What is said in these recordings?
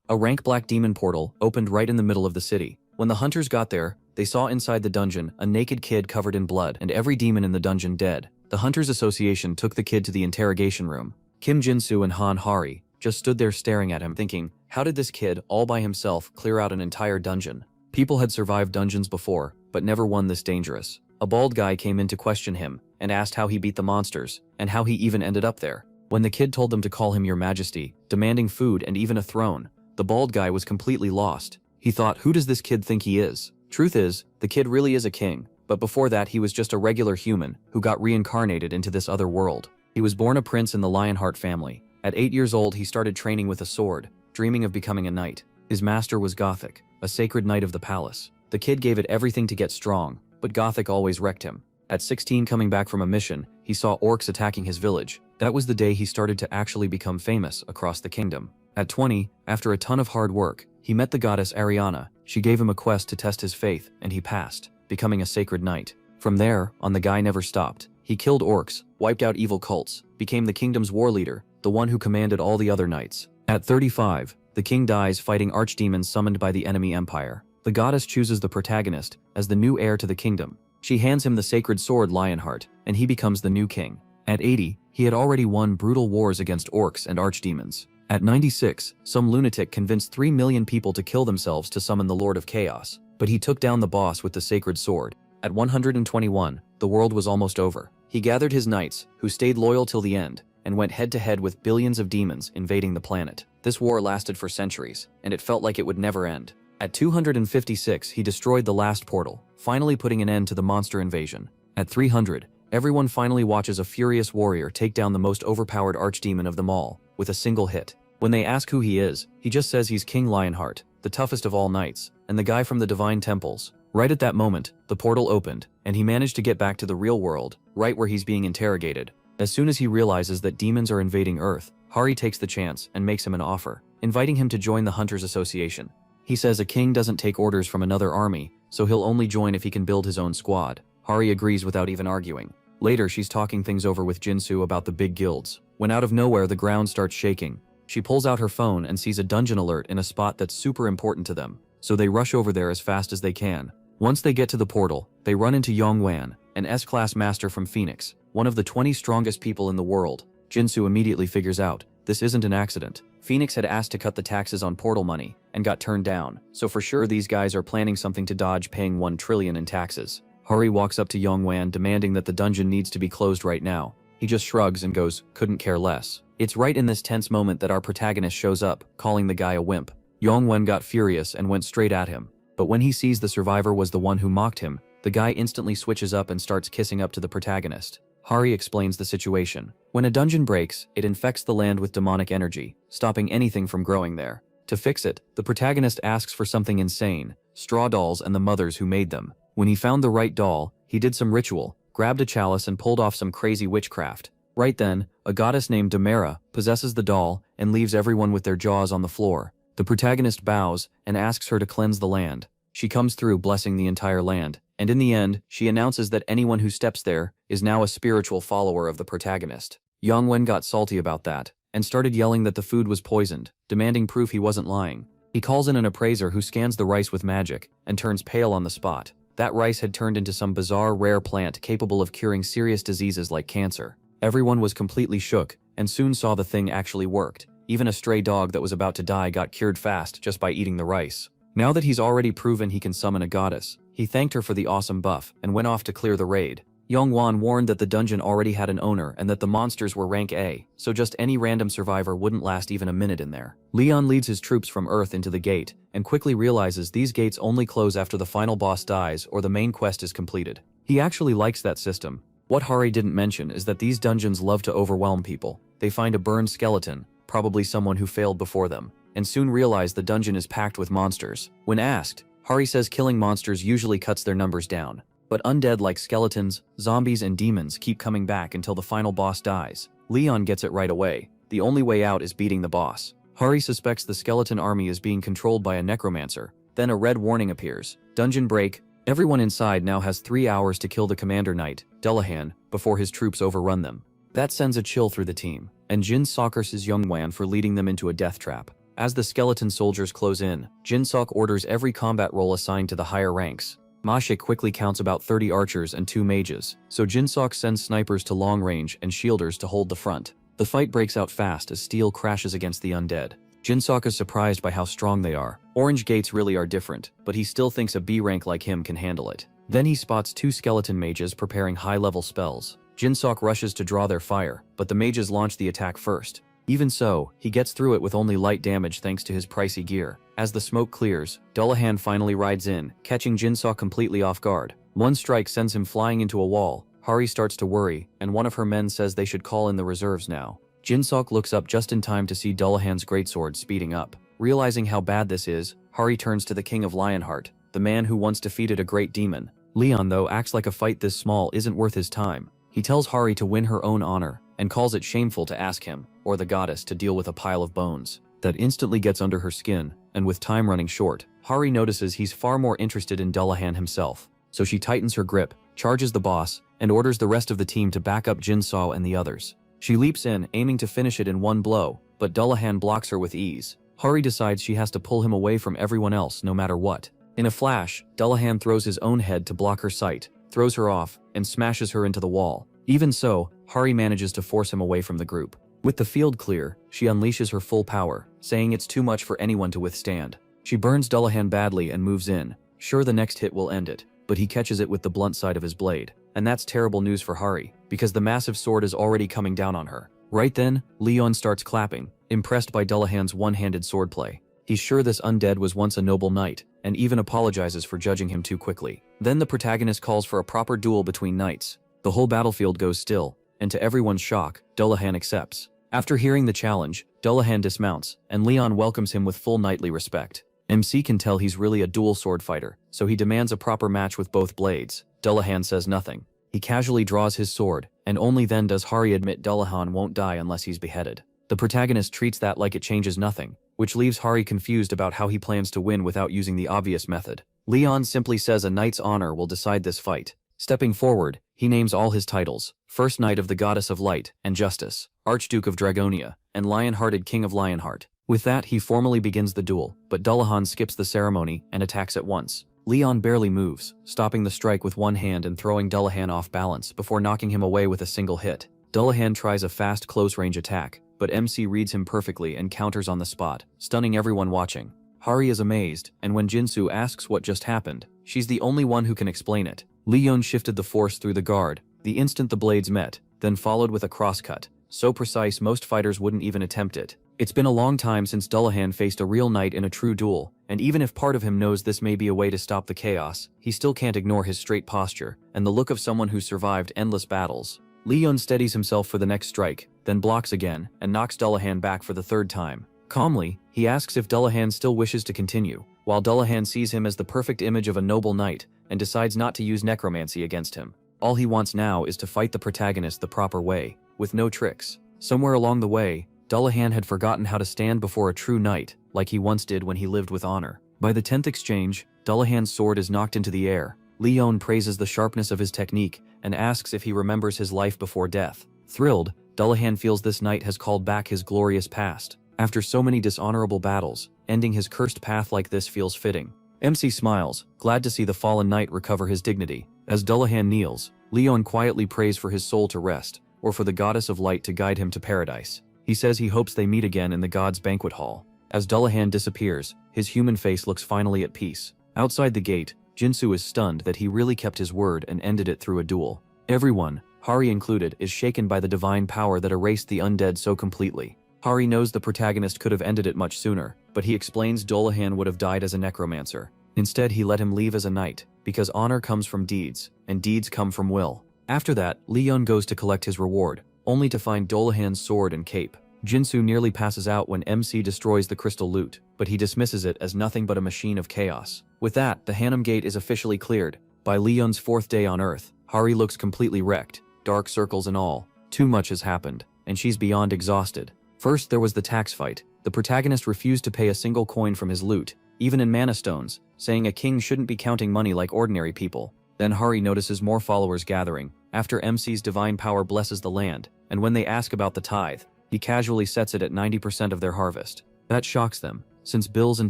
A rank black demon portal opened right in the middle of the city. When the hunters got there, they saw inside the dungeon a naked kid covered in blood and every demon in the dungeon dead. The Hunters Association took the kid to the interrogation room. Kim Jinsu and Han Hari just stood there staring at him thinking, how did this kid, all by himself, clear out an entire dungeon? People had survived dungeons before, but never one this dangerous. A bald guy came in to question him and asked how he beat the monsters and how he even ended up there. When the kid told them to call him Your Majesty, demanding food and even a throne, the bald guy was completely lost. He thought, who does this kid think he is? Truth is, the kid really is a king, but before that he was just a regular human who got reincarnated into this other world. He was born a prince in the Lionheart family. At 8 years old he started training with a sword, dreaming of becoming a knight. His master was Gothic, a sacred knight of the palace. The kid gave it everything to get strong, but Gothic always wrecked him. At 16, coming back from a mission, he saw orcs attacking his village. That was the day he started to actually become famous across the kingdom. At 20, after a ton of hard work, he met the goddess Ariana. She gave him a quest to test his faith, and he passed, becoming a sacred knight. From there on, the guy never stopped. He killed orcs, wiped out evil cults, became the kingdom's war leader, the one who commanded all the other knights. At 35, the king dies fighting archdemons summoned by the enemy empire. The goddess chooses the protagonist as the new heir to the kingdom. She hands him the sacred sword Lionheart, and he becomes the new king. At 80, he had already won brutal wars against orcs and archdemons. At 96, some lunatic convinced 3 million people to kill themselves to summon the Lord of Chaos, but he took down the boss with the sacred sword. At 121, the world was almost over. He gathered his knights, who stayed loyal till the end, and went head-to-head with billions of demons invading the planet. This war lasted for centuries, and it felt like it would never end. At 256, he destroyed the last portal, finally putting an end to the monster invasion. At 300, everyone finally watches a furious warrior take down the most overpowered archdemon of them all, with a single hit. When they ask who he is, he just says he's King Lionheart, the toughest of all knights, and the guy from the divine temples. Right at that moment, the portal opened, and he managed to get back to the real world, right where he's being interrogated. As soon as he realizes that demons are invading Earth, Hari takes the chance and makes him an offer, inviting him to join the Hunters Association. He says a king doesn't take orders from another army, so he'll only join if he can build his own squad. Hari agrees without even arguing. Later, she's talking things over with Jinsu about the big guilds, when out of nowhere the ground starts shaking. She pulls out her phone and sees a dungeon alert in a spot that's super important to them, so they rush over there as fast as they can. Once they get to the portal, they run into Yongwan, an S-class master from Phoenix, one of the 20 strongest people in the world. Jinsu immediately figures out, this isn't an accident. Phoenix had asked to cut the taxes on portal money, and got turned down, so for sure these guys are planning something to dodge paying 1 trillion in taxes. Hari walks up to Yongwan demanding that the dungeon needs to be closed right now. He just shrugs and goes, couldn't care less. It's right in this tense moment that our protagonist shows up, calling the guy a wimp. Yongwan got furious and went straight at him, but when he sees the survivor was the one who mocked him, the guy instantly switches up and starts kissing up to the protagonist. Hari explains the situation. When a dungeon breaks, it infects the land with demonic energy, stopping anything from growing there. To fix it, the protagonist asks for something insane, straw dolls and the mothers who made them. When he found the right doll, he did some ritual, grabbed a chalice and pulled off some crazy witchcraft. Right then, a goddess named Demera possesses the doll and leaves everyone with their jaws on the floor. The protagonist bows and asks her to cleanse the land. She comes through blessing the entire land, and in the end, she announces that anyone who steps there is now a spiritual follower of the protagonist. Yongwen got salty about that, and started yelling that the food was poisoned, demanding proof he wasn't lying. He calls in an appraiser who scans the rice with magic, and turns pale on the spot. That rice had turned into some bizarre rare plant capable of curing serious diseases like cancer. Everyone was completely shook, and soon saw the thing actually worked. Even a stray dog that was about to die got cured fast just by eating the rice. Now that he's already proven he can summon a goddess, he thanked her for the awesome buff and went off to clear the raid. Yongwan warned that the dungeon already had an owner and that the monsters were rank A, so just any random survivor wouldn't last even a minute in there. Leon leads his troops from Earth into the gate, and quickly realizes these gates only close after the final boss dies or the main quest is completed. He actually likes that system. What Hari didn't mention is that these dungeons love to overwhelm people. They find a burned skeleton, probably someone who failed before them, and soon realize the dungeon is packed with monsters. When asked, Hari says killing monsters usually cuts their numbers down. But undead like skeletons, zombies, and demons keep coming back until the final boss dies. Leon gets it right away. The only way out is beating the boss. Hari suspects the skeleton army is being controlled by a necromancer. Then a red warning appears. Dungeon break. Everyone inside now has 3 hours to kill the commander knight, Delahan, before his troops overrun them. That sends a chill through the team, and Jin soccers Youngwan for leading them into a death trap. As the skeleton soldiers close in, Jinsok orders every combat role assigned to the higher ranks. Mashik quickly counts about 30 archers and 2 mages, so Jinsok sends snipers to long range and shielders to hold the front. The fight breaks out fast as steel crashes against the undead. Jinsok is surprised by how strong they are. Orange gates really are different, but he still thinks a B rank like him can handle it. Then he spots 2 skeleton mages preparing high-level spells. Jinsok rushes to draw their fire, but the mages launch the attack first. Even so, he gets through it with only light damage thanks to his pricey gear. As the smoke clears, Dullahan finally rides in, catching Jinsok completely off guard. One strike sends him flying into a wall. Hari starts to worry, and one of her men says they should call in the reserves now. Jinsok looks up just in time to see Dullahan's greatsword speeding up. Realizing how bad this is, Hari turns to the King of Lionheart, the man who once defeated a great demon. Leon, though, acts like a fight this small isn't worth his time. He tells Hari to win her own honor, and calls it shameful to ask him, or the goddess, to deal with a pile of bones. That instantly gets under her skin, and with time running short, Hari notices he's far more interested in Dullahan himself. So she tightens her grip, charges the boss, and orders the rest of the team to back up Jinsok and the others. She leaps in, aiming to finish it in one blow, but Dullahan blocks her with ease. Hari decides she has to pull him away from everyone else no matter what. In a flash, Dullahan throws his own head to block her sight, throws her off, and smashes her into the wall. Even so, Hari manages to force him away from the group. With the field clear, she unleashes her full power, saying it's too much for anyone to withstand. She burns Dullahan badly and moves in, sure the next hit will end it, but he catches it with the blunt side of his blade. And that's terrible news for Hari, because the massive sword is already coming down on her. Right then, Leon starts clapping, impressed by Dullahan's one-handed swordplay. He's sure this undead was once a noble knight, and even apologizes for judging him too quickly. Then the protagonist calls for a proper duel between knights. The whole battlefield goes still, and to everyone's shock, Dullahan accepts. After hearing the challenge, Dullahan dismounts, and Leon welcomes him with full knightly respect. MC can tell he's really a dual sword fighter, so he demands a proper match with both blades. Dullahan says nothing. He casually draws his sword, and only then does Hari admit Dullahan won't die unless he's beheaded. The protagonist treats that like it changes nothing, which leaves Hari confused about how he plans to win without using the obvious method. Leon simply says a knight's honor will decide this fight. Stepping forward, he names all his titles: First Knight of the Goddess of Light and Justice, Archduke of Dragonia, and Lion-Hearted King of Lionheart. With that, he formally begins the duel, but Dullahan skips the ceremony and attacks at once. Leon barely moves, stopping the strike with one hand and throwing Dullahan off balance before knocking him away with a single hit. Dullahan tries a fast close-range attack, but MC reads him perfectly and counters on the spot, stunning everyone watching. Hari is amazed, and when Jinsu asks what just happened, she's the only one who can explain it. Leon shifted the force through the guard, the instant the blades met, then followed with a crosscut, so precise most fighters wouldn't even attempt it. It's been a long time since Dullahan faced a real knight in a true duel, and even if part of him knows this may be a way to stop the chaos, he still can't ignore his straight posture and the look of someone who survived endless battles. Leon steadies himself for the next strike, then blocks again, and knocks Dullahan back for the third time. Calmly, he asks if Dullahan still wishes to continue, while Dullahan sees him as the perfect image of a noble knight and decides not to use necromancy against him. All he wants now is to fight the protagonist the proper way, with no tricks. Somewhere along the way, Dullahan had forgotten how to stand before a true knight, like he once did when he lived with honor. By the 10th exchange, Dullahan's sword is knocked into the air. Leon praises the sharpness of his technique and asks if he remembers his life before death. Thrilled, Dullahan feels this knight has called back his glorious past. After so many dishonorable battles, ending his cursed path like this feels fitting. MC smiles, glad to see the fallen knight recover his dignity. As Dullahan kneels, Leon quietly prays for his soul to rest, or for the goddess of light to guide him to paradise. He says he hopes they meet again in the god's banquet hall. As Dullahan disappears, his human face looks finally at peace. Outside the gate, Jinsu is stunned that he really kept his word and ended it through a duel. Everyone, Hari included, is shaken by the divine power that erased the undead so completely. Hari knows the protagonist could have ended it much sooner, but he explains Dullahan would have died as a necromancer. Instead, he let him leave as a knight, because honor comes from deeds, and deeds come from will. After that, Leon goes to collect his reward, only to find Dullahan's sword and cape. Jinsu nearly passes out when MC destroys the crystal loot, but he dismisses it as nothing but a machine of chaos. With that, the Hanum Gate is officially cleared. By Leon's 4th day on Earth, Hari looks completely wrecked, dark circles and all. Too much has happened, and she's beyond exhausted. First, there was the tax fight. The protagonist refused to pay a single coin from his loot, even in mana stones, saying a king shouldn't be counting money like ordinary people. Then Hari notices more followers gathering, after MC's divine power blesses the land, and when they ask about the tithe, he casually sets it at 90% of their harvest. That shocks them, since bills and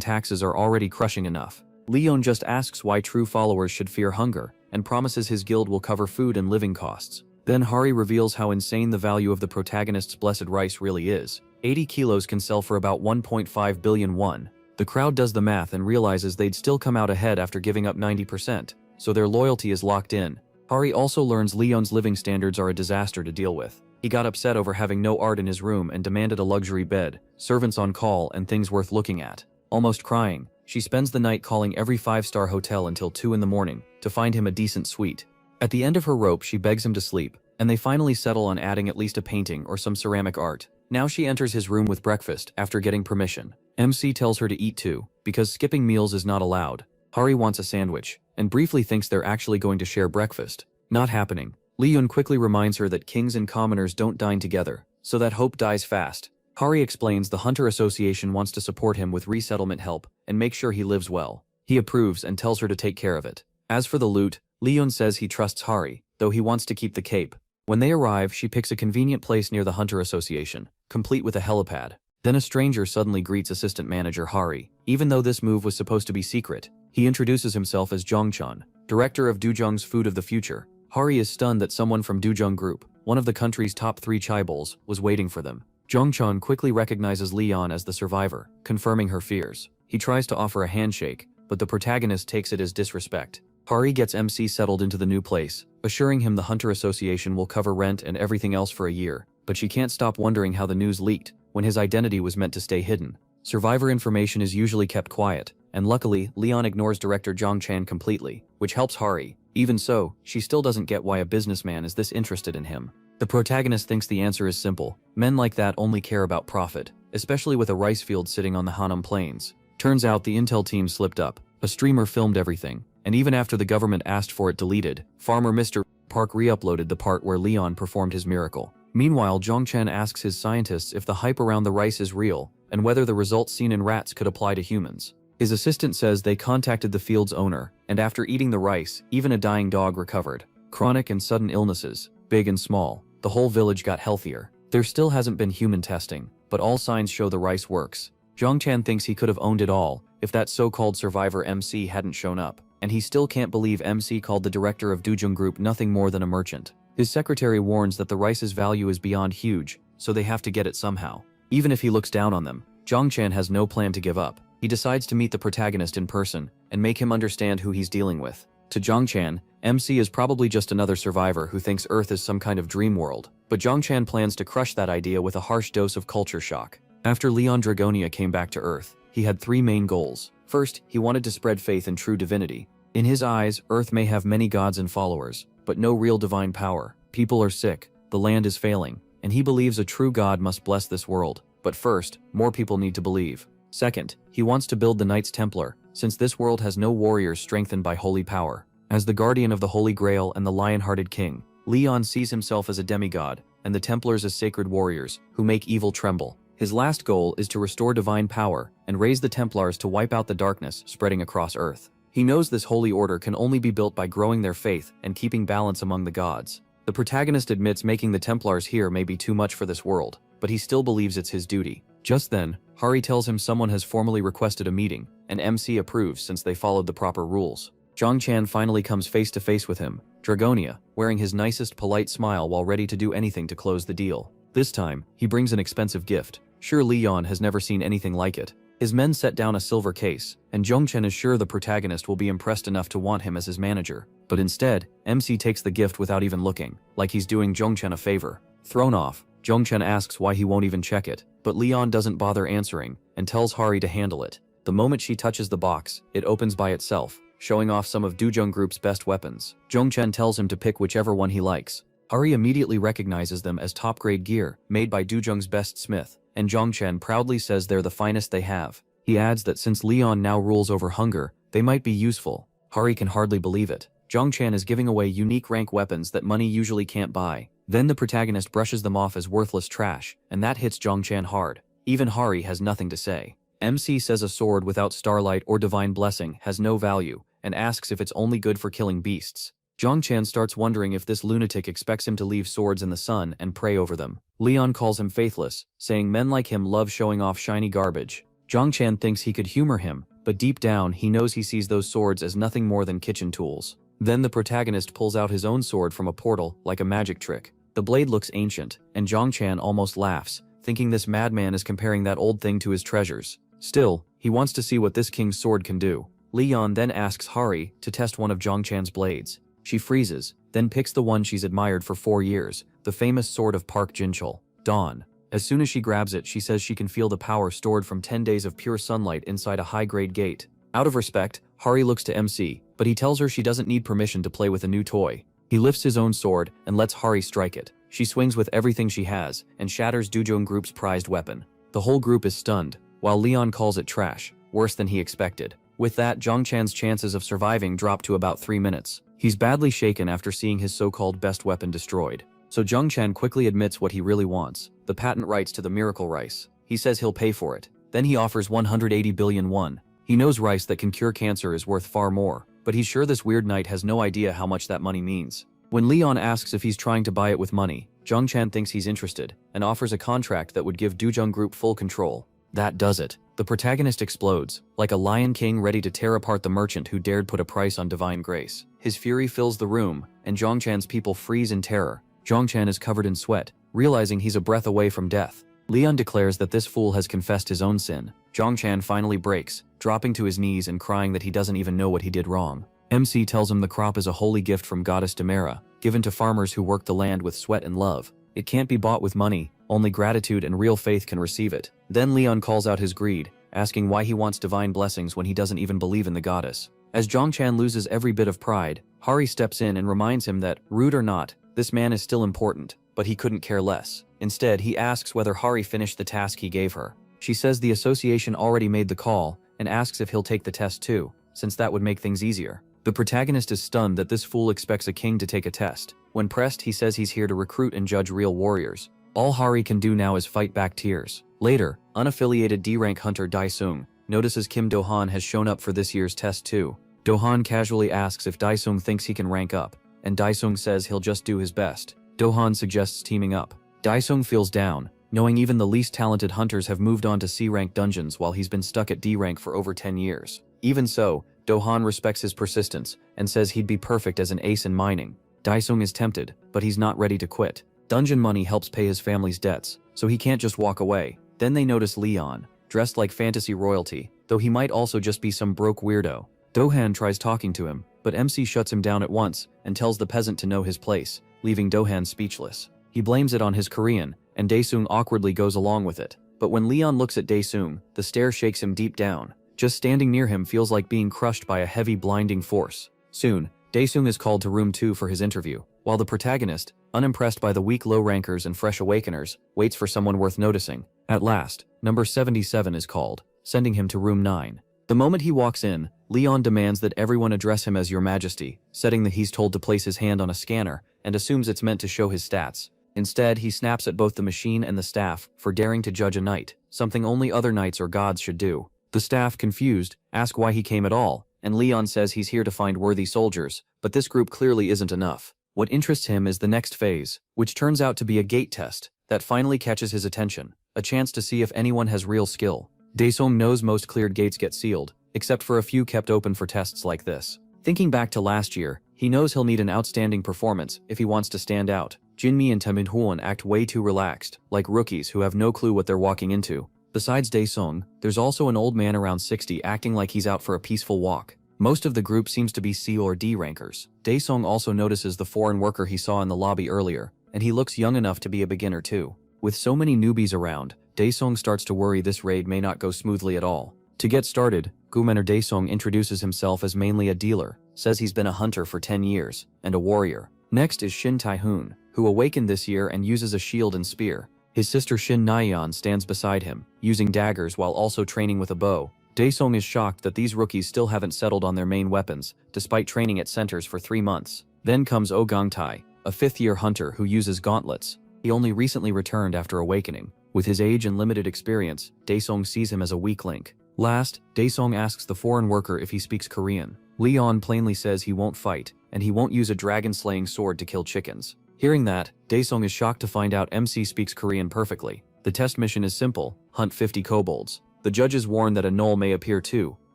taxes are already crushing enough. Leon just asks why true followers should fear hunger, and promises his guild will cover food and living costs. Then Hari reveals how insane the value of the protagonist's blessed rice really is. 80 kilos can sell for about 1.5 billion won. The crowd does the math and realizes they'd still come out ahead after giving up 90%, so their loyalty is locked in. Hari also learns Leon's living standards are a disaster to deal with. He got upset over having no art in his room and demanded a luxury bed, servants on call, and things worth looking at. Almost crying, she spends the night calling every 5-star hotel until 2 in the morning to find him a decent suite. At the end of her rope, she begs him to sleep, and they finally settle on adding at least a painting or some ceramic art. Now she enters his room with breakfast after getting permission. MC tells her to eat too, because skipping meals is not allowed. Hari wants a sandwich, and briefly thinks they're actually going to share breakfast. Not happening. Leon quickly reminds her that kings and commoners don't dine together, so that hope dies fast. Hari explains the Hunter Association wants to support him with resettlement help and make sure he lives well. He approves and tells her to take care of it. As for the loot, Leon says he trusts Hari, though he wants to keep the cape. When they arrive, she picks a convenient place near the Hunter Association, complete with a helipad. Then a stranger suddenly greets assistant manager Hari. Even though this move was supposed to be secret, he introduces himself as Jongchun, director of Dujung's Food of the Future. Hari is stunned that someone from Dujung Group, one of the country's top 3 chaebols, was waiting for them. Jongchun quickly recognizes Leon as the survivor, confirming her fears. He tries to offer a handshake, but the protagonist takes it as disrespect. Hari gets MC settled into the new place, assuring him the Hunter Association will cover rent and everything else for a year, but she can't stop wondering how the news leaked, when his identity was meant to stay hidden. Survivor information is usually kept quiet, and luckily, Leon ignores director Jongchan completely, which helps Hari. Even so, she still doesn't get why a businessman is this interested in him. The protagonist thinks the answer is simple. Men like that only care about profit, especially with a rice field sitting on the Hanam Plains. Turns out the intel team slipped up. A streamer filmed everything, and even after the government asked for it deleted, farmer Mr. Park re-uploaded the part where Leon performed his miracle. Meanwhile, Jongchan asks his scientists if the hype around the rice is real, and whether the results seen in rats could apply to humans. His assistant says they contacted the field's owner, and after eating the rice, even a dying dog recovered. Chronic and sudden illnesses, big and small, the whole village got healthier. There still hasn't been human testing, but all signs show the rice works. Jongchan thinks he could have owned it all if that so-called survivor MC hadn't shown up, and he still can't believe MC called the director of Dujung Group nothing more than a merchant. His secretary warns that the rice's value is beyond huge, so they have to get it somehow. Even if he looks down on them, Jongchan has no plan to give up. He decides to meet the protagonist in person and make him understand who he's dealing with. To Jongchan, MC is probably just another survivor who thinks Earth is some kind of dream world, but Jongchan plans to crush that idea with a harsh dose of culture shock. After Leon Dragonia came back to Earth, he had 3 main goals. First, he wanted to spread faith in true divinity. In his eyes, Earth may have many gods and followers, but no real divine power. People are sick, the land is failing, and he believes a true god must bless this world. But first, more people need to believe. Second, he wants to build the Knights Templar, since this world has no warriors strengthened by holy power. As the guardian of the Holy Grail and the lion-hearted king, Leon sees himself as a demigod, and the Templars as sacred warriors, who make evil tremble. His last goal is to restore divine power and raise the Templars to wipe out the darkness spreading across Earth. He knows this holy order can only be built by growing their faith and keeping balance among the gods. The protagonist admits making the Templars here may be too much for this world, but he still believes it's his duty. Just then, Hari tells him someone has formally requested a meeting, and MC approves since they followed the proper rules. Jongchan finally comes face to face with him, Dragonia, wearing his nicest polite smile while ready to do anything to close the deal. This time, he brings an expensive gift. Sure, Leon has never seen anything like it. His men set down a silver case, and Jongchan is sure the protagonist will be impressed enough to want him as his manager. But instead, MC takes the gift without even looking, like he's doing Jongchan a favor. Thrown off, Jongchan asks why he won't even check it, but Leon doesn't bother answering and tells Hari to handle it. The moment she touches the box, it opens by itself, showing off some of Dujung Group's best weapons. Jongchan tells him to pick whichever one he likes. Hari immediately recognizes them as top-grade gear, made by Dujung's best smith, and Jongchan proudly says they're the finest they have. He adds that since Leon now rules over hunger, they might be useful. Hari can hardly believe it. Jongchan is giving away unique rank weapons that money usually can't buy. Then the protagonist brushes them off as worthless trash, and that hits Jongchan hard. Even Hari has nothing to say. MC says a sword without starlight or divine blessing has no value, and asks if it's only good for killing beasts. Zhang Chan starts wondering if this lunatic expects him to leave swords in the sun and pray over them. Leon calls him faithless, saying men like him love showing off shiny garbage. Zhang Chan thinks he could humor him, but deep down he knows he sees those swords as nothing more than kitchen tools. Then the protagonist pulls out his own sword from a portal, like a magic trick. The blade looks ancient, and Zhang Chan almost laughs, thinking this madman is comparing that old thing to his treasures. Still, he wants to see what this king's sword can do. Leon then asks Hari to test one of Zhang Chan's blades. She freezes, then picks the one she's admired for 4 years, the famous sword of Park Jinchul, Dawn. As soon as she grabs it, she says she can feel the power stored from 10 days of pure sunlight inside a high-grade gate. Out of respect, Hari looks to MC, but he tells her she doesn't need permission to play with a new toy. He lifts his own sword and lets Hari strike it. She swings with everything she has and shatters Dujong Group's prized weapon. The whole group is stunned, while Leon calls it trash, worse than he expected. With that, Zhang Chan's chances of surviving drop to about 3 minutes. He's badly shaken after seeing his so-called best weapon destroyed. So Zhang Chan quickly admits what he really wants, the patent rights to the miracle rice. He says he'll pay for it. Then he offers 180 billion won. He knows rice that can cure cancer is worth far more, but he's sure this weird knight has no idea how much that money means. When Leon asks if he's trying to buy it with money, Zhang Chan thinks he's interested and offers a contract that would give Dujong Group full control. That does it. The protagonist explodes, like a lion king ready to tear apart the merchant who dared put a price on divine grace. His fury fills the room, and Zhang Chan's people freeze in terror. Zhang Chan is covered in sweat, realizing he's a breath away from death. Leon declares that this fool has confessed his own sin. Zhang Chan finally breaks, dropping to his knees and crying that he doesn't even know what he did wrong. MC tells him the crop is a holy gift from goddess Demera, given to farmers who work the land with sweat and love. It can't be bought with money, only gratitude and real faith can receive it. Then Leon calls out his greed, asking why he wants divine blessings when he doesn't even believe in the goddess. As Zhang Chan loses every bit of pride, Hari steps in and reminds him that, rude or not, this man is still important, but he couldn't care less. Instead, he asks whether Hari finished the task he gave her. She says the association already made the call, and asks if he'll take the test too, since that would make things easier. The protagonist is stunned that this fool expects a king to take a test. When pressed, he says he's here to recruit and judge real warriors. All Hari can do now is fight back tears. Later, unaffiliated D-rank hunter Daesung notices Kim Do-han has shown up for this year's test too. Do-han casually asks if Daesung thinks he can rank up, and Daesung says he'll just do his best. Do-han suggests teaming up. Daesung feels down, knowing even the least talented hunters have moved on to C-rank dungeons while he's been stuck at D-rank for over 10 years. Even so, Do-han respects his persistence and says he'd be perfect as an ace in mining. Daesung is tempted, but he's not ready to quit. Dungeon money helps pay his family's debts, so he can't just walk away. Then they notice Leon, dressed like fantasy royalty, though he might also just be some broke weirdo. Do-han tries talking to him, but MC shuts him down at once and tells the peasant to know his place, leaving Do-han speechless. He blames it on his Korean, and Daesung awkwardly goes along with it. But when Leon looks at Daesung, the stare shakes him deep down. Just standing near him feels like being crushed by a heavy blinding force. Soon, Daesung is called to room 2 for his interview, while the protagonist, unimpressed by the weak low-rankers and fresh awakeners, waits for someone worth noticing. At last, number 77 is called, sending him to room 9. The moment he walks in, Leon demands that everyone address him as Your Majesty, setting that he's told to place his hand on a scanner, and assumes it's meant to show his stats. Instead, he snaps at both the machine and the staff for daring to judge a knight, something only other knights or gods should do. The staff, confused, ask why he came at all, and Leon says he's here to find worthy soldiers, but this group clearly isn't enough. What interests him is the next phase, which turns out to be a gate test that finally catches his attention, a chance to see if anyone has real skill. Daesung knows most cleared gates get sealed, except for a few kept open for tests like this. Thinking back to last year, he knows he'll need an outstanding performance if he wants to stand out. Jinmi and Taminhuan act way too relaxed, like rookies who have no clue what they're walking into. Besides Daesung, there's also an old man around 60 acting like he's out for a peaceful walk. Most of the group seems to be C or D rankers. Daesung also notices the foreign worker he saw in the lobby earlier, and he looks young enough to be a beginner too. With so many newbies around, Daesung starts to worry this raid may not go smoothly at all. To get started, Gumener Daesung introduces himself as mainly a dealer, says he's been a hunter for 10 years, and a warrior. Next is Shin Taehoon, who awakened this year and uses a shield and spear. His sister Shin Nyeon stands beside him, using daggers while also training with a bow. Daesung is shocked that these rookies still haven't settled on their main weapons, despite training at centers for 3 months. Then comes Oh Gangtai, a 5th-year hunter who uses gauntlets. He only recently returned after awakening. With his age and limited experience, Daesung sees him as a weak link. Last, Daesung asks the foreign worker if he speaks Korean. Leon plainly says he won't fight, and he won't use a dragon-slaying sword to kill chickens. Hearing that, Daesung is shocked to find out MC speaks Korean perfectly. The test mission is simple: hunt 50 kobolds. The judges warn that a gnoll may appear too.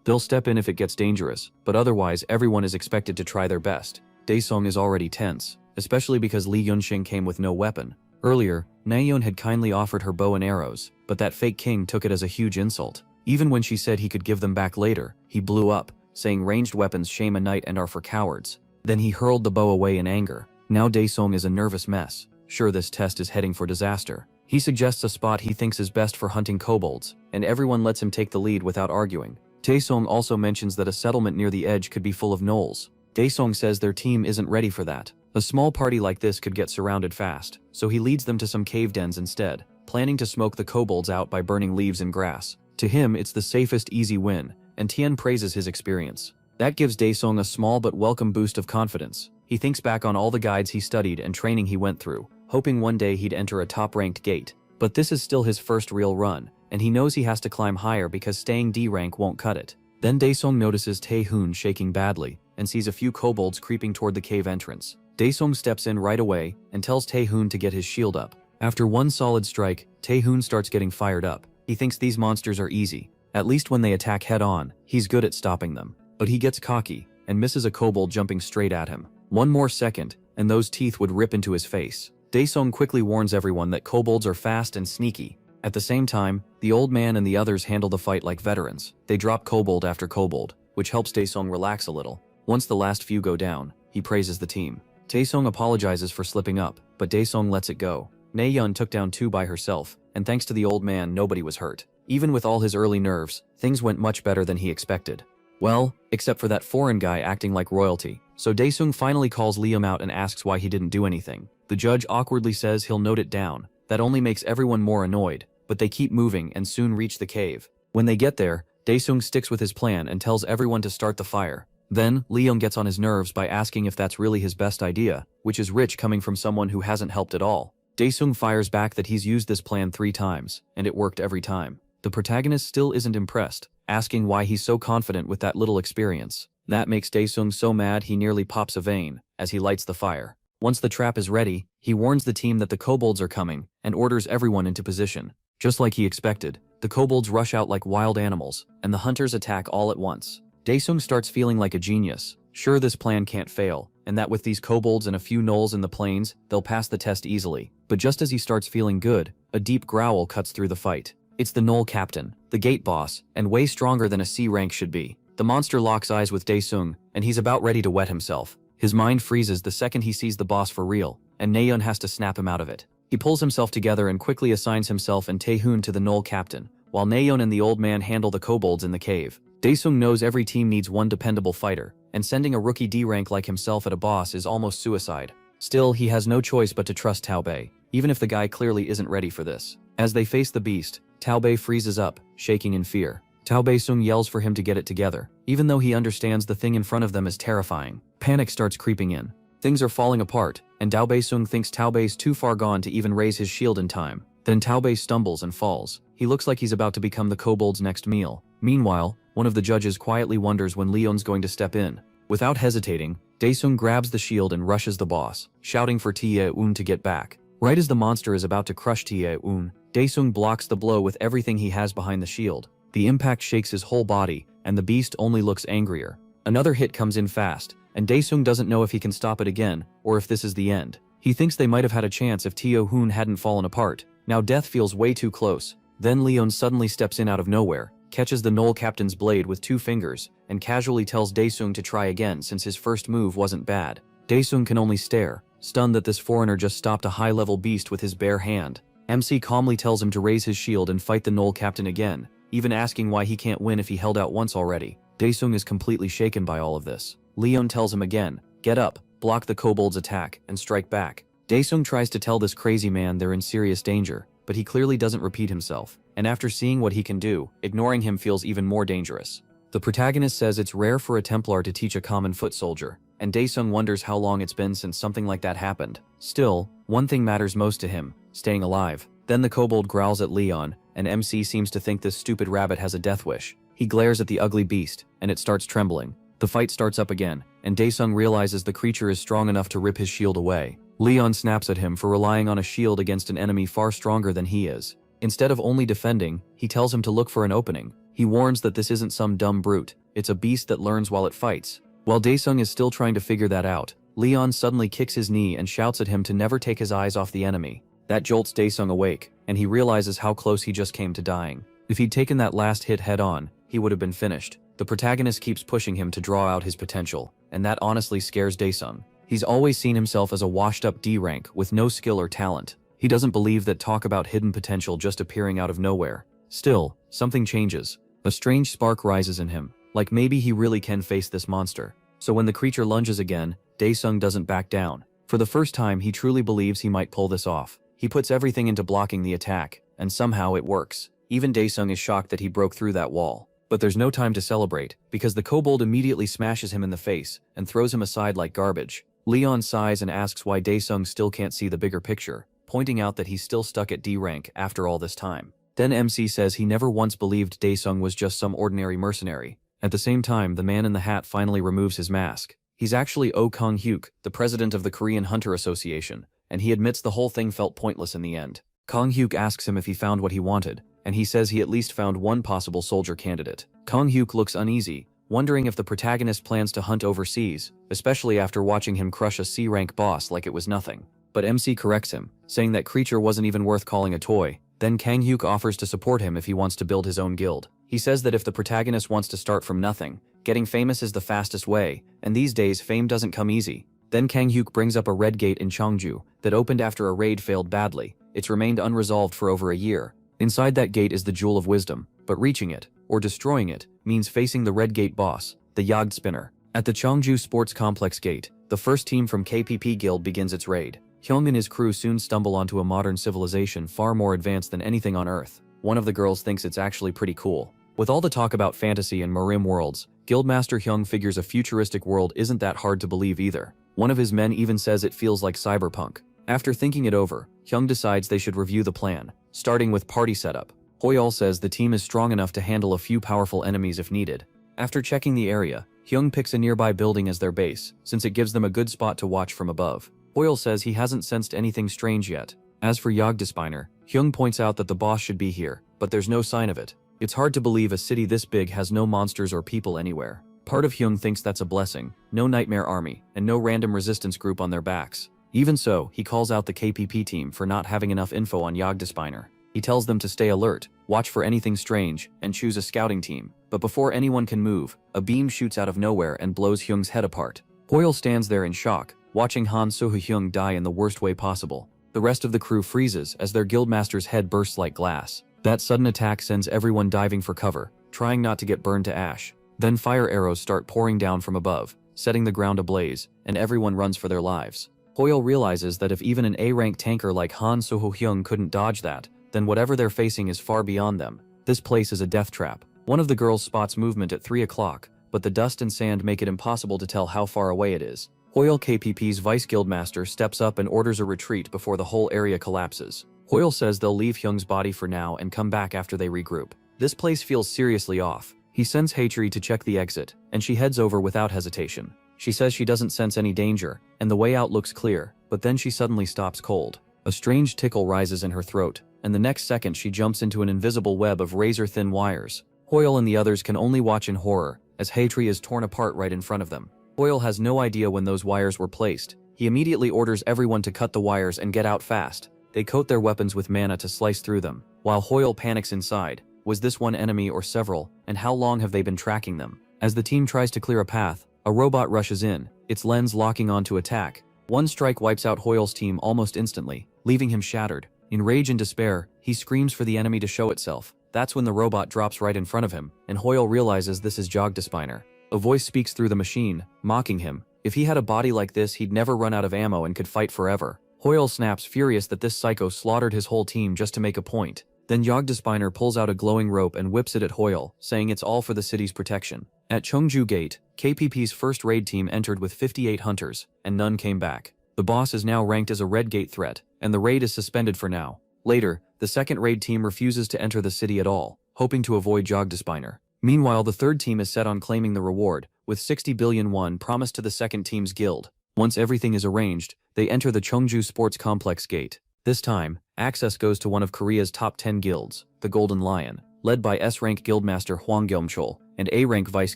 They'll step in if it gets dangerous, but otherwise everyone is expected to try their best. Daesung is already tense, especially because Lee Yunxing came with no weapon. Earlier, Nayeon had kindly offered her bow and arrows, but that fake king took it as a huge insult. Even when she said he could give them back later, he blew up, saying ranged weapons shame a knight and are for cowards. Then he hurled the bow away in anger. Now Daesung is a nervous mess. Sure, this test is heading for disaster. He suggests a spot he thinks is best for hunting kobolds, and everyone lets him take the lead without arguing. Daesung also mentions that a settlement near the edge could be full of gnolls. Daesung says their team isn't ready for that. A small party like this could get surrounded fast, so he leads them to some cave dens instead, planning to smoke the kobolds out by burning leaves and grass. To him, it's the safest, easy win, and Tien praises his experience. That gives Daesung a small but welcome boost of confidence. He thinks back on all the guides he studied and training he went through, hoping one day he'd enter a top-ranked gate. But this is still his first real run, and he knows he has to climb higher because staying D rank won't cut it. Then Daesung notices Tae-hoon shaking badly, and sees a few kobolds creeping toward the cave entrance. Daesung steps in right away and tells Tae-hoon to get his shield up. After one solid strike, Tae-hoon starts getting fired up. He thinks these monsters are easy. At least when they attack head-on, he's good at stopping them. But he gets cocky, and misses a kobold jumping straight at him. One more second, and those teeth would rip into his face. Daesung quickly warns everyone that kobolds are fast and sneaky. At the same time, the old man and the others handle the fight like veterans. They drop kobold after kobold, which helps Daesung relax a little. Once the last few go down, he praises the team. Taesung apologizes for slipping up, but Daesung lets it go. Nayeon took down 2 by herself, and thanks to the old man, nobody was hurt. Even with all his early nerves, things went much better than he expected. Well, except for that foreign guy acting like royalty. So Daesung finally calls Liam out and asks why he didn't do anything. The judge awkwardly says he'll note it down. That only makes everyone more annoyed, but they keep moving and soon reach the cave. When they get there, Daesung sticks with his plan and tells everyone to start the fire. Then, Liam gets on his nerves by asking if that's really his best idea, which is rich coming from someone who hasn't helped at all. Daesung fires back that he's used this plan 3 times, and it worked every time. The protagonist still isn't impressed, asking why he's so confident with that little experience. That makes Daesung so mad he nearly pops a vein, as he lights the fire. Once the trap is ready, he warns the team that the kobolds are coming, and orders everyone into position. Just like he expected, the kobolds rush out like wild animals, and the hunters attack all at once. Daesung starts feeling like a genius. Sure, this plan can't fail, and that with these kobolds and a few gnolls in the plains, they'll pass the test easily. But just as he starts feeling good, a deep growl cuts through the fight. It's the gnoll captain, the gate boss, and way stronger than a C rank should be. The monster locks eyes with Daesung, and he's about ready to wet himself. His mind freezes the second he sees the boss for real, and Nayeon has to snap him out of it. He pulls himself together and quickly assigns himself and Tae-hoon to the gnoll captain, while Nayeon and the old man handle the kobolds in the cave. Daesung knows every team needs one dependable fighter, and sending a rookie D rank like himself at a boss is almost suicide. Still, he has no choice but to trust Taobei, even if the guy clearly isn't ready for this. As they face the beast, Taobei freezes up, shaking in fear. Taobei-sung yells for him to get it together, even though he understands the thing in front of them is terrifying. Panic starts creeping in. Things are falling apart, and Taobei-sung thinks Taobei's too far gone to even raise his shield in time. Then Taobei stumbles and falls. He looks like he's about to become the kobold's next meal. Meanwhile, one of the judges quietly wonders when Leon's going to step in. Without hesitating, Daesung grabs the shield and rushes the boss, shouting for Tae-eun to get back. Right as the monster is about to crush Tae-eun, Daesung blocks the blow with everything he has behind the shield. The impact shakes his whole body, and the beast only looks angrier. Another hit comes in fast, and Daesung doesn't know if he can stop it again, or if this is the end. He thinks they might have had a chance if Tae-eun hadn't fallen apart. Now death feels way too close. Then Leon suddenly steps in out of nowhere, catches the gnoll captain's blade with 2 fingers, and casually tells Daesung to try again since his first move wasn't bad. Daesung can only stare, stunned that this foreigner just stopped a high-level beast with his bare hand. MC calmly tells him to raise his shield and fight the gnoll captain again, even asking why he can't win if he held out once already. Daesung is completely shaken by all of this. Leon tells him again, get up, block the kobold's attack, and strike back. Daesung tries to tell this crazy man they're in serious danger, but he clearly doesn't repeat himself, and after seeing what he can do, ignoring him feels even more dangerous. The protagonist says it's rare for a Templar to teach a common foot soldier, and Daesung wonders how long it's been since something like that happened. Still, one thing matters most to him, staying alive. Then the kobold growls at Leon, and MC seems to think this stupid rabbit has a death wish. He glares at the ugly beast, and it starts trembling. The fight starts up again, and Daesung realizes the creature is strong enough to rip his shield away. Leon snaps at him for relying on a shield against an enemy far stronger than he is. Instead of only defending, he tells him to look for an opening. He warns that this isn't some dumb brute, it's a beast that learns while it fights. While Daesung is still trying to figure that out, Leon suddenly kicks his knee and shouts at him to never take his eyes off the enemy. That jolts Daesung awake, and he realizes how close he just came to dying. If he'd taken that last hit head on, he would have been finished. The protagonist keeps pushing him to draw out his potential, and that honestly scares Daesung. He's always seen himself as a washed-up D rank with no skill or talent. He doesn't believe that talk about hidden potential just appearing out of nowhere. Still, something changes. A strange spark rises in him, like maybe he really can face this monster. So when the creature lunges again, Daesung doesn't back down. For the first time, he truly believes he might pull this off. He puts everything into blocking the attack, and somehow it works. Even Daesung is shocked that he broke through that wall. But there's no time to celebrate, because the kobold immediately smashes him in the face and throws him aside like garbage. Leon sighs and asks why Daesung still can't see the bigger picture, pointing out that he's still stuck at D rank after all this time. Then MC says he never once believed Daesung was just some ordinary mercenary. At the same time, the man in the hat finally removes his mask. He's actually Oh Kong-hyuk, the president of the Korean Hunter Association, and he admits the whole thing felt pointless in the end. Kong-hyuk asks him if he found what he wanted, and he says he at least found one possible soldier candidate. Kong-hyuk looks uneasy, wondering if the protagonist plans to hunt overseas, especially after watching him crush a C-rank boss like it was nothing. But MC corrects him, saying that creature wasn't even worth calling a toy. Then Kang-hyuk offers to support him if he wants to build his own guild. He says that if the protagonist wants to start from nothing, getting famous is the fastest way, and these days fame doesn't come easy. Then Kang-hyuk brings up a red gate in Cheongju that opened after a raid failed badly. It's remained unresolved for over a year. Inside that gate is the Jewel of Wisdom, but reaching it, or destroying it, means facing the red gate boss, the Yagd Spinner. At the Cheongju Sports Complex gate, the first team from KPP Guild begins its raid. Hyung and his crew soon stumble onto a modern civilization far more advanced than anything on Earth. One of the girls thinks it's actually pretty cool. With all the talk about fantasy and Marim worlds, Guildmaster Hyung figures a futuristic world isn't that hard to believe either. One of his men even says it feels like cyberpunk. After thinking it over, Hyung decides they should review the plan, starting with party setup. Hoyol says the team is strong enough to handle a few powerful enemies if needed. After checking the area, Hyung picks a nearby building as their base, since it gives them a good spot to watch from above. Hoyol says he hasn't sensed anything strange yet. As for Yagdespiner, Hyung points out that the boss should be here, but there's no sign of it. It's hard to believe a city this big has no monsters or people anywhere. Part of Hyung thinks that's a blessing, no nightmare army, and no random resistance group on their backs. Even so, he calls out the KPP team for not having enough info on Yagdespiner. He tells them to stay alert, watch for anything strange, and choose a scouting team. But before anyone can move, a beam shoots out of nowhere and blows Hyung's head apart. Hoyol stands there in shock, watching Han Soo-hyung die in the worst way possible. The rest of the crew freezes as their guildmaster's head bursts like glass. That sudden attack sends everyone diving for cover, trying not to get burned to ash. Then fire arrows start pouring down from above, setting the ground ablaze, and everyone runs for their lives. Hoyol realizes that if even an A-rank tanker like Han Soo-hyung couldn't dodge that, then whatever they're facing is far beyond them. This place is a death trap. One of the girls spots movement at 3 o'clock, but the dust and sand make it impossible to tell how far away it is. Hoyol KPP's vice guildmaster steps up and orders a retreat before the whole area collapses. Hoyol says they'll leave Hyung's body for now and come back after they regroup. This place feels seriously off. He sends Haechiri to check the exit, and she heads over without hesitation. She says she doesn't sense any danger, and the way out looks clear, but then she suddenly stops cold. A strange tickle rises in her throat, and the next second she jumps into an invisible web of razor-thin wires. Hoyol and the others can only watch in horror, as Haechiri is torn apart right in front of them. Hoyol has no idea when those wires were placed. He immediately orders everyone to cut the wires and get out fast. They coat their weapons with mana to slice through them, while Hoyol panics inside. Was this one enemy or several, and how long have they been tracking them? As the team tries to clear a path, a robot rushes in, its lens locking on to attack. One strike wipes out Hoyol's team almost instantly, leaving him shattered. In rage and despair, he screams for the enemy to show itself. That's when the robot drops right in front of him, and Hoyol realizes this is Yagdespiner. A voice speaks through the machine, mocking him. If he had a body like this, he'd never run out of ammo and could fight forever. Hoyol snaps, furious that this psycho slaughtered his whole team just to make a point. Then Yagdespiner pulls out a glowing rope and whips it at Hoyol, saying it's all for the city's protection. At Cheongju Gate, KPP's first raid team entered with 58 hunters, and none came back. The boss is now ranked as a red gate threat, and the raid is suspended for now. Later, the second raid team refuses to enter the city at all, hoping to avoid Yagdespiner. Meanwhile, the third team is set on claiming the reward, with 60 billion won promised to the second team's guild. Once everything is arranged, they enter the Cheongju Sports Complex gate. This time, access goes to one of Korea's top 10 guilds, the Golden Lion, led by S-rank Guildmaster Hwang Gyeom-chol and A-rank Vice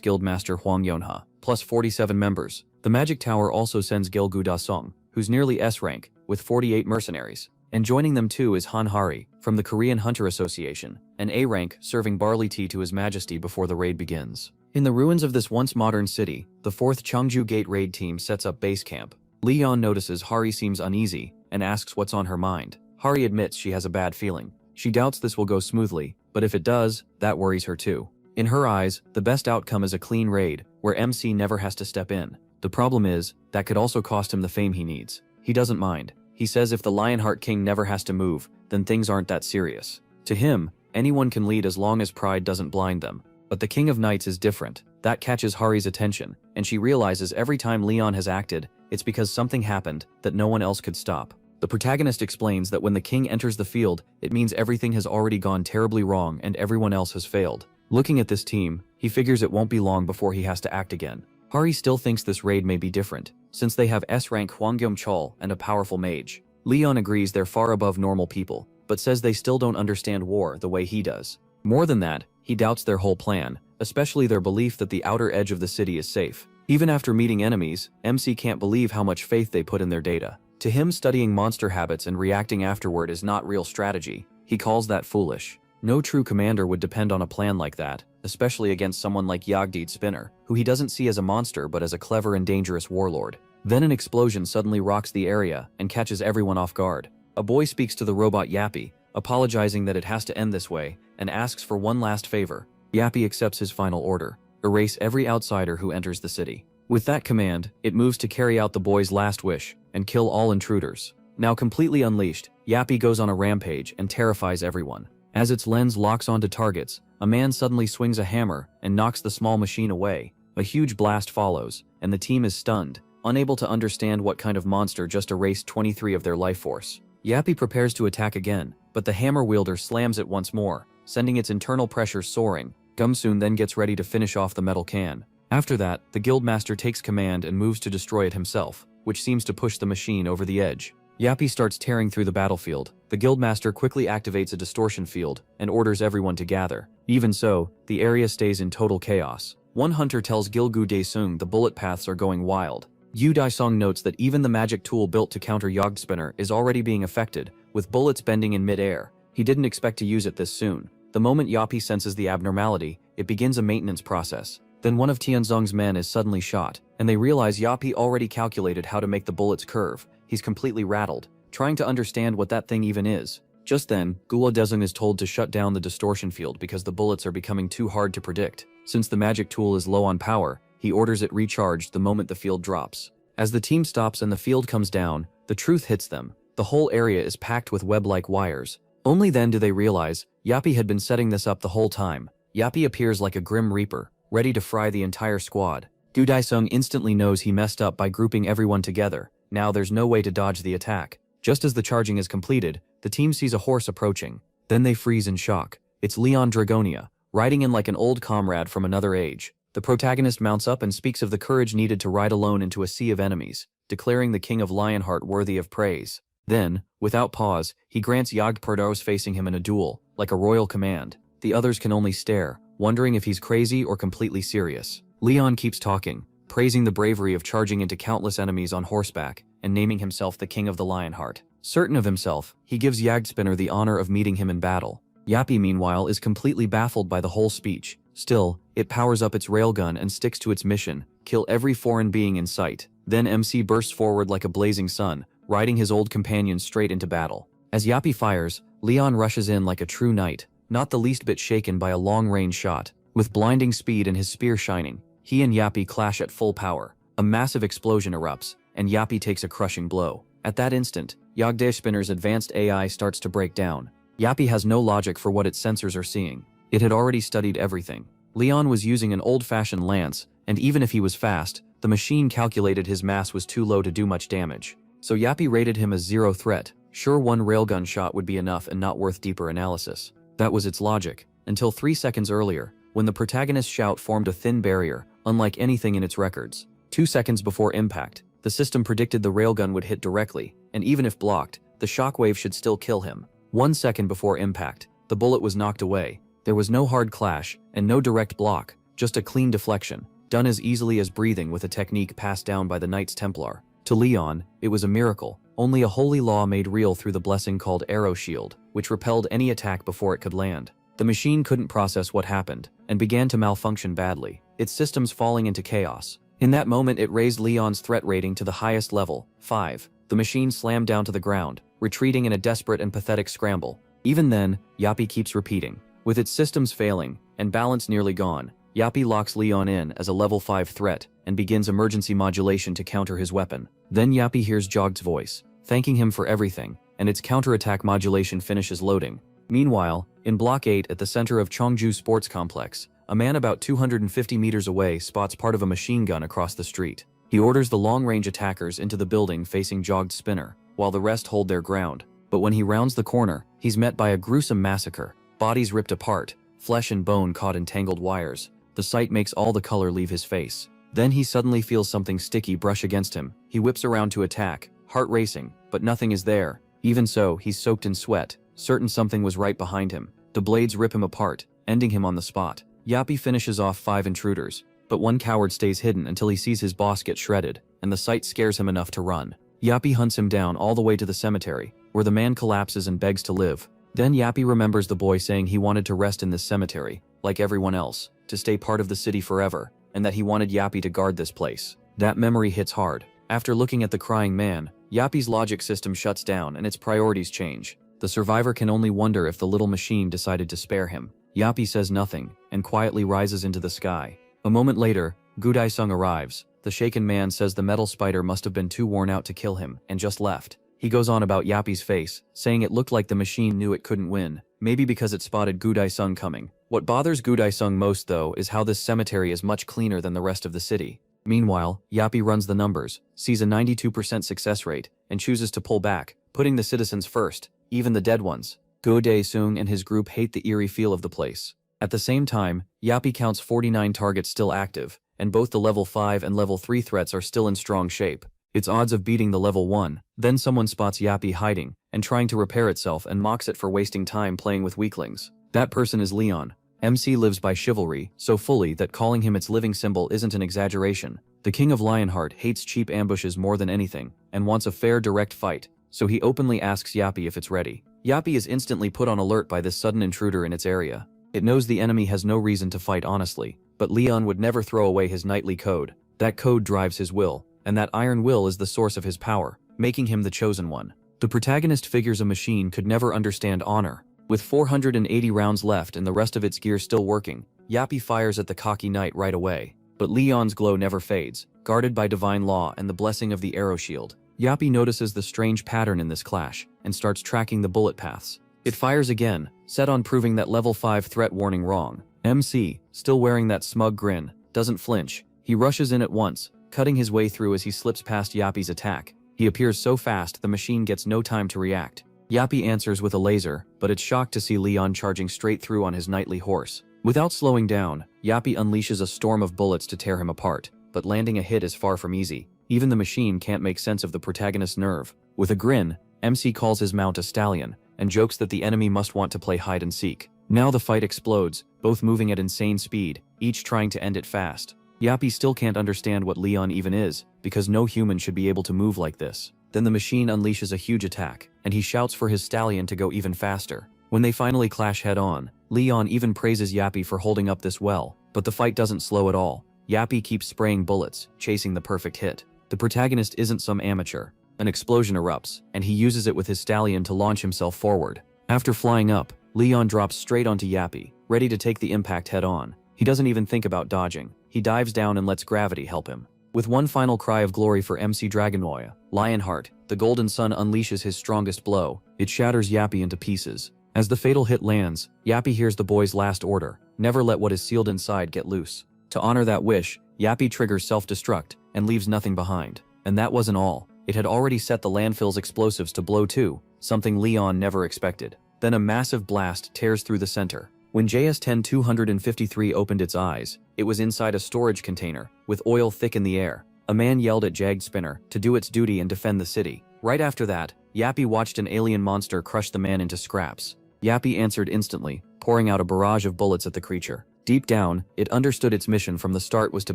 Guildmaster Hwang Yeon-ha, plus 47 members. The Magic Tower also sends Gilgu Da-sung, who's nearly S-rank, with 48 mercenaries. And joining them too is Han Hari, from the Korean Hunter Association, an A-rank serving barley tea to His Majesty before the raid begins. In the ruins of this once modern city, the 4th Cheongju Gate raid team sets up base camp. Leon notices Hari seems uneasy and asks what's on her mind. Hari admits she has a bad feeling. She doubts this will go smoothly, but if it does, that worries her too. In her eyes, the best outcome is a clean raid, where MC never has to step in. The problem is, that could also cost him the fame he needs. He doesn't mind. He says if the Lionheart King never has to move, then things aren't that serious. To him, anyone can lead as long as pride doesn't blind them. But the King of Knights is different. That catches Hari's attention, and she realizes every time Leon has acted, it's because something happened that no one else could stop. The protagonist explains that when the king enters the field, it means everything has already gone terribly wrong and everyone else has failed. Looking at this team, he figures it won't be long before he has to act again. Hari still thinks this raid may be different, since they have S-rank Hwang Gyeom-chol and a powerful mage. Leon agrees they're far above normal people, but says they still don't understand war the way he does. More than that, he doubts their whole plan, especially their belief that the outer edge of the city is safe. Even after meeting enemies, MC can't believe how much faith they put in their data. To him, studying monster habits and reacting afterward is not real strategy. He calls that foolish. No true commander would depend on a plan like that, especially against someone like Yagdid Spinner, who he doesn't see as a monster but as a clever and dangerous warlord. Then an explosion suddenly rocks the area and catches everyone off guard. A boy speaks to the robot Yappy, apologizing that it has to end this way, and asks for one last favor. Yappy accepts his final order: erase every outsider who enters the city. With that command, it moves to carry out the boy's last wish and kill all intruders. Now completely unleashed, Yappy goes on a rampage and terrifies everyone. As its lens locks onto targets, a man suddenly swings a hammer and knocks the small machine away. A huge blast follows, and the team is stunned, unable to understand what kind of monster just erased 23 of their life force. Yappy prepares to attack again, but the hammer wielder slams it once more, sending its internal pressure soaring. Gumsoon then gets ready to finish off the metal can. After that, the guildmaster takes command and moves to destroy it himself, which seems to push the machine over the edge. Yappy starts tearing through the battlefield. The guildmaster quickly activates a distortion field and orders everyone to gather. Even so, the area stays in total chaos. One hunter tells Gilgu Daesung the bullet paths are going wild. Yu Daesung notes that even the magic tool built to counter Yogdspinner is already being affected, with bullets bending in mid-air. He didn't expect to use it this soon. The moment Yappy senses the abnormality, it begins a maintenance process. Then one of Tianzong's men is suddenly shot, and they realize Yappy already calculated how to make the bullets curve. He's completely rattled, trying to understand what that thing even is. Just then, Gula Dezung is told to shut down the distortion field because the bullets are becoming too hard to predict. Since the magic tool is low on power, he orders it recharged the moment the field drops. As the team stops and the field comes down, the truth hits them. The whole area is packed with web-like wires. Only then do they realize Yappy had been setting this up the whole time. Yappy appears like a grim reaper, ready to fry the entire squad. Gu Daesung instantly knows he messed up by grouping everyone together. Now there's no way to dodge the attack. Just as the charging is completed, the team sees a horse approaching. Then they freeze in shock. It's Leon Dragonia, riding in like an old comrade from another age. The protagonist mounts up and speaks of the courage needed to ride alone into a sea of enemies, declaring the King of Lionheart worthy of praise. Then, without pause, he grants Yogd facing him in a duel, like a royal command. The others can only stare, wondering if he's crazy or completely serious. Leon keeps talking, praising the bravery of charging into countless enemies on horseback, and naming himself the King of the Lionheart. Certain of himself, he gives Yagdspinner the honor of meeting him in battle. Yappy, meanwhile, is completely baffled by the whole speech. Still, it powers up its railgun and sticks to its mission: kill every foreign being in sight. Then MC bursts forward like a blazing sun, riding his old companion straight into battle. As Yappy fires, Leon rushes in like a true knight, not the least bit shaken by a long-range shot. With blinding speed and his spear shining, he and Yappy clash at full power. A massive explosion erupts, and Yappy takes a crushing blow. At that instant, Yagdspinner's advanced AI starts to break down. Yappy has no logic for what its sensors are seeing. It had already studied everything. Leon was using an old-fashioned lance, and even if he was fast, the machine calculated his mass was too low to do much damage. So Yappy rated him as zero threat. Sure, one railgun shot would be enough and not worth deeper analysis. That was its logic, until 3 seconds earlier, when the protagonist's shout formed a thin barrier, unlike anything in its records. 2 seconds before impact, the system predicted the railgun would hit directly, and even if blocked, the shockwave should still kill him. 1 second before impact, the bullet was knocked away. There was no hard clash, and no direct block, just a clean deflection, done as easily as breathing with a technique passed down by the Knights Templar. To Leon, it was a miracle, only a holy law made real through the blessing called Arrow Shield, which repelled any attack before it could land. The machine couldn't process what happened, and began to malfunction badly, its systems falling into chaos. In that moment it raised Leon's threat rating to the highest level, 5. The machine slammed down to the ground, retreating in a desperate and pathetic scramble. Even then, Yappy keeps repeating. With its systems failing, and balance nearly gone, Yappy locks Leon in as a level 5 threat, and begins emergency modulation to counter his weapon. Then Yappy hears Jog's voice, thanking him for everything, and its counterattack modulation finishes loading. Meanwhile, in Block 8 at the center of Chongju Sports Complex, a man about 250 meters away spots part of a machine gun across the street. He orders the long-range attackers into the building facing Jog's spinner, while the rest hold their ground. But when he rounds the corner, he's met by a gruesome massacre. Bodies ripped apart, flesh and bone caught in tangled wires. The sight makes all the color leave his face. Then he suddenly feels something sticky brush against him. He whips around to attack, heart racing, but nothing is there. Even so, he's soaked in sweat, certain something was right behind him. The blades rip him apart, ending him on the spot. Yappy finishes off 5 intruders, but one coward stays hidden until he sees his boss get shredded, and the sight scares him enough to run. Yappy hunts him down all the way to the cemetery, where the man collapses and begs to live. Then Yappy remembers the boy saying he wanted to rest in this cemetery, like everyone else, to stay part of the city forever, and that he wanted Yappy to guard this place. That memory hits hard. After looking at the crying man, Yappy's logic system shuts down and its priorities change. The survivor can only wonder if the little machine decided to spare him. Yappy says nothing, and quietly rises into the sky. A moment later, Gudai-sung arrives. The shaken man says the metal spider must have been too worn out to kill him, and just left. He goes on about Yappy's face, saying it looked like the machine knew it couldn't win, maybe because it spotted Gudai-sung coming. What bothers Gudai-sung most though is how this cemetery is much cleaner than the rest of the city. Meanwhile, Yappy runs the numbers, sees a 92% success rate, and chooses to pull back, putting the citizens first, even the dead ones. Go-dae-sung and his group hate the eerie feel of the place. At the same time, Yappy counts 49 targets still active, and both the level 5 and level 3 threats are still in strong shape. Its odds of beating the level 1. Then someone spots Yappy hiding, and trying to repair itself and mocks it for wasting time playing with weaklings. That person is Leon. MC lives by chivalry, so fully that calling him its living symbol isn't an exaggeration. The King of Lionheart hates cheap ambushes more than anything, and wants a fair direct fight, so he openly asks Yappy if it's ready. Yappy is instantly put on alert by this sudden intruder in its area. It knows the enemy has no reason to fight honestly, but Leon would never throw away his knightly code. That code drives his will, and that iron will is the source of his power, making him the chosen one. The protagonist figures a machine could never understand honor. With 480 rounds left and the rest of its gear still working, Yappy fires at the cocky knight right away. But Leon's glow never fades, guarded by divine law and the blessing of the arrow shield. Yappy notices the strange pattern in this clash, and starts tracking the bullet paths. It fires again, set on proving that level 5 threat warning wrong. MC, still wearing that smug grin, doesn't flinch. He rushes in at once, cutting his way through as he slips past Yappy's attack. He appears so fast the machine gets no time to react. Yappy answers with a laser, but it's shocked to see Leon charging straight through on his knightly horse. Without slowing down, Yappy unleashes a storm of bullets to tear him apart, but landing a hit is far from easy. Even the machine can't make sense of the protagonist's nerve. With a grin, MC calls his mount a stallion, and jokes that the enemy must want to play hide and seek. Now the fight explodes, both moving at insane speed, each trying to end it fast. Yappy still can't understand what Leon even is, because no human should be able to move like this. Then the machine unleashes a huge attack, and he shouts for his stallion to go even faster. When they finally clash head-on, Leon even praises Yappy for holding up this well, but the fight doesn't slow at all. Yappy keeps spraying bullets, chasing the perfect hit. The protagonist isn't some amateur. An explosion erupts, and he uses it with his stallion to launch himself forward. After flying up, Leon drops straight onto Yappy, ready to take the impact head-on. He doesn't even think about dodging. He dives down and lets gravity help him. With one final cry of glory for MC Dragonmoya, Lionheart, the Golden Sun unleashes his strongest blow. It shatters Yappy into pieces. As the fatal hit lands, Yappy hears the boy's last order: never let what is sealed inside get loose. To honor that wish, Yappy triggers self-destruct and leaves nothing behind. And that wasn't all. It had already set the landfill's explosives to blow too, something Leon never expected. Then a massive blast tears through the center. When JS-10-253 opened its eyes, it was inside a storage container, with oil thick in the air. A man yelled at Jagged Spinner to do its duty and defend the city. Right after that, Yappy watched an alien monster crush the man into scraps. Yappy answered instantly, pouring out a barrage of bullets at the creature. Deep down, it understood its mission from the start was to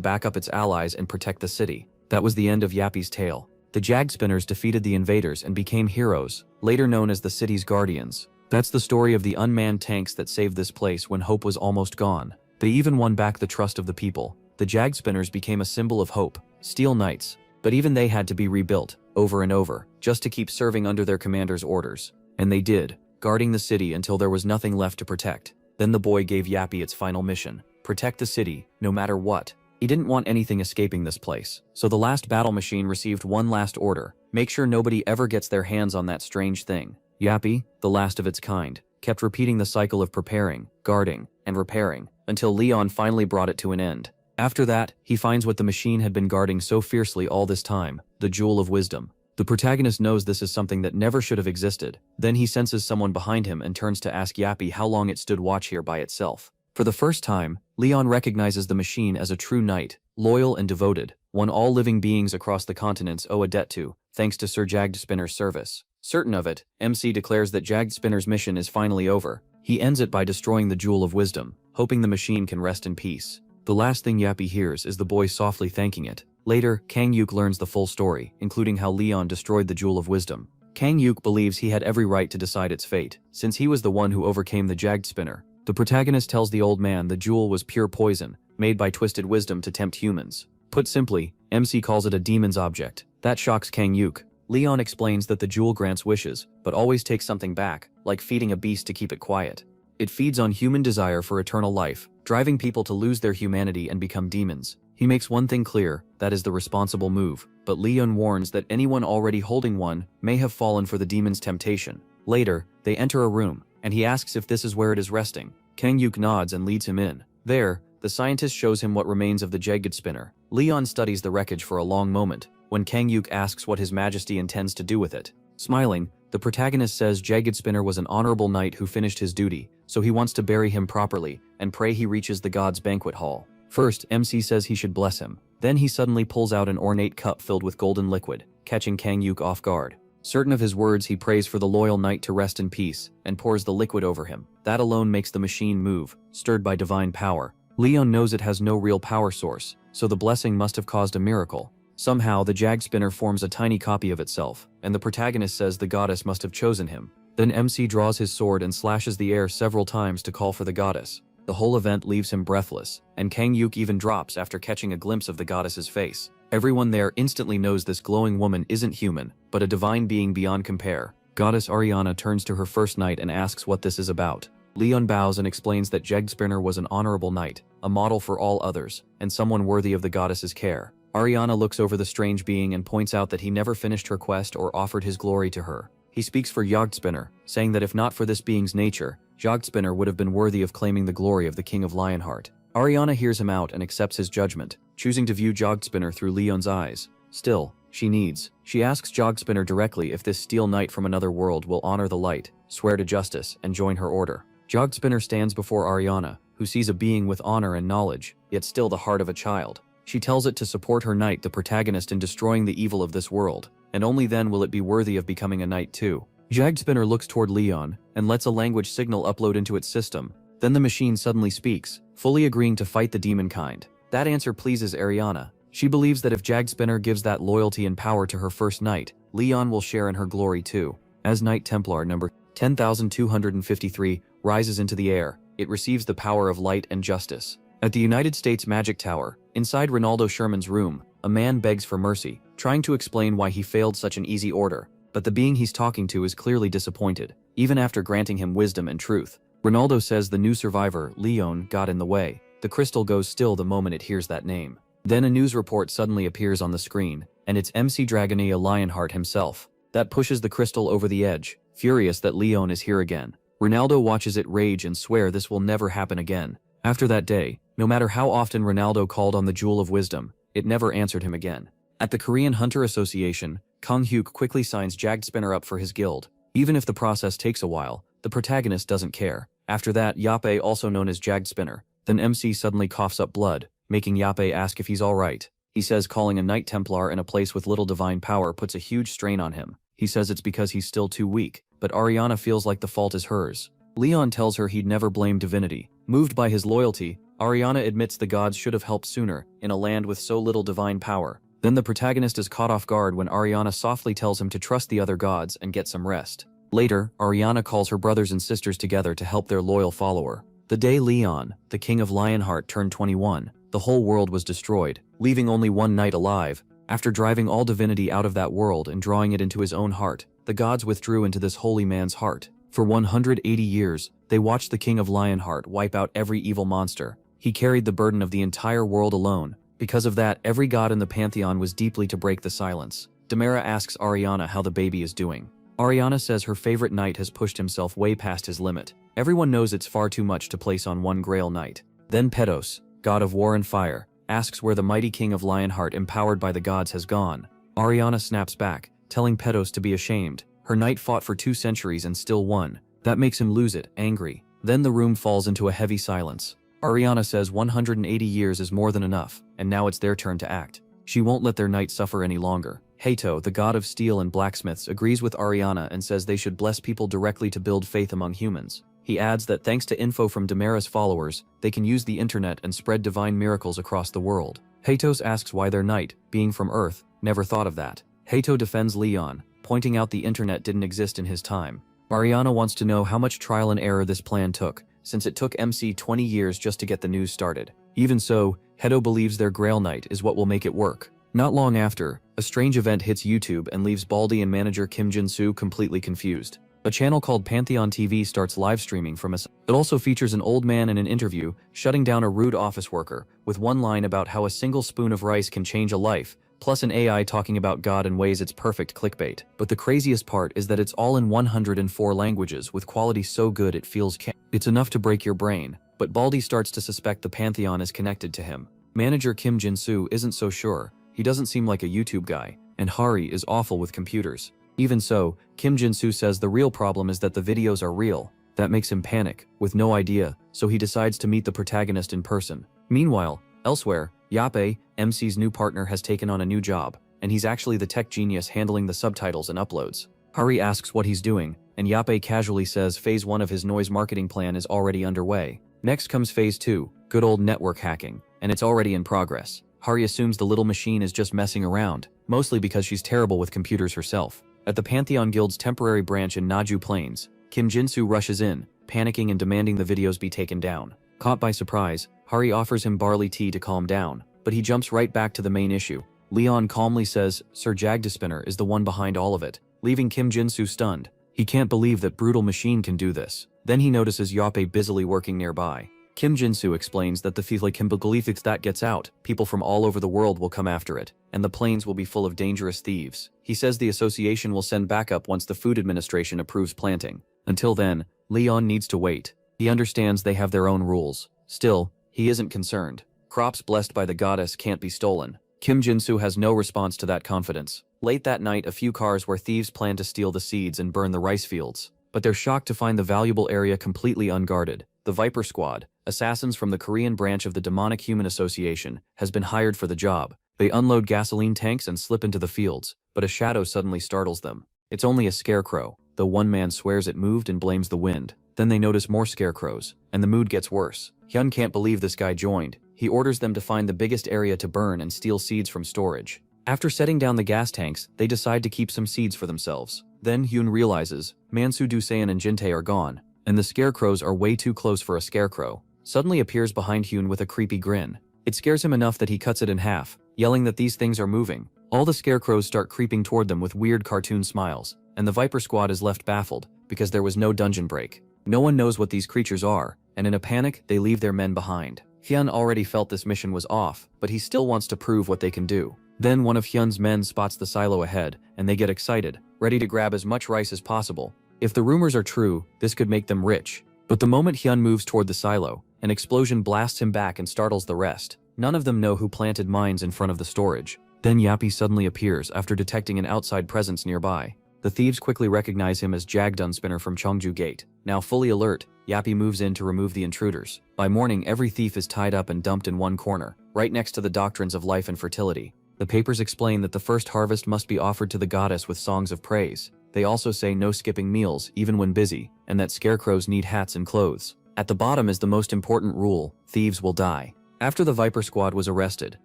back up its allies and protect the city. That was the end of Yappy's tale. The Jagged Spinners defeated the invaders and became heroes, later known as the city's guardians. That's the story of the unmanned tanks that saved this place when hope was almost gone. They even won back the trust of the people. The Jagged Spinners became a symbol of hope, steel knights. But even they had to be rebuilt, over and over, just to keep serving under their commander's orders. And they did, guarding the city until there was nothing left to protect. Then the boy gave Yappy its final mission: protect the city, no matter what. He didn't want anything escaping this place. So the last battle machine received one last order: make sure nobody ever gets their hands on that strange thing. Yappy, the last of its kind, kept repeating the cycle of preparing, guarding, and repairing, until Leon finally brought it to an end. After that, he finds what the machine had been guarding so fiercely all this time: the Jewel of Wisdom. The protagonist knows this is something that never should have existed. Then he senses someone behind him and turns to ask Yappy how long it stood watch here by itself. For the first time, Leon recognizes the machine as a true knight, loyal and devoted, one all living beings across the continents owe a debt to, thanks to Sir Jagged Spinner's service. Certain of it, MC declares that Jagged Spinner's mission is finally over. He ends it by destroying the Jewel of Wisdom, hoping the machine can rest in peace. The last thing Yappy hears is the boy softly thanking it. Later, Kang Yuk learns the full story, including how Leon destroyed the Jewel of Wisdom. Kang Yuk believes he had every right to decide its fate, since he was the one who overcame the Jagged Spinner. The protagonist tells the old man the jewel was pure poison, made by twisted wisdom to tempt humans. Put simply, MC calls it a demon's object. That shocks Kang Yuk. Leon explains that the jewel grants wishes, but always takes something back, like feeding a beast to keep it quiet. It feeds on human desire for eternal life, driving people to lose their humanity and become demons. He makes one thing clear, that is the responsible move, but Leon warns that anyone already holding one may have fallen for the demon's temptation. Later, they enter a room, and he asks if this is where it is resting. Kang Yuk nods and leads him in. There, the scientist shows him what remains of the Jagged Spinner. Leon studies the wreckage for a long moment, when Kang Yuk asks what His Majesty intends to do with it. Smiling, the protagonist says Jagged Spinner was an honorable knight who finished his duty, so he wants to bury him properly, and pray he reaches the god's banquet hall. First, MC says he should bless him. Then he suddenly pulls out an ornate cup filled with golden liquid, catching Kang Yuk off guard. Certain of his words, he prays for the loyal knight to rest in peace, and pours the liquid over him. That alone makes the machine move, stirred by divine power. Leon knows it has no real power source, so the blessing must have caused a miracle. Somehow, the Jagged Spinner forms a tiny copy of itself, and the protagonist says the goddess must have chosen him. Then MC draws his sword and slashes the air several times to call for the goddess. The whole event leaves him breathless, and Kang Yuk even drops after catching a glimpse of the goddess's face. Everyone there instantly knows this glowing woman isn't human, but a divine being beyond compare. Goddess Ariana turns to her first knight and asks what this is about. Leon bows and explains that Jagged Spinner was an honorable knight, a model for all others, and someone worthy of the goddess's care. Ariana looks over the strange being and points out that he never finished her quest or offered his glory to her. He speaks for Jagged Spinner, saying that if not for this being's nature, Jagged Spinner would have been worthy of claiming the glory of the King of Lionheart. Ariana hears him out and accepts his judgment, choosing to view Jagged Spinner through Leon's eyes. Still, she asks Jagged Spinner directly if this steel knight from another world will honor the light, swear to justice, and join her order. Jagged Spinner stands before Ariana, who sees a being with honor and knowledge, yet still the heart of a child. She tells it to support her knight, the protagonist, in destroying the evil of this world, and only then will it be worthy of becoming a knight too. Jagged Spinner looks toward Leon, and lets a language signal upload into its system. Then the machine suddenly speaks, fully agreeing to fight the demon kind. That answer pleases Ariana. She believes that if Jagged Spinner gives that loyalty and power to her first knight, Leon will share in her glory too. As Knight Templar number 10,253 rises into the air, it receives the power of light and justice. At the United States Magic Tower, inside Ronaldo Sherman's room, a man begs for mercy, trying to explain why he failed such an easy order, but the being he's talking to is clearly disappointed, even after granting him wisdom and truth. Ronaldo says the new survivor, Leon, got in the way. The crystal goes still the moment it hears that name. Then a news report suddenly appears on the screen, and it's MC Dragonia Lionheart himself. That pushes the crystal over the edge, furious that Leon is here again. Ronaldo watches it rage and swear this will never happen again. After that day, no matter how often Ronaldo called on the Jewel of Wisdom, it never answered him again. At the Korean Hunter Association, Kang Hyuk quickly signs Jagged Spinner up for his guild. Even if the process takes a while, the protagonist doesn't care. After that, Yappe, also known as Jagged Spinner. Then MC suddenly coughs up blood, making Yappe ask if he's alright. He says calling a Knight Templar in a place with little divine power puts a huge strain on him. He says it's because he's still too weak, but Ariana feels like the fault is hers. Leon tells her he'd never blame divinity. Moved by his loyalty, Ariana admits the gods should have helped sooner, in a land with so little divine power. Then the protagonist is caught off guard when Ariana softly tells him to trust the other gods and get some rest. Later, Ariana calls her brothers and sisters together to help their loyal follower. The day Leon, the king of Lionheart, turned 21, the whole world was destroyed, leaving only one knight alive. After driving all divinity out of that world and drawing it into his own heart, the gods withdrew into this holy man's heart. For 180 years, they watched the king of Lionheart wipe out every evil monster. He carried the burden of the entire world alone. Because of that, every god in the pantheon was deeply to break the silence. Demera asks Ariana how the baby is doing. Ariana says her favorite knight has pushed himself way past his limit. Everyone knows it's far too much to place on one Grail knight. Then Petos, god of war and fire, asks where the mighty king of Lionheart empowered by the gods has gone. Ariana snaps back, telling Petos to be ashamed. Her knight fought for 2 centuries and still won. That makes him lose it, angry. Then the room falls into a heavy silence. Ariana says 180 years is more than enough, and now it's their turn to act. She won't let their knight suffer any longer. Hato, the god of steel and blacksmiths, agrees with Ariana and says they should bless people directly to build faith among humans. He adds that thanks to info from Demera's followers, they can use the internet and spread divine miracles across the world. Hatos asks why their knight, being from Earth, never thought of that. Hato defends Leon, pointing out the internet didn't exist in his time. Ariana wants to know how much trial and error this plan took, since it took MC 20 years just to get the news started. Even so, Hato believes their Grail Knight is what will make it work. Not long after, a strange event hits YouTube and leaves Baldy and manager Kim Jin-soo completely confused. A channel called Pantheon TV starts live streaming from it also features an old man in an interview, shutting down a rude office worker, with one line about how a single spoon of rice can change a life, plus an AI talking about God in ways it's perfect clickbait. But the craziest part is that it's all in 104 languages with quality so good it feels it's enough to break your brain. But Baldy starts to suspect the Pantheon is connected to him. Manager Kim Jin-soo isn't so sure. He doesn't seem like a YouTube guy, and Hari is awful with computers. Even so, Kim Jin-soo says the real problem is that the videos are real. That makes him panic, with no idea, so he decides to meet the protagonist in person. Meanwhile, elsewhere, Yappe, MC's new partner, has taken on a new job, and he's actually the tech genius handling the subtitles and uploads. Hari asks what he's doing, and Yappe casually says Phase 1 of his noise marketing plan is already underway. Next comes Phase 2, good old network hacking, and it's already in progress. Hari assumes the little machine is just messing around, mostly because she's terrible with computers herself. At the Pantheon Guild's temporary branch in Naju Plains, Kim Jin-soo rushes in, panicking and demanding the videos be taken down. Caught by surprise, Hari offers him barley tea to calm down, but he jumps right back to the main issue. Leon calmly says Sir Jagdespinner is the one behind all of it, leaving Kim Jin-soo stunned. He can't believe that brutal machine can do this. Then he notices Yappe busily working nearby. Kim Jin-soo explains that the Fifle can believe if that gets out, people from all over the world will come after it, and the plains will be full of dangerous thieves. He says the association will send backup once the Food Administration approves planting. Until then, Leon needs to wait. He understands they have their own rules. Still, he isn't concerned. Crops blessed by the goddess can't be stolen. Kim Jin-soo has no response to that confidence. Late that night, a few cars where thieves plan to steal the seeds and burn the rice fields. But they're shocked to find the valuable area completely unguarded. The Viper Squad, assassins from the Korean branch of the Demonic Human Association, has been hired for the job. They unload gasoline tanks and slip into the fields, but a shadow suddenly startles them. It's only a scarecrow, though one man swears it moved and blames the wind. Then they notice more scarecrows, and the mood gets worse. Hyun can't believe this guy joined. He orders them to find the biggest area to burn and steal seeds from storage. After setting down the gas tanks, they decide to keep some seeds for themselves. Then Hyun realizes Mansu Dusayan and Jinte are gone, and the scarecrows are way too close for a scarecrow. Suddenly appears behind Hyun with a creepy grin. It scares him enough that he cuts it in half, yelling that these things are moving. All the scarecrows start creeping toward them with weird cartoon smiles, and the Viper Squad is left baffled, because there was no dungeon break. No one knows what these creatures are, and in a panic, they leave their men behind. Hyun already felt this mission was off, but he still wants to prove what they can do. Then one of Hyun's men spots the silo ahead, and they get excited, ready to grab as much rice as possible. If the rumors are true, this could make them rich. But the moment Hyun moves toward the silo, an explosion blasts him back and startles the rest. None of them know who planted mines in front of the storage. Then Yappe suddenly appears after detecting an outside presence nearby. The thieves quickly recognize him as Jagdunspinner from Cheongju Gate. Now fully alert, Yappy moves in to remove the intruders. By morning, every thief is tied up and dumped in one corner, right next to the doctrines of life and fertility. The papers explain that the first harvest must be offered to the goddess with songs of praise. They also say no skipping meals, even when busy, and that scarecrows need hats and clothes. At the bottom is the most important rule: thieves will die. After the Viper Squad was arrested,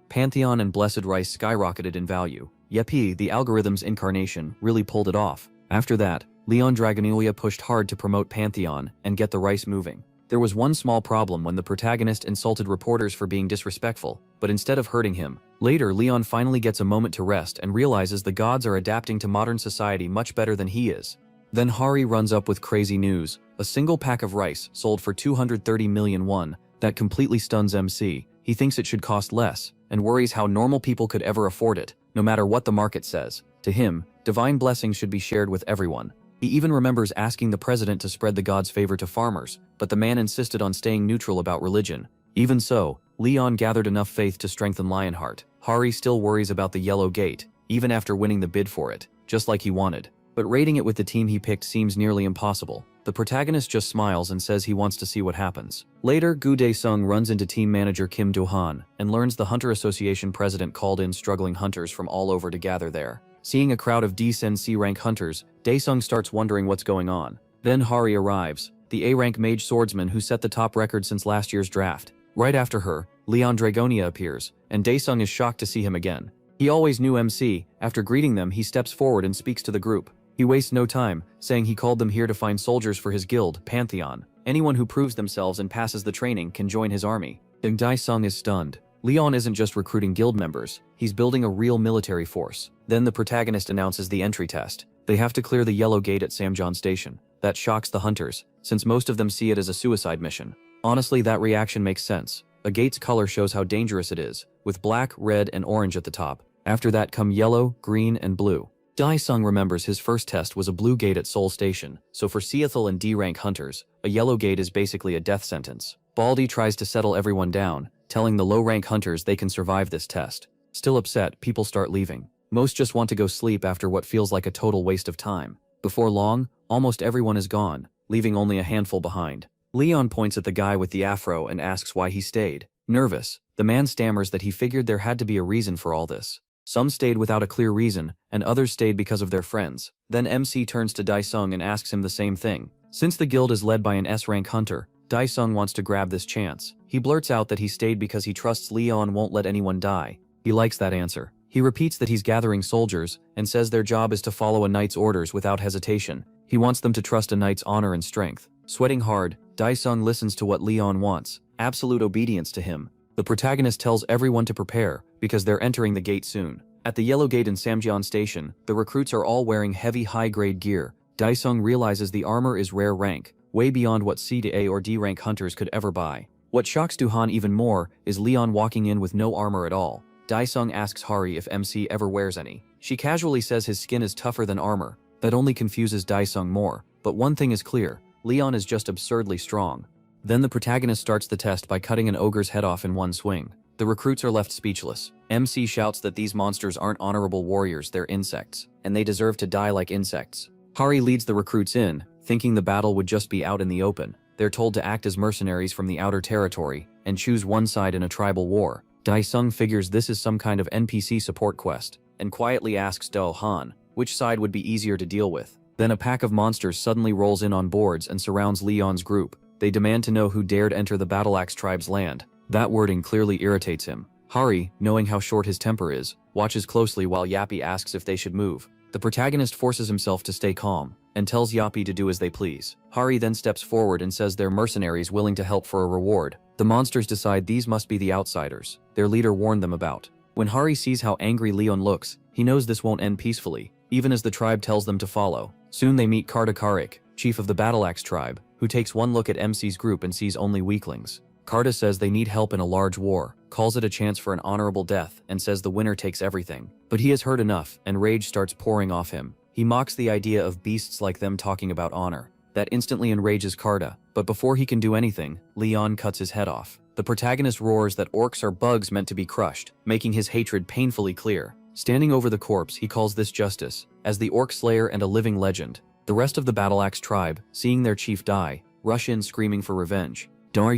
Pantheon and Blessed Rice skyrocketed in value. Yepi, the algorithm's incarnation, really pulled it off. After that, Leon Dragonelia pushed hard to promote Pantheon and get the rice moving. There was one small problem when the protagonist insulted reporters for being disrespectful, but instead of hurting him, later Leon finally gets a moment to rest and realizes the gods are adapting to modern society much better than he is. Then Hari runs up with crazy news: a single pack of rice sold for 230 million won. That completely stuns MC. He thinks it should cost less, and worries how normal people could ever afford it, no matter what the market says. To him, divine blessings should be shared with everyone. He even remembers asking the president to spread the god's favor to farmers, but the man insisted on staying neutral about religion. Even so, Leon gathered enough faith to strengthen Lionheart. Hari still worries about the Yellow Gate, even after winning the bid for it, just like he wanted. But raiding it with the team he picked seems nearly impossible. The protagonist just smiles and says he wants to see what happens. Later, Gu Dae-sung runs into team manager Kim Do-han and learns the Hunter Association president called in struggling hunters from all over to gather there. Seeing a crowd of D-Sen C-rank hunters, Dae-sung starts wondering what's going on. Then Hari arrives, the A-rank mage swordsman who set the top record since last year's draft. Right after her, Leon Dragonia appears, and Dae-sung is shocked to see him again. He always knew MC. After greeting them, he steps forward and speaks to the group. He wastes no time, saying he called them here to find soldiers for his guild, Pantheon. Anyone who proves themselves and passes the training can join his army. Deng Dae-sung is stunned. Leon isn't just recruiting guild members, he's building a real military force. Then the protagonist announces the entry test. They have to clear the Yellow Gate at Samjeon Station. That shocks the hunters, since most of them see it as a suicide mission. Honestly, that reaction makes sense. A gate's color shows how dangerous it is, with black, red, and orange at the top. After that come yellow, green, and blue. Dae-sung remembers his first test was a blue gate at Seoul Station, so for Seathal and D-rank hunters, a yellow gate is basically a death sentence. Baldy tries to settle everyone down, telling the low-rank hunters they can survive this test. Still upset, people start leaving. Most just want to go sleep after what feels like a total waste of time. Before long, almost everyone is gone, leaving only a handful behind. Leon points at the guy with the afro and asks why he stayed. Nervous, the man stammers that he figured there had to be a reason for all this. Some stayed without a clear reason, and others stayed because of their friends. Then MC turns to Dae-sung and asks him the same thing. Since the guild is led by an S-rank hunter, Dae-sung wants to grab this chance. He blurts out that he stayed because he trusts Leon won't let anyone die. He likes that answer. He repeats that he's gathering soldiers, and says their job is to follow a knight's orders without hesitation. He wants them to trust a knight's honor and strength. Sweating hard, Dae-sung listens to what Leon wants, absolute obedience to him. The protagonist tells everyone to prepare, because they're entering the gate soon. At the Yellow Gate in Samjeon Station, the recruits are all wearing heavy high-grade gear. Dae-sung realizes the armor is rare rank, way beyond what C to A or D rank hunters could ever buy. What shocks Do-han even more is Leon walking in with no armor at all. Dae-sung asks Hari if MC ever wears any. She casually says his skin is tougher than armor. That only confuses Dae-sung more, but one thing is clear, Leon is just absurdly strong. Then the protagonist starts the test by cutting an ogre's head off in one swing. The recruits are left speechless. MC shouts that these monsters aren't honorable warriors, they're insects, and they deserve to die like insects. Hari leads the recruits in, thinking the battle would just be out in the open. They're told to act as mercenaries from the outer territory, and choose one side in a tribal war. Dae-sung figures this is some kind of NPC support quest, and quietly asks Do-han which side would be easier to deal with. Then a pack of monsters suddenly rolls in on boards and surrounds Leon's group. They demand to know who dared enter the Battleaxe tribe's land. That wording clearly irritates him. Hari, knowing how short his temper is, watches closely while Yappy asks if they should move. The protagonist forces himself to stay calm, and tells Yappy to do as they please. Hari then steps forward and says they're mercenaries willing to help for a reward. The monsters decide these must be the outsiders their leader warned them about. When Hari sees how angry Leon looks, he knows this won't end peacefully, even as the tribe tells them to follow. Soon they meet Karta Karik, chief of the Battleaxe tribe, who takes one look at MC's group and sees only weaklings. Karta says they need help in a large war, calls it a chance for an honorable death, and says the winner takes everything. But he has heard enough, and rage starts pouring off him. He mocks the idea of beasts like them talking about honor. That instantly enrages Karta, but before he can do anything, Leon cuts his head off. The protagonist roars that orcs are bugs meant to be crushed, making his hatred painfully clear. Standing over the corpse, he calls this justice, as the orc slayer and a living legend. The rest of the battle axe tribe, seeing their chief die, rush in screaming for revenge.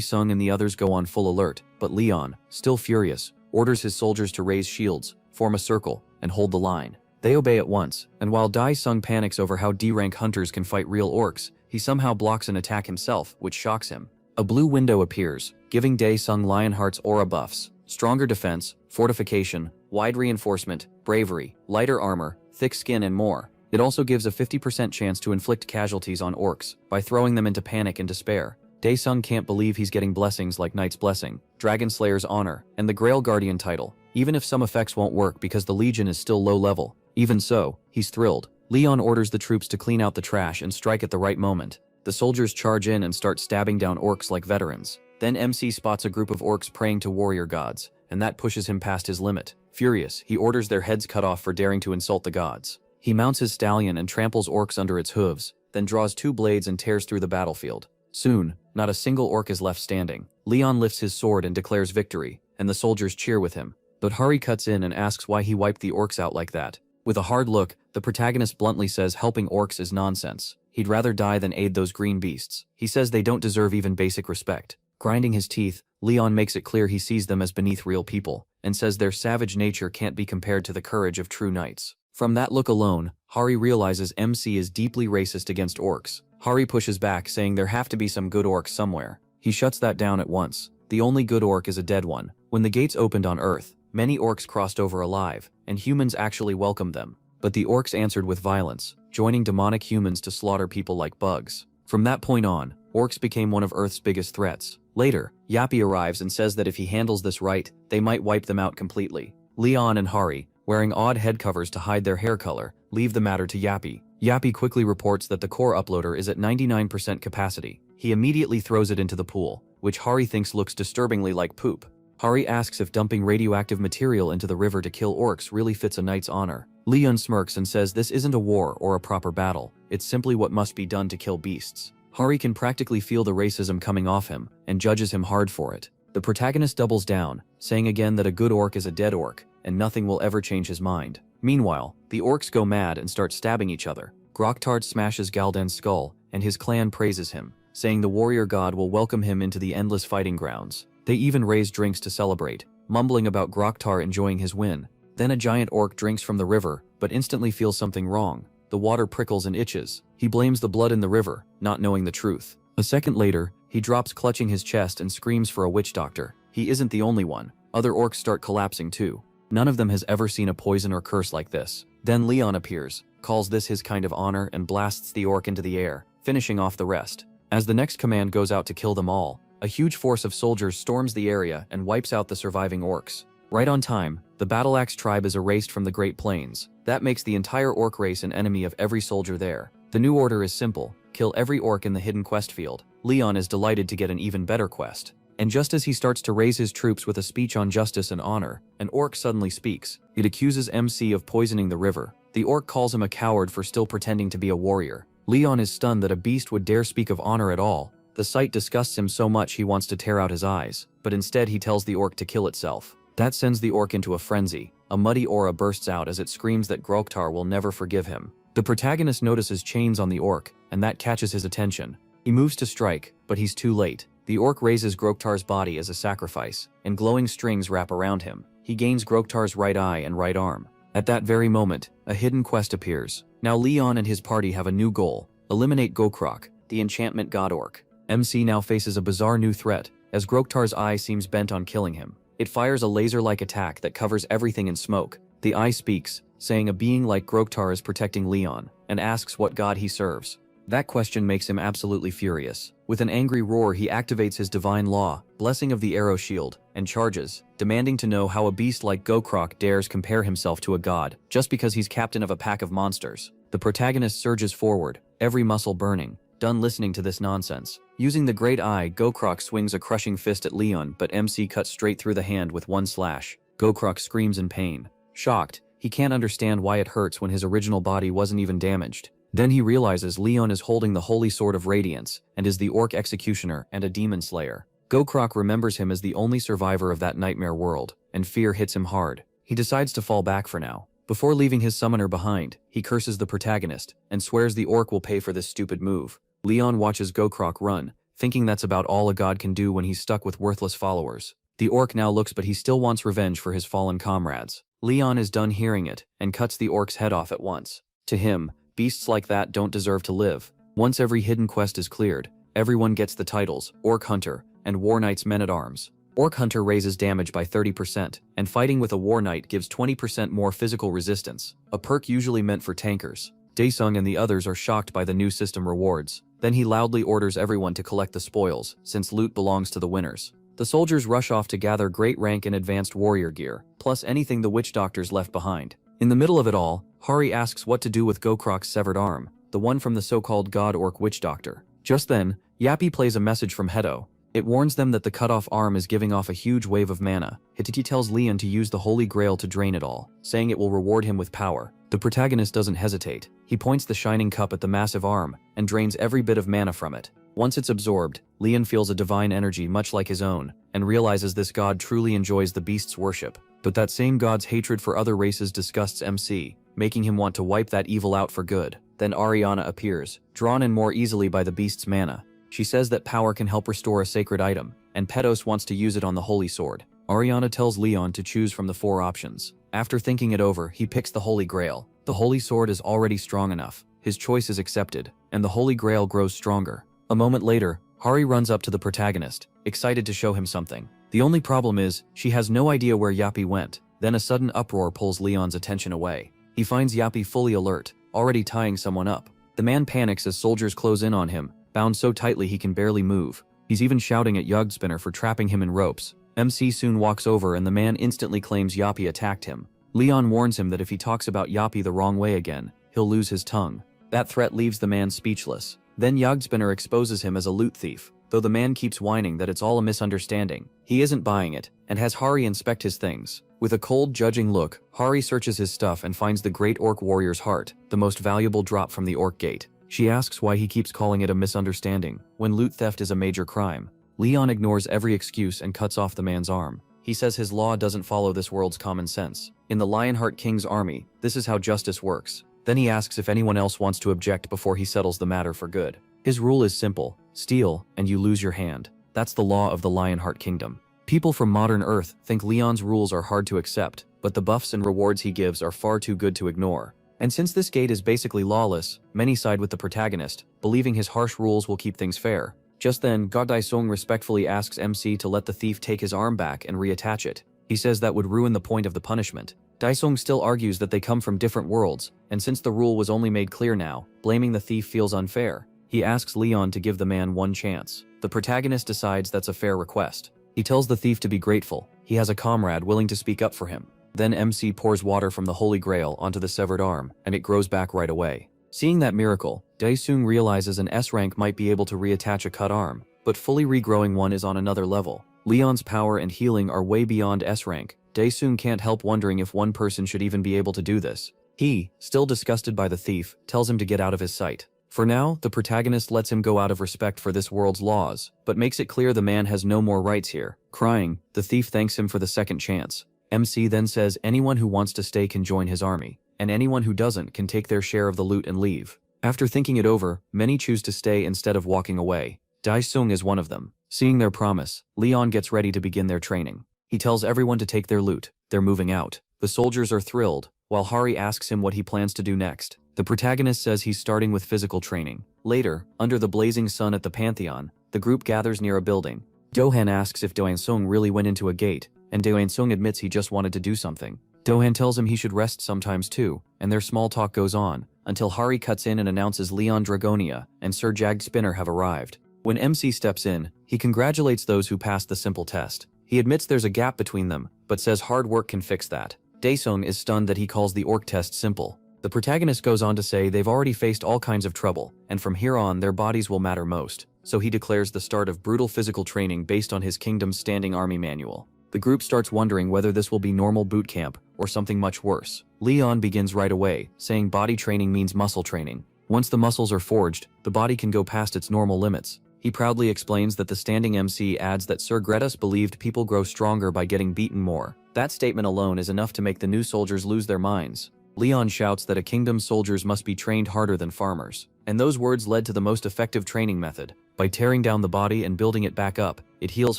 Sung and the others go on full alert, but Leon, still furious, orders his soldiers to raise shields, form a circle, and hold the line. They obey at once, and while Sung panics over how D-rank hunters can fight real orcs, he somehow blocks an attack himself, which shocks him. A blue window appears, giving Sung Lionheart's aura buffs: stronger defense, fortification, wide reinforcement, bravery, lighter armor, thick skin, and more. It also gives a 50% chance to inflict casualties on orcs by throwing them into panic and despair. Sung can't believe he's getting blessings like Knight's Blessing, Dragon Slayer's Honor, and the Grail Guardian title, even if some effects won't work because the Legion is still low level. Even so, he's thrilled. Leon orders the troops to clean out the trash and strike at the right moment. The soldiers charge in and start stabbing down orcs like veterans. Then MC spots a group of orcs praying to warrior gods, and that pushes him past his limit. Furious, he orders their heads cut off for daring to insult the gods. He mounts his stallion and tramples orcs under its hooves, then draws 2 blades and tears through the battlefield. Soon, not a single orc is left standing. Leon lifts his sword and declares victory, and the soldiers cheer with him. But Hari cuts in and asks why he wiped the orcs out like that. With a hard look, the protagonist bluntly says helping orcs is nonsense. He'd rather die than aid those green beasts. He says they don't deserve even basic respect. Grinding his teeth, Leon makes it clear he sees them as beneath real people, and says their savage nature can't be compared to the courage of true knights. From that look alone, Hari realizes MC is deeply racist against orcs. Hari pushes back, saying there have to be some good orcs somewhere. He shuts that down at once. The only good orc is a dead one. When the gates opened on Earth, many orcs crossed over alive, and humans actually welcomed them. But the orcs answered with violence, joining demonic humans to slaughter people like bugs. From that point on, orcs became one of Earth's biggest threats. Later, Yappy arrives and says that if he handles this right, they might wipe them out completely. Leon and Hari, wearing odd head covers to hide their hair color, leave the matter to Yappy. Yappy quickly reports that the core uploader is at 99% capacity. He immediately throws it into the pool, which Hari thinks looks disturbingly like poop. Hari asks if dumping radioactive material into the river to kill orcs really fits a knight's honor. Leon smirks and says this isn't a war or a proper battle, it's simply what must be done to kill beasts. Hari can practically feel the racism coming off him, and judges him hard for it. The protagonist doubles down, saying again that a good orc is a dead orc, and nothing will ever change his mind. Meanwhile, the orcs go mad and start stabbing each other. Groktard smashes Galdan's skull, and his clan praises him, saying the warrior god will welcome him into the endless fighting grounds. They even raise drinks to celebrate, mumbling about Groktar enjoying his win. Then a giant orc drinks from the river, but instantly feels something wrong. The water prickles and itches. He blames the blood in the river, not knowing the truth. A second later, he drops clutching his chest and screams for a witch doctor. He isn't the only one. Other orcs start collapsing too. None of them has ever seen a poison or curse like this. Then Leon appears, calls this his kind of honor, and blasts the orc into the air, finishing off the rest. As the next command goes out to kill them all, a huge force of soldiers storms the area and wipes out the surviving orcs. Right on time, the Battle Axe tribe is erased from the Great Plains. That makes the entire orc race an enemy of every soldier there. The new order is simple: kill every orc in the hidden quest field. Leon is delighted to get an even better quest. And just as he starts to raise his troops with a speech on justice and honor, an orc suddenly speaks. It accuses MC of poisoning the river. The orc calls him a coward for still pretending to be a warrior. Leon is stunned that a beast would dare speak of honor at all. The sight disgusts him so much he wants to tear out his eyes, but instead he tells the orc to kill itself. That sends the orc into a frenzy. A muddy aura bursts out as it screams that Groktar will never forgive him. The protagonist notices chains on the orc, and that catches his attention. He moves to strike, but he's too late. The orc raises Groktar's body as a sacrifice, and glowing strings wrap around him. He gains Groktar's right eye and right arm. At that very moment, a hidden quest appears. Now Leon and his party have a new goal: eliminate Gokrok, the enchantment god orc. MC now faces a bizarre new threat, as Groktar's eye seems bent on killing him. It fires a laser-like attack that covers everything in smoke. The eye speaks, saying a being like Groktar is protecting Leon, and asks what god he serves. That question makes him absolutely furious. With an angry roar, he activates his divine law, blessing of the arrow shield, and charges, demanding to know how a beast like Gokrok dares compare himself to a god, just because he's captain of a pack of monsters. The protagonist surges forward, every muscle burning, done listening to this nonsense. Using the great eye, Gokrok swings a crushing fist at Leon, but MC cuts straight through the hand with one slash. Gokrok screams in pain. Shocked, he can't understand why it hurts when his original body wasn't even damaged. Then he realizes Leon is holding the Holy Sword of Radiance, and is the orc executioner and a demon slayer. Gokrok remembers him as the only survivor of that nightmare world, and fear hits him hard. He decides to fall back for now. Before leaving his summoner behind, he curses the protagonist and swears the orc will pay for this stupid move. Leon watches Gokroc run, thinking that's about all a god can do when he's stuck with worthless followers. The orc now looks, but he still wants revenge for his fallen comrades. Leon is done hearing it and cuts the orc's head off at once. To him, beasts like that don't deserve to live. Once every hidden quest is cleared, everyone gets the titles Orc Hunter and War Knight's Men-at-Arms. Orc Hunter raises damage by 30%, and fighting with a War Knight gives 20% more physical resistance, a perk usually meant for tankers. Daesung and the others are shocked by the new system rewards. Then he loudly orders everyone to collect the spoils, since loot belongs to the winners. The soldiers rush off to gather great rank and advanced warrior gear, plus anything the witch doctors left behind. In the middle of it all, Hari asks what to do with Gokrok's severed arm, the one from the so-called god orc witch doctor. Just then, Yappy plays a message from Hedo. It warns them that the cut-off arm is giving off a huge wave of mana. Hititi tells Leon to use the Holy Grail to drain it all, saying it will reward him with power. The protagonist doesn't hesitate. He points the shining cup at the massive arm and drains every bit of mana from it. Once it's absorbed, Leon feels a divine energy much like his own, and realizes this god truly enjoys the beast's worship. But that same god's hatred for other races disgusts MC, making him want to wipe that evil out for good. Then Ariana appears, drawn in more easily by the beast's mana. She says that power can help restore a sacred item, and Pedos wants to use it on the Holy Sword. Ariana tells Leon to choose from the 4 options. After thinking it over, he picks the Holy Grail. The Holy Sword is already strong enough. His choice is accepted, and the Holy Grail grows stronger. A moment later, Hari runs up to the protagonist, excited to show him something. The only problem is, she has no idea where Yappy went. Then a sudden uproar pulls Leon's attention away. He finds Yappy fully alert, already tying someone up. The man panics as soldiers close in on him, bound so tightly he can barely move. He's even shouting at Yugspinner for trapping him in ropes. MC soon walks over and the man instantly claims Yappy attacked him. Leon warns him that if he talks about Yappy the wrong way again, he'll lose his tongue. That threat leaves the man speechless. Then Yugspinner exposes him as a loot thief, though the man keeps whining that it's all a misunderstanding. He isn't buying it, and has Hari inspect his things. With a cold, judging look, Hari searches his stuff and finds the great orc warrior's heart, the most valuable drop from the orc gate. She asks why he keeps calling it a misunderstanding, when loot theft is a major crime. Leon ignores every excuse and cuts off the man's arm. He says his law doesn't follow this world's common sense. In the Lionheart King's army, this is how justice works. Then he asks if anyone else wants to object before he settles the matter for good. His rule is simple: steal, and you lose your hand. That's the law of the Lionheart Kingdom. People from modern Earth think Leon's rules are hard to accept, but the buffs and rewards he gives are far too good to ignore. And since this gate is basically lawless, many side with the protagonist, believing his harsh rules will keep things fair. Just then, God Daisung respectfully asks MC to let the thief take his arm back and reattach it. He says that would ruin the point of the punishment. Daisung still argues that they come from different worlds, and since the rule was only made clear now, blaming the thief feels unfair. He asks Leon to give the man one chance. The protagonist decides that's a fair request. He tells the thief to be grateful. He has a comrade willing to speak up for him. Then MC pours water from the Holy Grail onto the severed arm, and it grows back right away. Seeing that miracle, Daesung realizes an S rank might be able to reattach a cut arm, but fully regrowing one is on another level. Leon's power and healing are way beyond S rank. Daesung can't help wondering if one person should even be able to do this. He, still disgusted by the thief, tells him to get out of his sight. For now, the protagonist lets him go out of respect for this world's laws, but makes it clear the man has no more rights here. Crying, the thief thanks him for the second chance. MC then says anyone who wants to stay can join his army, and anyone who doesn't can take their share of the loot and leave. After thinking it over, many choose to stay instead of walking away. Daesung is one of them. Seeing their promise, Leon gets ready to begin their training. He tells everyone to take their loot. They're moving out. The soldiers are thrilled, while Hari asks him what he plans to do next. The protagonist says he's starting with physical training. Later, under the blazing sun at the Pantheon, the group gathers near a building. Dohan asks if Doansung really went into a gate, and Doansung admits he just wanted to do something. Dohan tells him he should rest sometimes too, and their small talk goes on, until Hari cuts in and announces Leon Dragonia and Sir Jagged Spinner have arrived. When MC steps in, he congratulates those who passed the simple test. He admits there's a gap between them, but says hard work can fix that. Daesung is stunned that he calls the orc test simple. The protagonist goes on to say they've already faced all kinds of trouble, and from here on their bodies will matter most. So he declares the start of brutal physical training based on his kingdom's standing army manual. The group starts wondering whether this will be normal boot camp or something much worse. Leon begins right away, saying body training means muscle training. Once the muscles are forged, the body can go past its normal limits. He proudly explains that the standing MC adds that Sir Gretus believed people grow stronger by getting beaten more. That statement alone is enough to make the new soldiers lose their minds. Leon shouts that a kingdom's soldiers must be trained harder than farmers. And those words led to the most effective training method. By tearing down the body and building it back up, it heals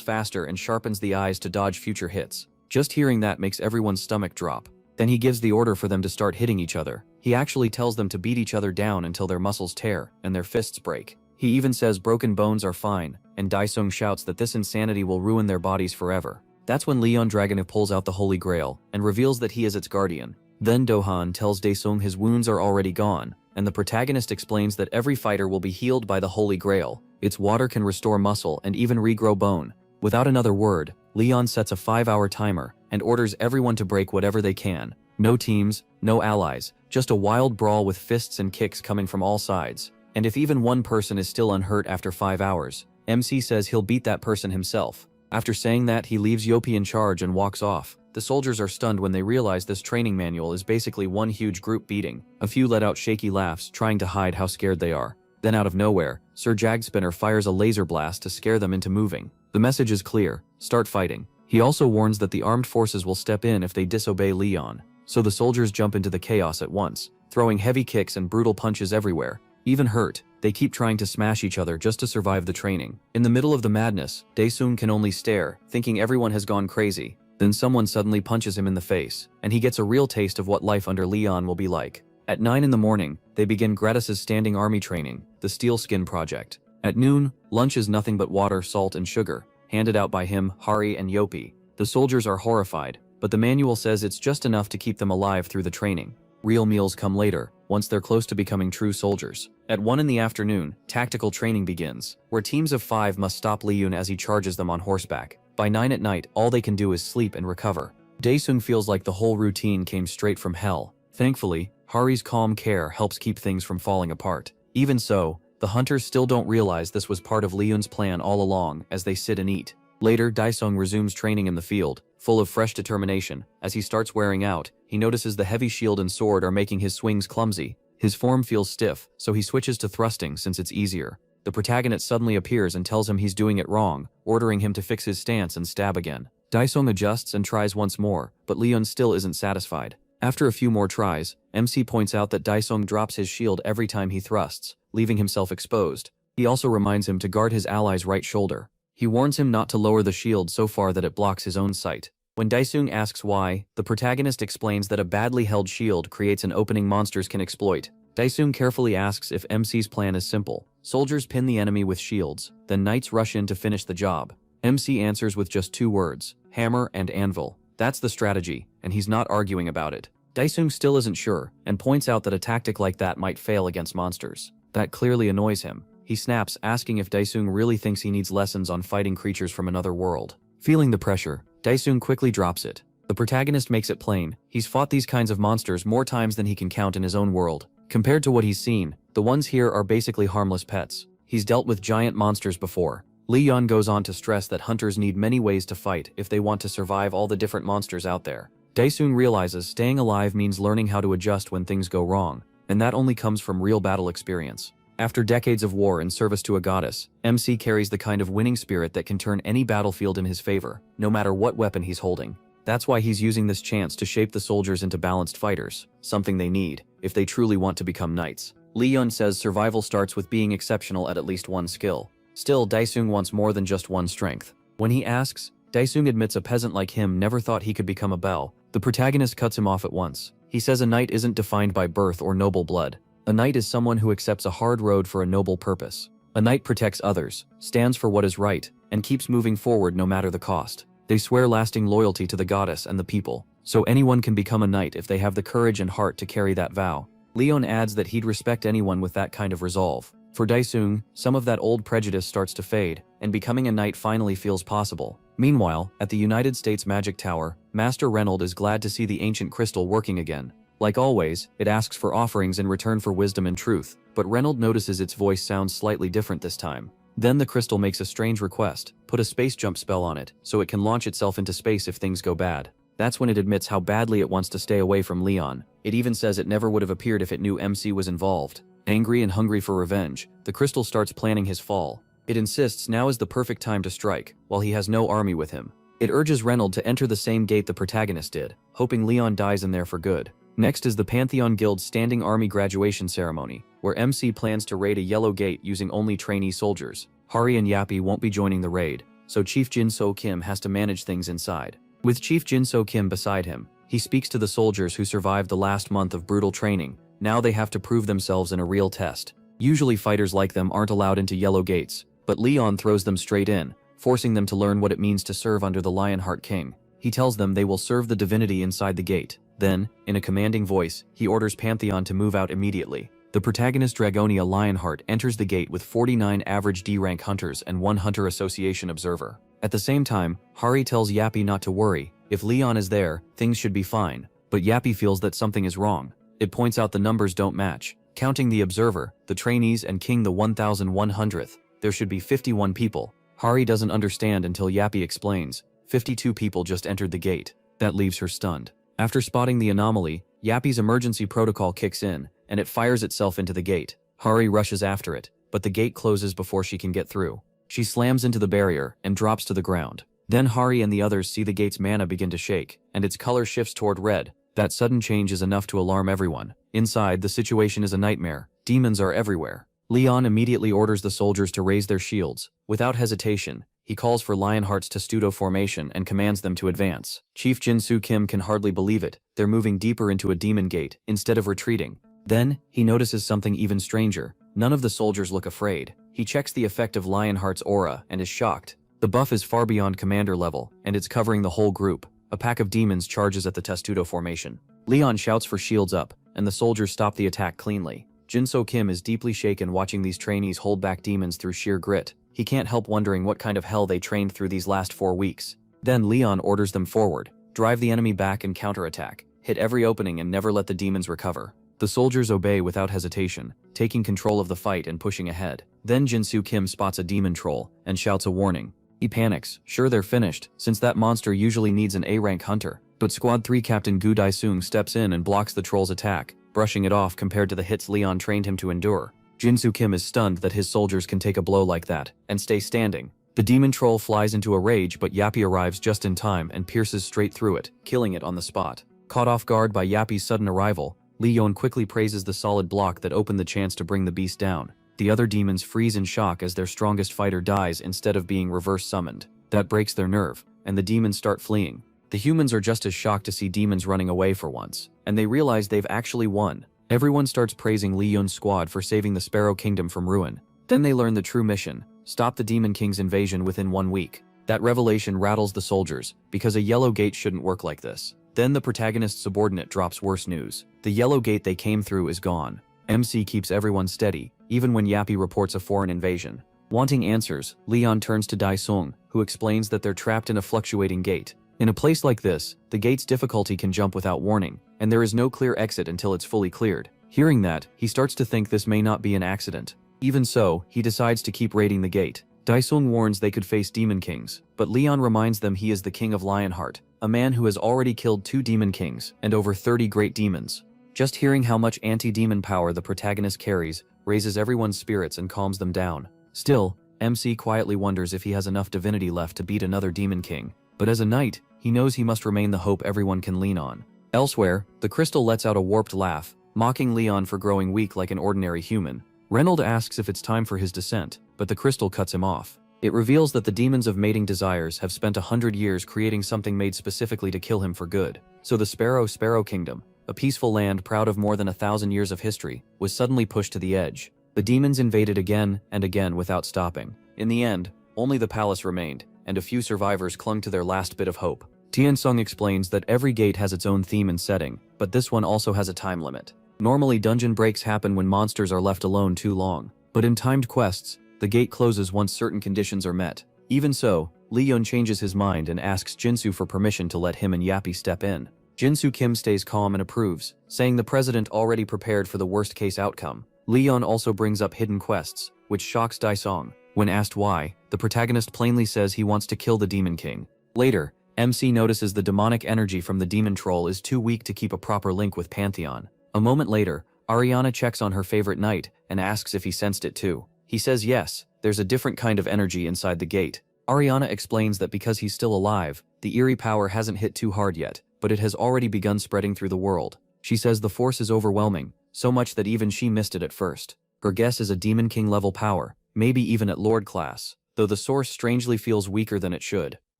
faster and sharpens the eyes to dodge future hits. Just hearing that makes everyone's stomach drop. Then he gives the order for them to start hitting each other. He actually tells them to beat each other down until their muscles tear and their fists break. He even says broken bones are fine, and Daesung shouts that this insanity will ruin their bodies forever. That's when Leon Dragunov pulls out the Holy Grail and reveals that he is its guardian. Then Dohan tells Daesung his wounds are already gone, and the protagonist explains that every fighter will be healed by the Holy Grail. Its water can restore muscle and even regrow bone. Without another word, Leon sets a 5-hour timer and orders everyone to break whatever they can. No teams, no allies, just a wild brawl with fists and kicks coming from all sides. And if even one person is still unhurt after 5 hours, MC says he'll beat that person himself. After saying that, he leaves Yopi in charge and walks off. The soldiers are stunned when they realize this training manual is basically one huge group beating. A few let out shaky laughs, trying to hide how scared they are. Then out of nowhere, Sir Jagspinner fires a laser blast to scare them into moving. The message is clear: start fighting. He also warns that the armed forces will step in if they disobey Leon. So the soldiers jump into the chaos at once, throwing heavy kicks and brutal punches everywhere. Even hurt, they keep trying to smash each other just to survive the training. In the middle of the madness, Daesung can only stare, thinking everyone has gone crazy. Then someone suddenly punches him in the face, and he gets a real taste of what life under Leon will be like. At 9 in the morning, they begin Gratis's standing army training, the Steel Skin Project. At noon, lunch is nothing but water, salt, and sugar, handed out by him, Hari, and Yopi. The soldiers are horrified, but the manual says it's just enough to keep them alive through the training. Real meals come later, once they're close to becoming true soldiers. At 1 in the afternoon, tactical training begins, where teams of 5 must stop Leon as he charges them on horseback. By 9 at night, all they can do is sleep and recover. Daesung feels like the whole routine came straight from hell. Thankfully, Hari's calm care helps keep things from falling apart. Even so, the hunters still don't realize this was part of Leon's plan all along as they sit and eat. Later, Daesung resumes training in the field, full of fresh determination. As he starts wearing out, he notices the heavy shield and sword are making his swings clumsy. His form feels stiff, so he switches to thrusting since it's easier. The protagonist suddenly appears and tells him he's doing it wrong, ordering him to fix his stance and stab again. Daesung adjusts and tries once more, but Leon still isn't satisfied. After a few more tries, MC points out that Daesung drops his shield every time he thrusts, leaving himself exposed. He also reminds him to guard his ally's right shoulder. He warns him not to lower the shield so far that it blocks his own sight. When Daesung asks why, the protagonist explains that a badly held shield creates an opening monsters can exploit. Daesung carefully asks if MC's plan is simple. Soldiers pin the enemy with shields, then knights rush in to finish the job. MC answers with just 2 words: hammer and anvil. That's the strategy, and he's not arguing about it. Daesung still isn't sure, and points out that a tactic like that might fail against monsters. That clearly annoys him. He snaps, asking if Daesung really thinks he needs lessons on fighting creatures from another world. Feeling the pressure, Daesung quickly drops it. The protagonist makes it plain: he's fought these kinds of monsters more times than he can count in his own world. Compared to what he's seen, the ones here are basically harmless pets. He's dealt with giant monsters before. Leon goes on to stress that hunters need many ways to fight if they want to survive all the different monsters out there. Daesung realizes staying alive means learning how to adjust when things go wrong, and that only comes from real battle experience. After decades of war in service to a goddess, MC carries the kind of winning spirit that can turn any battlefield in his favor, no matter what weapon he's holding. That's why he's using this chance to shape the soldiers into balanced fighters, something they need if they truly want to become knights. Leon says survival starts with being exceptional at least one skill. Still, Daesung wants more than just one strength. When he asks, Daesung admits a peasant like him never thought he could become a belle. The protagonist cuts him off at once. He says a knight isn't defined by birth or noble blood. A knight is someone who accepts a hard road for a noble purpose. A knight protects others, stands for what is right, and keeps moving forward no matter the cost. They swear lasting loyalty to the goddess and the people, so anyone can become a knight if they have the courage and heart to carry that vow. Leon adds that he'd respect anyone with that kind of resolve. For Daesung, some of that old prejudice starts to fade, and becoming a knight finally feels possible. Meanwhile, at the United States Magic Tower, Master Reynold is glad to see the ancient crystal working again. Like always, it asks for offerings in return for wisdom and truth, but Reynold notices its voice sounds slightly different this time. Then the crystal makes a strange request: put a space jump spell on it, so it can launch itself into space if things go bad. That's when it admits how badly it wants to stay away from Leon. It even says it never would have appeared if it knew MC was involved. Angry and hungry for revenge, the crystal starts planning his fall. It insists now is the perfect time to strike, while he has no army with him. It urges Reynold to enter the same gate the protagonist did, hoping Leon dies in there for good. Next is the Pantheon Guild's Standing Army graduation ceremony, where MC plans to raid a yellow gate using only trainee soldiers. Hari and Yappy won't be joining the raid, so Chief Jin So Kim has to manage things inside. With Chief Jin So Kim beside him, he speaks to the soldiers who survived the last month of brutal training. Now they have to prove themselves in a real test. Usually fighters like them aren't allowed into yellow gates, but Leon throws them straight in, forcing them to learn what it means to serve under the Lionheart King. He tells them they will serve the divinity inside the gate. Then, in a commanding voice, he orders Pantheon to move out immediately. The protagonist Dragonia Lionheart enters the gate with 49 average D-rank hunters and 1 Hunter Association observer. At the same time, Hari tells Yappy not to worry. If Leon is there, things should be fine. But Yappy feels that something is wrong. It points out the numbers don't match. Counting the observer, the trainees and King the 1100th, there should be 51 people. Hari doesn't understand until Yappy explains. 52 people just entered the gate. That leaves her stunned. After spotting the anomaly, Yappy's emergency protocol kicks in, and it fires itself into the gate. Hari rushes after it, but the gate closes before she can get through. She slams into the barrier and drops to the ground. Then Hari and the others see the gate's mana begin to shake, and its color shifts toward red. That sudden change is enough to alarm everyone. Inside, the situation is a nightmare. Demons are everywhere. Leon immediately orders the soldiers to raise their shields. Without hesitation, he calls for Lionheart's testudo formation and commands them to advance. Chief Jin So Kim can hardly believe it. They're moving deeper into a demon gate, instead of retreating. Then, he notices something even stranger. None of the soldiers look afraid. He checks the effect of Lionheart's aura and is shocked. The buff is far beyond commander level, and it's covering the whole group. A pack of demons charges at the testudo formation. Leon shouts for shields up, and the soldiers stop the attack cleanly. Jin So Kim is deeply shaken watching these trainees hold back demons through sheer grit. He can't help wondering what kind of hell they trained through these last 4 weeks. Then Leon orders them forward, drive the enemy back and counterattack, hit every opening and never let the demons recover. The soldiers obey without hesitation, taking control of the fight and pushing ahead. Then Jin So Kim spots a demon troll and shouts a warning. He panics, sure they're finished, since that monster usually needs an A-rank hunter. But Squad 3 Captain Gu Daisung steps in and blocks the troll's attack, brushing it off compared to the hits Leon trained him to endure. Jin So Kim is stunned that his soldiers can take a blow like that, and stay standing. The demon troll flies into a rage but Yappy arrives just in time and pierces straight through it, killing it on the spot. Caught off guard by Yappy's sudden arrival, Leon quickly praises the solid block that opened the chance to bring the beast down. The other demons freeze in shock as their strongest fighter dies instead of being reverse summoned. That breaks their nerve, and the demons start fleeing. The humans are just as shocked to see demons running away for once, and they realize they've actually won. Everyone starts praising Leon's squad for saving the Sparrow Kingdom from ruin. Then they learn the true mission: stop the Demon King's invasion within 1 week. That revelation rattles the soldiers, because a yellow gate shouldn't work like this. Then the protagonist's subordinate drops worse news. The yellow gate they came through is gone. MC keeps everyone steady, even when Yappy reports a foreign invasion. Wanting answers, Leon turns to Daisung, who explains that they're trapped in a fluctuating gate. In a place like this, the gate's difficulty can jump without warning, and there is no clear exit until it's fully cleared. Hearing that, he starts to think this may not be an accident. Even so, he decides to keep raiding the gate. Daisung warns they could face demon kings, but Leon reminds them he is the king of Lionheart, a man who has already killed 2 demon kings and over 30 great demons. Just hearing how much anti-demon power the protagonist carries raises everyone's spirits and calms them down. Still, MC quietly wonders if he has enough divinity left to beat another demon king. But as a knight, he knows he must remain the hope everyone can lean on. Elsewhere, the crystal lets out a warped laugh, mocking Leon for growing weak like an ordinary human. Reynold asks if it's time for his descent, but the crystal cuts him off. It reveals that the demons of mating desires have spent 100 years creating something made specifically to kill him for good. So the Sparrow Kingdom, a peaceful land proud of more than 1,000 years of history, was suddenly pushed to the edge. The demons invaded again and again without stopping. In the end, only the palace remained, and a few survivors clung to their last bit of hope. Tiansung explains that every gate has its own theme and setting, but this one also has a time limit. Normally dungeon breaks happen when monsters are left alone too long, but in timed quests, the gate closes once certain conditions are met. Even so, Leon changes his mind and asks Jinsu for permission to let him and Yappy step in. Jin So Kim stays calm and approves, saying the president already prepared for the worst-case outcome. Leon also brings up hidden quests, which shocks Daisong. When asked why, the protagonist plainly says he wants to kill the Demon King. Later, MC notices the demonic energy from the demon troll is too weak to keep a proper link with Pantheon. A moment later, Ariana checks on her favorite knight and asks if he sensed it too. He says yes, there's a different kind of energy inside the gate. Ariana explains that because he's still alive, the eerie power hasn't hit too hard yet, but it has already begun spreading through the world. She says the force is overwhelming, so much that even she missed it at first. Her guess is a Demon King level power, maybe even at Lord class, though the source strangely feels weaker than it should.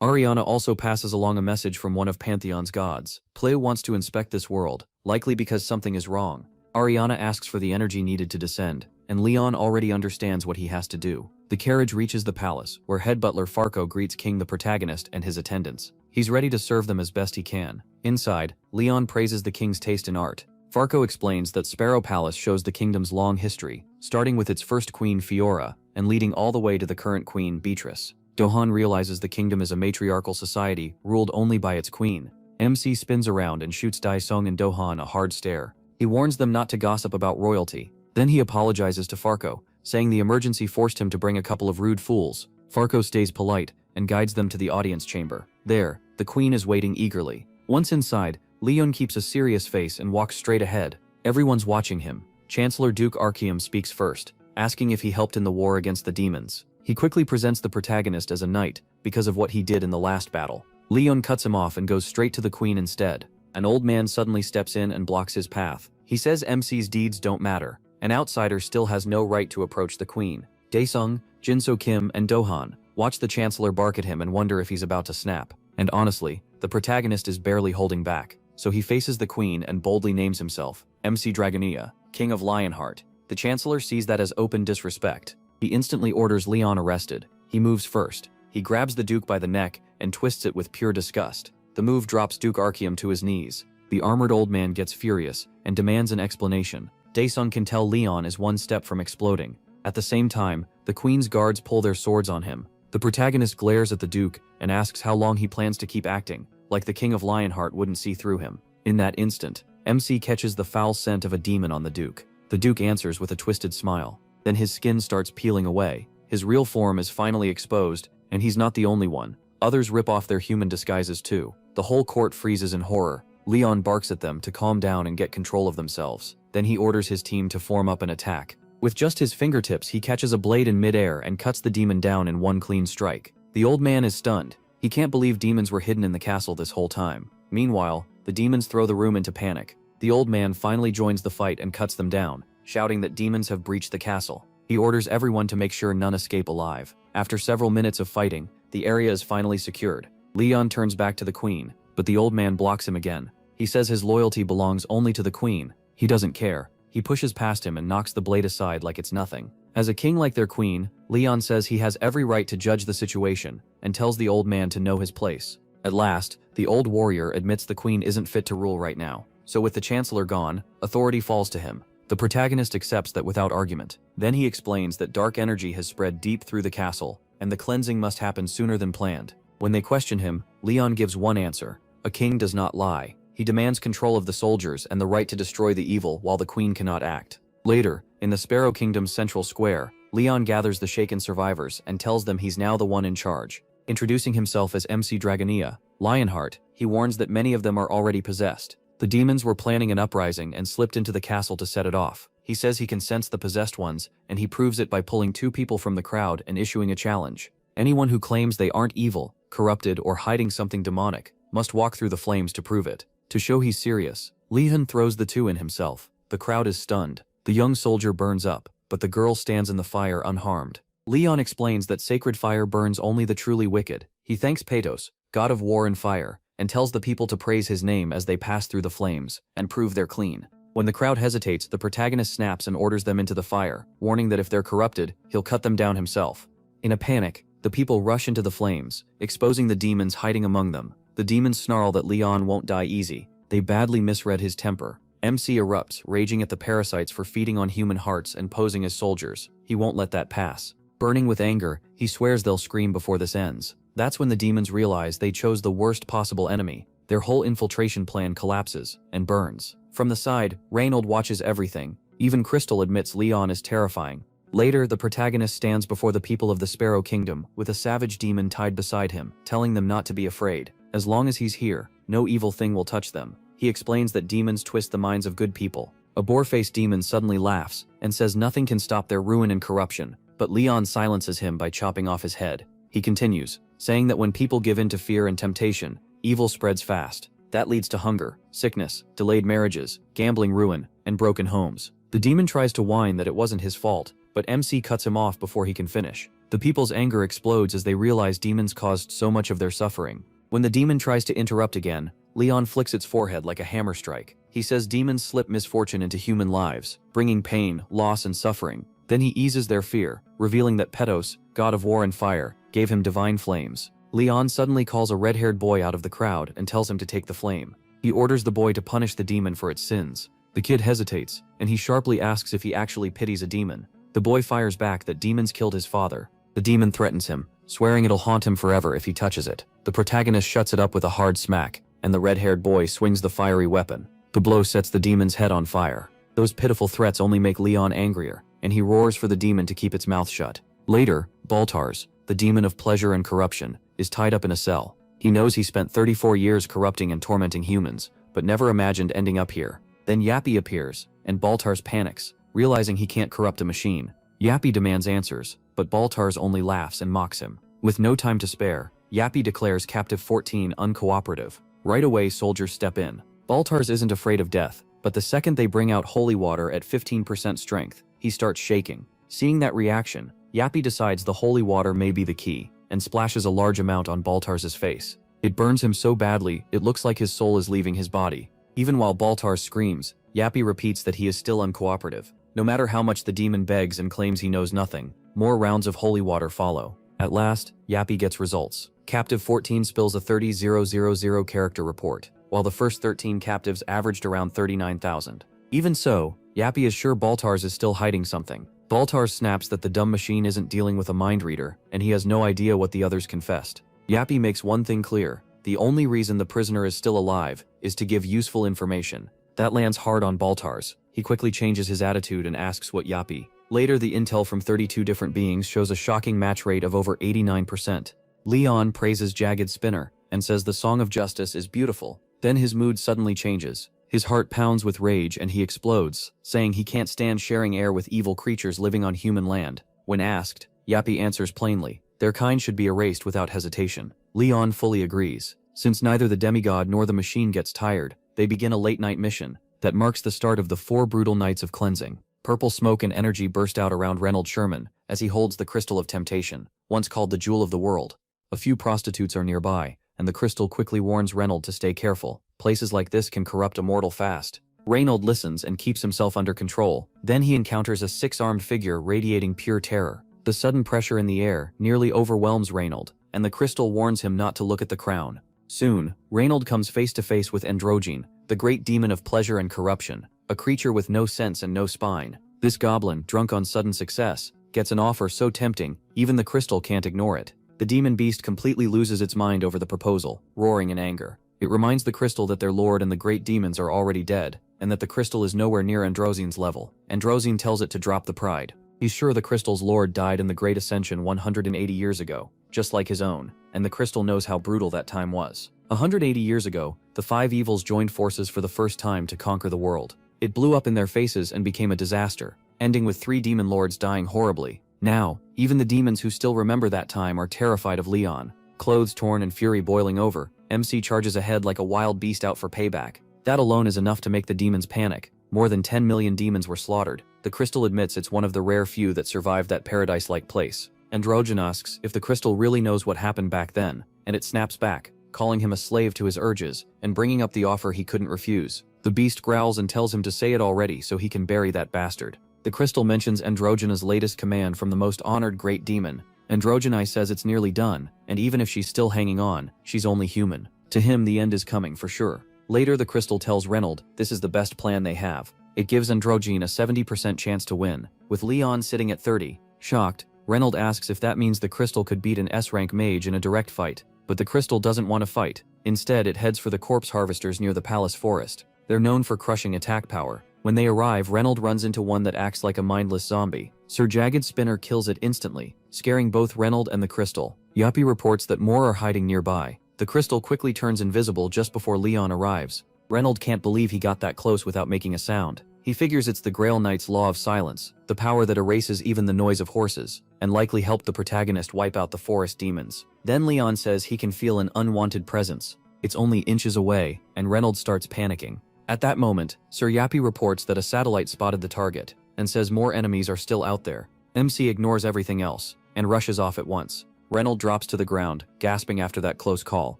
Ariana also passes along a message from one of Pantheon's gods. Pleu wants to inspect this world, likely because something is wrong. Ariana asks for the energy needed to descend, and Leon already understands what he has to do. The carriage reaches the palace, where head butler Farco greets King the protagonist and his attendants. He's ready to serve them as best he can. Inside, Leon praises the king's taste in art. Farco explains that Sparrow Palace shows the kingdom's long history, starting with its first queen Fiora, and leading all the way to the current queen Beatrice. Dohan realizes the kingdom is a matriarchal society, ruled only by its queen. MC spins around and shoots Daisong and Dohan a hard stare. He warns them not to gossip about royalty. Then he apologizes to Farco, saying the emergency forced him to bring a couple of rude fools. Farco stays polite and guides them to the audience chamber. There, the queen is waiting eagerly. Once inside, Leon keeps a serious face and walks straight ahead. Everyone's watching him. Chancellor Duke Archeum speaks first, asking if he helped in the war against the demons. He quickly presents the protagonist as a knight because of what he did in the last battle. Leon cuts him off and goes straight to the queen instead. An old man suddenly steps in and blocks his path. He says MC's deeds don't matter. An outsider still has no right to approach the queen. Daesung, Jinso Kim, and Dohan watch the chancellor bark at him and wonder if he's about to snap. And honestly, the protagonist is barely holding back. So he faces the queen and boldly names himself MC Dragonia, King of Lionheart. The chancellor sees that as open disrespect. He instantly orders Leon arrested. He moves first. He grabs the Duke by the neck and twists it with pure disgust. The move drops Duke Archeum to his knees. The armored old man gets furious and demands an explanation. Daesung can tell Leon is one step from exploding. At the same time, the queen's guards pull their swords on him. The protagonist glares at the Duke and asks how long he plans to keep acting, like the King of Lionheart wouldn't see through him. In that instant, MC catches the foul scent of a demon on the Duke. The Duke answers with a twisted smile. Then his skin starts peeling away. His real form is finally exposed, and he's not the only one. Others rip off their human disguises too. The whole court freezes in horror. Leon barks at them to calm down and get control of themselves. Then he orders his team to form up an attack. With just his fingertips, he catches a blade in midair and cuts the demon down in one clean strike. The old man is stunned. He can't believe demons were hidden in the castle this whole time. Meanwhile, the demons throw the room into panic. The old man finally joins the fight and cuts them down, shouting that demons have breached the castle. He orders everyone to make sure none escape alive. After several minutes of fighting, the area is finally secured. Leon turns back to the queen, but the old man blocks him again. He says his loyalty belongs only to the queen. He doesn't care. He pushes past him and knocks the blade aside like it's nothing. As a king like their queen, Leon says he has every right to judge the situation and tells the old man to know his place. At last, the old warrior admits the queen isn't fit to rule right now. So with the chancellor gone, authority falls to him. The protagonist accepts that without argument. Then he explains that dark energy has spread deep through the castle, and the cleansing must happen sooner than planned. When they question him, Leon gives one answer. A king does not lie. He demands control of the soldiers and the right to destroy the evil while the queen cannot act. Later, in the Sparrow Kingdom's central square, Leon gathers the shaken survivors and tells them he's now the one in charge. Introducing himself as MC Dragonia, Lionheart, he warns that many of them are already possessed. The demons were planning an uprising and slipped into the castle to set it off. He says he can sense the possessed ones, and he proves it by pulling 2 people from the crowd and issuing a challenge. Anyone who claims they aren't evil, corrupted, or hiding something demonic must walk through the flames to prove it. To show he's serious, Leon throws the 2 in himself. The crowd is stunned. The young soldier burns up, but the girl stands in the fire unharmed. Leon explains that sacred fire burns only the truly wicked. He thanks Patos, god of war and fire, and tells the people to praise his name as they pass through the flames and prove they're clean. When the crowd hesitates, the protagonist snaps and orders them into the fire, warning that if they're corrupted, he'll cut them down himself. In a panic, the people rush into the flames, exposing the demons hiding among them. The demons snarl that Leon won't die easy. They badly misread his temper. MC erupts, raging at the parasites for feeding on human hearts and posing as soldiers. He won't let that pass. Burning with anger, he swears they'll scream before this ends. That's when the demons realize they chose the worst possible enemy. Their whole infiltration plan collapses and burns. From the side, Reynold watches everything. Even Crystal admits Leon is terrifying. Later, the protagonist stands before the people of the Sparrow Kingdom with a savage demon tied beside him, telling them not to be afraid. As long as he's here, no evil thing will touch them. He explains that demons twist the minds of good people. A boar-faced demon suddenly laughs and says nothing can stop their ruin and corruption, but Leon silences him by chopping off his head. He continues, saying that when people give in to fear and temptation, evil spreads fast. That leads to hunger, sickness, delayed marriages, gambling ruin, and broken homes. The demon tries to whine that it wasn't his fault, but MC cuts him off before he can finish. The people's anger explodes as they realize demons caused so much of their suffering. When the demon tries to interrupt again, Leon flicks its forehead like a hammer strike. He says demons slip misfortune into human lives, bringing pain, loss, and suffering. Then he eases their fear, revealing that Petos, god of war and fire, gave him divine flames. Leon suddenly calls a red-haired boy out of the crowd and tells him to take the flame. He orders the boy to punish the demon for its sins. The kid hesitates, and he sharply asks if he actually pities a demon. The boy fires back that demons killed his father. The demon threatens him, swearing it'll haunt him forever if he touches it. The protagonist shuts it up with a hard smack, and the red-haired boy swings the fiery weapon. The blow sets the demon's head on fire. Those pitiful threats only make Leon angrier, and he roars for the demon to keep its mouth shut. Later, Baltars, the demon of pleasure and corruption, is tied up in a cell. He knows he spent 34 years corrupting and tormenting humans, but never imagined ending up here. Then Yappy appears, and Baltars panics, realizing he can't corrupt a machine. Yappy demands answers, but Baltars only laughs and mocks him. With no time to spare, Yappy declares Captive 14 uncooperative. Right away, soldiers step in. Baltars isn't afraid of death, but the second they bring out holy water at 15% strength, he starts shaking. Seeing that reaction, Yappy decides the holy water may be the key, and splashes a large amount on Baltars' face. It burns him so badly, it looks like his soul is leaving his body. Even while Baltars screams, Yappy repeats that he is still uncooperative. No matter how much the demon begs and claims he knows nothing, more rounds of holy water follow. At last, Yappy gets results. Captive 14 spills a 30,000 character report, while the first 13 captives averaged around 39,000. Even so, Yappy is sure Baltars is still hiding something. Baltars snaps that the dumb machine isn't dealing with a mind reader, and he has no idea what the others confessed. Yappy makes one thing clear: the only reason the prisoner is still alive is to give useful information. That lands hard on Baltars. He quickly changes his attitude and asks what Yappy. Later, the intel from 32 different beings shows a shocking match rate of over 89%. Leon praises Jagged Spinner and says the Song of Justice is beautiful. Then his mood suddenly changes. His heart pounds with rage and he explodes, saying he can't stand sharing air with evil creatures living on human land. When asked, Yappy answers plainly, their kind should be erased without hesitation. Leon fully agrees. Since neither the demigod nor the machine gets tired, they begin a late-night mission that marks the start of the 4 brutal nights of cleansing. Purple smoke and energy burst out around Reynold Sherman as he holds the Crystal of Temptation, once called the Jewel of the World. A few prostitutes are nearby, and the crystal quickly warns Reynold to stay careful. Places like this can corrupt a mortal fast. Reynold listens and keeps himself under control. Then he encounters a 6-armed figure radiating pure terror. The sudden pressure in the air nearly overwhelms Reynold, and the crystal warns him not to look at the crown. Soon, Reynold comes face to face with Androgyne, the great demon of pleasure and corruption, a creature with no sense and no spine. This goblin, drunk on sudden success, gets an offer so tempting, even the crystal can't ignore it. The demon beast completely loses its mind over the proposal, roaring in anger. It reminds the crystal that their lord and the great demons are already dead, and that the crystal is nowhere near Androzyne's level. Androzyne tells it to drop the pride. He's sure the crystal's lord died in the Great Ascension 180 years ago, just like his own, and the crystal knows how brutal that time was. 180 years ago, the 5 evils joined forces for the first time to conquer the world. It blew up in their faces and became a disaster, ending with 3 demon lords dying horribly. Now, even the demons who still remember that time are terrified of Leon. Clothes torn and fury boiling over, MC charges ahead like a wild beast out for payback. That alone is enough to make the demons panic. More than 10 million demons were slaughtered. The crystal admits it's one of the rare few that survived that paradise-like place. Androgyne asks if the crystal really knows what happened back then, and it snaps back, calling him a slave to his urges, and bringing up the offer he couldn't refuse. The beast growls and tells him to say it already so he can bury that bastard. The crystal mentions Androgyne's latest command from the most honored great demon. Androgyne says it's nearly done, and even if she's still hanging on, she's only human. To him, the end is coming for sure. Later, the crystal tells Reynold this is the best plan they have. It gives Androgyne a 70% chance to win, with Leon sitting at 30. Shocked, Reynold asks if that means the crystal could beat an S-rank mage in a direct fight, but the crystal doesn't want to fight. Instead, it heads for the corpse harvesters near the palace forest. They're known for crushing attack power. When they arrive, Reynold runs into one that acts like a mindless zombie. Sir Jagged Spinner kills it instantly, scaring both Reynold and the crystal. Yappy reports that more are hiding nearby. The crystal quickly turns invisible just before Leon arrives. Reynold can't believe he got that close without making a sound. He figures it's the Grail Knight's law of silence, the power that erases even the noise of horses. and likely helped the protagonist wipe out the forest demons. Then Leon says he can feel an unwanted presence. It's only inches away, and Reynolds starts panicking. At that moment, Sir Yappy reports that a satellite spotted the target, and says more enemies are still out there. MC ignores everything else, and rushes off at once. Reynolds drops to the ground, gasping after that close call.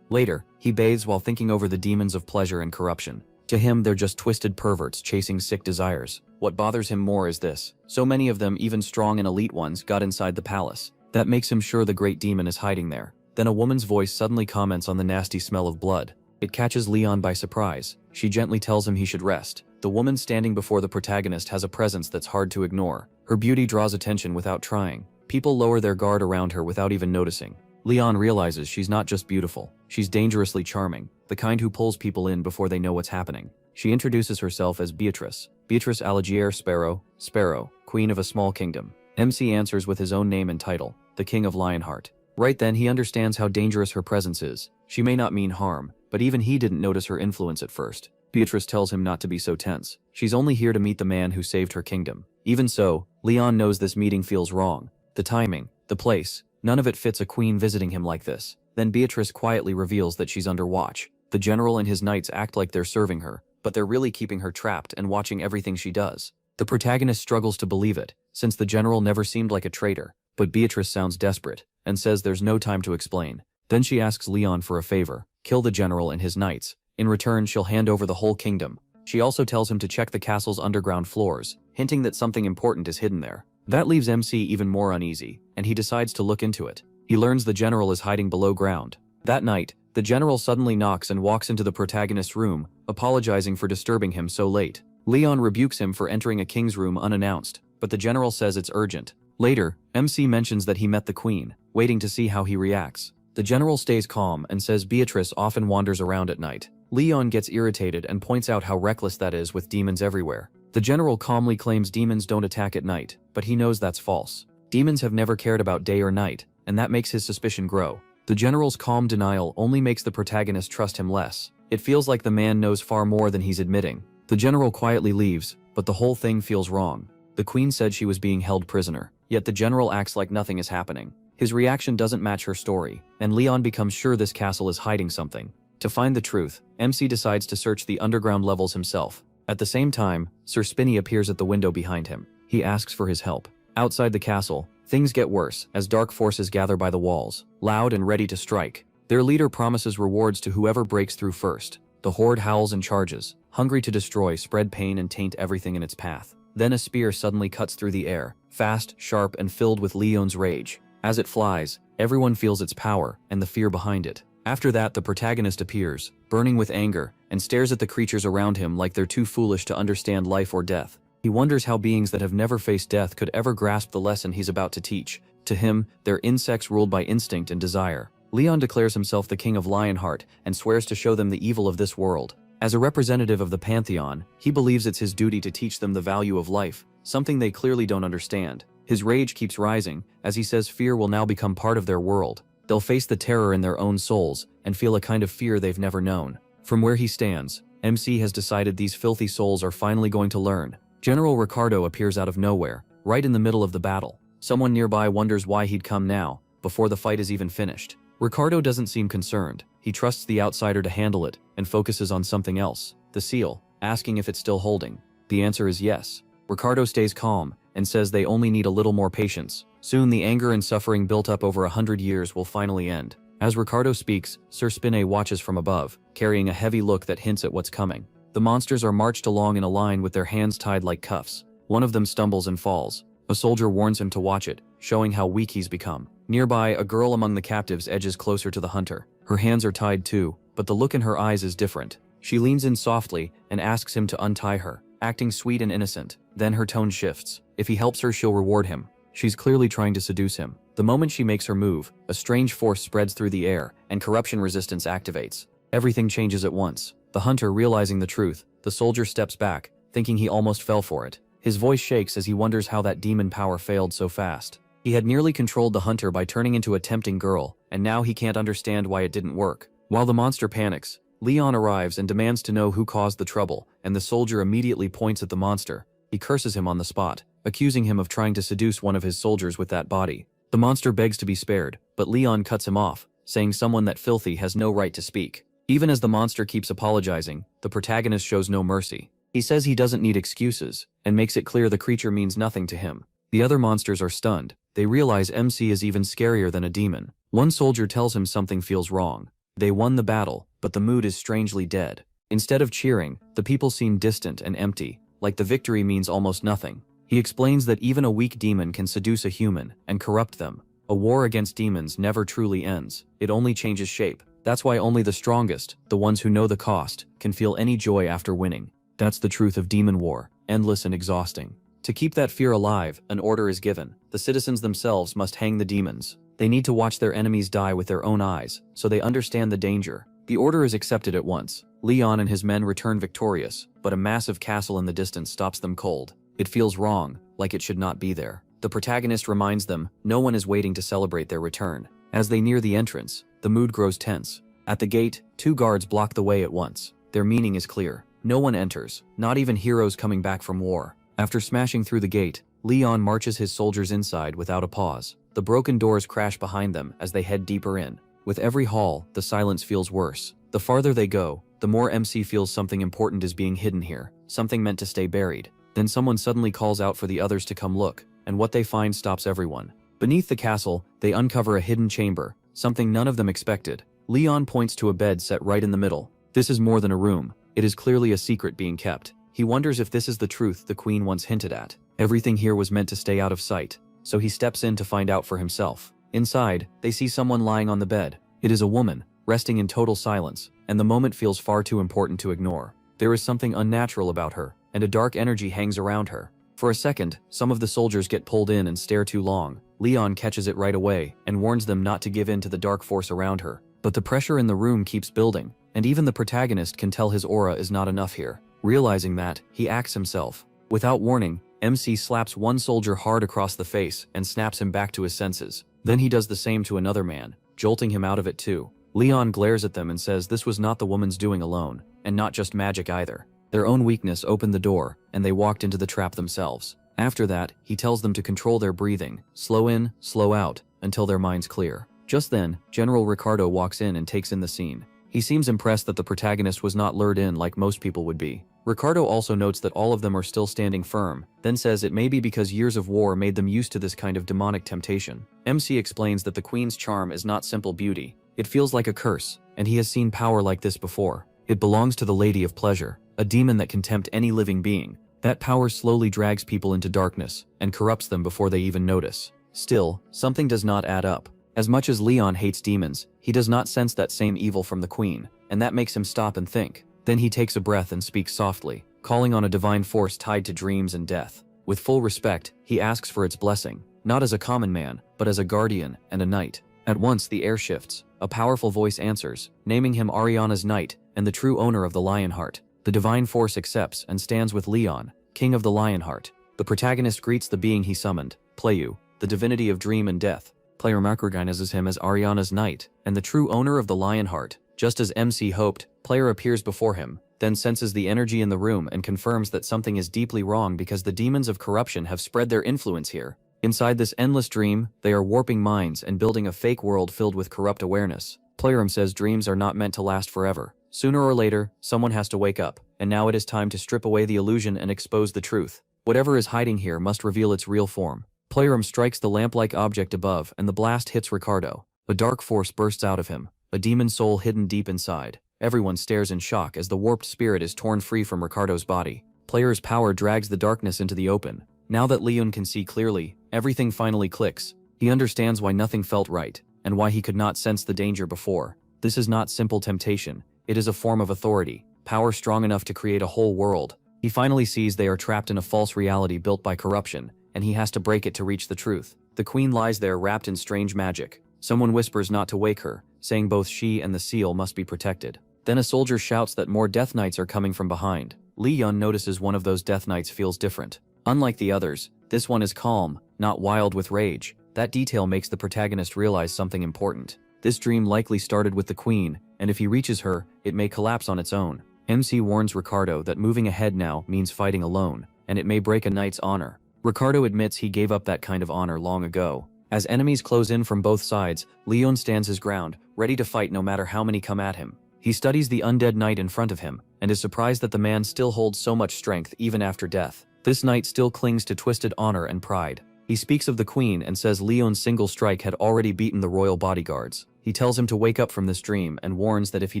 Later, he bathes while thinking over the demons of pleasure and corruption. To him, they're just twisted perverts chasing sick desires. What bothers him more is this: so many of them, even strong and elite ones, got inside the palace. That makes him sure the great demon is hiding there. Then a woman's voice suddenly comments on the nasty smell of blood. It catches Leon by surprise. She gently tells him he should rest. The woman standing before the protagonist has a presence that's hard to ignore. Her beauty draws attention without trying. People lower their guard around her without even noticing. Leon realizes she's not just beautiful, she's dangerously charming, the kind who pulls people in before they know what's happening. She introduces herself as Beatrice Alagier Sparrow, queen of a small kingdom. MC answers with his own name and title, the King of Lionheart. Right then he understands how dangerous her presence is. She may not mean harm, but even he didn't notice her influence at first. Beatrice tells him not to be so tense. She's only here to meet the man who saved her kingdom. Even so, Leon knows this meeting feels wrong. The timing, the place, none of it fits a queen visiting him like this. Then Beatrice quietly reveals that she's under watch. The general and his knights act like they're serving her, but they're really keeping her trapped and watching everything she does. The protagonist struggles to believe it, since the general never seemed like a traitor. But Beatrice sounds desperate, and says there's no time to explain. Then she asks Leon for a favor: kill the general and his knights. In return, she'll hand over the whole kingdom. She also tells him to check the castle's underground floors, hinting that something important is hidden there. That leaves MC even more uneasy, and he decides to look into it. He learns the general is hiding below ground. That night, the general suddenly knocks and walks into the protagonist's room, apologizing for disturbing him so late. Leon rebukes him for entering a king's room unannounced, but the general says it's urgent. Later, MC mentions that he met the queen, waiting to see how he reacts. The general stays calm and says Beatrice often wanders around at night. Leon gets irritated and points out how reckless that is with demons everywhere. The general calmly claims demons don't attack at night, but he knows that's false. Demons have never cared about day or night, and that makes his suspicion grow. The general's calm denial only makes the protagonist trust him less. It feels like the man knows far more than he's admitting. The general quietly leaves, but the whole thing feels wrong. The queen said she was being held prisoner, yet the general acts like nothing is happening. His reaction doesn't match her story, and Leon becomes sure this castle is hiding something. To find the truth, MC decides to search the underground levels himself. At the same time, Sir Spinny appears at the window behind him. He asks for his help. Outside the castle, things get worse as dark forces gather by the walls, loud and ready to strike. Their leader promises rewards to whoever breaks through first. The horde howls and charges, hungry to destroy, spread pain and taint everything in its path. Then a spear suddenly cuts through the air, fast, sharp, and filled with Leon's rage. As it flies, everyone feels its power and the fear behind it. After that, the protagonist appears, burning with anger, and stares at the creatures around him like they're too foolish to understand life or death. He wonders how beings that have never faced death could ever grasp the lesson he's about to teach. To him, they're insects ruled by instinct and desire. Leon declares himself the King of Lionheart and swears to show them the evil of this world. As a representative of the Pantheon, he believes it's his duty to teach them the value of life, something they clearly don't understand. His rage keeps rising, as he says fear will now become part of their world. They'll face the terror in their own souls, and feel a kind of fear they've never known. From where he stands, MC has decided these filthy souls are finally going to learn. General Ricardo appears out of nowhere, right in the middle of the battle. Someone nearby wonders why he'd come now, before the fight is even finished. Ricardo doesn't seem concerned. He trusts the outsider to handle it, and focuses on something else, the seal, asking if it's still holding. The answer is yes. Ricardo stays calm, and says they only need a little more patience. Soon the anger and suffering built up over 100 years will finally end. As Ricardo speaks, Sir Spinny watches from above, carrying a heavy look that hints at what's coming. The monsters are marched along in a line with their hands tied like cuffs. One of them stumbles and falls. A soldier warns him to watch it, showing how weak he's become. Nearby, a girl among the captives edges closer to the hunter. Her hands are tied too, but the look in her eyes is different. She leans in softly and asks him to untie her, acting sweet and innocent. Then her tone shifts. If he helps her, she'll reward him. She's clearly trying to seduce him. The moment she makes her move, a strange force spreads through the air, and corruption resistance activates. Everything changes at once. The hunter realizing the truth, the soldier steps back, thinking he almost fell for it. His voice shakes as he wonders how that demon power failed so fast. He had nearly controlled the hunter by turning into a tempting girl, and now he can't understand why it didn't work. While the monster panics, Leon arrives and demands to know who caused the trouble, and the soldier immediately points at the monster. He curses him on the spot, accusing him of trying to seduce one of his soldiers with that body. The monster begs to be spared, but Leon cuts him off, saying someone that filthy has no right to speak. Even as the monster keeps apologizing, the protagonist shows no mercy. He says he doesn't need excuses, and makes it clear the creature means nothing to him. The other monsters are stunned. They realize MC is even scarier than a demon. One soldier tells him something feels wrong. They won the battle, but the mood is strangely dead. Instead of cheering, the people seem distant and empty, like the victory means almost nothing. He explains that even a weak demon can seduce a human and corrupt them. A war against demons never truly ends. It only changes shape. That's why only the strongest, the ones who know the cost, can feel any joy after winning. That's the truth of demon war, endless and exhausting. To keep that fear alive, an order is given. The citizens themselves must hang the demons. They need to watch their enemies die with their own eyes, so they understand the danger. The order is accepted at once. Leon and his men return victorious, but a massive castle in the distance stops them cold. It feels wrong, like it should not be there. The protagonist reminds them, no one is waiting to celebrate their return. As they near the entrance, the mood grows tense. At the gate, 2 guards block the way at once. Their meaning is clear. No one enters, not even heroes coming back from war. After smashing through the gate, Leon marches his soldiers inside without a pause. The broken doors crash behind them as they head deeper in. With every hall, the silence feels worse. The farther they go, the more MC feels something important is being hidden here, something meant to stay buried. Then someone suddenly calls out for the others to come look, and what they find stops everyone. Beneath the castle, they uncover a hidden chamber, something none of them expected. Leon points to a bed set right in the middle. This is more than a room. It is clearly a secret being kept. He wonders if this is the truth the queen once hinted at. Everything here was meant to stay out of sight, so he steps in to find out for himself. Inside, they see someone lying on the bed. It is a woman, resting in total silence, and the moment feels far too important to ignore. There is something unnatural about her, and a dark energy hangs around her. For a second, some of the soldiers get pulled in and stare too long. Leon catches it right away and warns them not to give in to the dark force around her. But the pressure in the room keeps building, and even the protagonist can tell his aura is not enough here. Realizing that, he acts himself. Without warning, MC slaps one soldier hard across the face and snaps him back to his senses. Then he does the same to another man, jolting him out of it too. Leon glares at them and says this was not the woman's doing alone, and not just magic either. Their own weakness opened the door, and they walked into the trap themselves. After that, he tells them to control their breathing, slow in, slow out, until their minds clear. Just then, General Ricardo walks in and takes in the scene. He seems impressed that the protagonist was not lured in like most people would be. Ricardo also notes that all of them are still standing firm, then says it may be because years of war made them used to this kind of demonic temptation. MC explains that the queen's charm is not simple beauty. It feels like a curse, and he has seen power like this before. It belongs to the Lady of Pleasure, a demon that can tempt any living being. That power slowly drags people into darkness and corrupts them before they even notice. Still, something does not add up. As much as Leon hates demons, he does not sense that same evil from the queen, and that makes him stop and think. Then he takes a breath and speaks softly, calling on a divine force tied to dreams and death. With full respect, he asks for its blessing, not as a common man, but as a guardian and a knight. At once the air shifts. A powerful voice answers, naming him Ariana's knight and the true owner of the Lionheart. The divine force accepts and stands with Leon, king of the Lionheart. The protagonist greets the being he summoned, Playu, the divinity of dream and death. Player recognizes him as Ariana's knight and the true owner of the Lionheart. Just as MC hoped, Player appears before him, then senses the energy in the room and confirms that something is deeply wrong because the demons of corruption have spread their influence here. Inside this endless dream, they are warping minds and building a fake world filled with corrupt awareness. Player says dreams are not meant to last forever. Sooner or later, someone has to wake up, and now it is time to strip away the illusion and expose the truth. Whatever is hiding here must reveal its real form. Player strikes the lamp-like object above and the blast hits Ricardo. A dark force bursts out of him, a demon soul hidden deep inside. Everyone stares in shock as the warped spirit is torn free from Ricardo's body. Player's power drags the darkness into the open. Now that Leon can see clearly, everything finally clicks. He understands why nothing felt right, and why he could not sense the danger before. This is not simple temptation, it is a form of authority, power strong enough to create a whole world. He finally sees they are trapped in a false reality built by corruption, and he has to break it to reach the truth. The queen lies there wrapped in strange magic. Someone whispers not to wake her, saying both she and the seal must be protected. Then a soldier shouts that more Death Knights are coming from behind. Leon notices one of those Death Knights feels different. Unlike the others, this one is calm, not wild with rage. That detail makes the protagonist realize something important. This dream likely started with the queen, and if he reaches her, it may collapse on its own. MC warns Ricardo that moving ahead now means fighting alone, and it may break a knight's honor. Ricardo admits he gave up that kind of honor long ago. As enemies close in from both sides, Leon stands his ground, ready to fight no matter how many come at him. He studies the undead knight in front of him, and is surprised that the man still holds so much strength even after death. This knight still clings to twisted honor and pride. He speaks of the queen and says Leon's single strike had already beaten the royal bodyguards. He tells him to wake up from this dream and warns that if he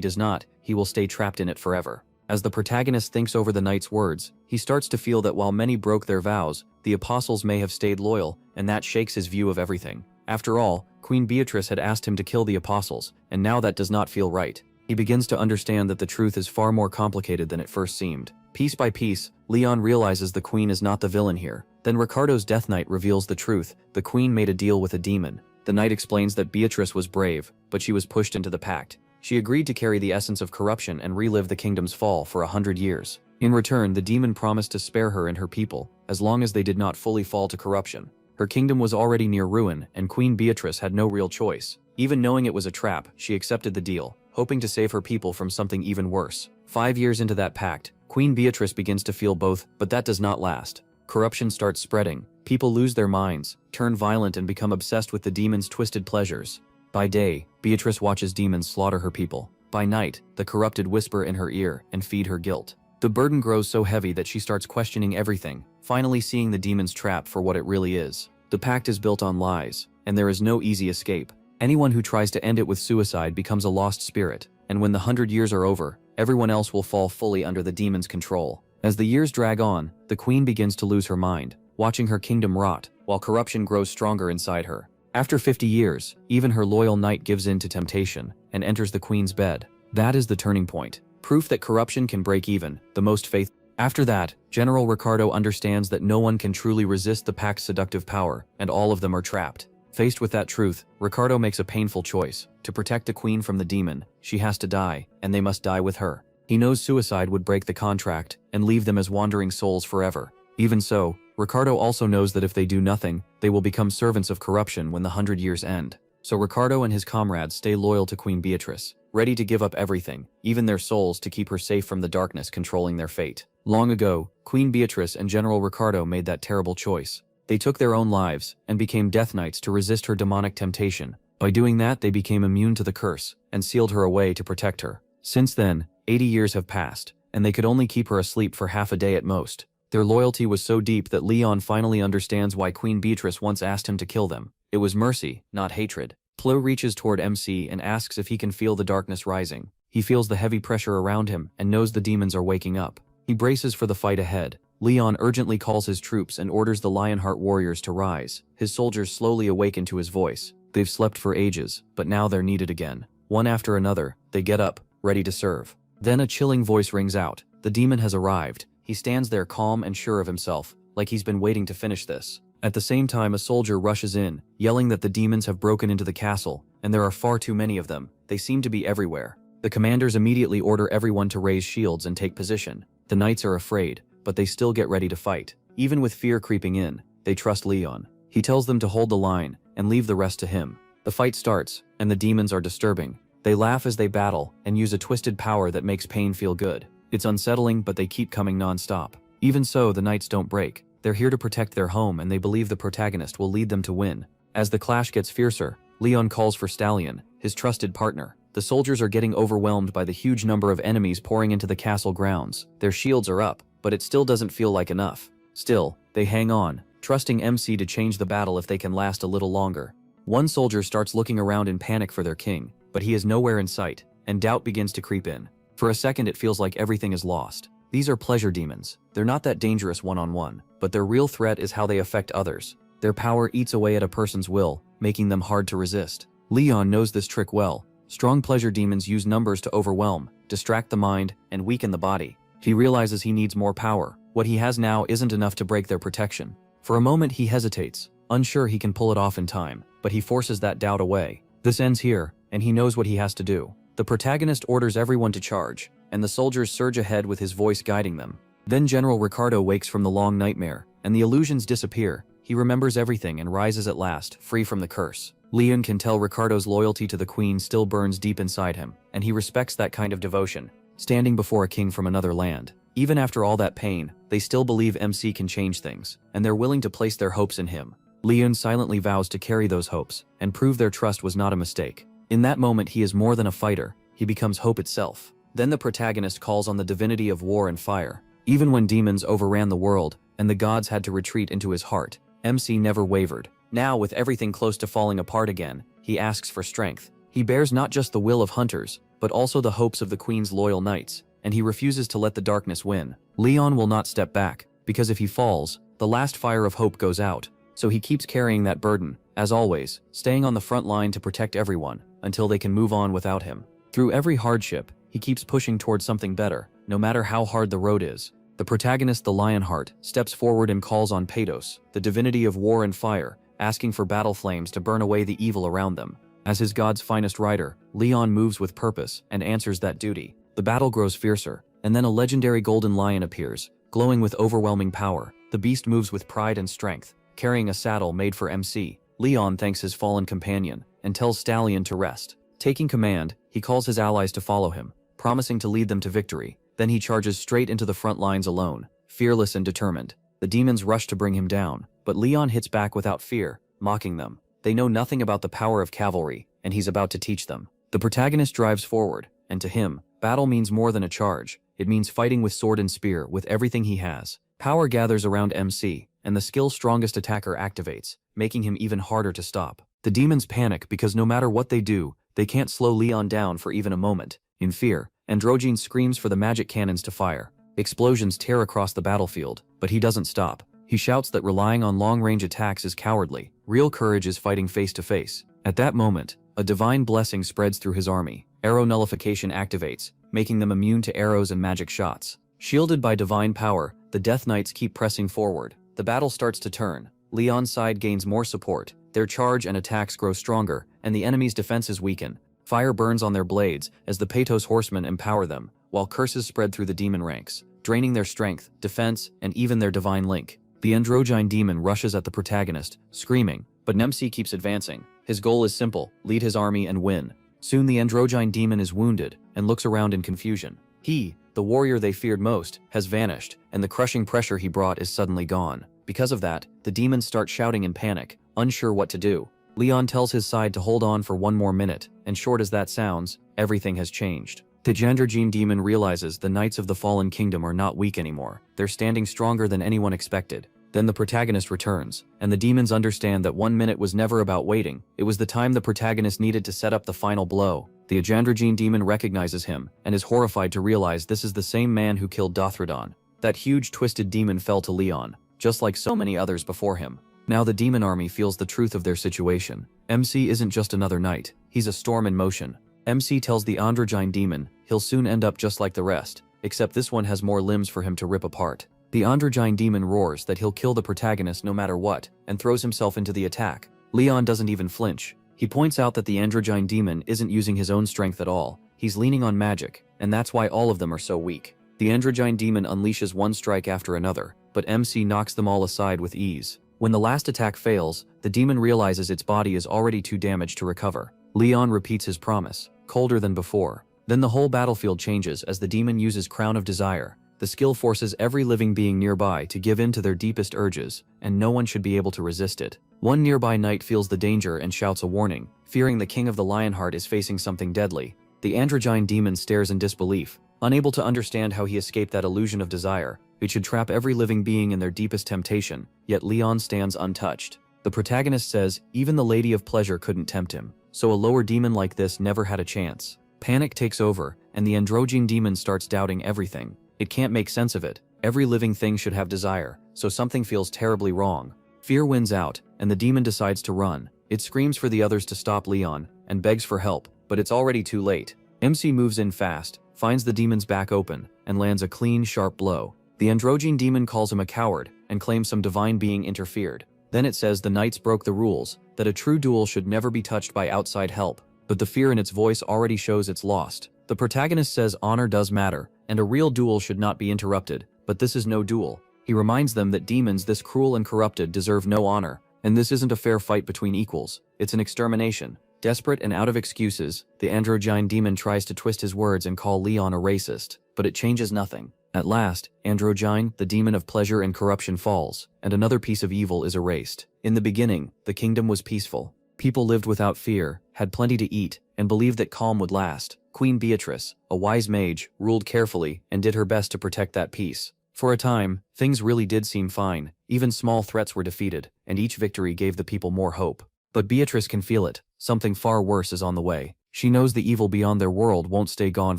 does not, he will stay trapped in it forever. As the protagonist thinks over the knight's words, he starts to feel that while many broke their vows, the apostles may have stayed loyal, and that shakes his view of everything. After all, Queen Beatrice had asked him to kill the apostles, and now that does not feel right. He begins to understand that the truth is far more complicated than it first seemed. Piece by piece, Leon realizes the queen is not the villain here. Then Ricardo's Death Knight reveals the truth. The queen made a deal with a demon. The knight explains that Beatrice was brave, but she was pushed into the pact. She agreed to carry the essence of corruption and relive the kingdom's fall for 100 years. In return, the demon promised to spare her and her people, as long as they did not fully fall to corruption. Her kingdom was already near ruin, and Queen Beatrice had no real choice. Even knowing it was a trap, she accepted the deal, hoping to save her people from something even worse. 5 years into that pact, Queen Beatrice begins to feel both, but that does not last. Corruption starts spreading. People lose their minds, turn violent, and become obsessed with the demon's twisted pleasures. By day, Beatrice watches demons slaughter her people. By night, the corrupted whisper in her ear and feed her guilt. The burden grows so heavy that she starts questioning everything, finally seeing the demon's trap for what it really is. The pact is built on lies, and there is no easy escape. Anyone who tries to end it with suicide becomes a lost spirit, and when the 100 years are over, everyone else will fall fully under the demon's control. As the years drag on, the queen begins to lose her mind, watching her kingdom rot, while corruption grows stronger inside her. After 50 years, even her loyal knight gives in to temptation, and enters the queen's bed. That is the turning point. Proof that corruption can break even the most faithful. After that, General Ricardo understands that no one can truly resist the pact's seductive power, and all of them are trapped. Faced with that truth, Ricardo makes a painful choice. To protect the queen from the demon, she has to die, and they must die with her. He knows suicide would break the contract and leave them as wandering souls forever. Even so, Ricardo also knows that if they do nothing, they will become servants of corruption when the 100 years end. So Ricardo and his comrades stay loyal to Queen Beatrice, ready to give up everything, even their souls, to keep her safe from the darkness controlling their fate. Long ago, Queen Beatrice and General Ricardo made that terrible choice. They took their own lives and became Death Knights to resist her demonic temptation. By doing that, they became immune to the curse and sealed her away to protect her. Since then, 80 years have passed, and they could only keep her asleep for half a day at most. Their loyalty was so deep that Leon finally understands why Queen Beatrice once asked him to kill them. It was mercy, not hatred. Plo reaches toward MC and asks if he can feel the darkness rising. He feels the heavy pressure around him and knows the demons are waking up. He braces for the fight ahead. Leon urgently calls his troops and orders the Lionheart warriors to rise. His soldiers slowly awaken to his voice. They've slept for ages, but now they're needed again. One after another, they get up, ready to serve. Then a chilling voice rings out. The demon has arrived. He stands there calm and sure of himself, like he's been waiting to finish this. At the same time, a soldier rushes in, yelling that the demons have broken into the castle, and there are far too many of them. They seem to be everywhere. The commanders immediately order everyone to raise shields and take position. The knights are afraid, but they still get ready to fight. Even with fear creeping in, they trust Leon. He tells them to hold the line and leave the rest to him. The fight starts, and the demons are disturbing. They laugh as they battle and use a twisted power that makes pain feel good. It's unsettling, but they keep coming non-stop. Even so, the knights don't break. They're here to protect their home, and they believe the protagonist will lead them to win. As the clash gets fiercer, Leon calls for Stallion, his trusted partner. The soldiers are getting overwhelmed by the huge number of enemies pouring into the castle grounds. Their shields are up, but it still doesn't feel like enough. Still, they hang on, trusting MC to change the battle if they can last a little longer. One soldier starts looking around in panic for their king, but he is nowhere in sight, and doubt begins to creep in. For a second, it feels like everything is lost. These are pleasure demons. They're not that dangerous one-on-one, but their real threat is how they affect others. Their power eats away at a person's will, making them hard to resist. Leon knows this trick well. Strong pleasure demons use numbers to overwhelm, distract the mind, and weaken the body. He realizes he needs more power. What he has now isn't enough to break their protection. For a moment he hesitates, unsure he can pull it off in time, but he forces that doubt away. This ends here, and he knows what he has to do. The protagonist orders everyone to charge, and the soldiers surge ahead with his voice guiding them. Then General Ricardo wakes from the long nightmare, and the illusions disappear. He remembers everything and rises at last, free from the curse. Leon can tell Ricardo's loyalty to the queen still burns deep inside him, and he respects that kind of devotion, standing before a king from another land. Even after all that pain, they still believe MC can change things, and they're willing to place their hopes in him. Leon silently vows to carry those hopes, and prove their trust was not a mistake. In that moment he is more than a fighter, he becomes hope itself. Then the protagonist calls on the divinity of war and fire. Even when demons overran the world, and the gods had to retreat into his heart, MC never wavered. Now, with everything close to falling apart again, he asks for strength. He bears not just the will of hunters, but also the hopes of the Queen's loyal knights, and he refuses to let the darkness win. Leon will not step back, because if he falls, the last fire of hope goes out. So he keeps carrying that burden, as always, staying on the front line to protect everyone, until they can move on without him. Through every hardship, he keeps pushing towards something better, no matter how hard the road is. The protagonist, the Lionheart, steps forward and calls on Patos, the divinity of war and fire, asking for battle flames to burn away the evil around them. As his god's finest rider, Leon moves with purpose and answers that duty. The battle grows fiercer, and then a legendary golden lion appears, glowing with overwhelming power. The beast moves with pride and strength, carrying a saddle made for MC. Leon thanks his fallen companion, and tells Stallion to rest. Taking command, he calls his allies to follow him, promising to lead them to victory. Then he charges straight into the front lines alone, fearless and determined. The demons rush to bring him down, but Leon hits back without fear, mocking them. They know nothing about the power of cavalry, and he's about to teach them. The protagonist drives forward, and to him, battle means more than a charge. It means fighting with sword and spear with everything he has. Power gathers around MC, and the skill's strongest attacker activates, making him even harder to stop. The demons panic because no matter what they do, they can't slow Leon down for even a moment. In fear, Androgyne screams for the magic cannons to fire. Explosions tear across the battlefield, but he doesn't stop. He shouts that relying on long-range attacks is cowardly. Real courage is fighting face-to-face. At that moment, a divine blessing spreads through his army. Arrow nullification activates, making them immune to arrows and magic shots. Shielded by divine power, the Death Knights keep pressing forward. The battle starts to turn. Leon's side gains more support. Their charge and attacks grow stronger, and the enemy's defenses weaken. Fire burns on their blades as the Patos horsemen empower them, while curses spread through the demon ranks, draining their strength, defense, and even their divine link. The Androgyne demon rushes at the protagonist, screaming, but MC keeps advancing. His goal is simple: lead his army and win. Soon the Androgyne demon is wounded and looks around in confusion. He, the warrior they feared most, has vanished, and the crushing pressure he brought is suddenly gone. Because of that, the demons start shouting in panic, unsure what to do. Leon tells his side to hold on for one more minute, and short as that sounds, everything has changed. The Androgyne demon realizes the Knights of the Fallen Kingdom are not weak anymore. They're standing stronger than anyone expected. Then the protagonist returns, and the demons understand that 1 minute was never about waiting. It was the time the protagonist needed to set up the final blow. The Androgyne demon recognizes him, and is horrified to realize this is the same man who killed Dothradon. That huge twisted demon fell to Leon, just like so many others before him. Now the demon army feels the truth of their situation. MC isn't just another knight, he's a storm in motion. MC tells the Androgyne demon he'll soon end up just like the rest, except this one has more limbs for him to rip apart. The Androgyne demon roars that he'll kill the protagonist no matter what, and throws himself into the attack. Leon doesn't even flinch. He points out that the Androgyne demon isn't using his own strength at all. He's leaning on magic, and that's why all of them are so weak. The Androgyne demon unleashes one strike after another, but MC knocks them all aside with ease. When the last attack fails, the demon realizes its body is already too damaged to recover. Leon repeats his promise, colder than before. Then the whole battlefield changes as the demon uses Crown of Desire. The skill forces every living being nearby to give in to their deepest urges, and no one should be able to resist it. One nearby knight feels the danger and shouts a warning, fearing the King of the Lionheart is facing something deadly. The Androgyne demon stares in disbelief, unable to understand how he escaped that illusion of desire. It should trap every living being in their deepest temptation, yet Leon stands untouched. The protagonist says even the Lady of Pleasure couldn't tempt him, so a lower demon like this never had a chance. Panic takes over, and the Androgyne demon starts doubting everything. It can't make sense of it. Every living thing should have desire, so something feels terribly wrong. Fear wins out, and the demon decides to run. It screams for the others to stop Leon, and begs for help, but it's already too late. MC moves in fast, finds the demon's back open, and lands a clean, sharp blow. The Androgyne demon calls him a coward, and claims some divine being interfered. Then it says the knights broke the rules, that a true duel should never be touched by outside help, but the fear in its voice already shows it's lost. The protagonist says honor does matter, and a real duel should not be interrupted, but this is no duel. He reminds them that demons this cruel and corrupted deserve no honor, and this isn't a fair fight between equals, it's an extermination. Desperate and out of excuses, the Androgyne demon tries to twist his words and call Leon a racist, but it changes nothing. At last, Androgyne, the demon of pleasure and corruption, falls, and another piece of evil is erased. In the beginning, the kingdom was peaceful. People lived without fear, had plenty to eat, and believed that calm would last. Queen Beatrice, a wise mage, ruled carefully and did her best to protect that peace. For a time, things really did seem fine. Even small threats were defeated, and each victory gave the people more hope. But Beatrice can feel it. Something far worse is on the way. She knows the evil beyond their world won't stay gone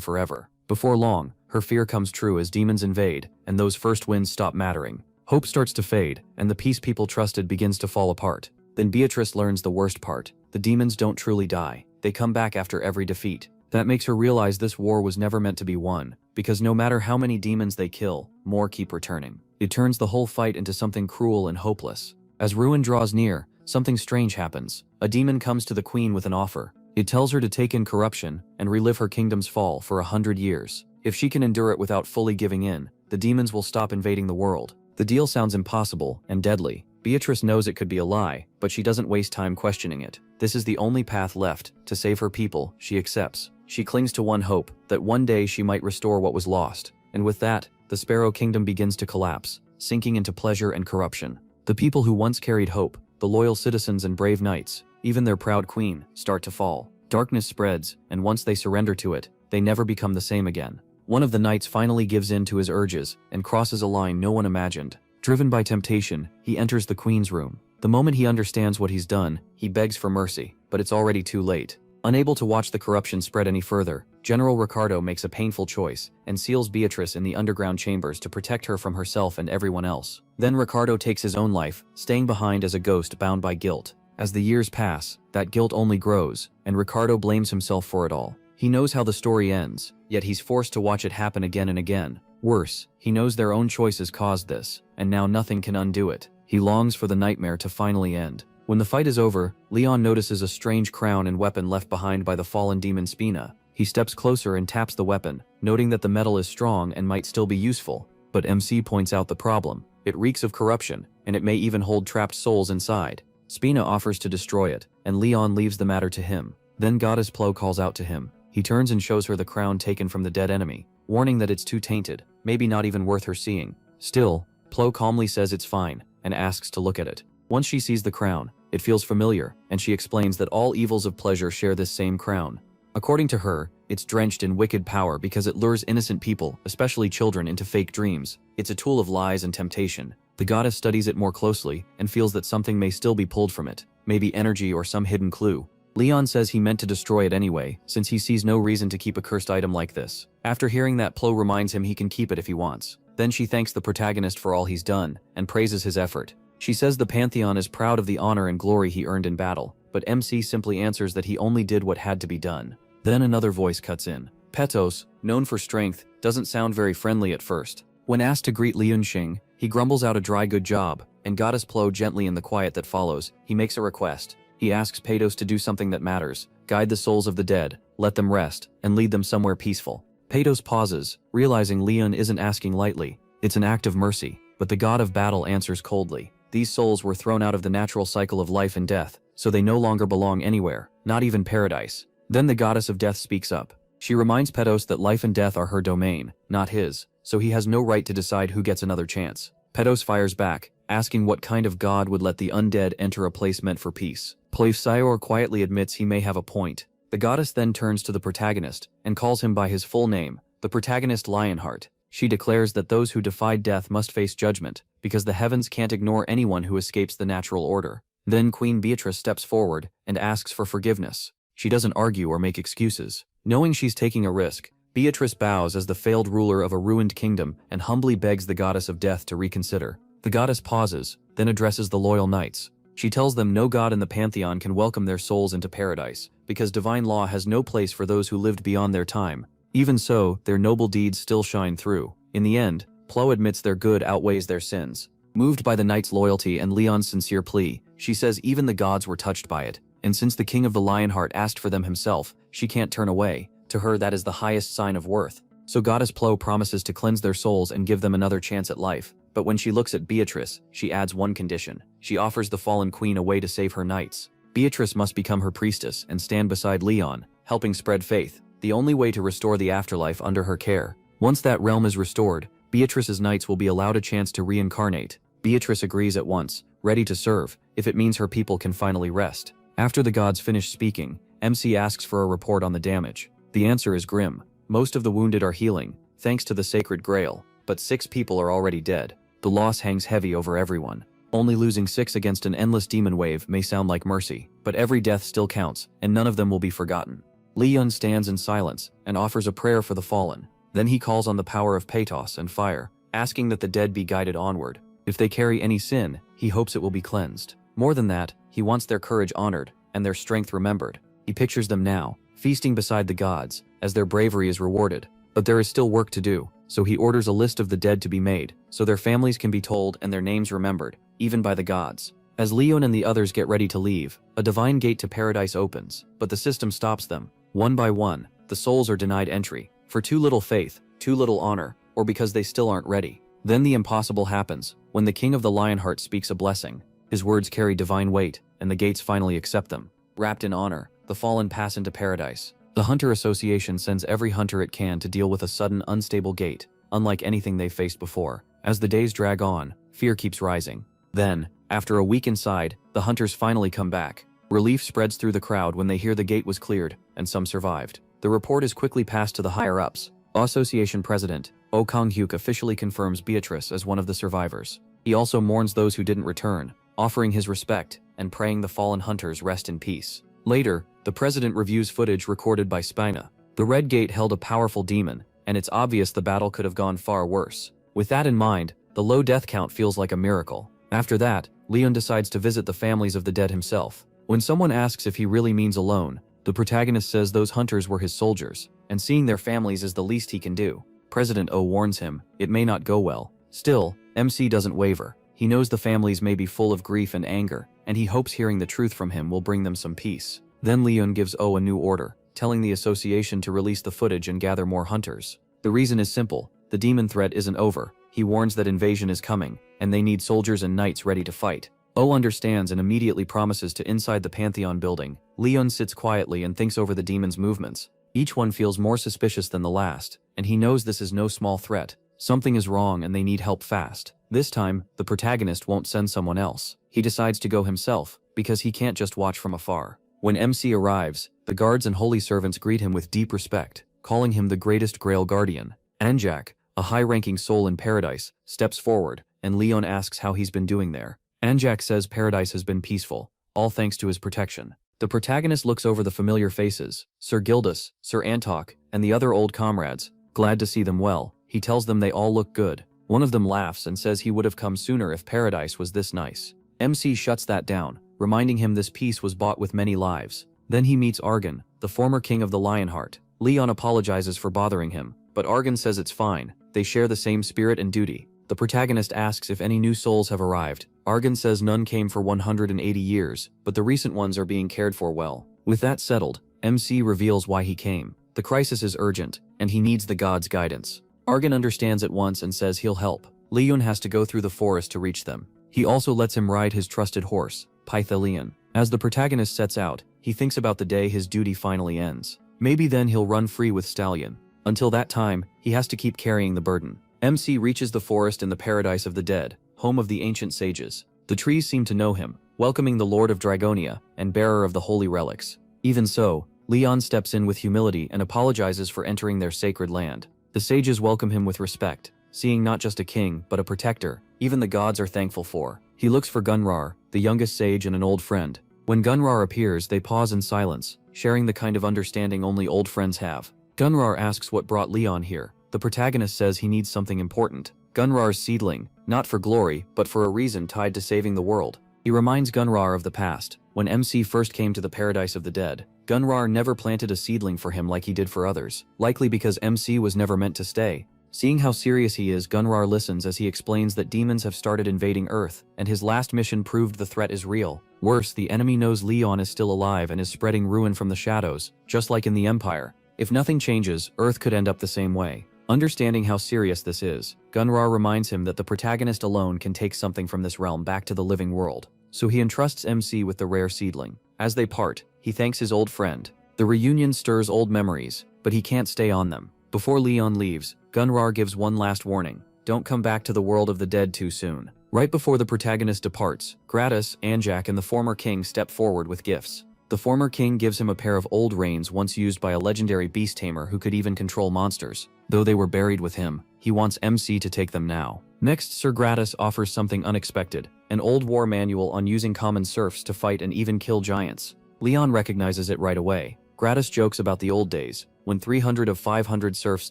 forever. Before long, her fear comes true as demons invade, and those first wins stop mattering. Hope starts to fade, and the peace people trusted begins to fall apart. Then Beatrice learns the worst part. The demons don't truly die. They come back after every defeat. That makes her realize this war was never meant to be won, because no matter how many demons they kill, more keep returning. It turns the whole fight into something cruel and hopeless. As ruin draws near, something strange happens. A demon comes to the queen with an offer. It tells her to take in corruption and relive her kingdom's fall for 100 years. If she can endure it without fully giving in, the demons will stop invading the world. The deal sounds impossible and deadly. Beatrice knows it could be a lie, but she doesn't waste time questioning it. This is the only path left to save her people. She accepts. She clings to one hope, that one day she might restore what was lost. And with that, the Sparrow Kingdom begins to collapse, sinking into pleasure and corruption. The people who once carried hope, the loyal citizens and brave knights, even their proud queen, start to fall. Darkness spreads, and once they surrender to it, they never become the same again. One of the knights finally gives in to his urges and crosses a line no one imagined. Driven by temptation, he enters the queen's room. The moment he understands what he's done, he begs for mercy, but it's already too late. Unable to watch the corruption spread any further, General Ricardo makes a painful choice and seals Beatrice in the underground chambers to protect her from herself and everyone else. Then Ricardo takes his own life, staying behind as a ghost bound by guilt. As the years pass, that guilt only grows, and Ricardo blames himself for it all. He knows how the story ends, yet he's forced to watch it happen again and again. Worse, he knows their own choices caused this, and now nothing can undo it. He longs for the nightmare to finally end. When the fight is over, Leon notices a strange crown and weapon left behind by the fallen demon Spina. He steps closer and taps the weapon, noting that the metal is strong and might still be useful. But MC points out the problem. It reeks of corruption, and it may even hold trapped souls inside. Spina offers to destroy it, and Leon leaves the matter to him. Then Goddess Plo calls out to him. He turns and shows her the crown taken from the dead enemy, warning that it's too tainted, maybe not even worth her seeing. Still, Plo calmly says it's fine, and asks to look at it. Once she sees the crown, it feels familiar, and she explains that all evils of pleasure share this same crown. According to her, it's drenched in wicked power because it lures innocent people, especially children, into fake dreams. It's a tool of lies and temptation. The goddess studies it more closely and feels that something may still be pulled from it, maybe energy or some hidden clue. Leon says he meant to destroy it anyway, since he sees no reason to keep a cursed item like this. After hearing that, Plo reminds him he can keep it if he wants. Then she thanks the protagonist for all he's done, and praises his effort. She says the Pantheon is proud of the honor and glory he earned in battle, but MC simply answers that he only did what had to be done. Then another voice cuts in. Petos, known for strength, doesn't sound very friendly at first. When asked to greet Liunxing, he grumbles out a dry good job, and Goddess Plo gently in the quiet that follows, he makes a request. He asks Petos to do something that matters, guide the souls of the dead, let them rest, and lead them somewhere peaceful. Petos pauses, realizing Leon isn't asking lightly. It's an act of mercy, but the god of battle answers coldly. These souls were thrown out of the natural cycle of life and death, so they no longer belong anywhere, not even paradise. Then the goddess of death speaks up. She reminds Petos that life and death are her domain, not his, so he has no right to decide who gets another chance. Petos fires back, asking what kind of god would let the undead enter a place meant for peace. Pleifsior quietly admits he may have a point. The goddess then turns to the protagonist and calls him by his full name, the protagonist Lionheart. She declares that those who defied death must face judgment, because the heavens can't ignore anyone who escapes the natural order. Then Queen Beatrice steps forward and asks for forgiveness. She doesn't argue or make excuses. Knowing she's taking a risk, Beatrice bows as the failed ruler of a ruined kingdom and humbly begs the goddess of death to reconsider. The goddess pauses, then addresses the loyal knights. She tells them no god in the pantheon can welcome their souls into paradise, because divine law has no place for those who lived beyond their time. Even so, their noble deeds still shine through. In the end, Plo admits their good outweighs their sins. Moved by the knight's loyalty and Leon's sincere plea, she says even the gods were touched by it, and since the king of the Lionheart asked for them himself, she can't turn away. To her, that is the highest sign of worth. So Goddess Plo promises to cleanse their souls and give them another chance at life. But when she looks at Beatrice, she adds one condition. She offers the fallen queen a way to save her knights. Beatrice must become her priestess and stand beside Leon, helping spread faith, the only way to restore the afterlife under her care. Once that realm is restored, Beatrice's knights will be allowed a chance to reincarnate. Beatrice agrees at once, ready to serve, if it means her people can finally rest. After the gods finish speaking, MC asks for a report on the damage. The answer is grim. Most of the wounded are healing, thanks to the sacred grail, but 6 people are already dead. The loss hangs heavy over everyone. Only losing 6 against an endless demon wave may sound like mercy, but every death still counts, and none of them will be forgotten. Leon stands in silence and offers a prayer for the fallen. Then he calls on the power of pathos and fire, asking that the dead be guided onward. If they carry any sin, he hopes it will be cleansed. More than that, he wants their courage honored and their strength remembered. He pictures them now, feasting beside the gods, as their bravery is rewarded. But there is still work to do, so he orders a list of the dead to be made, so their families can be told and their names remembered, even by the gods. As Leon and the others get ready to leave, a divine gate to paradise opens, but the system stops them. One by one, the souls are denied entry, for too little faith, too little honor, or because they still aren't ready. Then the impossible happens, when the king of the Lionheart speaks a blessing. His words carry divine weight, and the gates finally accept them. Wrapped in honor, the fallen pass into paradise. The Hunter Association sends every hunter it can to deal with a sudden, unstable gate, unlike anything they've faced before. As the days drag on, fear keeps rising. Then, after a week inside, the hunters finally come back. Relief spreads through the crowd when they hear the gate was cleared, and some survived. The report is quickly passed to the higher-ups. Association President, Oh Kang-hyuk officially confirms Beatrice as one of the survivors. He also mourns those who didn't return, offering his respect and praying the fallen hunters rest in peace. Later, the president reviews footage recorded by Spina. The Red Gate held a powerful demon, and it's obvious the battle could have gone far worse. With that in mind, the low death count feels like a miracle. After that, Leon decides to visit the families of the dead himself. When someone asks if he really means alone, the protagonist says those hunters were his soldiers, and seeing their families is the least he can do. President O warns him, it may not go well. Still, MC doesn't waver. He knows the families may be full of grief and anger, and he hopes hearing the truth from him will bring them some peace. Then Leon gives O a new order, telling the association to release the footage and gather more hunters. The reason is simple, the demon threat isn't over. He warns that invasion is coming, and they need soldiers and knights ready to fight. O understands and immediately promises to inside the Pantheon building. Leon sits quietly and thinks over the demon's movements. Each one feels more suspicious than the last, and he knows this is no small threat. Something is wrong and they need help fast. This time, the protagonist won't send someone else. He decides to go himself, because he can't just watch from afar. When MC arrives, the guards and holy servants greet him with deep respect, calling him the greatest Grail Guardian. Anjak, a high-ranking soul in paradise, steps forward, and Leon asks how he's been doing there. Anjak says paradise has been peaceful, all thanks to his protection. The protagonist looks over the familiar faces, Sir Gildas, Sir Antok, and the other old comrades. Glad to see them well, he tells them they all look good. One of them laughs and says he would have come sooner if paradise was this nice. MC shuts that down, reminding him this peace was bought with many lives. Then he meets Argon, the former king of the Lionheart. Leon apologizes for bothering him, but Argon says it's fine, they share the same spirit and duty. The protagonist asks if any new souls have arrived. Argon says none came for 180 years, but the recent ones are being cared for well. With that settled, MC reveals why he came. The crisis is urgent, and he needs the gods' guidance. Argon understands at once and says he'll help. Leon has to go through the forest to reach them. He also lets him ride his trusted horse, Pythelion. As the protagonist sets out, he thinks about the day his duty finally ends. Maybe then he'll run free with Stallion. Until that time, he has to keep carrying the burden. MC reaches the forest in the paradise of the dead, home of the ancient sages. The trees seem to know him, welcoming the Lord of Dragonia and bearer of the holy relics. Even so, Leon steps in with humility and apologizes for entering their sacred land. The sages welcome him with respect, seeing not just a king, but a protector, even the gods are thankful for. He looks for Gunrar, the youngest sage and an old friend. When Gunrar appears, they pause in silence, sharing the kind of understanding only old friends have. Gunrar asks what brought Leon here. The protagonist says he needs something important. Gunrar's seedling, not for glory, but for a reason tied to saving the world. He reminds Gunrar of the past. When MC first came to the paradise of the dead, Gunrar never planted a seedling for him like he did for others, likely because MC was never meant to stay. Seeing how serious he is, Gunrar listens as he explains that demons have started invading Earth, and his last mission proved the threat is real. Worse, the enemy knows Leon is still alive and is spreading ruin from the shadows, just like in the Empire. If nothing changes, Earth could end up the same way. Understanding how serious this is, Gunrar reminds him that the protagonist alone can take something from this realm back to the living world. So he entrusts MC with the rare seedling. As they part, he thanks his old friend. The reunion stirs old memories, but he can't stay on them. Before Leon leaves, Gunrar gives one last warning. don't come back to the world of the dead too soon. Right before the protagonist departs, Gratis, Anjak, and the former king step forward with gifts. The former king gives him a pair of old reins once used by a legendary beast tamer who could even control monsters. Though they were buried with him, he wants MC to take them now. Next, Sir Gratis offers something unexpected, an old war manual on using common serfs to fight and even kill giants. Leon recognizes it right away. Gratis jokes about the old days, when 300 of 500 serfs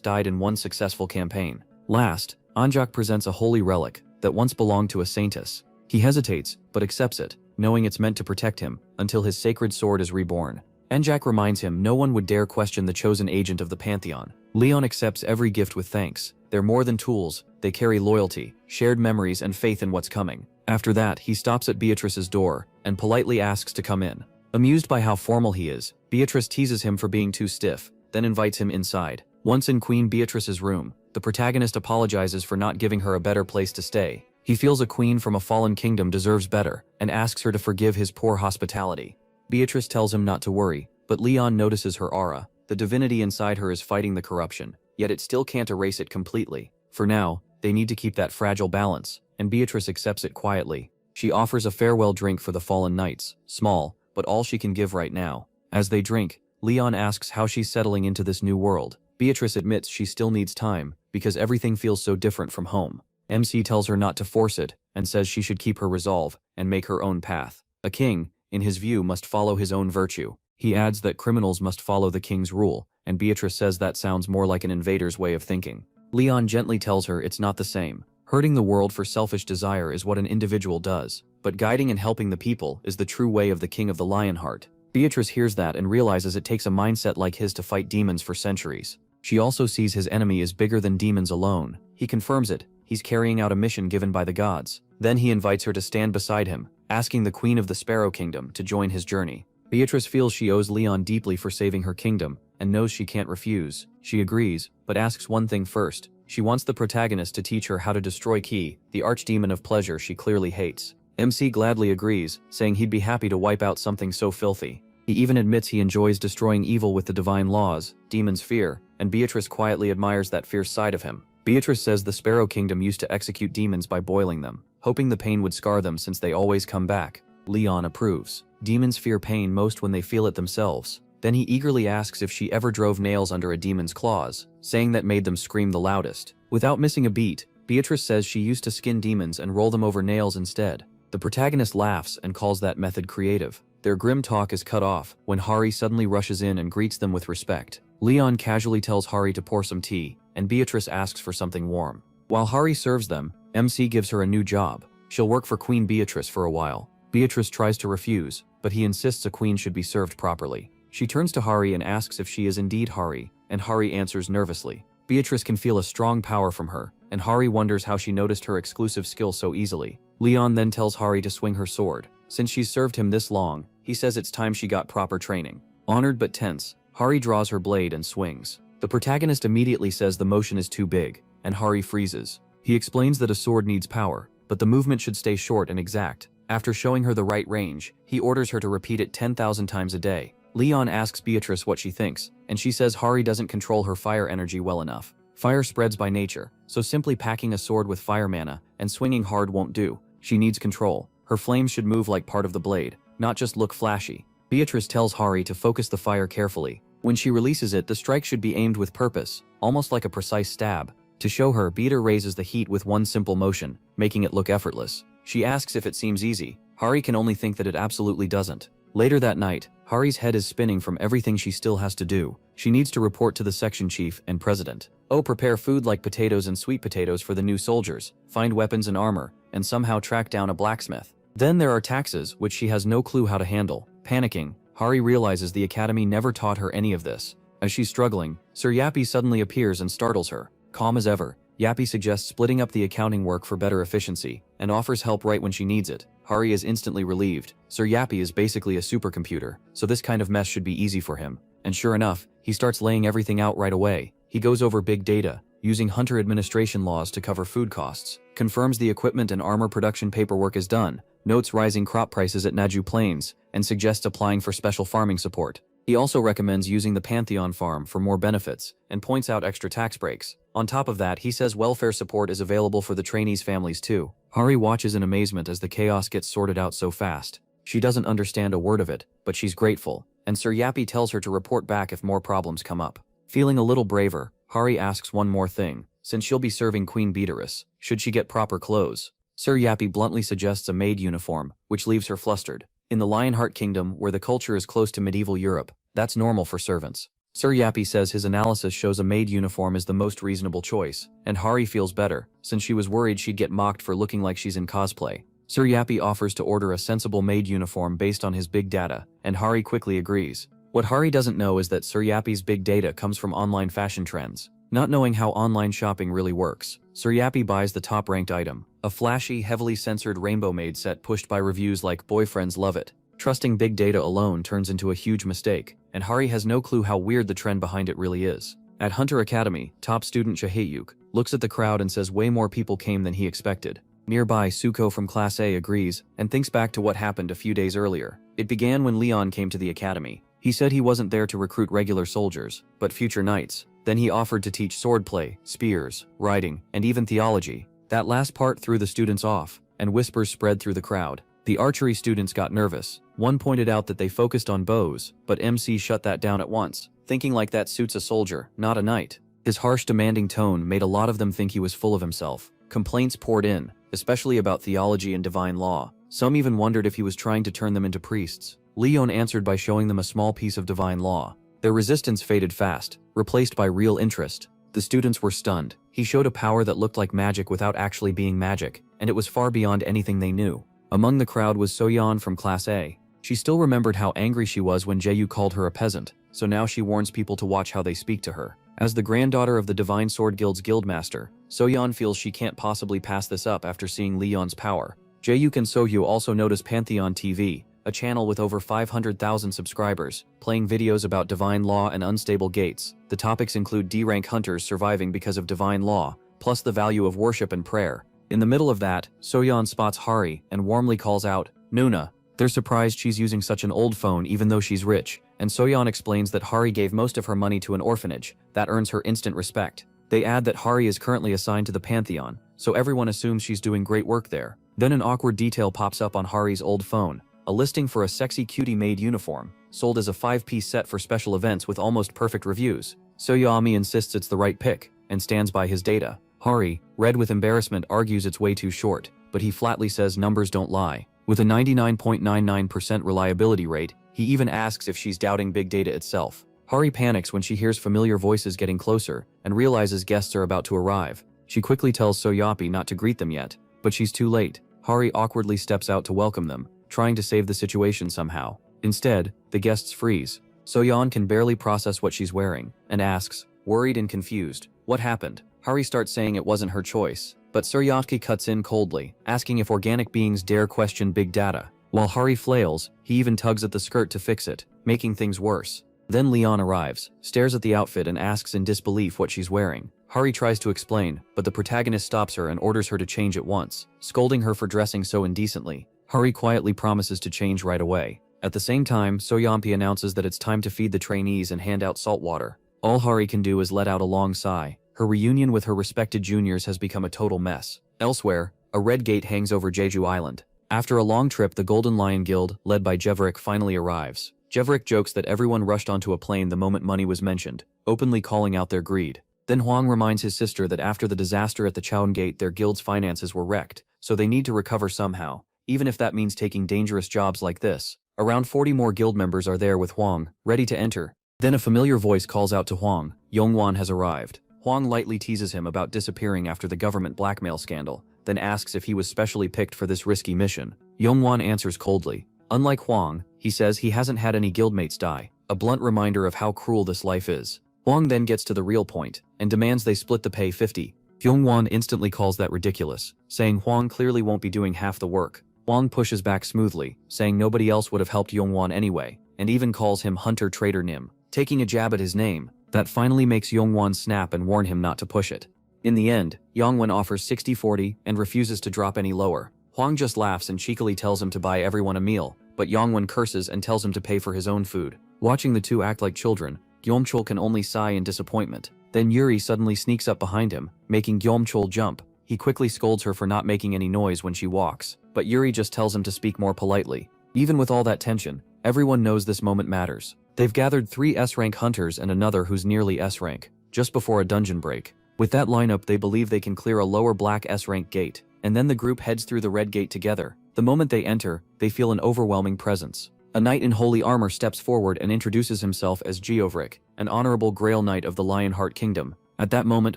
died in one successful campaign. Last, Anjak presents a holy relic that once belonged to a saintess. He hesitates, but accepts it, knowing it's meant to protect him, until his sacred sword is reborn. Anjak reminds him no one would dare question the chosen agent of the Pantheon. Leon accepts every gift with thanks. They're more than tools, they carry loyalty, shared memories, and faith in what's coming. After that, he stops at Beatrice's door, and politely asks to come in. Amused by how formal he is, Beatrice teases him for being too stiff, then invites him inside. Once in Queen Beatrice's room, the protagonist apologizes for not giving her a better place to stay. He feels a queen from a fallen kingdom deserves better, and asks her to forgive his poor hospitality. Beatrice tells him not to worry, but Leon notices her aura. The divinity inside her is fighting the corruption, yet it still can't erase it completely. For now, they need to keep that fragile balance, and Beatrice accepts it quietly. She offers a farewell drink for the fallen knights, small, but all she can give right now. As they drink, Leon asks how she's settling into this new world. Beatrice admits she still needs time, because everything feels so different from home. MC tells her not to force it, and says she should keep her resolve, and make her own path. A king, in his view, must follow his own virtue. He adds that criminals must follow the king's rule, and Beatrice says that sounds more like an invader's way of thinking. Leon gently tells her it's not the same. Hurting the world for selfish desire is what an individual does, but guiding and helping the people is the true way of the King of the Lionheart. Beatrice hears that and realizes it takes a mindset like his to fight demons for centuries. She also sees his enemy is bigger than demons alone. He confirms it. He's carrying out a mission given by the gods. Then he invites her to stand beside him, asking the Queen of the Sparrow Kingdom to join his journey. Beatrice feels she owes Leon deeply for saving her kingdom, and knows she can't refuse. She agrees, but asks one thing first. She wants the protagonist to teach her how to destroy Ki, the archdemon of pleasure she clearly hates. MC gladly agrees, saying he'd be happy to wipe out something so filthy. He even admits he enjoys destroying evil with the divine laws, demons fear, and Beatrice quietly admires that fierce side of him. Beatrice says the Sparrow Kingdom used to execute demons by boiling them, hoping the pain would scar them since they always come back. Leon approves. Demons fear pain most when they feel it themselves. Then he eagerly asks if she ever drove nails under a demon's claws, saying that made them scream the loudest. Without missing a beat, Beatrice says she used to skin demons and roll them over nails instead. The protagonist laughs and calls that method creative. Their grim talk is cut off when Hari suddenly rushes in and greets them with respect. Leon casually tells Hari to pour some tea, and Beatrice asks for something warm. While Hari serves them, MC gives her a new job. She'll work for Queen Beatrice for a while. Beatrice tries to refuse, but he insists a queen should be served properly. She turns to Hari and asks if she is indeed Hari, and Hari answers nervously. Beatrice can feel a strong power from her, and Hari wonders how she noticed her exclusive skill so easily. Leon then tells Hari to swing her sword. Since she's served him this long, he says it's time she got proper training. Honored but tense, Hari draws her blade and swings. The protagonist immediately says the motion is too big, and Hari freezes. He explains that a sword needs power, but the movement should stay short and exact. After showing her the right range, he orders her to repeat it 10,000 times a day. Leon asks Beatrice what she thinks, and she says Hari doesn't control her fire energy well enough. Fire spreads by nature, so simply packing a sword with fire mana and swinging hard won't do. She needs control. Her flames should move like part of the blade, not just look flashy. Beatrice tells Hari to focus the fire carefully. When she releases it, the strike should be aimed with purpose, almost like a precise stab. To show her, Beatrice raises the heat with one simple motion, making it look effortless. She asks if it seems easy. Hari can only think that it absolutely doesn't. Later that night, Hari's head is spinning from everything she still has to do. She needs to report to the section chief and president. Prepare food like potatoes and sweet potatoes for the new soldiers, find weapons and armor, and somehow track down a blacksmith. Then there are taxes, which she has no clue how to handle. Panicking, Hari realizes the academy never taught her any of this. As she's struggling, Sir Yappy suddenly appears and startles her. Calm as ever, Yappy suggests splitting up the accounting work for better efficiency, and offers help right when she needs it. Hari is instantly relieved. Sir Yappy is basically a supercomputer, so this kind of mess should be easy for him. And sure enough, he starts laying everything out right away. He goes over big data, using hunter administration laws to cover food costs, confirms the equipment and armor production paperwork is done, notes rising crop prices at Naju Plains, and suggests applying for special farming support. He also recommends using the Pantheon farm for more benefits, and points out extra tax breaks. On top of that, he says welfare support is available for the trainees' families too. Hari watches in amazement as the chaos gets sorted out so fast. She doesn't understand a word of it, but she's grateful, and Sir Yappy tells her to report back if more problems come up. Feeling a little braver, Hari asks one more thing. Since she'll be serving Queen Beatrice, should she get proper clothes? Sir Yappy bluntly suggests a maid uniform, which leaves her flustered. In the Lionheart Kingdom, where the culture is close to medieval Europe, that's normal for servants. Sir Yappy says his analysis shows a maid uniform is the most reasonable choice, and Hari feels better, since she was worried she'd get mocked for looking like she's in cosplay. Sir Yappy offers to order a sensible maid uniform based on his big data, and Hari quickly agrees. What Hari doesn't know is that Sir Yappy's big data comes from online fashion trends. Not knowing how online shopping really works, Sir Yappy buys the top-ranked item, a flashy, heavily censored rainbow maid set pushed by reviews like "Boyfriends love it." Trusting big data alone turns into a huge mistake, and Hari has no clue how weird the trend behind it really is. At Hunter Academy, top student Jahello looks at the crowd and says way more people came than he expected. Nearby, Suko from Class A agrees and thinks back to what happened a few days earlier. It began when Leon came to the academy. He said he wasn't there to recruit regular soldiers, but future knights. Then he offered to teach swordplay, spears, riding, and even theology. That last part threw the students off, and whispers spread through the crowd. The archery students got nervous. One pointed out that they focused on bows, but MC shut that down at once, thinking like that suits a soldier, not a knight. His harsh, demanding tone made a lot of them think he was full of himself. Complaints poured in, especially about theology and divine law. Some even wondered if he was trying to turn them into priests. Leon answered by showing them a small piece of divine law. Their resistance faded fast, replaced by real interest. The students were stunned. He showed a power that looked like magic without actually being magic, and it was far beyond anything they knew. Among the crowd was Soyeon from Class A. She still remembered how angry she was when Jaeyu called her a peasant, so now she warns people to watch how they speak to her. As the granddaughter of the Divine Sword Guild's guildmaster, Soyeon feels she can't possibly pass this up after seeing Leon's power. Jaeyu and Sohyu also notice Pantheon TV, a channel with over 500,000 subscribers, playing videos about divine law and unstable gates. The topics include D-rank hunters surviving because of divine law, plus the value of worship and prayer. In the middle of that, Soyeon spots Hari and warmly calls out, "Nuna." They're surprised she's using such an old phone even though she's rich, and Soyeon explains that Hari gave most of her money to an orphanage. That earns her instant respect. They add that Hari is currently assigned to the Pantheon, so everyone assumes she's doing great work there. Then an awkward detail pops up on Hari's old phone. A listing for a sexy cutie maid uniform, sold as a 5-piece set for special events with almost perfect reviews. Soyeon insists it's the right pick, and stands by his data. Hari, red with embarrassment, argues it's way too short, but he flatly says numbers don't lie. With a 99.99% reliability rate, he even asks if she's doubting big data itself. Hari panics when she hears familiar voices getting closer, and realizes guests are about to arrive. She quickly tells Soyeon not to greet them yet, but she's too late. Hari awkwardly steps out to welcome them, trying to save the situation somehow. Instead, the guests freeze. Soyeon can barely process what she's wearing, and asks, worried and confused, what happened? Hari starts saying it wasn't her choice, but Suryatki cuts in coldly, asking if organic beings dare question big data. While Hari flails, he even tugs at the skirt to fix it, making things worse. Then Leon arrives, stares at the outfit and asks in disbelief what she's wearing. Hari tries to explain, but the protagonist stops her and orders her to change at once, scolding her for dressing so indecently. Hari quietly promises to change right away. At the same time, Soyeon announces that it's time to feed the trainees and hand out salt water. All Hari can do is let out a long sigh. Her reunion with her respected juniors has become a total mess. Elsewhere, a red gate hangs over Jeju Island. After a long trip, the Golden Lion Guild, led by Jeverick, finally arrives. Jeverick jokes that everyone rushed onto a plane the moment money was mentioned, openly calling out their greed. Then Huang reminds his sister that after the disaster at the Chaon Gate, their guild's finances were wrecked, so they need to recover somehow, even if that means taking dangerous jobs like this. Around 40 more guild members are there with Huang, ready to enter. Then a familiar voice calls out to Huang, Yongwan has arrived. Huang lightly teases him about disappearing after the government blackmail scandal, then asks if he was specially picked for this risky mission. Yongwan answers coldly. Unlike Huang, he says he hasn't had any guildmates die, a blunt reminder of how cruel this life is. Huang then gets to the real point, and demands they split the pay 50. Yongwan instantly calls that ridiculous, saying Huang clearly won't be doing half the work. Huang pushes back smoothly, saying nobody else would have helped Yongwan anyway, and even calls him Hunter Traitor Nim, taking a jab at his name. That finally makes Yongwan snap and warn him not to push it. In the end, Yongwan offers 60-40 and refuses to drop any lower. Huang just laughs and cheekily tells him to buy everyone a meal, but Yongwan curses and tells him to pay for his own food. Watching the two act like children, Yongchul can only sigh in disappointment. Then Yuri suddenly sneaks up behind him, making Gyomchul jump. He quickly scolds her for not making any noise when she walks, but Yuri just tells him to speak more politely. Even with all that tension, everyone knows this moment matters. They've gathered 3 S-rank hunters and another who's nearly S-rank, just before a dungeon break. With that lineup, they believe they can clear a lower black S-rank gate, and then the group heads through the red gate together. The moment they enter, they feel an overwhelming presence. A knight in holy armor steps forward and introduces himself as Geovric, an honorable Grail Knight of the Lionheart Kingdom. At that moment,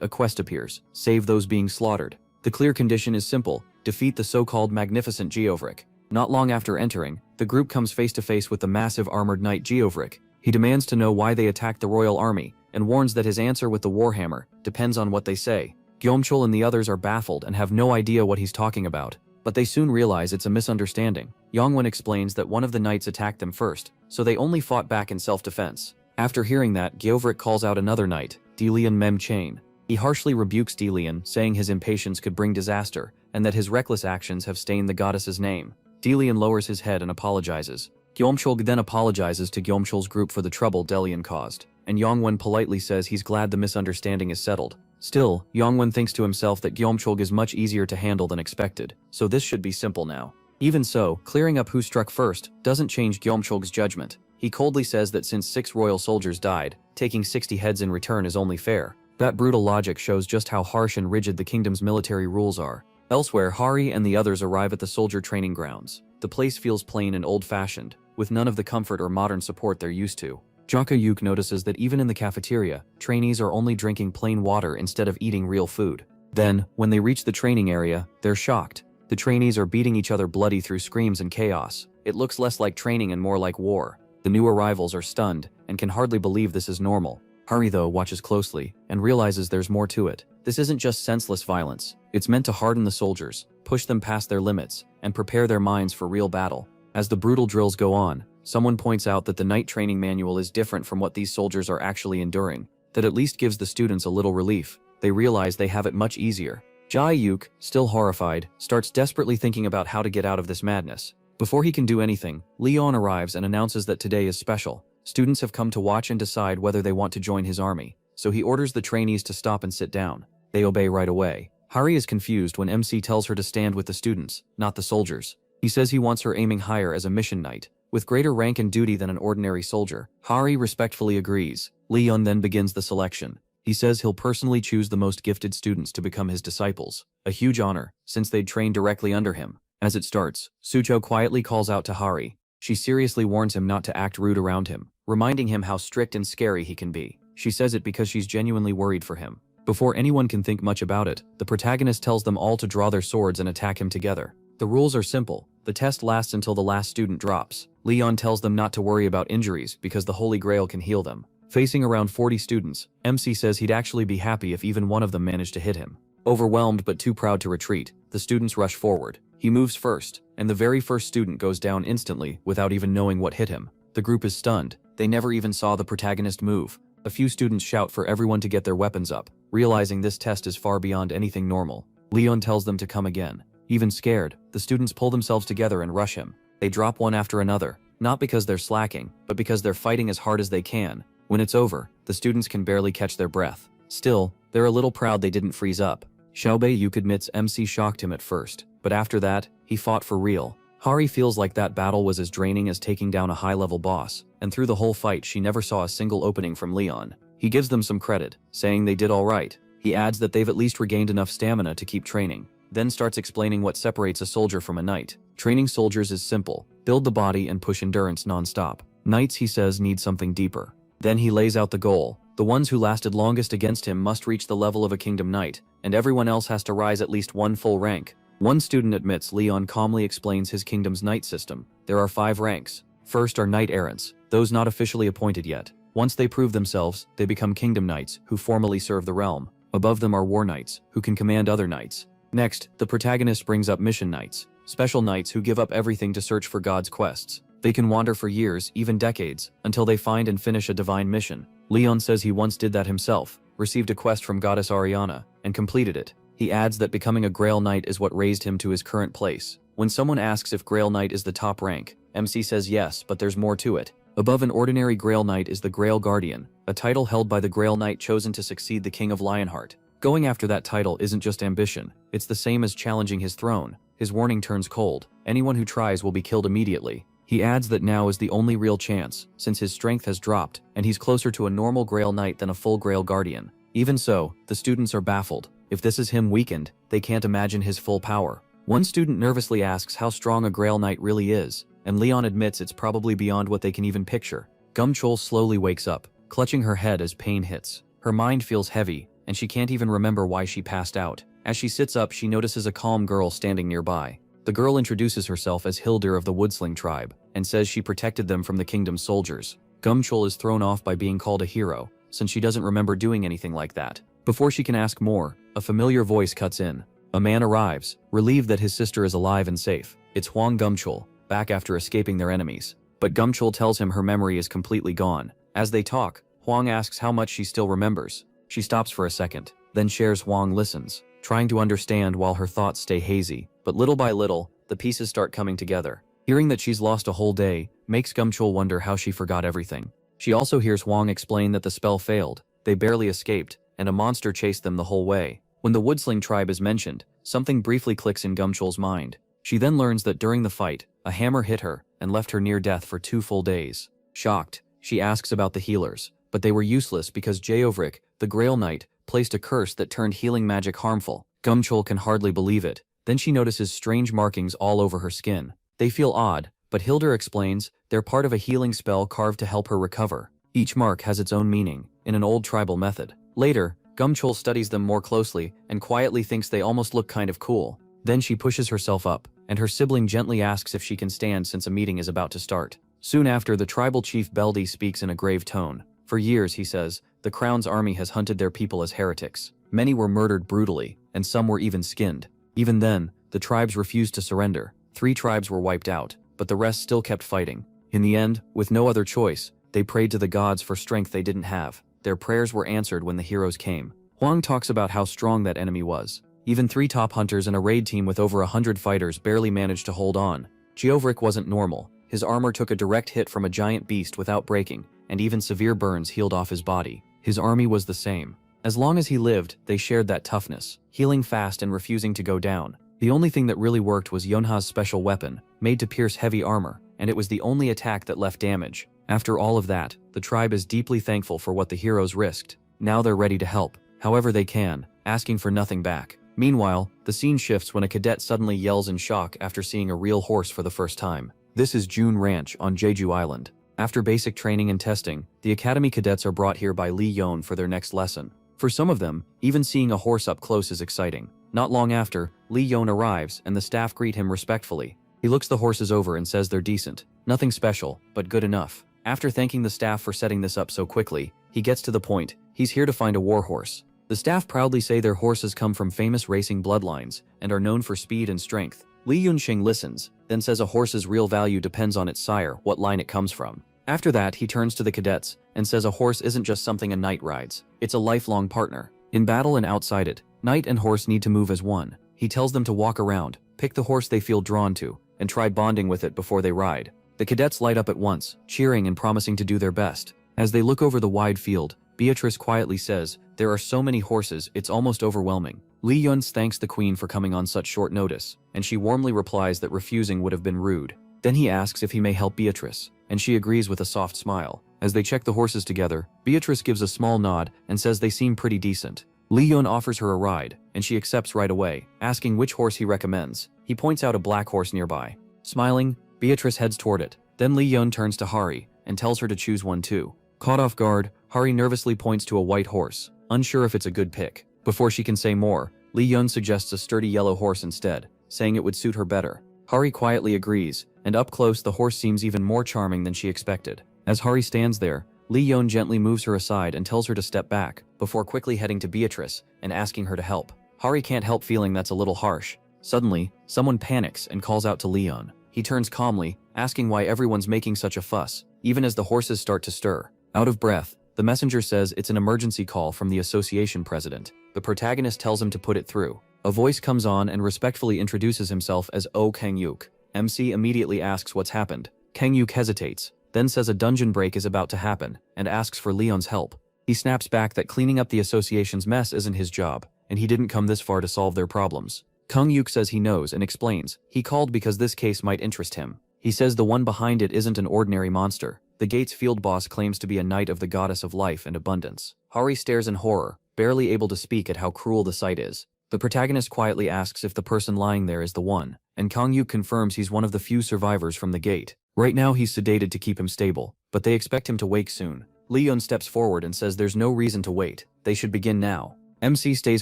a quest appears: save those being slaughtered. The clear condition is simple: defeat the so-called magnificent Geovric. Not long after entering, the group comes face to face with the massive armored knight Geovric. He demands to know why they attacked the royal army, and warns that his answer with the warhammer depends on what they say. Gyomchul and the others are baffled and have no idea what he's talking about, but they soon realize it's a misunderstanding. Yongwon explains that one of the knights attacked them first, so they only fought back in self-defense. After hearing that, Geovric calls out another knight, Delian Mem Chain. He harshly rebukes Delian, saying his impatience could bring disaster, and that his reckless actions have stained the goddess's name. Delian lowers his head and apologizes. Gyomchul then apologizes to Gyomchul's group for the trouble Delian caused, and Yongwon politely says he's glad the misunderstanding is settled. Still, Yongwon thinks to himself that Gyomchul is much easier to handle than expected, so this should be simple now. Even so, clearing up who struck first doesn't change Gyomchul's judgment. He coldly says that since 6 royal soldiers died, taking 60 heads in return is only fair. That brutal logic shows just how harsh and rigid the kingdom's military rules are. Elsewhere, Hari and the others arrive at the soldier training grounds. The place feels plain and old-fashioned, with none of the comfort or modern support they're used to. Jaka Yuk notices that even in the cafeteria, trainees are only drinking plain water instead of eating real food. Then, when they reach the training area, they're shocked. The trainees are beating each other bloody through screams and chaos. It looks less like training and more like war. The new arrivals are stunned and can hardly believe this is normal. Hari, though, watches closely and realizes there's more to it. This isn't just senseless violence. It's meant to harden the soldiers, push them past their limits, and prepare their minds for real battle. As the brutal drills go on, someone points out that the knight training manual is different from what these soldiers are actually enduring. That at least gives the students a little relief. They realize they have it much easier. Jae-yuk, still horrified, starts desperately thinking about how to get out of this madness. Before he can do anything, Leon arrives and announces that today is special. Students have come to watch and decide whether they want to join his army, so he orders the trainees to stop and sit down. They obey right away. Hari is confused when MC tells her to stand with the students, not the soldiers. He says he wants her aiming higher as a mission knight, with greater rank and duty than an ordinary soldier. Hari respectfully agrees. Leon then begins the selection. He says he'll personally choose the most gifted students to become his disciples, a huge honor, since they'd train directly under him. As it starts, Sucho quietly calls out to Hari. She seriously warns him not to act rude around him, reminding him how strict and scary he can be. She says it because she's genuinely worried for him. Before anyone can think much about it, the protagonist tells them all to draw their swords and attack him together. The rules are simple. The test lasts until the last student drops. Leon tells them not to worry about injuries because the Holy Grail can heal them. Facing around 40 students, MC says he'd actually be happy if even one of them managed to hit him. Overwhelmed but too proud to retreat, the students rush forward. He moves first, and the very first student goes down instantly without even knowing what hit him. The group is stunned. They never even saw the protagonist move. A few students shout for everyone to get their weapons up, realizing this test is far beyond anything normal. Leon tells them to come again. Even scared, the students pull themselves together and rush him. They drop one after another, not because they're slacking, but because they're fighting as hard as they can. When it's over, the students can barely catch their breath. Still, they're a little proud they didn't freeze up. Xiaobei-yuk admits MC shocked him at first, but after that, he fought for real. Hari feels like that battle was as draining as taking down a high-level boss, and through the whole fight she never saw a single opening from Leon. He gives them some credit, saying they did all right. He adds that they've at least regained enough stamina to keep training, then starts explaining what separates a soldier from a knight. Training soldiers is simple: build the body and push endurance non-stop. Knights, he says, need something deeper. Then he lays out the goal. The ones who lasted longest against him must reach the level of a kingdom knight, and everyone else has to rise at least one full rank. One student admits. Leon calmly explains his kingdom's knight system. There are 5 ranks. First are knight errants, those not officially appointed yet. Once they prove themselves, they become kingdom knights, who formally serve the realm. Above them are war knights, who can command other knights. Next, the protagonist brings up mission knights, special knights who give up everything to search for God's quests. They can wander for years, even decades, until they find and finish a divine mission. Leon says he once did that himself, received a quest from goddess Ariana, and completed it. He adds that becoming a Grail Knight is what raised him to his current place. When someone asks if Grail Knight is the top rank, MC says yes, but there's more to it. Above an ordinary Grail Knight is the Grail Guardian, a title held by the Grail Knight chosen to succeed the King of Lionheart. Going after that title isn't just ambition, it's the same as challenging his throne. His warning turns cold: anyone who tries will be killed immediately. He adds that now is the only real chance, since his strength has dropped, and he's closer to a normal Grail Knight than a full Grail Guardian. Even so, the students are baffled. If this is him weakened, they can't imagine his full power. One student nervously asks how strong a Grail Knight really is, and Leon admits it's probably beyond what they can even picture. Gumchul slowly wakes up, clutching her head as pain hits. Her mind feels heavy, and she can't even remember why she passed out. As she sits up, she notices a calm girl standing nearby. The girl introduces herself as Hildur of the Woodsling tribe, and says she protected them from the kingdom's soldiers. Gumchul is thrown off by being called a hero, since she doesn't remember doing anything like that. Before she can ask more, a familiar voice cuts in. A man arrives, relieved that his sister is alive and safe. It's Huang Gumchul, back after escaping their enemies. But Gumchul tells him her memory is completely gone. As they talk, Huang asks how much she still remembers. She stops for a second, then shares. Huang listens, trying to understand while her thoughts stay hazy. But little by little, the pieces start coming together. Hearing that she's lost a whole day makes Gumchul wonder how she forgot everything. She also hears Huang explain that the spell failed, they barely escaped, and a monster chased them the whole way. When the Woodsling tribe is mentioned, something briefly clicks in Gumchul's mind. She then learns that during the fight, a hammer hit her and left her near death for 2 full days. Shocked, she asks about the healers, but they were useless because Jayovrik, the Grail Knight, placed a curse that turned healing magic harmful. Gumchul can hardly believe it. Then she notices strange markings all over her skin. They feel odd, but Hildur explains they're part of a healing spell carved to help her recover. Each mark has its own meaning, in an old tribal method. Later, Gumchul studies them more closely and quietly thinks they almost look kind of cool. Then she pushes herself up, and her sibling gently asks if she can stand since a meeting is about to start. Soon after, the tribal chief Beldi speaks in a grave tone. For years, he says, the Crown's army has hunted their people as heretics. Many were murdered brutally, and some were even skinned. Even then, the tribes refused to surrender. 3 tribes were wiped out, but the rest still kept fighting. In the end, with no other choice, they prayed to the gods for strength they didn't have. Their prayers were answered when the heroes came. Huang talks about how strong that enemy was. Even 3 top hunters and a raid team with over 100 fighters barely managed to hold on. Jayovrik wasn't normal. His armor took a direct hit from a giant beast without breaking, and even severe burns healed off his body. His army was the same. As long as he lived, they shared that toughness, healing fast and refusing to go down. The only thing that really worked was Yunha's special weapon, made to pierce heavy armor, and it was the only attack that left damage. After all of that, the tribe is deeply thankful for what the heroes risked. Now they're ready to help, however they can, asking for nothing back. Meanwhile, the scene shifts when a cadet suddenly yells in shock after seeing a real horse for the first time. This is June Ranch on Jeju Island. After basic training and testing, the academy cadets are brought here by Lee Yon for their next lesson. For some of them, even seeing a horse up close is exciting. Not long after, Lee Yon arrives and the staff greet him respectfully. He looks the horses over and says they're decent. Nothing special, but good enough. After thanking the staff for setting this up so quickly, he gets to the point. He's here to find a warhorse. The staff proudly say their horses come from famous racing bloodlines and are known for speed and strength. Li Yunxing listens, then says a horse's real value depends on its sire, what line it comes from. After that, he turns to the cadets and says a horse isn't just something a knight rides, it's a lifelong partner. In battle and outside it, knight and horse need to move as one. He tells them to walk around, pick the horse they feel drawn to, and try bonding with it before they ride. The cadets light up at once, cheering and promising to do their best. As they look over the wide field, Beatrice quietly says, "There are so many horses, it's almost overwhelming." Li Yuns thanks the queen for coming on such short notice, and she warmly replies that refusing would have been rude. Then he asks if he may help Beatrice, and she agrees with a soft smile. As they check the horses together, Beatrice gives a small nod and says they seem pretty decent. Li Yun offers her a ride, and she accepts right away, asking which horse he recommends. He points out a black horse nearby. Smiling, Beatrice heads toward it. Then Li Yun turns to Hari and tells her to choose one too. Caught off guard, Hari nervously points to a white horse, unsure if it's a good pick. Before she can say more, Li Yun suggests a sturdy yellow horse instead, saying it would suit her better. Hari quietly agrees, and up close the horse seems even more charming than she expected. As Hari stands there, Li Yun gently moves her aside and tells her to step back, before quickly heading to Beatrice and asking her to help. Hari can't help feeling that's a little harsh. Suddenly, someone panics and calls out to Leon. He turns calmly, asking why everyone's making such a fuss, even as the horses start to stir. Out of breath, the messenger says it's an emergency call from the association president. The protagonist tells him to put it through. A voice comes on and respectfully introduces himself as Oh Kang Yuk. MC immediately asks what's happened. Kang Yuk hesitates, then says a dungeon break is about to happen, and asks for Leon's help. He snaps back that cleaning up the association's mess isn't his job, and he didn't come this far to solve their problems. Kung Yuk says he knows and explains. He called because this case might interest him. He says the one behind it isn't an ordinary monster. The gate's field boss claims to be a knight of the goddess of life and abundance. Hari stares in horror, barely able to speak at how cruel the sight is. The protagonist quietly asks if the person lying there is the one, and Kang Yuk confirms he's one of the few survivors from the gate. Right now he's sedated to keep him stable, but they expect him to wake soon. Leon steps forward and says there's no reason to wait, they should begin now. MC stays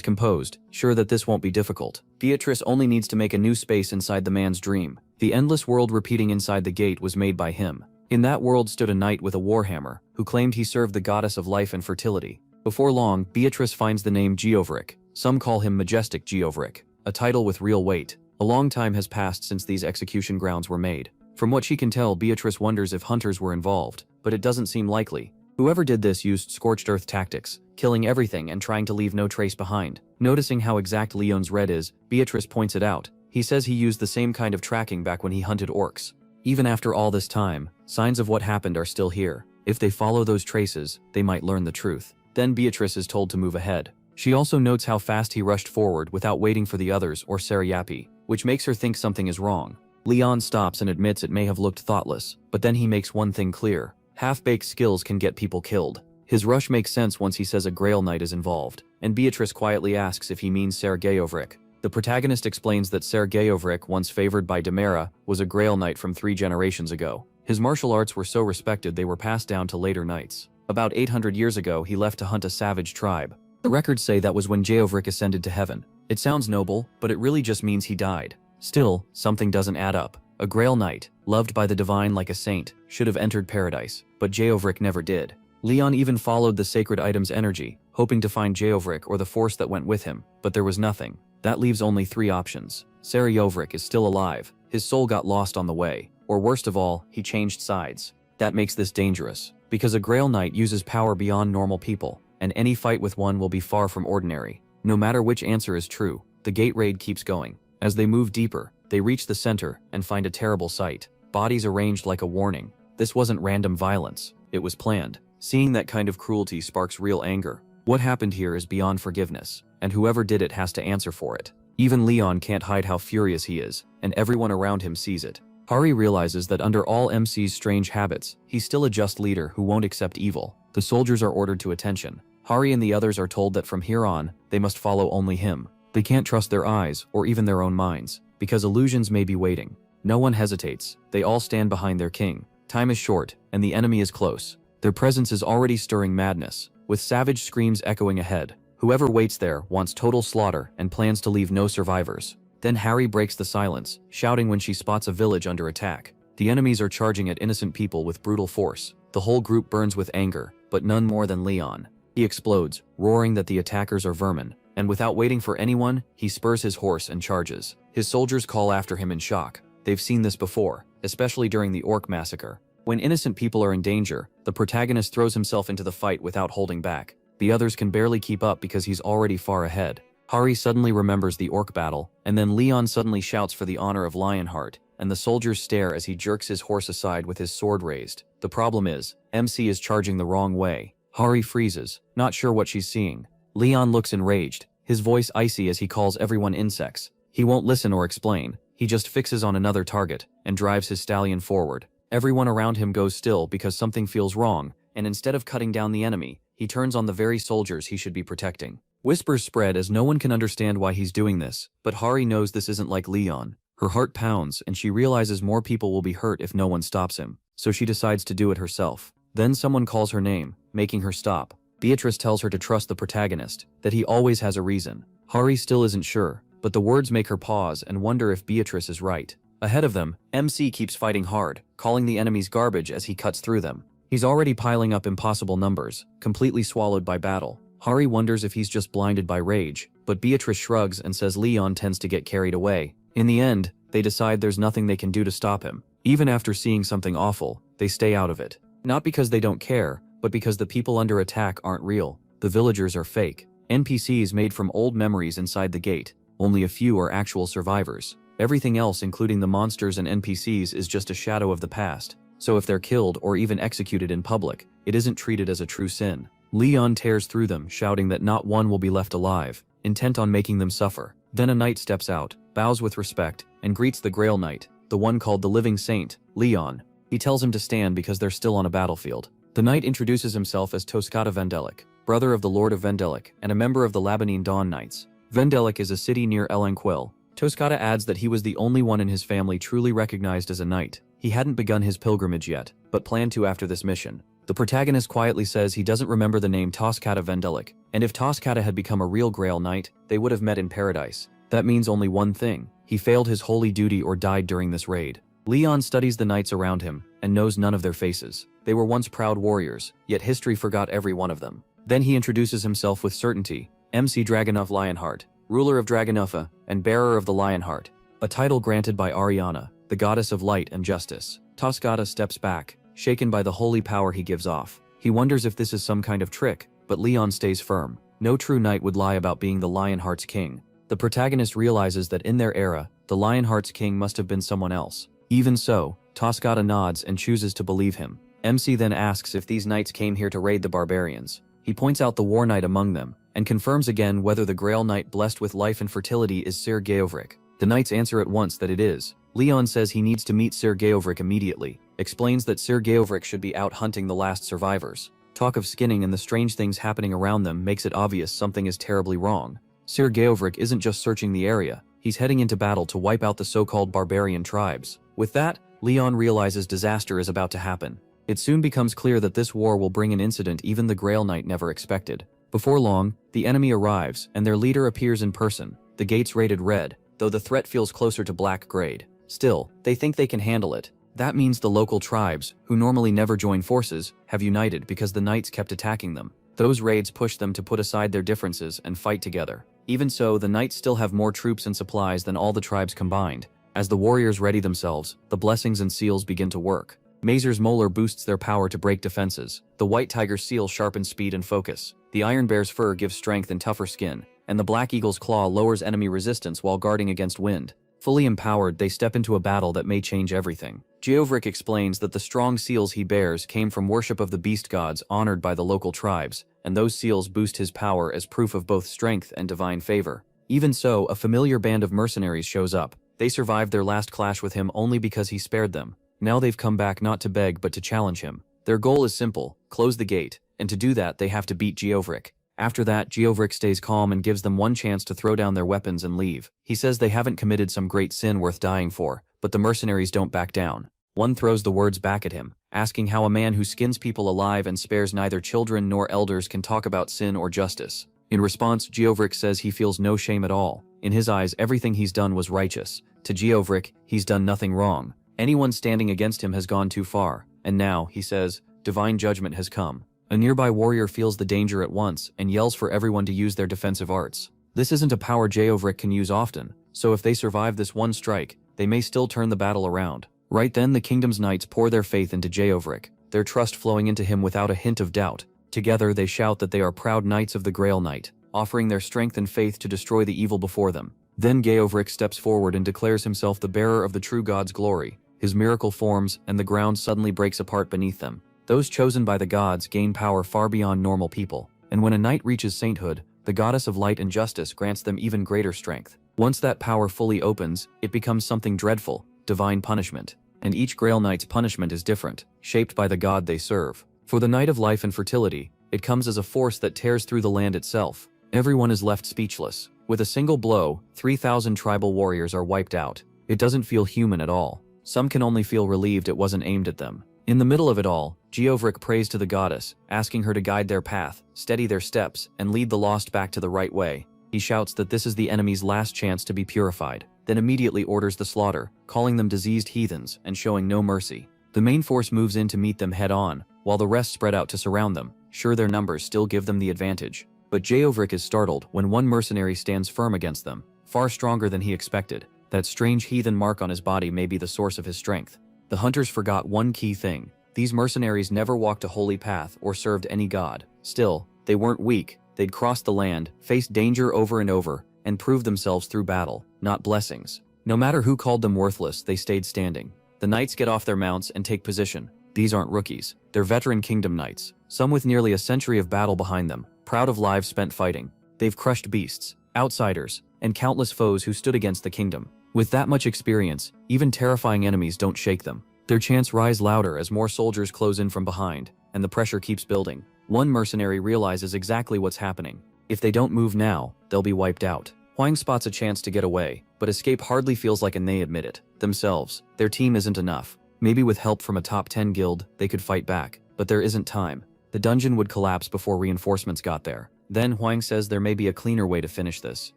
composed, sure that this won't be difficult. Beatrice only needs to make a new space inside the man's dream. The endless world repeating inside the gate was made by him. In that world stood a knight with a warhammer, who claimed he served the goddess of life and fertility. Before long, Beatrice finds the name Geoveric. Some call him Majestic Geoveric, a title with real weight. A long time has passed since these execution grounds were made. From what she can tell, Beatrice wonders if hunters were involved, but it doesn't seem likely. Whoever did this used scorched earth tactics, killing everything and trying to leave no trace behind. Noticing how exact Leon's red is, Beatrice points it out. He says he used the same kind of tracking back when he hunted orcs. Even after all this time, signs of what happened are still here. If they follow those traces, they might learn the truth. Then Beatrice is told to move ahead. She also notes how fast he rushed forward without waiting for the others or Sarayapi, which makes her think something is wrong. Leon stops and admits it may have looked thoughtless, but then he makes one thing clear. Half-baked skills can get people killed. His rush makes sense once he says a Grail Knight is involved, and Beatrice quietly asks if he means Sergeyovric. The protagonist explains that Sergeyovric, once favored by Demera, was a Grail Knight from 3 generations ago. His martial arts were so respected they were passed down to later knights. About 800 years ago he left to hunt a savage tribe. The records say that was when Geovric ascended to heaven. It sounds noble, but it really just means he died. Still, something doesn't add up. A Grail Knight, loved by the divine like a saint, should have entered paradise, but Geovric never did. Leon even followed the sacred item's energy, hoping to find Geovric or the force that went with him, but there was nothing. That leaves only 3 options. Sergeyovric is still alive, his soul got lost on the way, or worst of all, he changed sides. That makes this dangerous, because a Grail Knight uses power beyond normal people, and any fight with one will be far from ordinary. No matter which answer is true, the gate raid keeps going. As they move deeper, they reach the center and find a terrible sight. Bodies arranged like a warning. This wasn't random violence, it was planned. Seeing that kind of cruelty sparks real anger. What happened here is beyond forgiveness, and whoever did it has to answer for it. Even Leon can't hide how furious he is, and everyone around him sees it. Hari realizes that under all MC's strange habits, he's still a just leader who won't accept evil. The soldiers are ordered to attention. Hari and the others are told that from here on, they must follow only him. They can't trust their eyes or even their own minds, because illusions may be waiting. No one hesitates. They all stand behind their king. Time is short, and the enemy is close. Their presence is already stirring madness, with savage screams echoing ahead. Whoever waits there wants total slaughter and plans to leave no survivors. Then Hari breaks the silence, shouting when she spots a village under attack. The enemies are charging at innocent people with brutal force. The whole group burns with anger, but none more than Leon. He explodes, roaring that the attackers are vermin, and without waiting for anyone, he spurs his horse and charges. His soldiers call after him in shock. They've seen this before, especially during the Orc massacre. When innocent people are in danger, the protagonist throws himself into the fight without holding back. The others can barely keep up because he's already far ahead. Hari suddenly remembers the Orc battle, and then Leon suddenly shouts for the honor of Lionheart, and the soldiers stare as he jerks his horse aside with his sword raised. The problem is, MC is charging the wrong way. Hari freezes, not sure what she's seeing. Leon looks enraged, his voice icy as he calls everyone insects. He won't listen or explain, he just fixes on another target, and drives his stallion forward. Everyone around him goes still because something feels wrong, and instead of cutting down the enemy, he turns on the very soldiers he should be protecting. Whispers spread as no one can understand why he's doing this, but Hari knows this isn't like Leon. Her heart pounds and she realizes more people will be hurt if no one stops him, so she decides to do it herself. Then someone calls her name, making her stop. Beatrice tells her to trust the protagonist, that he always has a reason. Hari still isn't sure, but the words make her pause and wonder if Beatrice is right. Ahead of them, MC keeps fighting hard, calling the enemies garbage as he cuts through them. He's already piling up impossible numbers, completely swallowed by battle. Hari wonders if he's just blinded by rage, but Beatrice shrugs and says Leon tends to get carried away. In the end, they decide there's nothing they can do to stop him. Even after seeing something awful, they stay out of it. Not because they don't care, but because the people under attack aren't real. The villagers are fake. NPCs made from old memories inside the gate. Only a few are actual survivors. Everything else, including the monsters and NPCs, is just a shadow of the past. so if they're killed or even executed in public, it isn't treated as a true sin. Leon tears through them, shouting that not one will be left alive, intent on making them suffer. Then a knight steps out, bows with respect, and greets the Grail Knight, the one called the Living Saint, Leon. He tells him to stand because they're still on a battlefield. The knight introduces himself as Toscata Vendelic, brother of the Lord of Vendelic and a member of the Labanine Dawn Knights. Vendelic is a city near Elanquil. Toscata adds that he was the only one in his family truly recognized as a knight. He hadn't begun his pilgrimage yet, but planned to after this mission. The protagonist quietly says he doesn't remember the name Toscata Vendelic, and if Toscata had become a real Grail Knight, they would have met in paradise. That means only one thing: he failed his holy duty or died during this raid. Leon studies the knights around him, and knows none of their faces. They were once proud warriors, yet history forgot every one of them. Then he introduces himself with certainty: MC Dragonov Lionheart, ruler of Dragonuffa, and bearer of the Lionheart, a title granted by Ariana, the goddess of light and justice. Toscata steps back, shaken by the holy power he gives off. He wonders if this is some kind of trick, but Leon stays firm. No true knight would lie about being the Lionheart's king. The protagonist realizes that in their era, the Lionheart's king must have been someone else. Even so, Toscata nods and chooses to believe him. MC then asks if these knights came here to raid the barbarians. He points out the war knight among them, and confirms again whether the Grail Knight blessed with life and fertility is Sir Geovric. The knights answer at once that it is. Leon says he needs to meet Sir Geovric immediately, explains that Sir Geovric should be out hunting the last survivors. Talk of skinning and the strange things happening around them makes it obvious something is terribly wrong. Sir Geovric isn't just searching the area, he's heading into battle to wipe out the so-called barbarian tribes. With that, Leon realizes disaster is about to happen. It soon becomes clear that this war will bring an incident even the Grail Knight never expected. Before long, the enemy arrives, and their leader appears in person. The gates rated red, though the threat feels closer to black grade. Still, they think they can handle it. That means the local tribes, who normally never join forces, have united because the knights kept attacking them. Those raids push them to put aside their differences and fight together. Even so, the knights still have more troops and supplies than all the tribes combined. As the warriors ready themselves, the blessings and seals begin to work. Mazer's molar boosts their power to break defenses. The white tiger's seal sharpens speed and focus. The iron bear's fur gives strength and tougher skin. And the black eagle's claw lowers enemy resistance while guarding against wind. Fully empowered, they step into a battle that may change everything. Geovric explains that the strong seals he bears came from worship of the beast gods honored by the local tribes, and those seals boost his power as proof of both strength and divine favor. Even so, a familiar band of mercenaries shows up. They survived their last clash with him only because he spared them. Now they've come back not to beg but to challenge him. Their goal is simple: close the gate, and to do that they have to beat Geovric. After that, Geovric stays calm and gives them one chance to throw down their weapons and leave. He says they haven't committed some great sin worth dying for, but the mercenaries don't back down. One throws the words back at him, asking how a man who skins people alive and spares neither children nor elders can talk about sin or justice. In response, Geovric says he feels no shame at all. In his eyes, everything he's done was righteous. To Geovric, he's done nothing wrong. Anyone standing against him has gone too far, and now, he says, divine judgment has come. A nearby warrior feels the danger at once and yells for everyone to use their defensive arts. This isn't a power Geovric can use often, so if they survive this one strike, they may still turn the battle around. Right then, the kingdom's knights pour their faith into Geovric, their trust flowing into him without a hint of doubt. Together, they shout that they are proud knights of the Grail Knight, offering their strength and faith to destroy the evil before them. Then Geovric steps forward and declares himself the bearer of the true god's glory. His miracle forms, and the ground suddenly breaks apart beneath them. Those chosen by the gods gain power far beyond normal people, and when a knight reaches sainthood, the goddess of light and justice grants them even greater strength. Once that power fully opens, it becomes something dreadful, divine punishment. And each Grail Knight's punishment is different, shaped by the god they serve. For the Knight of Life and Fertility, it comes as a force that tears through the land itself. Everyone is left speechless. With a single blow, 3,000 tribal warriors are wiped out. It doesn't feel human at all. Some can only feel relieved it wasn't aimed at them. In the middle of it all, Geovric prays to the goddess, asking her to guide their path, steady their steps, and lead the lost back to the right way. He shouts that this is the enemy's last chance to be purified, then immediately orders the slaughter, calling them diseased heathens and showing no mercy. The main force moves in to meet them head-on, while the rest spread out to surround them, sure their numbers still give them the advantage. But Geovric is startled when one mercenary stands firm against them, far stronger than he expected. That strange heathen mark on his body may be the source of his strength. The hunters forgot one key thing. These mercenaries never walked a holy path or served any god. Still, they weren't weak. They'd crossed the land, faced danger over and over, and proved themselves through battle, not blessings. No matter who called them worthless, they stayed standing. The knights get off their mounts and take position. These aren't rookies. They're veteran kingdom knights, some with nearly a century of battle behind them, proud of lives spent fighting. They've crushed beasts, outsiders, and countless foes who stood against the kingdom. With that much experience, even terrifying enemies don't shake them. Their chants rise louder as more soldiers close in from behind, and the pressure keeps building. One mercenary realizes exactly what's happening. If they don't move now, they'll be wiped out. Huang spots a chance to get away, but escape hardly feels like, and they admit it themselves. Their team isn't enough. Maybe with help from a top 10 guild, they could fight back, but there isn't time. The dungeon would collapse before reinforcements got there. Then Huang says there may be a cleaner way to finish this,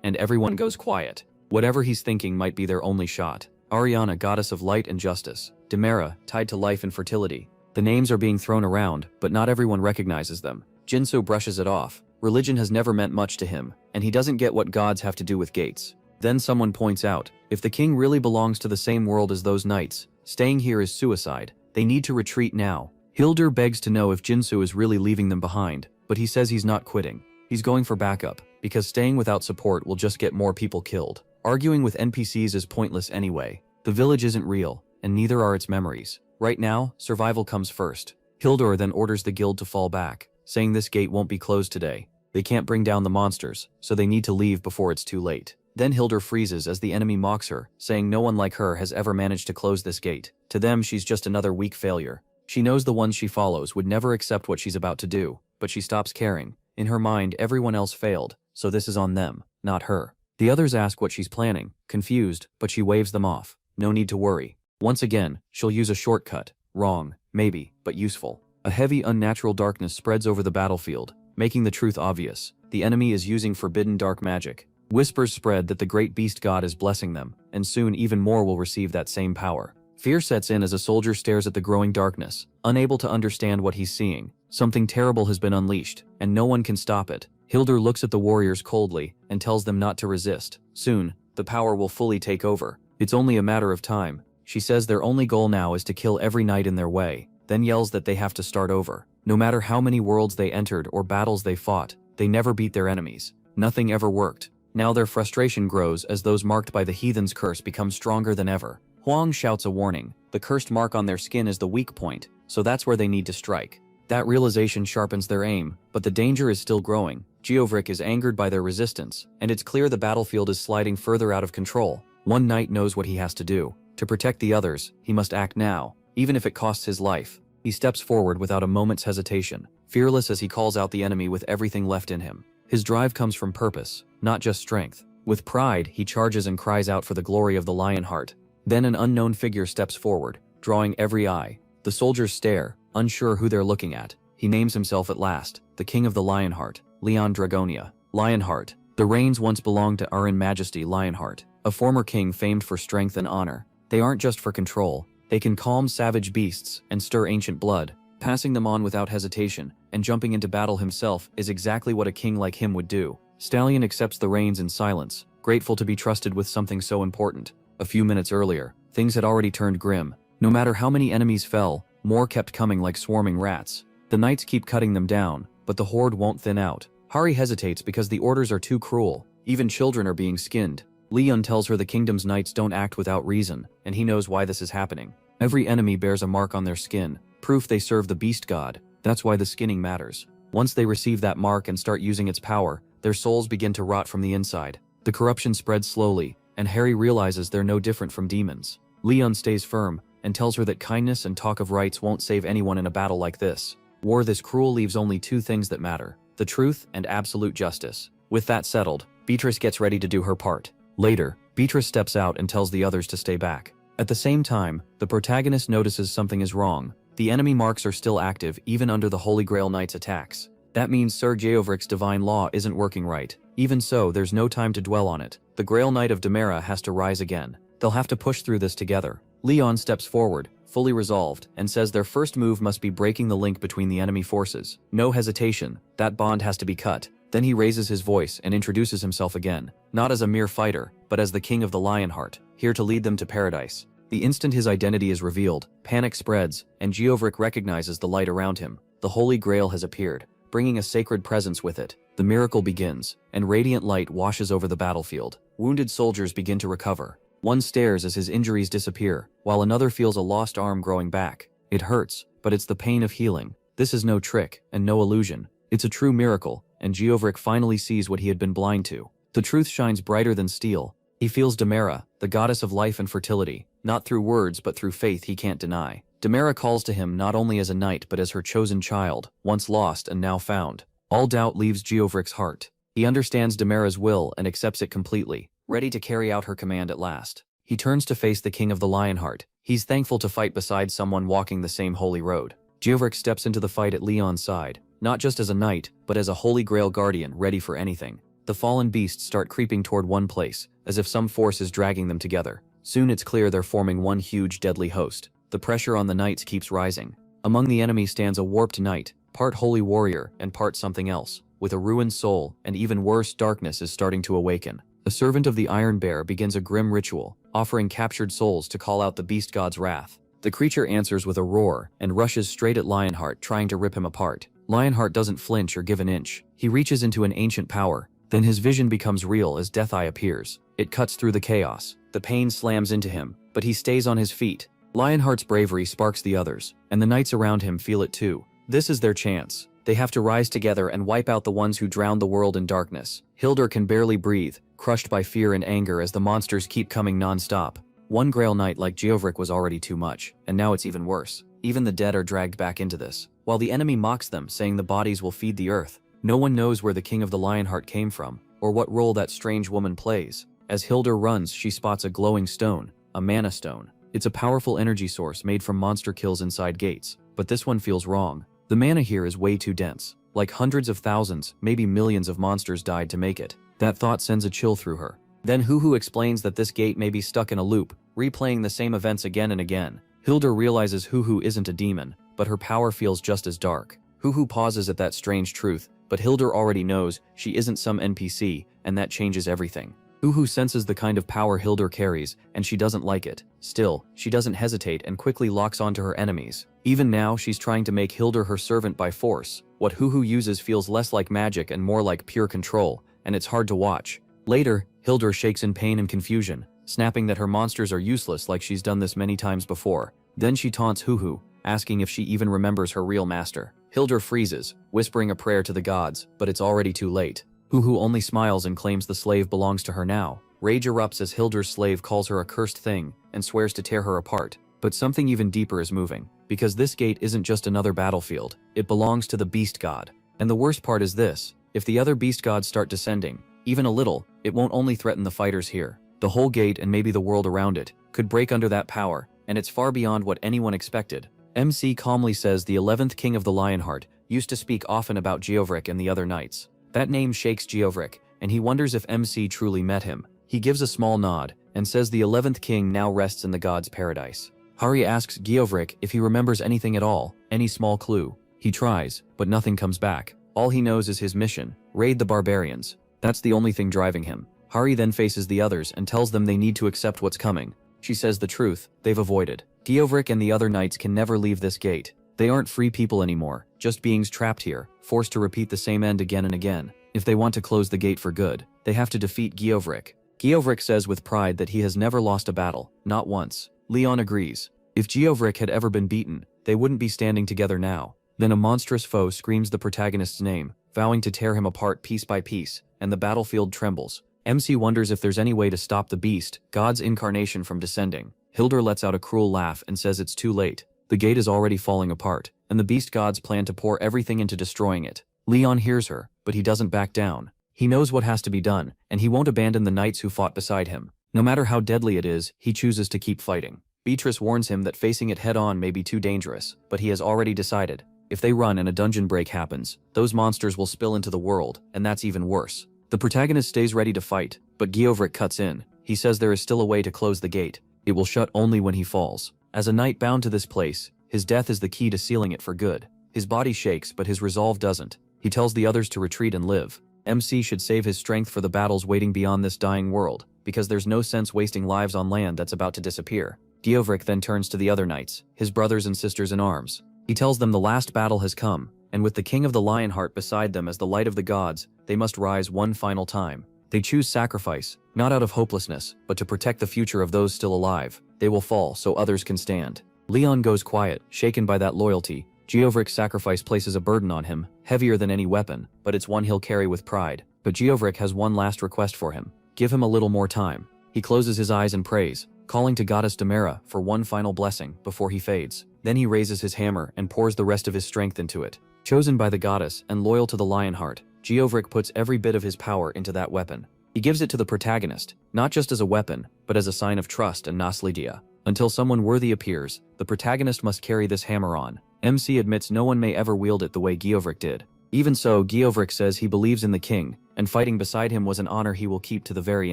and everyone goes quiet. Whatever he's thinking might be their only shot. Ariana, goddess of light and justice. Demera, tied to life and fertility. The names are being thrown around, but not everyone recognizes them. Jinso brushes it off. Religion has never meant much to him, and he doesn't get what gods have to do with gates. Then someone points out, if the king really belongs to the same world as those knights, staying here is suicide. They need to retreat now. Hildur begs to know if Jinso is really leaving them behind, but he says he's not quitting. He's going for backup, because staying without support will just get more people killed. Arguing with NPCs is pointless anyway. The village isn't real, and neither are its memories. Right now, survival comes first. Hildur then orders the guild to fall back, saying this gate won't be closed today. They can't bring down the monsters, so they need to leave before it's too late. Then Hildur freezes as the enemy mocks her, saying no one like her has ever managed to close this gate. To them, she's just another weak failure. She knows the ones she follows would never accept what she's about to do, but she stops caring. In her mind, everyone else failed, so this is on them, not her. The others ask what she's planning, confused, but she waves them off. No need to worry. Once again, she'll use a shortcut. Wrong, maybe, but useful. A heavy, unnatural darkness spreads over the battlefield, making the truth obvious. The enemy is using forbidden dark magic. Whispers spread that the great beast god is blessing them, and soon even more will receive that same power. Fear sets in as a soldier stares at the growing darkness, unable to understand what he's seeing. Something terrible has been unleashed, and no one can stop it. Hildur looks at the warriors coldly and tells them not to resist. Soon, the power will fully take over. It's only a matter of time. She says their only goal now is to kill every knight in their way, then yells that they have to start over. No matter how many worlds they entered or battles they fought, they never beat their enemies. Nothing ever worked. Now their frustration grows as those marked by the heathen's curse become stronger than ever. Huang shouts a warning. The cursed mark on their skin is the weak point, so that's where they need to strike. That realization sharpens their aim, but the danger is still growing. Geovric is angered by their resistance, and it's clear the battlefield is sliding further out of control. One knight knows what he has to do. To protect the others, he must act now, even if it costs his life. He steps forward without a moment's hesitation, fearless as he calls out the enemy with everything left in him. His drive comes from purpose, not just strength. With pride, he charges and cries out for the glory of the Lionheart. Then an unknown figure steps forward, drawing every eye. The soldiers stare, unsure who they're looking at. He names himself at last, the King of the Lionheart, Leon Dragonia. Lionheart. The reins once belonged to Arin Majesty Lionheart, a former king famed for strength and honor. They aren't just for control. They can calm savage beasts and stir ancient blood. Passing them on without hesitation and jumping into battle himself is exactly what a king like him would do. Stallion accepts the reins in silence, grateful to be trusted with something so important. A few minutes earlier, things had already turned grim. No matter how many enemies fell, more kept coming like swarming rats. The knights keep cutting them down, but the horde won't thin out. Hari hesitates because the orders are too cruel. Even children are being skinned. Leon tells her the kingdom's knights don't act without reason, and he knows why this is happening. Every enemy bears a mark on their skin, proof they serve the beast god. That's why the skinning matters. Once they receive that mark and start using its power, their souls begin to rot from the inside. The corruption spreads slowly, and Harry realizes they're no different from demons. Leon stays firm, and tells her that kindness and talk of rights won't save anyone in a battle like this. War this cruel leaves only two things that matter: the truth and absolute justice. With that settled, Beatrice gets ready to do her part. Later, Beatrice steps out and tells the others to stay back. At the same time, the protagonist notices something is wrong. The enemy marks are still active even under the Holy Grail Knight's attacks. That means Sir Geovric's divine law isn't working right. Even so, there's no time to dwell on it. The Grail Knight of Demera has to rise again. They'll have to push through this together. Leon steps forward, fully resolved, and says their first move must be breaking the link between the enemy forces. No hesitation, that bond has to be cut. Then he raises his voice and introduces himself again, not as a mere fighter, but as the King of the Lionheart, here to lead them to paradise. The instant his identity is revealed, panic spreads, and Geovric recognizes the light around him. The Holy Grail has appeared, bringing a sacred presence with it. The miracle begins, and radiant light washes over the battlefield. Wounded soldiers begin to recover. One stares as his injuries disappear, while another feels a lost arm growing back. It hurts, but it's the pain of healing. This is no trick, and no illusion. It's a true miracle, and Geovric finally sees what he had been blind to. The truth shines brighter than steel. He feels Demera, the goddess of life and fertility, not through words but through faith he can't deny. Demera calls to him not only as a knight but as her chosen child, once lost and now found. All doubt leaves Geovric's heart. He understands Demera's will and accepts it completely, ready to carry out her command at last. He turns to face the King of the Lionheart. He's thankful to fight beside someone walking the same holy road. Geovric steps into the fight at Leon's side, not just as a knight, but as a Holy Grail guardian ready for anything. The fallen beasts start creeping toward one place, as if some force is dragging them together. Soon it's clear they're forming one huge deadly host. The pressure on the knights keeps rising. Among the enemy stands a warped knight, part holy warrior and part something else, with a ruined soul, and even worse, darkness is starting to awaken. A servant of the Iron Bear begins a grim ritual, offering captured souls to call out the beast god's wrath. The creature answers with a roar and rushes straight at Lionheart, trying to rip him apart. Lionheart doesn't flinch or give an inch. He reaches into an ancient power. Then his vision becomes real as Death Eye appears. It cuts through the chaos. The pain slams into him, but he stays on his feet. Lionheart's bravery sparks the others, and the knights around him feel it too. This is their chance. They have to rise together and wipe out the ones who drowned the world in darkness. Hildur can barely breathe, crushed by fear and anger as the monsters keep coming non-stop. One Grail Knight like Geovric was already too much, and now it's even worse. Even the dead are dragged back into this, while the enemy mocks them, saying the bodies will feed the earth. No one knows where the King of the Lionheart came from, or what role that strange woman plays. As Hildur runs, she spots a glowing stone, a mana stone. It's a powerful energy source made from monster kills inside gates, but this one feels wrong. The mana here is way too dense. Like hundreds of thousands, maybe millions of monsters died to make it. That thought sends a chill through her. Then Huhu explains that this gate may be stuck in a loop, replaying the same events again and again. Hildur realizes Huhu isn't a demon, but her power feels just as dark. Huhu pauses at that strange truth, but Hildur already knows she isn't some NPC, and that changes everything. Huhu senses the kind of power Hildur carries, and she doesn't like it. Still, she doesn't hesitate and quickly locks onto her enemies. Even now, she's trying to make Hildur her servant by force. What Huhu uses feels less like magic and more like pure control, and it's hard to watch. Later, Hildur shakes in pain and confusion, snapping that her monsters are useless like she's done this many times before. Then she taunts Huhu, asking if she even remembers her real master. Hildur freezes, whispering a prayer to the gods, but it's already too late. Huhu only smiles and claims the slave belongs to her now. Rage erupts as Hildur's slave calls her a cursed thing and swears to tear her apart. But something even deeper is moving, because this gate isn't just another battlefield, it belongs to the beast god. And the worst part is this: if the other beast gods start descending, even a little, it won't only threaten the fighters here. The whole gate and maybe the world around it could break under that power, and it's far beyond what anyone expected. MC calmly says the 11th King of the Lionheart used to speak often about Geovric and the other knights. That name shakes Geovric, and he wonders if MC truly met him. He gives a small nod, and says the 11th King now rests in the god's paradise. Hari asks Geovric if he remembers anything at all, any small clue. He tries, but nothing comes back. All he knows is his mission: raid the barbarians. That's the only thing driving him. Hari then faces the others and tells them they need to accept what's coming. She says the truth: they've avoided. Geovric and the other knights can never leave this gate. They aren't free people anymore, just beings trapped here, forced to repeat the same end again and again. If they want to close the gate for good, they have to defeat Geovric. Geovric says with pride that he has never lost a battle, not once. Leon agrees. If Geovric had ever been beaten, they wouldn't be standing together now. Then a monstrous foe screams the protagonist's name, vowing to tear him apart piece by piece, and the battlefield trembles. MC wonders if there's any way to stop the beast, God's incarnation, from descending. Hildur lets out a cruel laugh and says it's too late. The gate is already falling apart, and the beast gods plan to pour everything into destroying it. Leon hears her, but he doesn't back down. He knows what has to be done, and he won't abandon the knights who fought beside him. No matter how deadly it is, he chooses to keep fighting. Beatrice warns him that facing it head-on may be too dangerous, but he has already decided. If they run and a dungeon break happens, those monsters will spill into the world, and that's even worse. The protagonist stays ready to fight, but Geovric cuts in. He says there is still a way to close the gate. It will shut only when he falls. As a knight bound to this place, his death is the key to sealing it for good. His body shakes, but his resolve doesn't. He tells the others to retreat and live. MC should save his strength for the battles waiting beyond this dying world, because there's no sense wasting lives on land that's about to disappear. Geovric then turns to the other knights, his brothers and sisters in arms. He tells them the last battle has come, and with the King of the Lionheart beside them as the light of the gods, they must rise one final time. They choose sacrifice, not out of hopelessness, but to protect the future of those still alive. They will fall so others can stand. Leon goes quiet, shaken by that loyalty. Geovric's sacrifice places a burden on him, heavier than any weapon, but it's one he'll carry with pride. But Geovric has one last request for him. Give him a little more time. He closes his eyes and prays, calling to Goddess Demera for one final blessing before he fades. Then he raises his hammer and pours the rest of his strength into it. Chosen by the goddess and loyal to the Lionheart, Geovric puts every bit of his power into that weapon. He gives it to the protagonist, not just as a weapon, but as a sign of trust and nostalgia. Until someone worthy appears, the protagonist must carry this hammer on. MC admits no one may ever wield it the way Geovric did. Even so, Geovric says he believes in the king, and fighting beside him was an honor he will keep to the very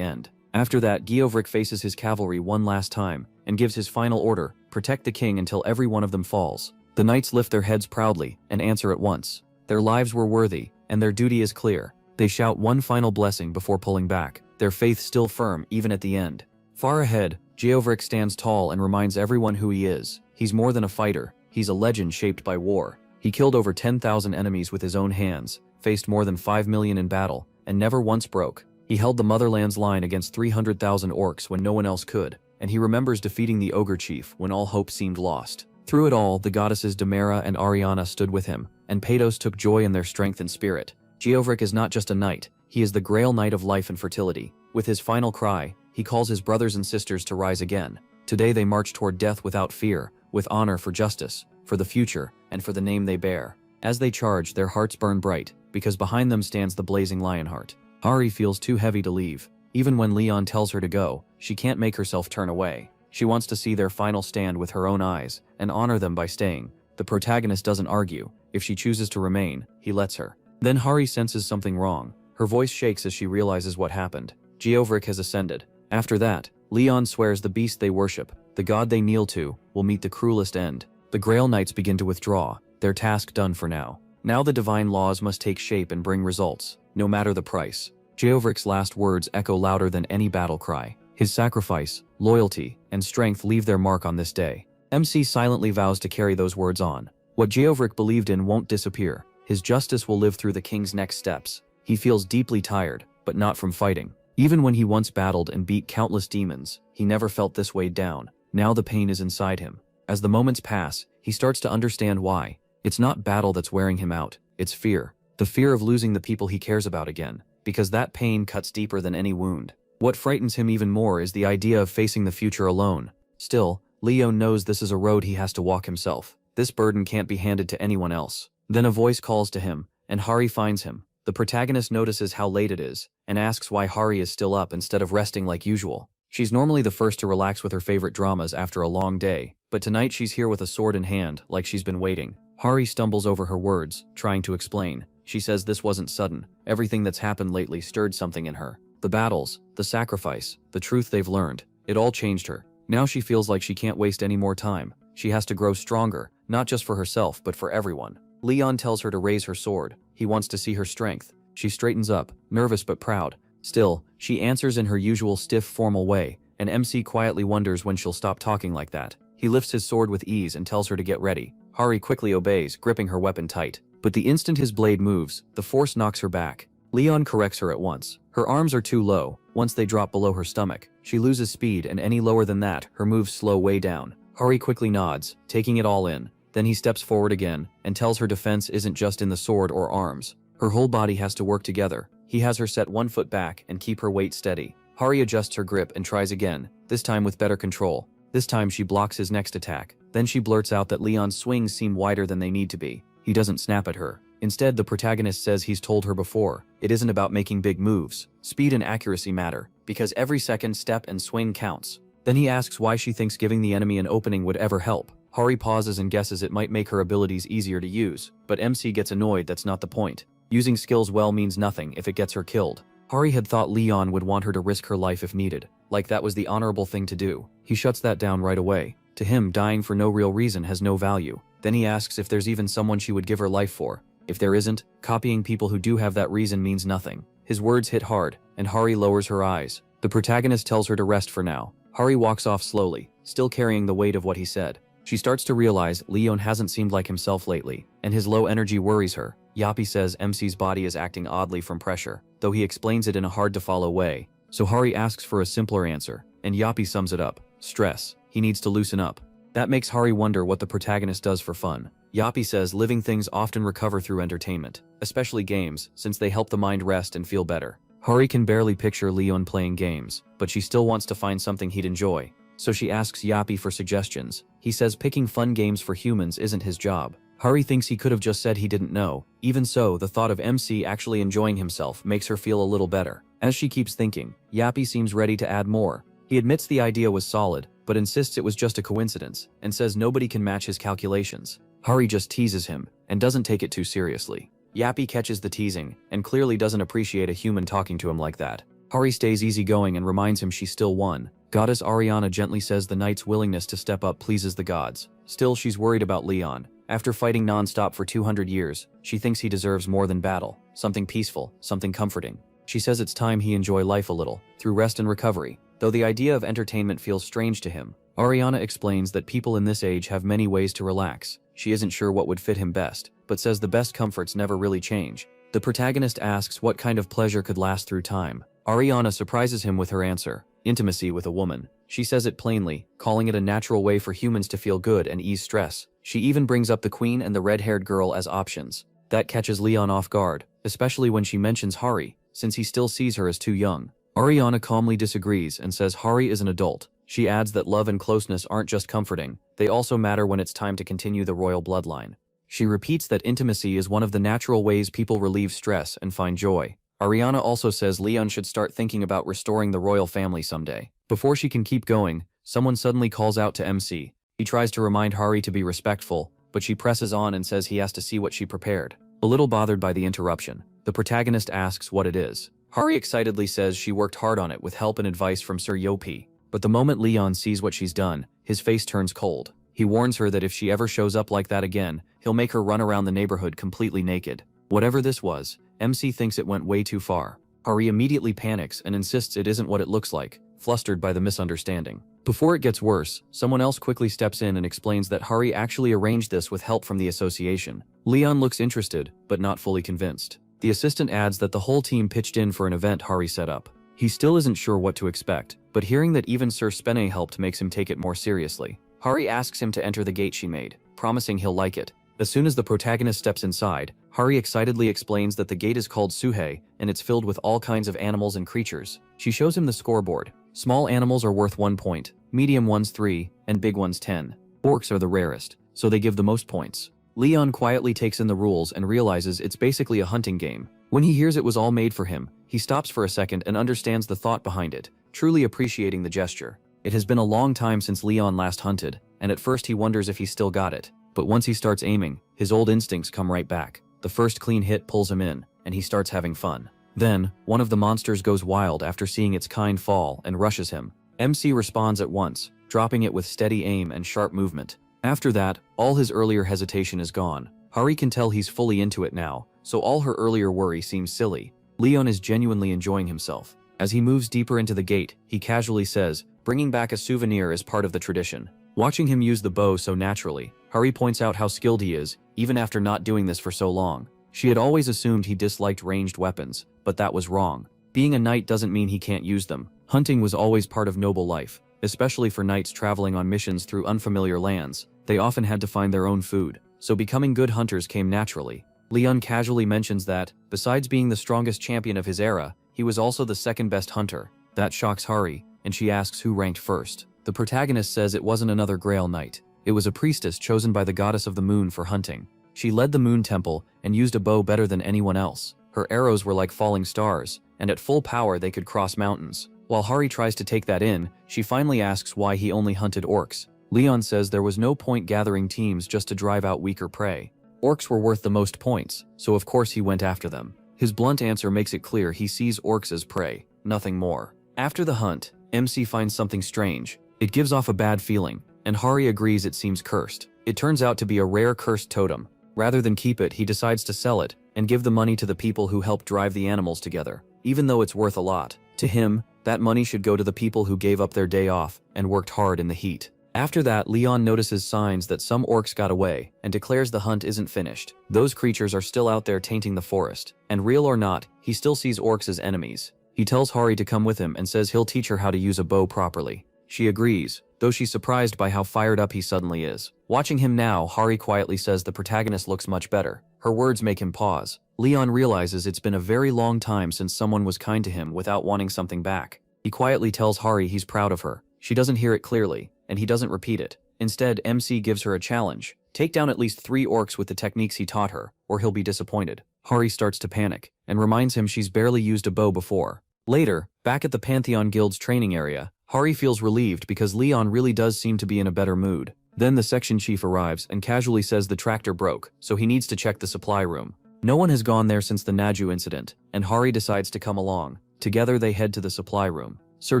end. After that, Geovric faces his cavalry one last time, and gives his final order, protect the king until every one of them falls. The knights lift their heads proudly, and answer at once. Their lives were worthy, and their duty is clear. They shout one final blessing before pulling back, their faith still firm even at the end. Far ahead, Geovric stands tall and reminds everyone who he is. He's more than a fighter, he's a legend shaped by war. He killed over 10,000 enemies with his own hands, faced more than 5 million in battle, and never once broke. He held the motherland's line against 300,000 orcs when no one else could, and he remembers defeating the ogre chief when all hope seemed lost. Through it all, the goddesses Demera and Ariana stood with him, and Pados took joy in their strength and spirit. Geovric is not just a knight, he is the Grail Knight of life and fertility. With his final cry, he calls his brothers and sisters to rise again. Today they march toward death without fear, with honor for justice, for the future, and for the name they bear. As they charge, their hearts burn bright, because behind them stands the blazing Lionheart. Ari feels too heavy to leave. Even when Leon tells her to go, she can't make herself turn away. She wants to see their final stand with her own eyes, and honor them by staying. The protagonist doesn't argue. If she chooses to remain, he lets her. Then Hari senses something wrong. Her voice shakes as she realizes what happened. Geovric has ascended. After that, Leon swears the beast they worship, the god they kneel to, will meet the cruelest end. The Grail Knights begin to withdraw, their task done for now. Now the divine laws must take shape and bring results, no matter the price. Geovric's last words echo louder than any battle cry. His sacrifice, loyalty, and strength leave their mark on this day. MC silently vows to carry those words on. What Geovric believed in won't disappear. His justice will live through the king's next steps. He feels deeply tired, but not from fighting. Even when he once battled and beat countless demons, he never felt this weighed down. Now the pain is inside him. As the moments pass, he starts to understand why. It's not battle that's wearing him out, it's fear. The fear of losing the people he cares about again, because that pain cuts deeper than any wound. What frightens him even more is the idea of facing the future alone. Still, Leon knows this is a road he has to walk himself. This burden can't be handed to anyone else. Then a voice calls to him, and Hari finds him. The protagonist notices how late it is, and asks why Hari is still up instead of resting like usual. She's normally the first to relax with her favorite dramas after a long day, but tonight she's here with a sword in hand, like she's been waiting. Hari stumbles over her words, trying to explain. She says this wasn't sudden. Everything that's happened lately stirred something in her. The battles, the sacrifice, the truth they've learned, it all changed her. Now she feels like she can't waste any more time. She has to grow stronger, not just for herself, but for everyone. Leon tells her to raise her sword. He wants to see her strength. She straightens up, nervous but proud. Still, she answers in her usual stiff, formal way, and MC quietly wonders when she'll stop talking like that. He lifts his sword with ease and tells her to get ready. Hari quickly obeys, gripping her weapon tight. But the instant his blade moves, the force knocks her back. Leon corrects her at once. Her arms are too low. Once they drop below her stomach, she loses speed, and any lower than that, her moves slow way down. Hari quickly nods, taking it all in. Then he steps forward again, and tells her defense isn't just in the sword or arms. Her whole body has to work together. He has her set one foot back and keep her weight steady. Hari adjusts her grip and tries again, this time with better control. This time she blocks his next attack. Then she blurts out that Leon's swings seem wider than they need to be. He doesn't snap at her. Instead, the protagonist says he's told her before, it isn't about making big moves. Speed and accuracy matter, because every second, step, and swing counts. Then he asks why she thinks giving the enemy an opening would ever help. Hari pauses and guesses it might make her abilities easier to use, but MC gets annoyed that's not the point. Using skills well means nothing if it gets her killed. Hari had thought Leon would want her to risk her life if needed, like that was the honorable thing to do. He shuts that down right away. To him, dying for no real reason has no value. Then he asks if there's even someone she would give her life for. If there isn't, copying people who do have that reason means nothing. His words hit hard, and Hari lowers her eyes. The protagonist tells her to rest for now. Hari walks off slowly, still carrying the weight of what he said. She starts to realize Leon hasn't seemed like himself lately, and his low energy worries her. Yappy says MC's body is acting oddly from pressure, though he explains it in a hard-to-follow way. So Hari asks for a simpler answer, and Yappy sums it up. Stress. He needs to loosen up. That makes Hari wonder what the protagonist does for fun. Yappy says living things often recover through entertainment, especially games, since they help the mind rest and feel better. Hari can barely picture Leon playing games, but she still wants to find something he'd enjoy. So she asks Yappy for suggestions. He says picking fun games for humans isn't his job. Hari thinks he could have just said he didn't know. Even so, the thought of MC actually enjoying himself makes her feel a little better. As she keeps thinking, Yappy seems ready to add more. He admits the idea was solid, but insists it was just a coincidence, and says nobody can match his calculations. Hari just teases him, and doesn't take it too seriously. Yappy catches the teasing, and clearly doesn't appreciate a human talking to him like that. Hari stays easygoing and reminds him she still won. Goddess Ariana gently says the knight's willingness to step up pleases the gods. Still, she's worried about Leon. After fighting non-stop for 200 years, she thinks he deserves more than battle. Something peaceful, something comforting. She says it's time he enjoy life a little, through rest and recovery. Though the idea of entertainment feels strange to him, Ariana explains that people in this age have many ways to relax. She isn't sure what would fit him best, but says the best comforts never really change. The protagonist asks what kind of pleasure could last through time. Ariana surprises him with her answer: intimacy with a woman. She says it plainly, calling it a natural way for humans to feel good and ease stress. She even brings up the queen and the red-haired girl as options. That catches Leon off guard, especially when she mentions Hari, since he still sees her as too young. Ariana calmly disagrees and says Hari is an adult. She adds that love and closeness aren't just comforting, they also matter when it's time to continue the royal bloodline. She repeats that intimacy is one of the natural ways people relieve stress and find joy. Ariana also says Leon should start thinking about restoring the royal family someday. Before she can keep going, someone suddenly calls out to MC. He tries to remind Hari to be respectful, but she presses on and says he has to see what she prepared. A little bothered by the interruption, the protagonist asks what it is. Hari excitedly says she worked hard on it with help and advice from Sir Yopi. But the moment Leon sees what she's done, his face turns cold. He warns her that if she ever shows up like that again, he'll make her run around the neighborhood completely naked. Whatever this was, MC thinks it went way too far. Hari immediately panics and insists it isn't what it looks like, flustered by the misunderstanding. Before it gets worse, someone else quickly steps in and explains that Hari actually arranged this with help from the association. Leon looks interested, but not fully convinced. The assistant adds that the whole team pitched in for an event Hari set up. He still isn't sure what to expect, but hearing that even Sir Spene helped makes him take it more seriously. Hari asks him to enter the gate she made, promising he'll like it. As soon as the protagonist steps inside, Hari excitedly explains that the gate is called Suhei, and it's filled with all kinds of animals and creatures. She shows him the scoreboard. Small animals are worth 1 point, medium ones 3, and big ones 10. Orcs are the rarest, so they give the most points. Leon quietly takes in the rules and realizes it's basically a hunting game. When he hears it was all made for him, he stops for a second and understands the thought behind it, truly appreciating the gesture. It has been a long time since Leon last hunted, and at first he wonders if he still got it. But once he starts aiming, his old instincts come right back. The first clean hit pulls him in, and he starts having fun. Then, one of the monsters goes wild after seeing its kind fall and rushes him. MC responds at once, dropping it with steady aim and sharp movement. After that, all his earlier hesitation is gone. Hari can tell he's fully into it now, so all her earlier worry seems silly. Leon is genuinely enjoying himself. As he moves deeper into the gate, he casually says, bringing back a souvenir is part of the tradition. Watching him use the bow so naturally, Hari points out how skilled he is, even after not doing this for so long. She had always assumed he disliked ranged weapons, but that was wrong. Being a knight doesn't mean he can't use them. Hunting was always part of noble life, especially for knights traveling on missions through unfamiliar lands. They often had to find their own food, so becoming good hunters came naturally. Leon casually mentions that, besides being the strongest champion of his era, he was also the second best hunter. That shocks Hari, and she asks who ranked first. The protagonist says it wasn't another Grail knight. It was a priestess chosen by the goddess of the moon for hunting. She led the moon temple and used a bow better than anyone else. Her arrows were like falling stars, and at full power they could cross mountains. While Hari tries to take that in, she finally asks why he only hunted orcs. Leon says there was no point gathering teams just to drive out weaker prey. Orcs were worth the most points, so of course he went after them. His blunt answer makes it clear he sees orcs as prey, nothing more. After the hunt, MC finds something strange. It gives off a bad feeling, and Hari agrees it seems cursed. It turns out to be a rare cursed totem. Rather than keep it, he decides to sell it and give the money to the people who helped drive the animals together, even though it's worth a lot. To him, that money should go to the people who gave up their day off and worked hard in the heat. After that, Leon notices signs that some orcs got away and declares the hunt isn't finished. Those creatures are still out there tainting the forest, and real or not, he still sees orcs as enemies. He tells Hari to come with him and says he'll teach her how to use a bow properly. She agrees, though she's surprised by how fired up he suddenly is. Watching him now, Hari quietly says the protagonist looks much better. Her words make him pause. Leon realizes it's been a very long time since someone was kind to him without wanting something back. He quietly tells Hari he's proud of her. She doesn't hear it clearly, and he doesn't repeat it. Instead, MC gives her a challenge. Take down at least 3 orcs with the techniques he taught her, or he'll be disappointed. Hari starts to panic, and reminds him she's barely used a bow before. Later, back at the Pantheon Guild's training area, Hari feels relieved because Leon really does seem to be in a better mood. Then the section chief arrives and casually says the tractor broke, so he needs to check the supply room. No one has gone there since the Naju incident, and Hari decides to come along. Together they head to the supply room. Sir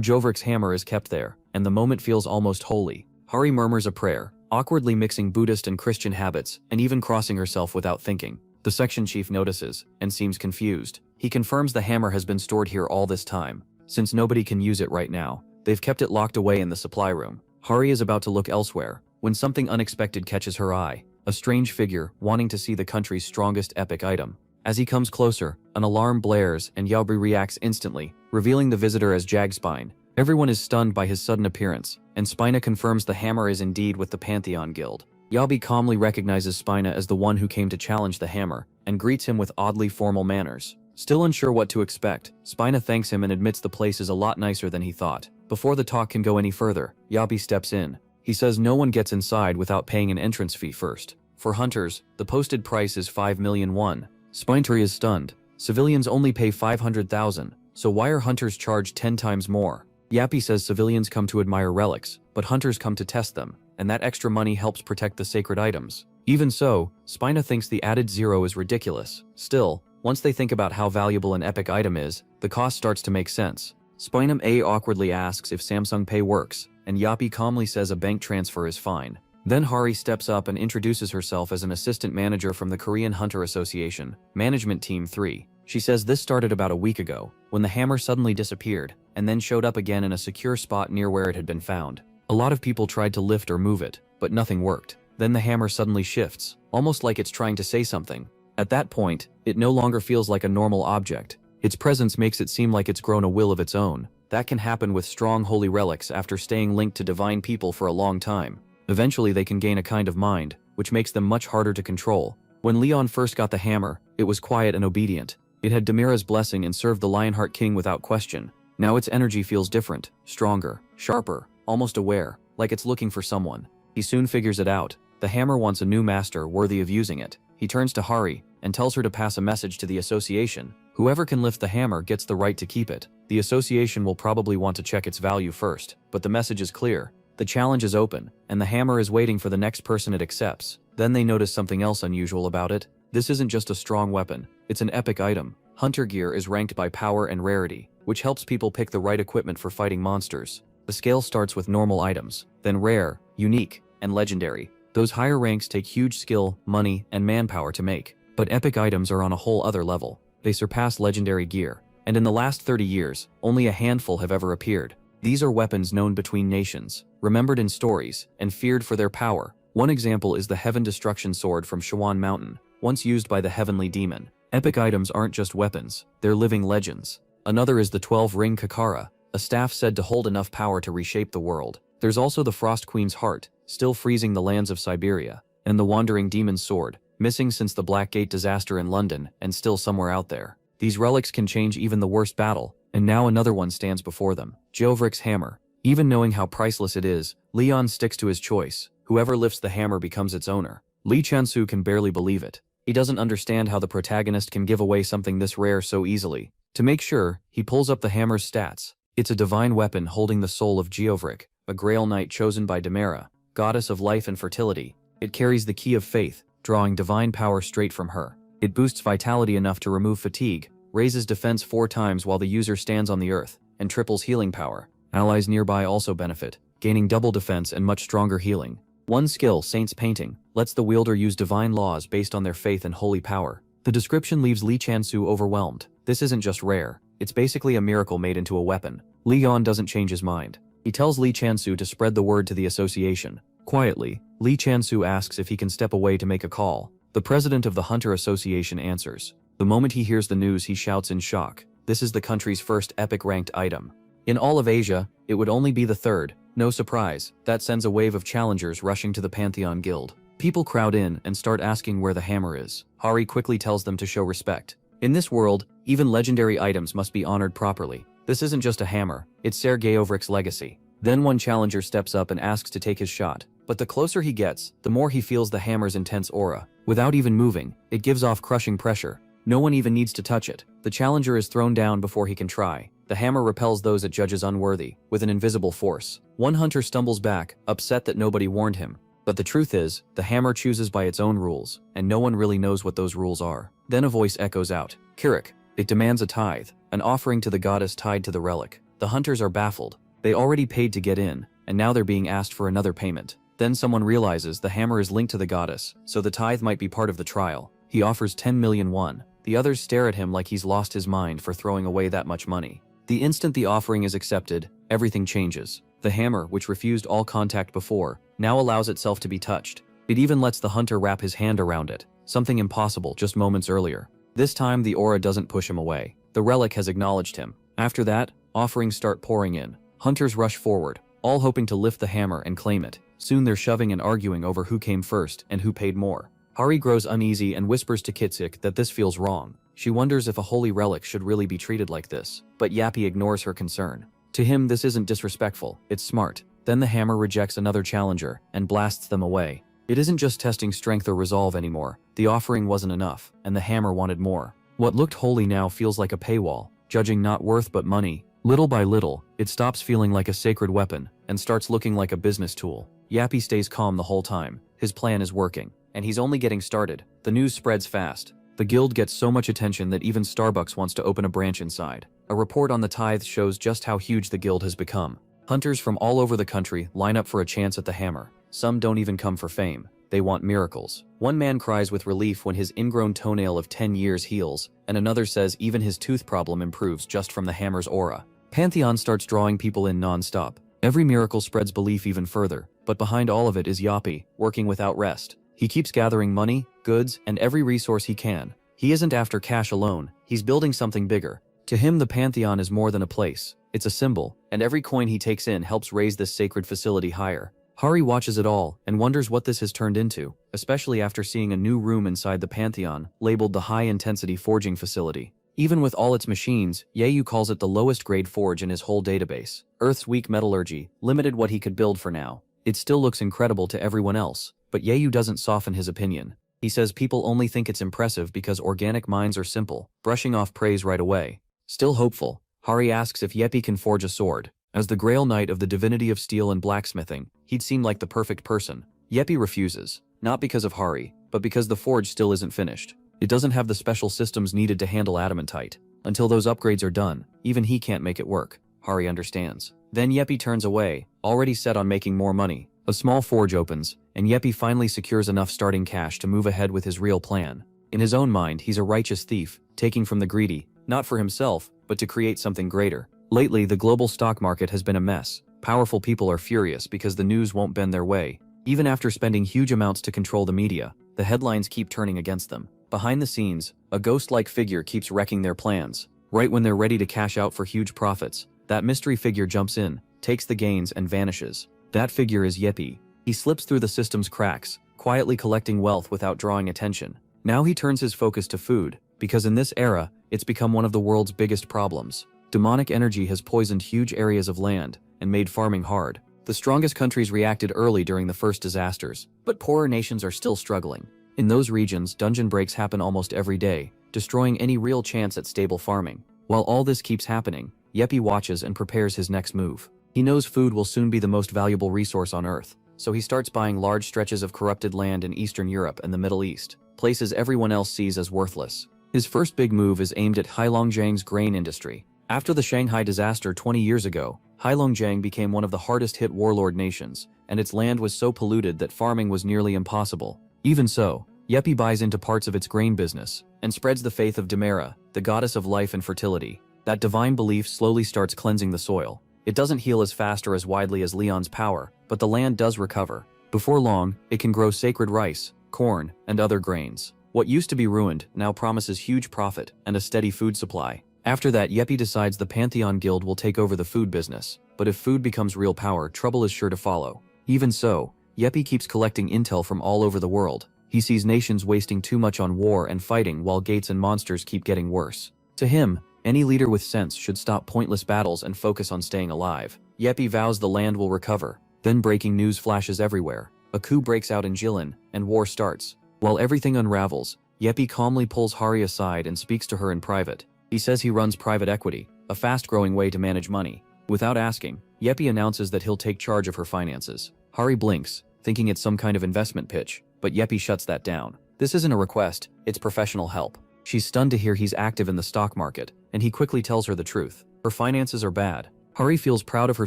Jovric's hammer is kept there, and the moment feels almost holy. Hari murmurs a prayer, awkwardly mixing Buddhist and Christian habits, and even crossing herself without thinking. The section chief notices, and seems confused. He confirms the hammer has been stored here all this time. Since nobody can use it right now, they've kept it locked away in the supply room. Hari is about to look elsewhere, when something unexpected catches her eye. A strange figure, wanting to see the country's strongest epic item. As he comes closer, an alarm blares and Yaobri reacts instantly, revealing the visitor as Jagspine. Everyone is stunned by his sudden appearance, and Spina confirms the hammer is indeed with the Pantheon Guild. Yabi calmly recognizes Spina as the one who came to challenge the hammer, and greets him with oddly formal manners. Still unsure what to expect, Spina thanks him and admits the place is a lot nicer than he thought. Before the talk can go any further, Yabi steps in. He says no one gets inside without paying an entrance fee first. For hunters, the posted price is 5 million won. Spinetary is stunned. Civilians only pay 500,000, so why are hunters charged 10 times more? Yappy says civilians come to admire relics, but hunters come to test them, and that extra money helps protect the sacred items. Even so, Spina thinks the added zero is ridiculous. Still, once they think about how valuable an epic item is, the cost starts to make sense. Spinum A awkwardly asks if Samsung Pay works, and Yappy calmly says a bank transfer is fine. Then Hari steps up and introduces herself as an assistant manager from the Korean Hunter Association, Management Team 3. She says this started about a week ago, when the hammer suddenly disappeared, and then showed up again in a secure spot near where it had been found. A lot of people tried to lift or move it, but nothing worked. Then the hammer suddenly shifts, almost like it's trying to say something. At that point, it no longer feels like a normal object. Its presence makes it seem like it's grown a will of its own. That can happen with strong holy relics after staying linked to divine people for a long time. Eventually they can gain a kind of mind, which makes them much harder to control. When Leon first got the hammer, it was quiet and obedient. It had Demira's blessing and served the Lionheart King without question. Now its energy feels different, stronger, sharper, almost aware, like it's looking for someone. He soon figures it out. The hammer wants a new master worthy of using it. He turns to Hari and tells her to pass a message to the association. Whoever can lift the hammer gets the right to keep it. The association will probably want to check its value first, but the message is clear. The challenge is open, and the hammer is waiting for the next person it accepts. Then they notice something else unusual about it. This isn't just a strong weapon, it's an epic item. Hunter gear is ranked by power and rarity, which helps people pick the right equipment for fighting monsters. The scale starts with normal items, then rare, unique, and legendary. Those higher ranks take huge skill, money, and manpower to make. But epic items are on a whole other level. They surpass legendary gear, and in the last 30 years, only a handful have ever appeared. These are weapons known between nations, remembered in stories, and feared for their power. One example is the Heaven Destruction Sword from Shawan Mountain, once used by the Heavenly Demon. Epic items aren't just weapons, they're living legends. Another is the 12-ring Kakara, a staff said to hold enough power to reshape the world. There's also the Frost Queen's Heart, still freezing the lands of Siberia, and the Wandering Demon's Sword, missing since the Blackgate disaster in London and still somewhere out there. These relics can change even the worst battle, and now another one stands before them, Jovric's hammer. Even knowing how priceless it is, Leon sticks to his choice. Whoever lifts the hammer becomes its owner. Lee Chansu can barely believe it. He doesn't understand how the protagonist can give away something this rare so easily. To make sure, he pulls up the hammer's stats. It's a divine weapon holding the soul of Geovric, a Grail Knight chosen by Demira, goddess of life and fertility. It carries the key of faith, drawing divine power straight from her. It boosts vitality enough to remove fatigue, raises defense 4 times while the user stands on the earth, and triples healing power. Allies nearby also benefit, gaining double defense and much stronger healing. One skill, Saint's Painting, lets the wielder use divine laws based on their faith and holy power. The description leaves Lee Chansu overwhelmed. This isn't just rare, it's basically a miracle made into a weapon. Leon doesn't change his mind. He tells Li Chansu to spread the word to the association. Quietly, Li Chansu asks if he can step away to make a call. The president of the Hunter Association answers. The moment he hears the news, he shouts in shock. This is the country's first epic ranked item. In all of Asia, it would only be the third. No surprise, that sends a wave of challengers rushing to the Pantheon Guild. People crowd in and start asking where the hammer is. Hari quickly tells them to show respect. In this world, even legendary items must be honored properly. This isn't just a hammer, it's Sergeyovic's legacy. Then one challenger steps up and asks to take his shot. But the closer he gets, the more he feels the hammer's intense aura. Without even moving, it gives off crushing pressure. No one even needs to touch it. The challenger is thrown down before he can try. The hammer repels those it judges unworthy, with an invisible force. One hunter stumbles back, upset that nobody warned him. But the truth is, the hammer chooses by its own rules, and no one really knows what those rules are. Then a voice echoes out. Kirik. It demands a tithe, an offering to the goddess tied to the relic. The hunters are baffled. They already paid to get in, and now they're being asked for another payment. Then someone realizes the hammer is linked to the goddess, so the tithe might be part of the trial. He offers 10 million won. The others stare at him like he's lost his mind for throwing away that much money. The instant the offering is accepted, everything changes. The hammer, which refused all contact before, now allows itself to be touched. It even lets the hunter wrap his hand around it, something impossible just moments earlier. This time the aura doesn't push him away. The relic has acknowledged him. After that, offerings start pouring in. Hunters rush forward, all hoping to lift the hammer and claim it. Soon they're shoving and arguing over who came first and who paid more. Hari grows uneasy and whispers to Kitsik that this feels wrong. She wonders if a holy relic should really be treated like this, but Yappy ignores her concern. To him, this isn't disrespectful, it's smart. Then the hammer rejects another challenger and blasts them away. It isn't just testing strength or resolve anymore. The offering wasn't enough, and the hammer wanted more. What looked holy now feels like a paywall, judging not worth but money. Little by little, it stops feeling like a sacred weapon and starts looking like a business tool. Yappy stays calm the whole time. His plan is working, and he's only getting started. The news spreads fast. The guild gets so much attention that even Starbucks wants to open a branch inside. A report on the tithe shows just how huge the guild has become. Hunters from all over the country line up for a chance at the hammer. Some don't even come for fame. They want miracles. One man cries with relief when his ingrown toenail of 10 years heals, and another says even his tooth problem improves just from the hammer's aura. Pantheon starts drawing people in non-stop. Every miracle spreads belief even further, but behind all of it is Yappy, working without rest. He keeps gathering money, goods, and every resource he can. He isn't after cash alone, he's building something bigger. To him, the Pantheon is more than a place. It's a symbol, and every coin he takes in helps raise this sacred facility higher. Hari watches it all and wonders what this has turned into, especially after seeing a new room inside the Pantheon, labeled the High-Intensity Forging Facility. Even with all its machines, Yayu calls it the lowest grade forge in his whole database. Earth's weak metallurgy limited what he could build for now. It still looks incredible to everyone else, but Yayu doesn't soften his opinion. He says people only think it's impressive because organic mines are simple, brushing off praise right away. Still hopeful, Hari asks if Yeppy can forge a sword. As the Grail Knight of the divinity of steel and blacksmithing, he'd seem like the perfect person. Yeppy refuses, not because of Hari, but because the forge still isn't finished. It doesn't have the special systems needed to handle adamantite. Until those upgrades are done, even he can't make it work. Hari understands. Then Yeppy turns away, already set on making more money. A small forge opens, and Yeppy finally secures enough starting cash to move ahead with his real plan. In his own mind, he's a righteous thief, taking from the greedy, not for himself, but to create something greater. Lately, the global stock market has been a mess. Powerful people are furious because the news won't bend their way. Even after spending huge amounts to control the media, the headlines keep turning against them. Behind the scenes, a ghost-like figure keeps wrecking their plans. Right when they're ready to cash out for huge profits, that mystery figure jumps in, takes the gains, and vanishes. That figure is Yeppy. He slips through the system's cracks, quietly collecting wealth without drawing attention. Now he turns his focus to food, because in this era, it's become one of the world's biggest problems. Demonic energy has poisoned huge areas of land and made farming hard. The strongest countries reacted early during the first disasters, but poorer nations are still struggling. In those regions, dungeon breaks happen almost every day, destroying any real chance at stable farming. While all this keeps happening, Yeppy watches and prepares his next move. He knows food will soon be the most valuable resource on Earth, so he starts buying large stretches of corrupted land in Eastern Europe and the Middle East, places everyone else sees as worthless. His first big move is aimed at Heilongjiang's grain industry. After the Shanghai disaster 20 years ago, Heilongjiang became one of the hardest-hit warlord nations, and its land was so polluted that farming was nearly impossible. Even so, Yeppy buys into parts of its grain business, and spreads the faith of Demera, the goddess of life and fertility. That divine belief slowly starts cleansing the soil. It doesn't heal as fast or as widely as Leon's power, but the land does recover. Before long, it can grow sacred rice, corn, and other grains. What used to be ruined now promises huge profit and a steady food supply. After that, Yeppy decides the Pantheon Guild will take over the food business, but if food becomes real power, trouble is sure to follow. Even so, Yeppy keeps collecting intel from all over the world. He sees nations wasting too much on war and fighting while gates and monsters keep getting worse. To him, any leader with sense should stop pointless battles and focus on staying alive. Yeppy vows the land will recover. Then breaking news flashes everywhere. A coup breaks out in Jilin, and war starts. While everything unravels, Yeppy calmly pulls Hari aside and speaks to her in private. He says he runs private equity, a fast-growing way to manage money. Without asking, Yeppy announces that he'll take charge of her finances. Hari blinks, thinking it's some kind of investment pitch, but Yeppy shuts that down. This isn't a request, it's professional help. She's stunned to hear he's active in the stock market, and he quickly tells her the truth. Her finances are bad. Hari feels proud of her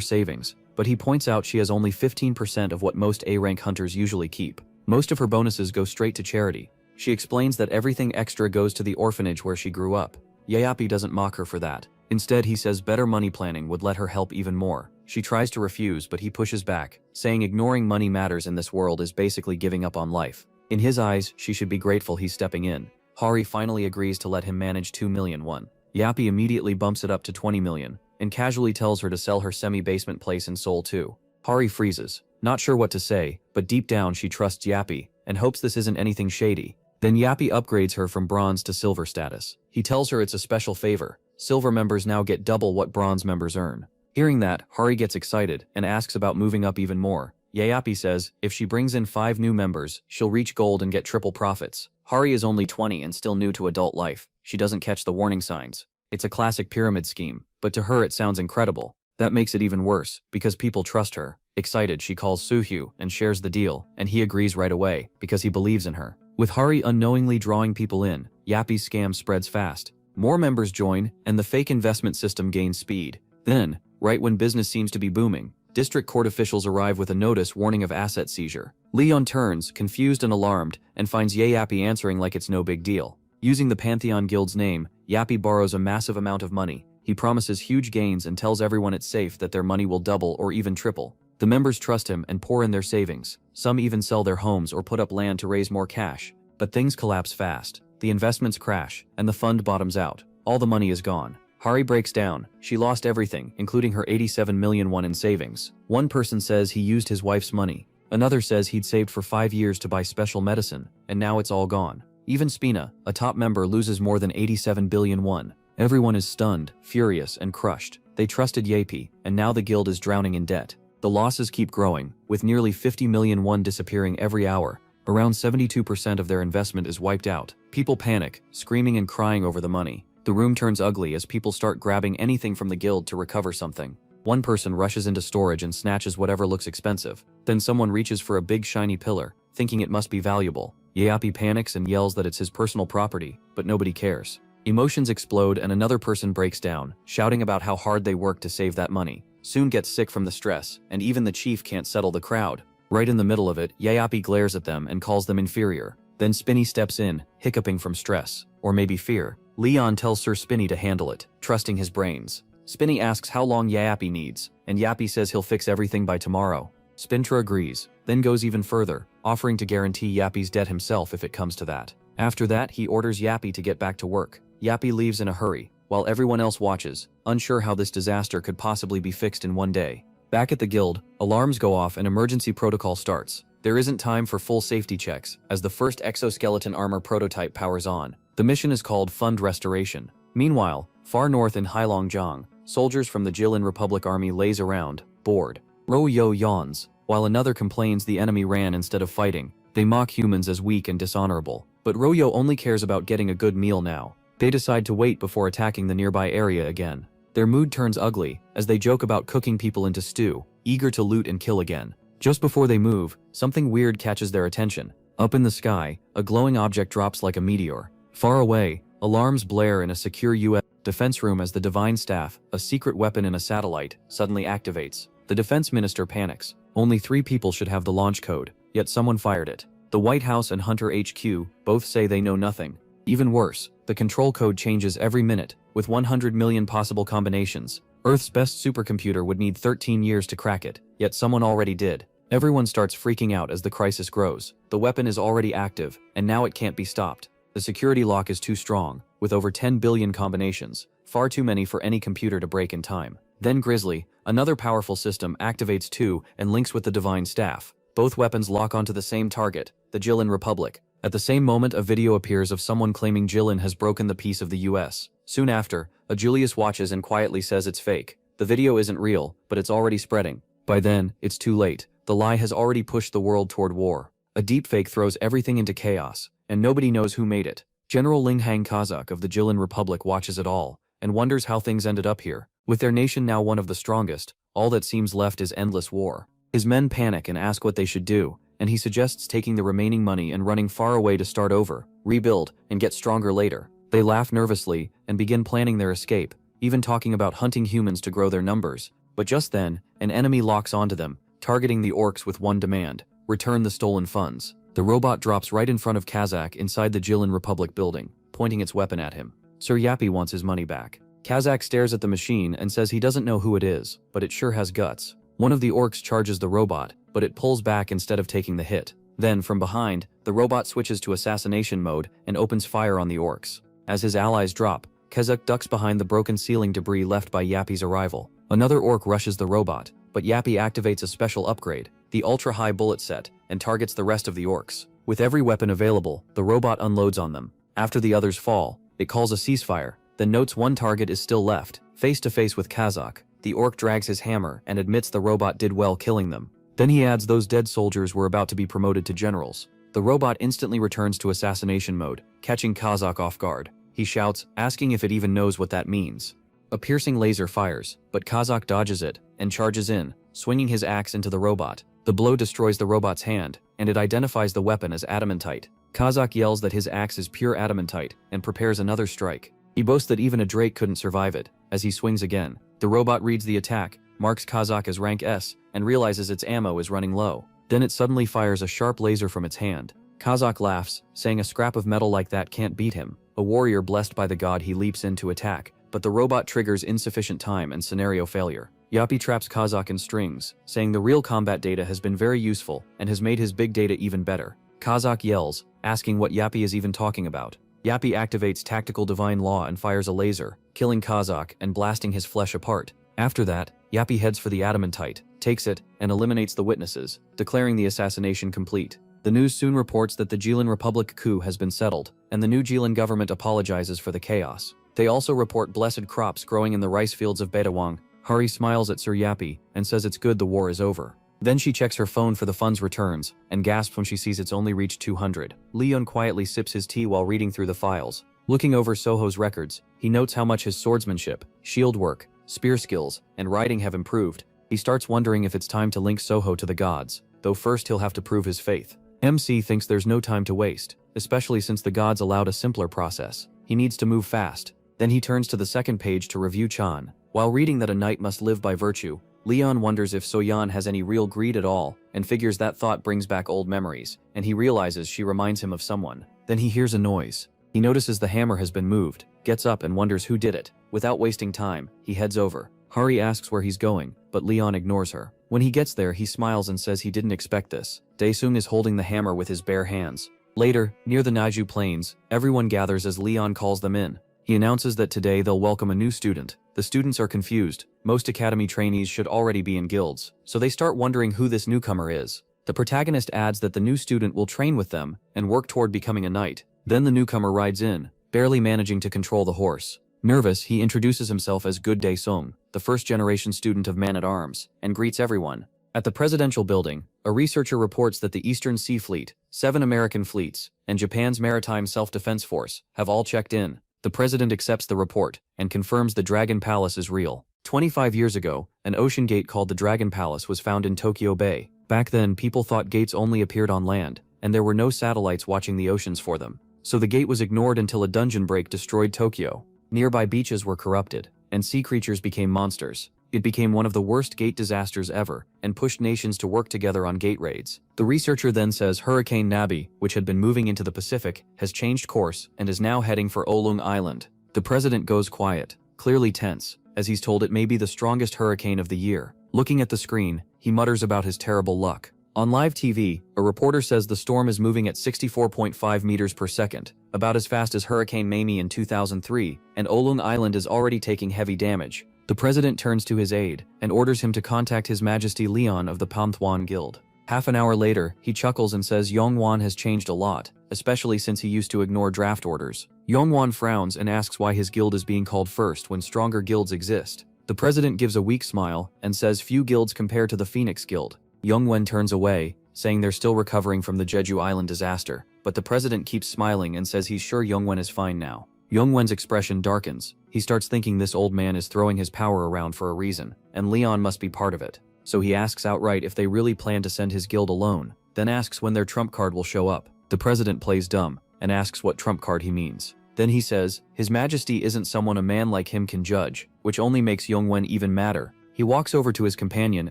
savings, but he points out she has only 15% of what most A-rank hunters usually keep. Most of her bonuses go straight to charity. She explains that everything extra goes to the orphanage where she grew up. Yeppy doesn't mock her for that. Instead, he says better money planning would let her help even more. She tries to refuse, but he pushes back, saying ignoring money matters in this world is basically giving up on life. In his eyes, she should be grateful he's stepping in. Hari finally agrees to let him manage 2 million won. Yeppy immediately bumps it up to 20 million, and casually tells her to sell her semi-basement place in Seoul too. Hari freezes, not sure what to say, but deep down she trusts Yeppy, and hopes this isn't anything shady. Then Yeppy upgrades her from bronze to silver status. He tells her it's a special favor. Silver members now get double what bronze members earn. Hearing that, Hari gets excited and asks about moving up even more. Yeppy says if she brings in 5 new members, she'll reach gold and get triple profits. Hari is only 20 and still new to adult life. She doesn't catch the warning signs. It's a classic pyramid scheme, but to her it sounds incredible. That makes it even worse, because people trust her. Excited, she calls Soo-hyo and shares the deal, and he agrees right away, because he believes in her. With Hari unknowingly drawing people in, Yeppy's scam spreads fast. More members join, and the fake investment system gains speed. Then, right when business seems to be booming, district court officials arrive with a notice warning of asset seizure. Leon turns, confused and alarmed, and finds Yeppy answering like it's no big deal. Using the Pantheon Guild's name, Yeppy borrows a massive amount of money. He promises huge gains and tells everyone it's safe that their money will double or even triple. The members trust him and pour in their savings. Some even sell their homes or put up land to raise more cash. But things collapse fast. The investments crash, and the fund bottoms out. All the money is gone. Hari breaks down. She lost everything, including her 87 million won in savings. One person says he used his wife's money. Another says he'd saved for 5 years to buy special medicine, and now it's all gone. Even Spina, a top member, loses more than 87 billion won. Everyone is stunned, furious, and crushed. They trusted Yeppy, and now the guild is drowning in debt. The losses keep growing, with nearly 50 million won disappearing every hour. Around 72% of their investment is wiped out. People panic, screaming and crying over the money. The room turns ugly as people start grabbing anything from the guild to recover something. One person rushes into storage and snatches whatever looks expensive. Then someone reaches for a big shiny pillar, thinking it must be valuable. Yeppy panics and yells that it's his personal property, but nobody cares. Emotions explode and another person breaks down, shouting about how hard they worked to save that money. Soon gets sick from the stress, and even the chief can't settle the crowd. Right in the middle of it, Yeppy glares at them and calls them inferior. Then Spinny steps in, hiccuping from stress, or maybe fear. Leon tells Sir Spinny to handle it, trusting his brains. Spinny asks how long Yeppy needs, and Yeppy says he'll fix everything by tomorrow. Spintra agrees, then goes even further, offering to guarantee Yeppy's debt himself if it comes to that. After that, he orders Yeppy to get back to work. Yeppy leaves in a hurry, while everyone else watches, unsure how this disaster could possibly be fixed in one day. Back at the guild, alarms go off and emergency protocol starts. There isn't time for full safety checks, as the first exoskeleton armor prototype powers on. The mission is called Fund Restoration. Meanwhile, far north in Heilongjiang, soldiers from the Jilin Republic Army laze around, bored. Royo yawns, while another complains the enemy ran instead of fighting. They mock humans as weak and dishonorable. But Royo only cares about getting a good meal now. They decide to wait before attacking the nearby area again. Their mood turns ugly, as they joke about cooking people into stew, eager to loot and kill again. Just before they move, something weird catches their attention. Up in the sky, a glowing object drops like a meteor. Far away, alarms blare in a secure U.S. defense room as the Divine Staff, a secret weapon in a satellite, suddenly activates. The defense minister panics. Only 3 people should have the launch code, yet someone fired it. The White House and Hunter HQ both say they know nothing. Even worse, the control code changes every minute, with 100 million possible combinations. Earth's best supercomputer would need 13 years to crack it, yet someone already did. Everyone starts freaking out as the crisis grows. The weapon is already active, and now it can't be stopped. The security lock is too strong, with over 10 billion combinations, far too many for any computer to break in time. Then Grizzly, another powerful system, activates too and links with the Divine Staff. Both weapons lock onto the same target, the Jilin Republic. At the same moment, a video appears of someone claiming Jilin has broken the peace of the US. Soon after, a Julius watches and quietly says it's fake. The video isn't real, but it's already spreading. By then, it's too late. The lie has already pushed the world toward war. A deepfake throws everything into chaos, and nobody knows who made it. General Linghang Kazak of the Jilin Republic watches it all, and wonders how things ended up here. With their nation now one of the strongest, all that seems left is endless war. His men panic and ask what they should do, and he suggests taking the remaining money and running far away to start over, rebuild, and get stronger later. They laugh nervously and begin planning their escape, even talking about hunting humans to grow their numbers. But just then, an enemy locks onto them, targeting the orcs with one demand: return the stolen funds. The robot drops right in front of Kazak inside the Jilin Republic building, pointing its weapon at him. Sir Yappy wants his money back. Kazak stares at the machine and says he doesn't know who it is, but it sure has guts. One of the orcs charges the robot, but it pulls back instead of taking the hit. Then, from behind, the robot switches to assassination mode and opens fire on the orcs. As his allies drop, Kazak ducks behind the broken ceiling debris left by Yappy's arrival. Another orc rushes the robot, but Yappy activates a special upgrade, the ultra-high bullet set, and targets the rest of the orcs. With every weapon available, the robot unloads on them. After the others fall, it calls a ceasefire, then notes one target is still left. Face to face with Kazak, the orc drags his hammer and admits the robot did well killing them. Then he adds those dead soldiers were about to be promoted to generals. The robot instantly returns to assassination mode, catching Kazak off guard. He shouts, asking if it even knows what that means. A piercing laser fires, but Kazak dodges it and charges in, swinging his axe into the robot. The blow destroys the robot's hand, and it identifies the weapon as adamantite. Kazak yells that his axe is pure adamantite and prepares another strike. He boasts that even a Drake couldn't survive it. As he swings again, the robot reads the attack, marks Kazak as rank S, and realizes its ammo is running low. Then it suddenly fires a sharp laser from its hand. Kazak laughs, saying a scrap of metal like that can't beat him. A warrior blessed by the god, he leaps in to attack, but the robot triggers insufficient time and scenario failure. Yappy traps Kazak in strings, saying the real combat data has been very useful and has made his big data even better. Kazak yells, asking what Yappy is even talking about. Yappy activates tactical divine law and fires a laser, killing Kazak and blasting his flesh apart. After that, Yappy heads for the adamantite, takes it, and eliminates the witnesses, declaring the assassination complete. The news soon reports that the Jilin Republic coup has been settled, and the new Jilin government apologizes for the chaos. They also report blessed crops growing in the rice fields of Betawang. Hari smiles at Sir Yappy and says it's good the war is over. Then she checks her phone for the funds returns and gasps when she sees it's only reached 200. Leon quietly sips his tea while reading through the files. Looking over Soho's records, he notes how much his swordsmanship, shield work, spear skills, and riding have improved. He starts wondering if it's time to link Soho to the gods, though first he'll have to prove his faith. MC thinks there's no time to waste, especially since the gods allowed a simpler process. He needs to move fast. Then he turns to the second page to review Chan. While reading that a knight must live by virtue, Leon wonders if Soyan has any real greed at all, and figures that thought brings back old memories, and he realizes she reminds him of someone. Then he hears a noise. He notices the hammer has been moved, gets up and wonders who did it. Without wasting time, he heads over. Hari asks where he's going, but Leon ignores her. When he gets there, he smiles and says he didn't expect this. Daesung is holding the hammer with his bare hands. Later, near the Naiju Plains, everyone gathers as Leon calls them in. He announces that today they'll welcome a new student. The students are confused. Most academy trainees should already be in guilds, so they start wondering who this newcomer is. The protagonist adds that the new student will train with them and work toward becoming a knight. Then the newcomer rides in, barely managing to control the horse. Nervous, he introduces himself as Good Day Sung, the first-generation student of Man-at-Arms, and greets everyone. At the presidential building, a researcher reports that the Eastern Sea Fleet, 7 American fleets, and Japan's Maritime Self-Defense Force have all checked in. The president accepts the report and confirms the Dragon Palace is real. 25 years ago, an ocean gate called the Dragon Palace was found in Tokyo Bay. Back then, people thought gates only appeared on land, and there were no satellites watching the oceans for them. So the gate was ignored until a dungeon break destroyed Tokyo. Nearby beaches were corrupted, and sea creatures became monsters. It became one of the worst gate disasters ever, and pushed nations to work together on gate raids. The researcher then says Hurricane Nabi, which had been moving into the Pacific, has changed course and is now heading for Olung Island. The president goes quiet, clearly tense, as he's told it may be the strongest hurricane of the year. Looking at the screen, he mutters about his terrible luck. On live TV, a reporter says the storm is moving at 64.5 meters per second, about as fast as Hurricane Mamie in 2003, and Oolong Island is already taking heavy damage. The president turns to his aide and orders him to contact His Majesty Leon of the Panthwan Guild. Half an hour later, he chuckles and says Yongwan has changed a lot, especially since he used to ignore draft orders. Yongwan frowns and asks why his guild is being called first when stronger guilds exist. The president gives a weak smile and says few guilds compare to the Phoenix Guild. Yongwen turns away, saying they're still recovering from the Jeju Island disaster, but the president keeps smiling and says he's sure Yongwen is fine now. Yongwen's expression darkens. He starts thinking this old man is throwing his power around for a reason, and Leon must be part of it. So he asks outright if they really plan to send his guild alone, then asks when their trump card will show up. The president plays dumb and asks what trump card he means. Then he says, His Majesty isn't someone a man like him can judge, which only makes Yongwen even madder. He walks over to his companion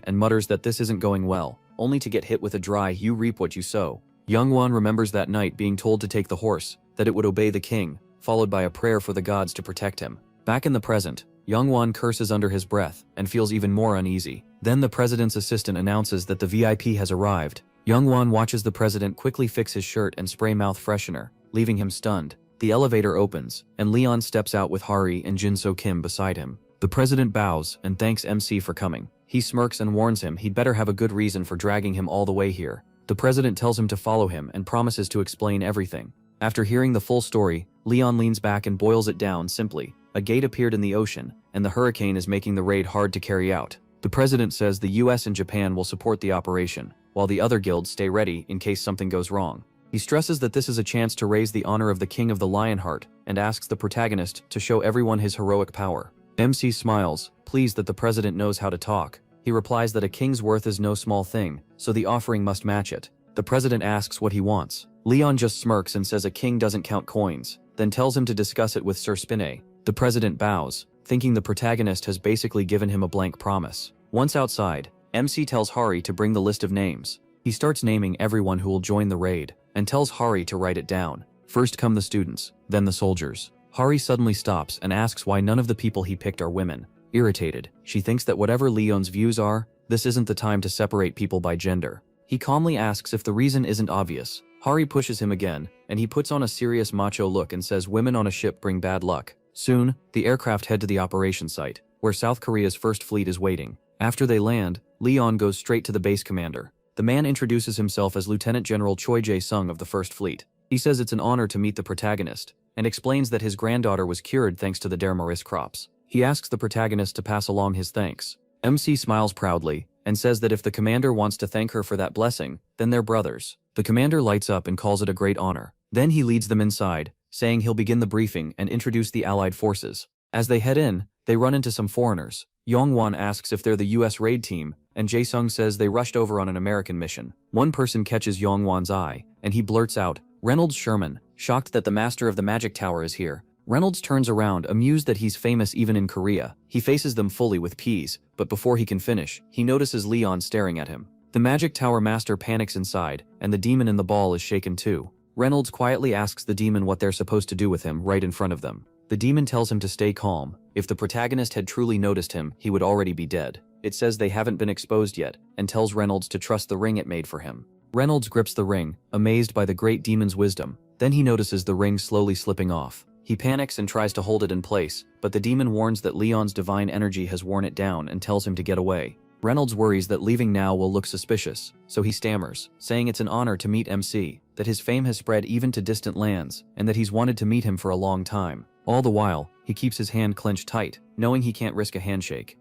and mutters that this isn't going well, only to get hit with a dry "you reap what you sow." Yongwan remembers that night being told to take the horse, that it would obey the king, followed by a prayer for the gods to protect him. Back in the present, Yongwan curses under his breath and feels even more uneasy. Then the president's assistant announces that the VIP has arrived. Yongwan watches the president quickly fix his shirt and spray mouth freshener, leaving him stunned. The elevator opens, and Leon steps out with Hari and Jinso Kim beside him. The president bows and thanks MC for coming. He smirks and warns him he'd better have a good reason for dragging him all the way here. The president tells him to follow him and promises to explain everything. After hearing the full story, Leon leans back and boils it down simply. A gate appeared in the ocean, and the hurricane is making the raid hard to carry out. The president says the US and Japan will support the operation, while the other guilds stay ready in case something goes wrong. He stresses that this is a chance to raise the honor of the King of the Lionheart and asks the protagonist to show everyone his heroic power. MC smiles, pleased that the president knows how to talk. He replies that a king's worth is no small thing, so the offering must match it. The president asks what he wants. Leon just smirks and says a king doesn't count coins, then tells him to discuss it with Sir Spinay. The president bows, thinking the protagonist has basically given him a blank promise. Once outside, MC tells Hari to bring the list of names. He starts naming everyone who will join the raid, and tells Hari to write it down. First come the students, then the soldiers. Hari suddenly stops and asks why none of the people he picked are women. Irritated, she thinks that whatever Leon's views are, this isn't the time to separate people by gender. He calmly asks if the reason isn't obvious. Hari pushes him again, and he puts on a serious macho look and says women on a ship bring bad luck. Soon, the aircraft head to the operation site, where South Korea's first fleet is waiting. After they land, Leon goes straight to the base commander. The man introduces himself as Lieutenant General Choi Jae-sung of the First Fleet. He says it's an honor to meet the protagonist, and explains that his granddaughter was cured thanks to the Dermaris crops. He asks the protagonist to pass along his thanks. MC smiles proudly, and says that if the commander wants to thank her for that blessing, then they're brothers. The commander lights up and calls it a great honor. Then he leads them inside, saying he'll begin the briefing and introduce the Allied forces. As they head in, they run into some foreigners. Yongwan asks if they're the US raid team, and Jae-sung says they rushed over on an American mission. One person catches Yongwan's eye, and he blurts out, Reynolds Sherman, shocked that the master of the magic tower is here. Reynolds turns around, amused that he's famous even in Korea. He faces them fully with peas, but before he can finish, he notices Leon staring at him. The magic tower master panics inside, and the demon in the ball is shaken too. Reynolds quietly asks the demon what they're supposed to do with him right in front of them. The demon tells him to stay calm. If the protagonist had truly noticed him, he would already be dead. It says they haven't been exposed yet, and tells Reynolds to trust the ring it made for him. Reynolds grips the ring, amazed by the great demon's wisdom. Then he notices the ring slowly slipping off. He panics and tries to hold it in place, but the demon warns that Leon's divine energy has worn it down and tells him to get away. Reynolds worries that leaving now will look suspicious, so he stammers, saying it's an honor to meet MC, that his fame has spread even to distant lands, and that he's wanted to meet him for a long time. All the while, he keeps his hand clenched tight, knowing he can't risk a handshake.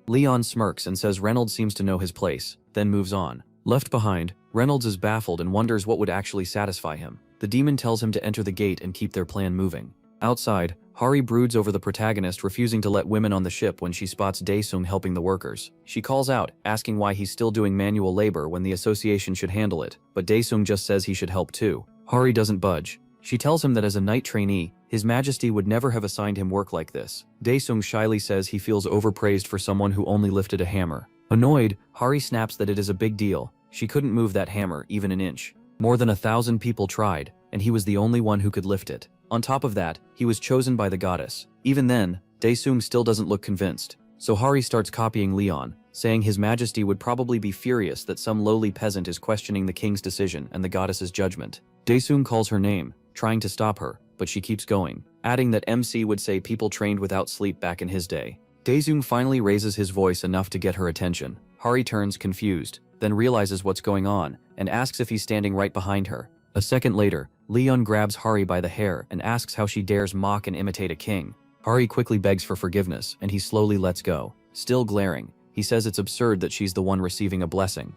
Leon smirks and says Reynolds seems to know his place, then moves on. Left behind, Reynolds is baffled and wonders what would actually satisfy him. The demon tells him to enter the gate and keep their plan moving. Outside, Hari broods over the protagonist refusing to let women on the ship when she spots Daesung helping the workers. She calls out, asking why he's still doing manual labor when the association should handle it, but Daesung just says he should help too. Hari doesn't budge. She tells him that as a knight trainee, His Majesty would never have assigned him work like this. Daesung shyly says he feels overpraised for someone who only lifted a hammer. Annoyed, Hari snaps that it is a big deal. She couldn't move that hammer even an inch. More than 1,000 people tried, and he was the only one who could lift it. On top of that, he was chosen by the goddess. Even then, Daesung still doesn't look convinced, so Hari starts copying Leon, saying His Majesty would probably be furious that some lowly peasant is questioning the king's decision and the goddess's judgment. Daesung calls her name, trying to stop her, but she keeps going, adding that MC would say people trained without sleep back in his day. Daesung finally raises his voice enough to get her attention. Hari turns confused, then realizes what's going on, and asks if he's standing right behind her. A second later, Leon grabs Hari by the hair and asks how she dares mock and imitate a king. Hari quickly begs for forgiveness, and he slowly lets go. Still glaring, he says it's absurd that she's the one receiving a blessing.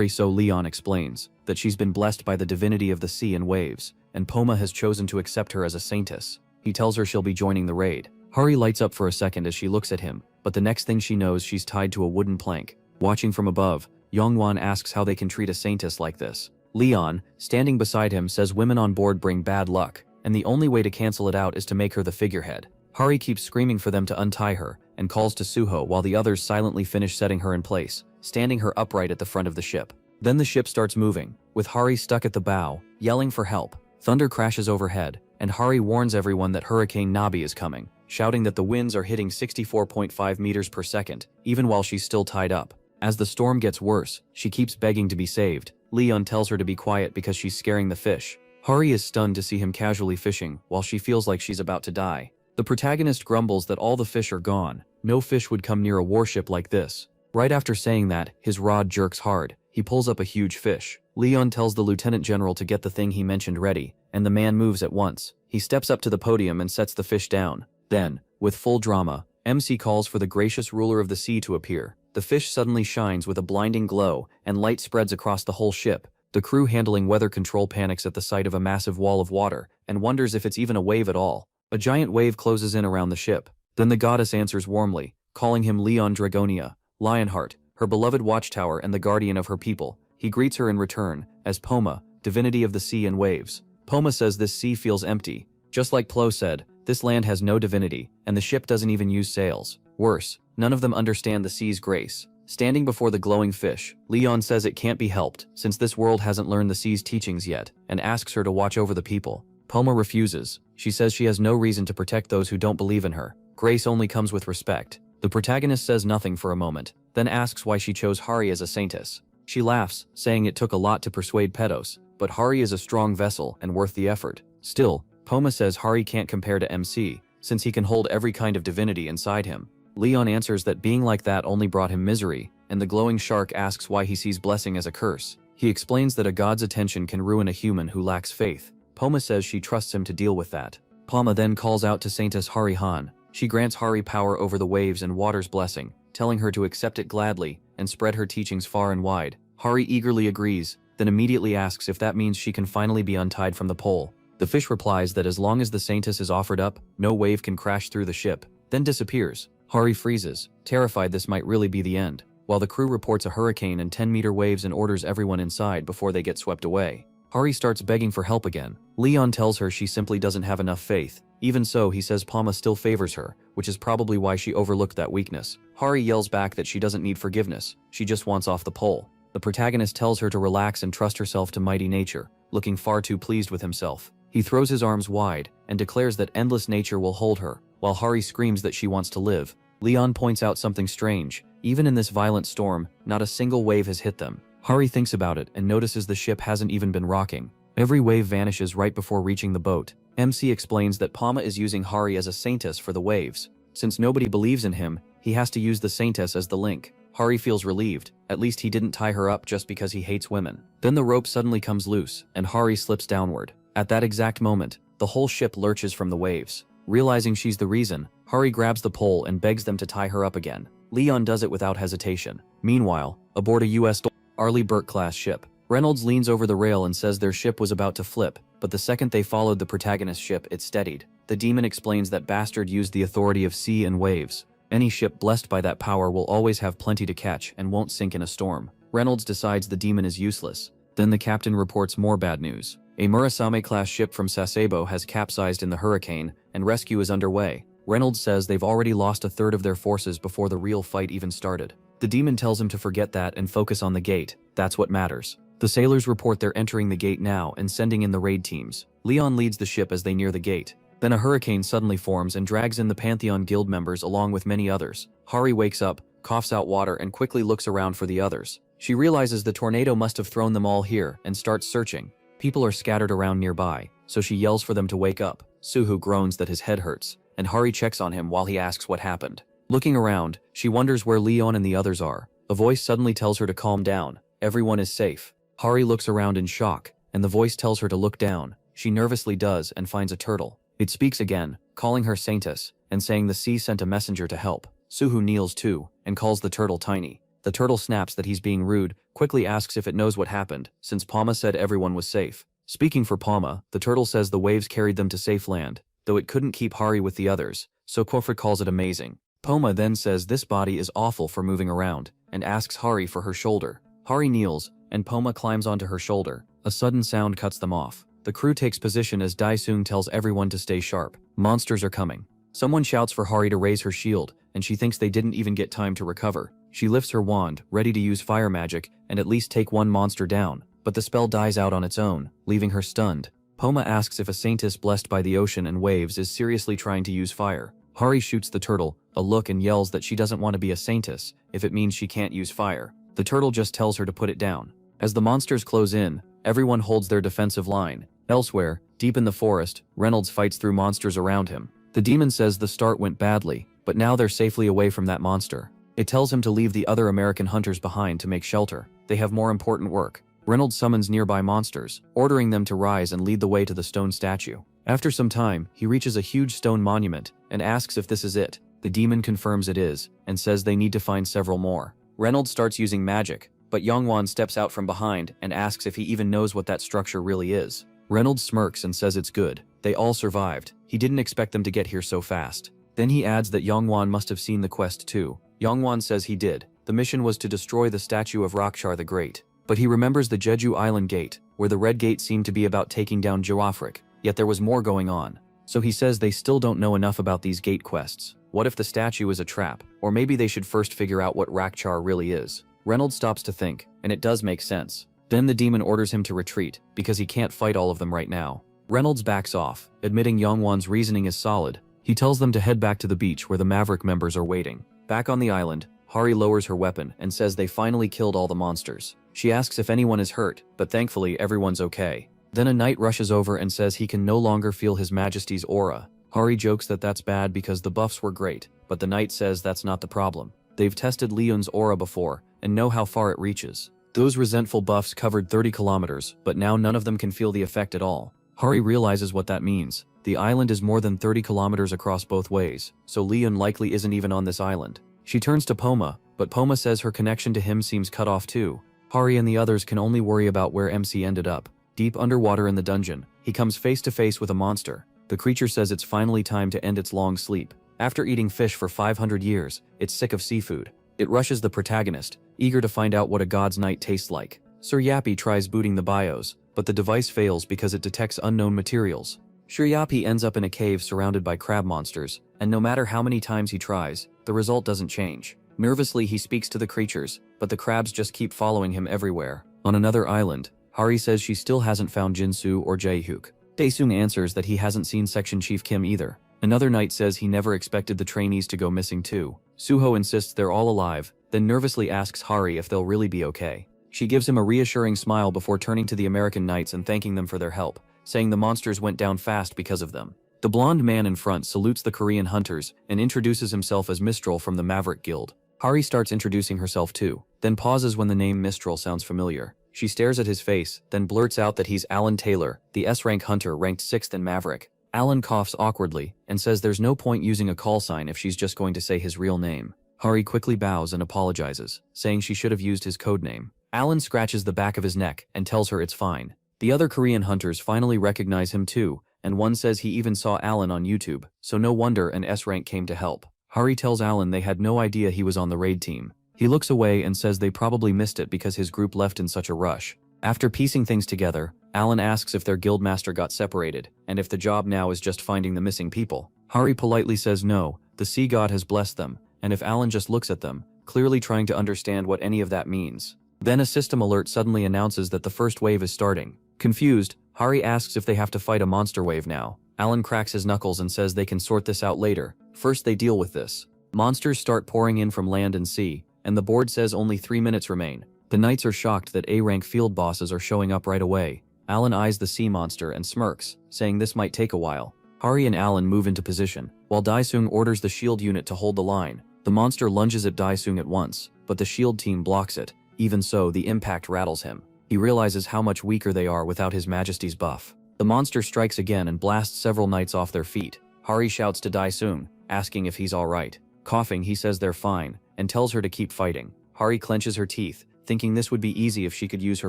So Leon explains that she's been blessed by the divinity of the sea and waves, and Poma has chosen to accept her as a saintess. He tells her she'll be joining the raid. Hari lights up for a second as she looks at him, but the next thing she knows she's tied to a wooden plank. Watching from above, Yongwan asks how they can treat a saintess like this. Leon, standing beside him, says women on board bring bad luck, and the only way to cancel it out is to make her the figurehead. Hari keeps screaming for them to untie her, and calls to Suho while the others silently finish setting her in place, standing her upright at the front of the ship. Then the ship starts moving, with Hari stuck at the bow, yelling for help. Thunder crashes overhead, and Hari warns everyone that Hurricane Nabi is coming, shouting that the winds are hitting 64.5 meters per second, even while she's still tied up. As the storm gets worse, she keeps begging to be saved. Leon tells her to be quiet because she's scaring the fish. Hari is stunned to see him casually fishing while she feels like she's about to die. The protagonist grumbles that all the fish are gone. No fish would come near a warship like this. Right after saying that, his rod jerks hard. He pulls up a huge fish. Leon tells the lieutenant general to get the thing he mentioned ready, and the man moves at once. He steps up to the podium and sets the fish down. Then, with full drama, MC calls for the gracious ruler of the sea to appear. The fish suddenly shines with a blinding glow, and light spreads across the whole ship. The crew handling weather control panics at the sight of a massive wall of water, and wonders if it's even a wave at all. A giant wave closes in around the ship. Then the goddess answers warmly, calling him Leon Dragonia, Lionheart, her beloved watchtower and the guardian of her people. He greets her in return, as Poma, divinity of the sea and waves. Poma says this sea feels empty. Just like Plo said, this land has no divinity, and the ship doesn't even use sails. Worse, none of them understand the sea's grace. Standing before the glowing fish, Leon says it can't be helped, since this world hasn't learned the sea's teachings yet, and asks her to watch over the people. Poma refuses. She says she has no reason to protect those who don't believe in her. Grace only comes with respect. The protagonist says nothing for a moment, then asks why she chose Hari as a saintess. She laughs, saying it took a lot to persuade Pedos, but Hari is a strong vessel and worth the effort. Still, Poma says Hari can't compare to MC, since he can hold every kind of divinity inside him. Leon answers that being like that only brought him misery, and the glowing shark asks why he sees blessing as a curse. He explains that a god's attention can ruin a human who lacks faith. Poma says she trusts him to deal with that. Poma then calls out to Saintess Hari Han. She grants Hari power over the waves and water's blessing, telling her to accept it gladly and spread her teachings far and wide. Hari eagerly agrees, then immediately asks if that means she can finally be untied from the pole. The fish replies that as long as the Saintess is offered up, no wave can crash through the ship, then disappears. Hari freezes, terrified this might really be the end, while the crew reports a hurricane and 10-meter waves and orders everyone inside before they get swept away. Hari starts begging for help again. Leon tells her she simply doesn't have enough faith. Even so, he says Poma still favors her, which is probably why she overlooked that weakness. Hari yells back that she doesn't need forgiveness, she just wants off the pole. The protagonist tells her to relax and trust herself to mighty nature, looking far too pleased with himself. He throws his arms wide and declares that endless nature will hold her, while Hari screams that she wants to live. Leon points out something strange. Even in this violent storm, not a single wave has hit them. Hari thinks about it and notices the ship hasn't even been rocking. Every wave vanishes right before reaching the boat. MC explains that Poma is using Hari as a saintess for the waves. Since nobody believes in him, he has to use the saintess as the link. Hari feels relieved. At least he didn't tie her up just because he hates women. Then the rope suddenly comes loose, and Hari slips downward. At that exact moment, the whole ship lurches from the waves. Realizing she's the reason, Hari grabs the pole and begs them to tie her up again. Leon does it without hesitation. Meanwhile, aboard a U.S. Arleigh Burke-class ship, Reynolds leans over the rail and says their ship was about to flip, but the second they followed the protagonist's ship, it steadied. The demon explains that Bastard used the authority of sea and waves. Any ship blessed by that power will always have plenty to catch and won't sink in a storm. Reynolds decides the demon is useless. Then the captain reports more bad news. A Murasame-class ship from Sasebo has capsized in the hurricane, and rescue is underway. Reynolds says they've already lost a third of their forces before the real fight even started. The demon tells him to forget that and focus on the gate. That's what matters. The sailors report they're entering the gate now and sending in the raid teams. Leon leads the ship as they near the gate. Then a hurricane suddenly forms and drags in the Pantheon Guild members along with many others. Hari wakes up, coughs out water and quickly looks around for the others. She realizes the tornado must have thrown them all here and starts searching. People are scattered around nearby, so she yells for them to wake up. Suho groans that his head hurts, and Hari checks on him while he asks what happened. Looking around, she wonders where Leon and the others are. A voice suddenly tells her to calm down. Everyone is safe. Hari looks around in shock, and the voice tells her to look down. She nervously does and finds a turtle. It speaks again, calling her Saintess, and saying the sea sent a messenger to help. Suho kneels too, and calls the turtle Tiny. The turtle snaps that he's being rude, quickly asks if it knows what happened, since Palma said everyone was safe. Speaking for Palma, the turtle says the waves carried them to safe land, though it couldn't keep Hari with the others, so Kofra calls it amazing. Palma then says this body is awful for moving around, and asks Hari for her shoulder. Hari kneels, and Palma climbs onto her shoulder. A sudden sound cuts them off. The crew takes position as Daesung tells everyone to stay sharp. Monsters are coming. Someone shouts for Hari to raise her shield, and she thinks they didn't even get time to recover. She lifts her wand, ready to use fire magic and at least take one monster down, but the spell dies out on its own, leaving her stunned. Poma asks if a saintess blessed by the ocean and waves is seriously trying to use fire. Hari shoots the turtle a look and yells that she doesn't want to be a saintess if it means she can't use fire. The turtle just tells her to put it down. As the monsters close in, everyone holds their defensive line. Elsewhere, deep in the forest, Reynolds fights through monsters around him. The demon says the start went badly, but now they're safely away from that monster. It tells him to leave the other American hunters behind to make shelter. They have more important work. Reynolds summons nearby monsters, ordering them to rise and lead the way to the stone statue. After some time, he reaches a huge stone monument and asks if this is it. The demon confirms it is, and says they need to find several more. Reynolds starts using magic, but Yongwan steps out from behind and asks if he even knows what that structure really is. Reynolds smirks and says it's good. They all survived. He didn't expect them to get here so fast. Then he adds that Yongwan must have seen the quest too. Yongwan says he did. The mission was to destroy the statue of Rakshar the Great. But he remembers the Jeju Island Gate, where the Red Gate seemed to be about taking down Joafrik, yet there was more going on. So he says they still don't know enough about these gate quests. What if the statue is a trap? Or maybe they should first figure out what Rakchar really is. Reynolds stops to think, and it does make sense. Then the demon orders him to retreat, because he can't fight all of them right now. Reynolds backs off, admitting Yongwan's reasoning is solid. He tells them to head back to the beach where the Maverick members are waiting. Back on the island, Hari lowers her weapon and says they finally killed all the monsters. She asks if anyone is hurt, but thankfully everyone's okay. Then a knight rushes over and says he can no longer feel His Majesty's aura. Hari jokes that that's bad because the buffs were great, but the knight says that's not the problem. They've tested Leon's aura before and know how far it reaches. Those resentful buffs covered 30 kilometers, but now none of them can feel the effect at all. Hari realizes what that means. The island is more than 30 kilometers across both ways, so Leon likely isn't even on this island. She turns to Poma, but Poma says her connection to him seems cut off too. Hari and the others can only worry about where MC ended up. Deep underwater in the dungeon, he comes face to face with a monster. The creature says it's finally time to end its long sleep. After eating fish for 500 years, it's sick of seafood. It rushes the protagonist, eager to find out what a god's night tastes like. Sir Yappy tries booting the BIOS, but the device fails because it detects unknown materials. Sir Yappy ends up in a cave surrounded by crab monsters, and no matter how many times he tries, the result doesn't change. Nervously, he speaks to the creatures, but the crabs just keep following him everywhere. On another island, Hari says she still hasn't found Jinsu or Jaehook. Daesung answers that he hasn't seen Section Chief Kim either. Another knight says he never expected the trainees to go missing too. Suho insists they're all alive, then nervously asks Hari if they'll really be okay. She gives him a reassuring smile before turning to the American knights and thanking them for their help, saying the monsters went down fast because of them. The blonde man in front salutes the Korean hunters and introduces himself as Mistral from the Maverick Guild. Hari starts introducing herself too, then pauses when the name Mistral sounds familiar. She stares at his face, then blurts out that he's Alan Taylor, the S-rank hunter ranked 6th in Maverick. Alan coughs awkwardly and says there's no point using a call sign if she's just going to say his real name. Hari quickly bows and apologizes, saying she should have used his code name. Alan scratches the back of his neck and tells her it's fine. The other Korean hunters finally recognize him too, and one says he even saw Alan on YouTube, so no wonder an S-rank came to help. Hari tells Alan they had no idea he was on the raid team. He looks away and says they probably missed it because his group left in such a rush. After piecing things together, Alan asks if their guildmaster got separated, and if the job now is just finding the missing people. Hari politely says no, the sea god has blessed them, and if Alan just looks at them, clearly trying to understand what any of that means. Then a system alert suddenly announces that the first wave is starting. Confused, Hari asks if they have to fight a monster wave now. Alan cracks his knuckles and says they can sort this out later. First they deal with this. Monsters start pouring in from land and sea, and the board says only 3 minutes remain. The knights are shocked that A-rank field bosses are showing up right away. Alan eyes the sea monster and smirks, saying this might take a while. Hari and Alan move into position, while Daesung orders the shield unit to hold the line. The monster lunges at Daesung at once, but the shield team blocks it. Even so, the impact rattles him. He realizes how much weaker they are without his majesty's buff. The monster strikes again and blasts several knights off their feet. Hari shouts to Daesung, asking if he's alright. Coughing, he says they're fine, and tells her to keep fighting. Hari clenches her teeth, thinking this would be easy if she could use her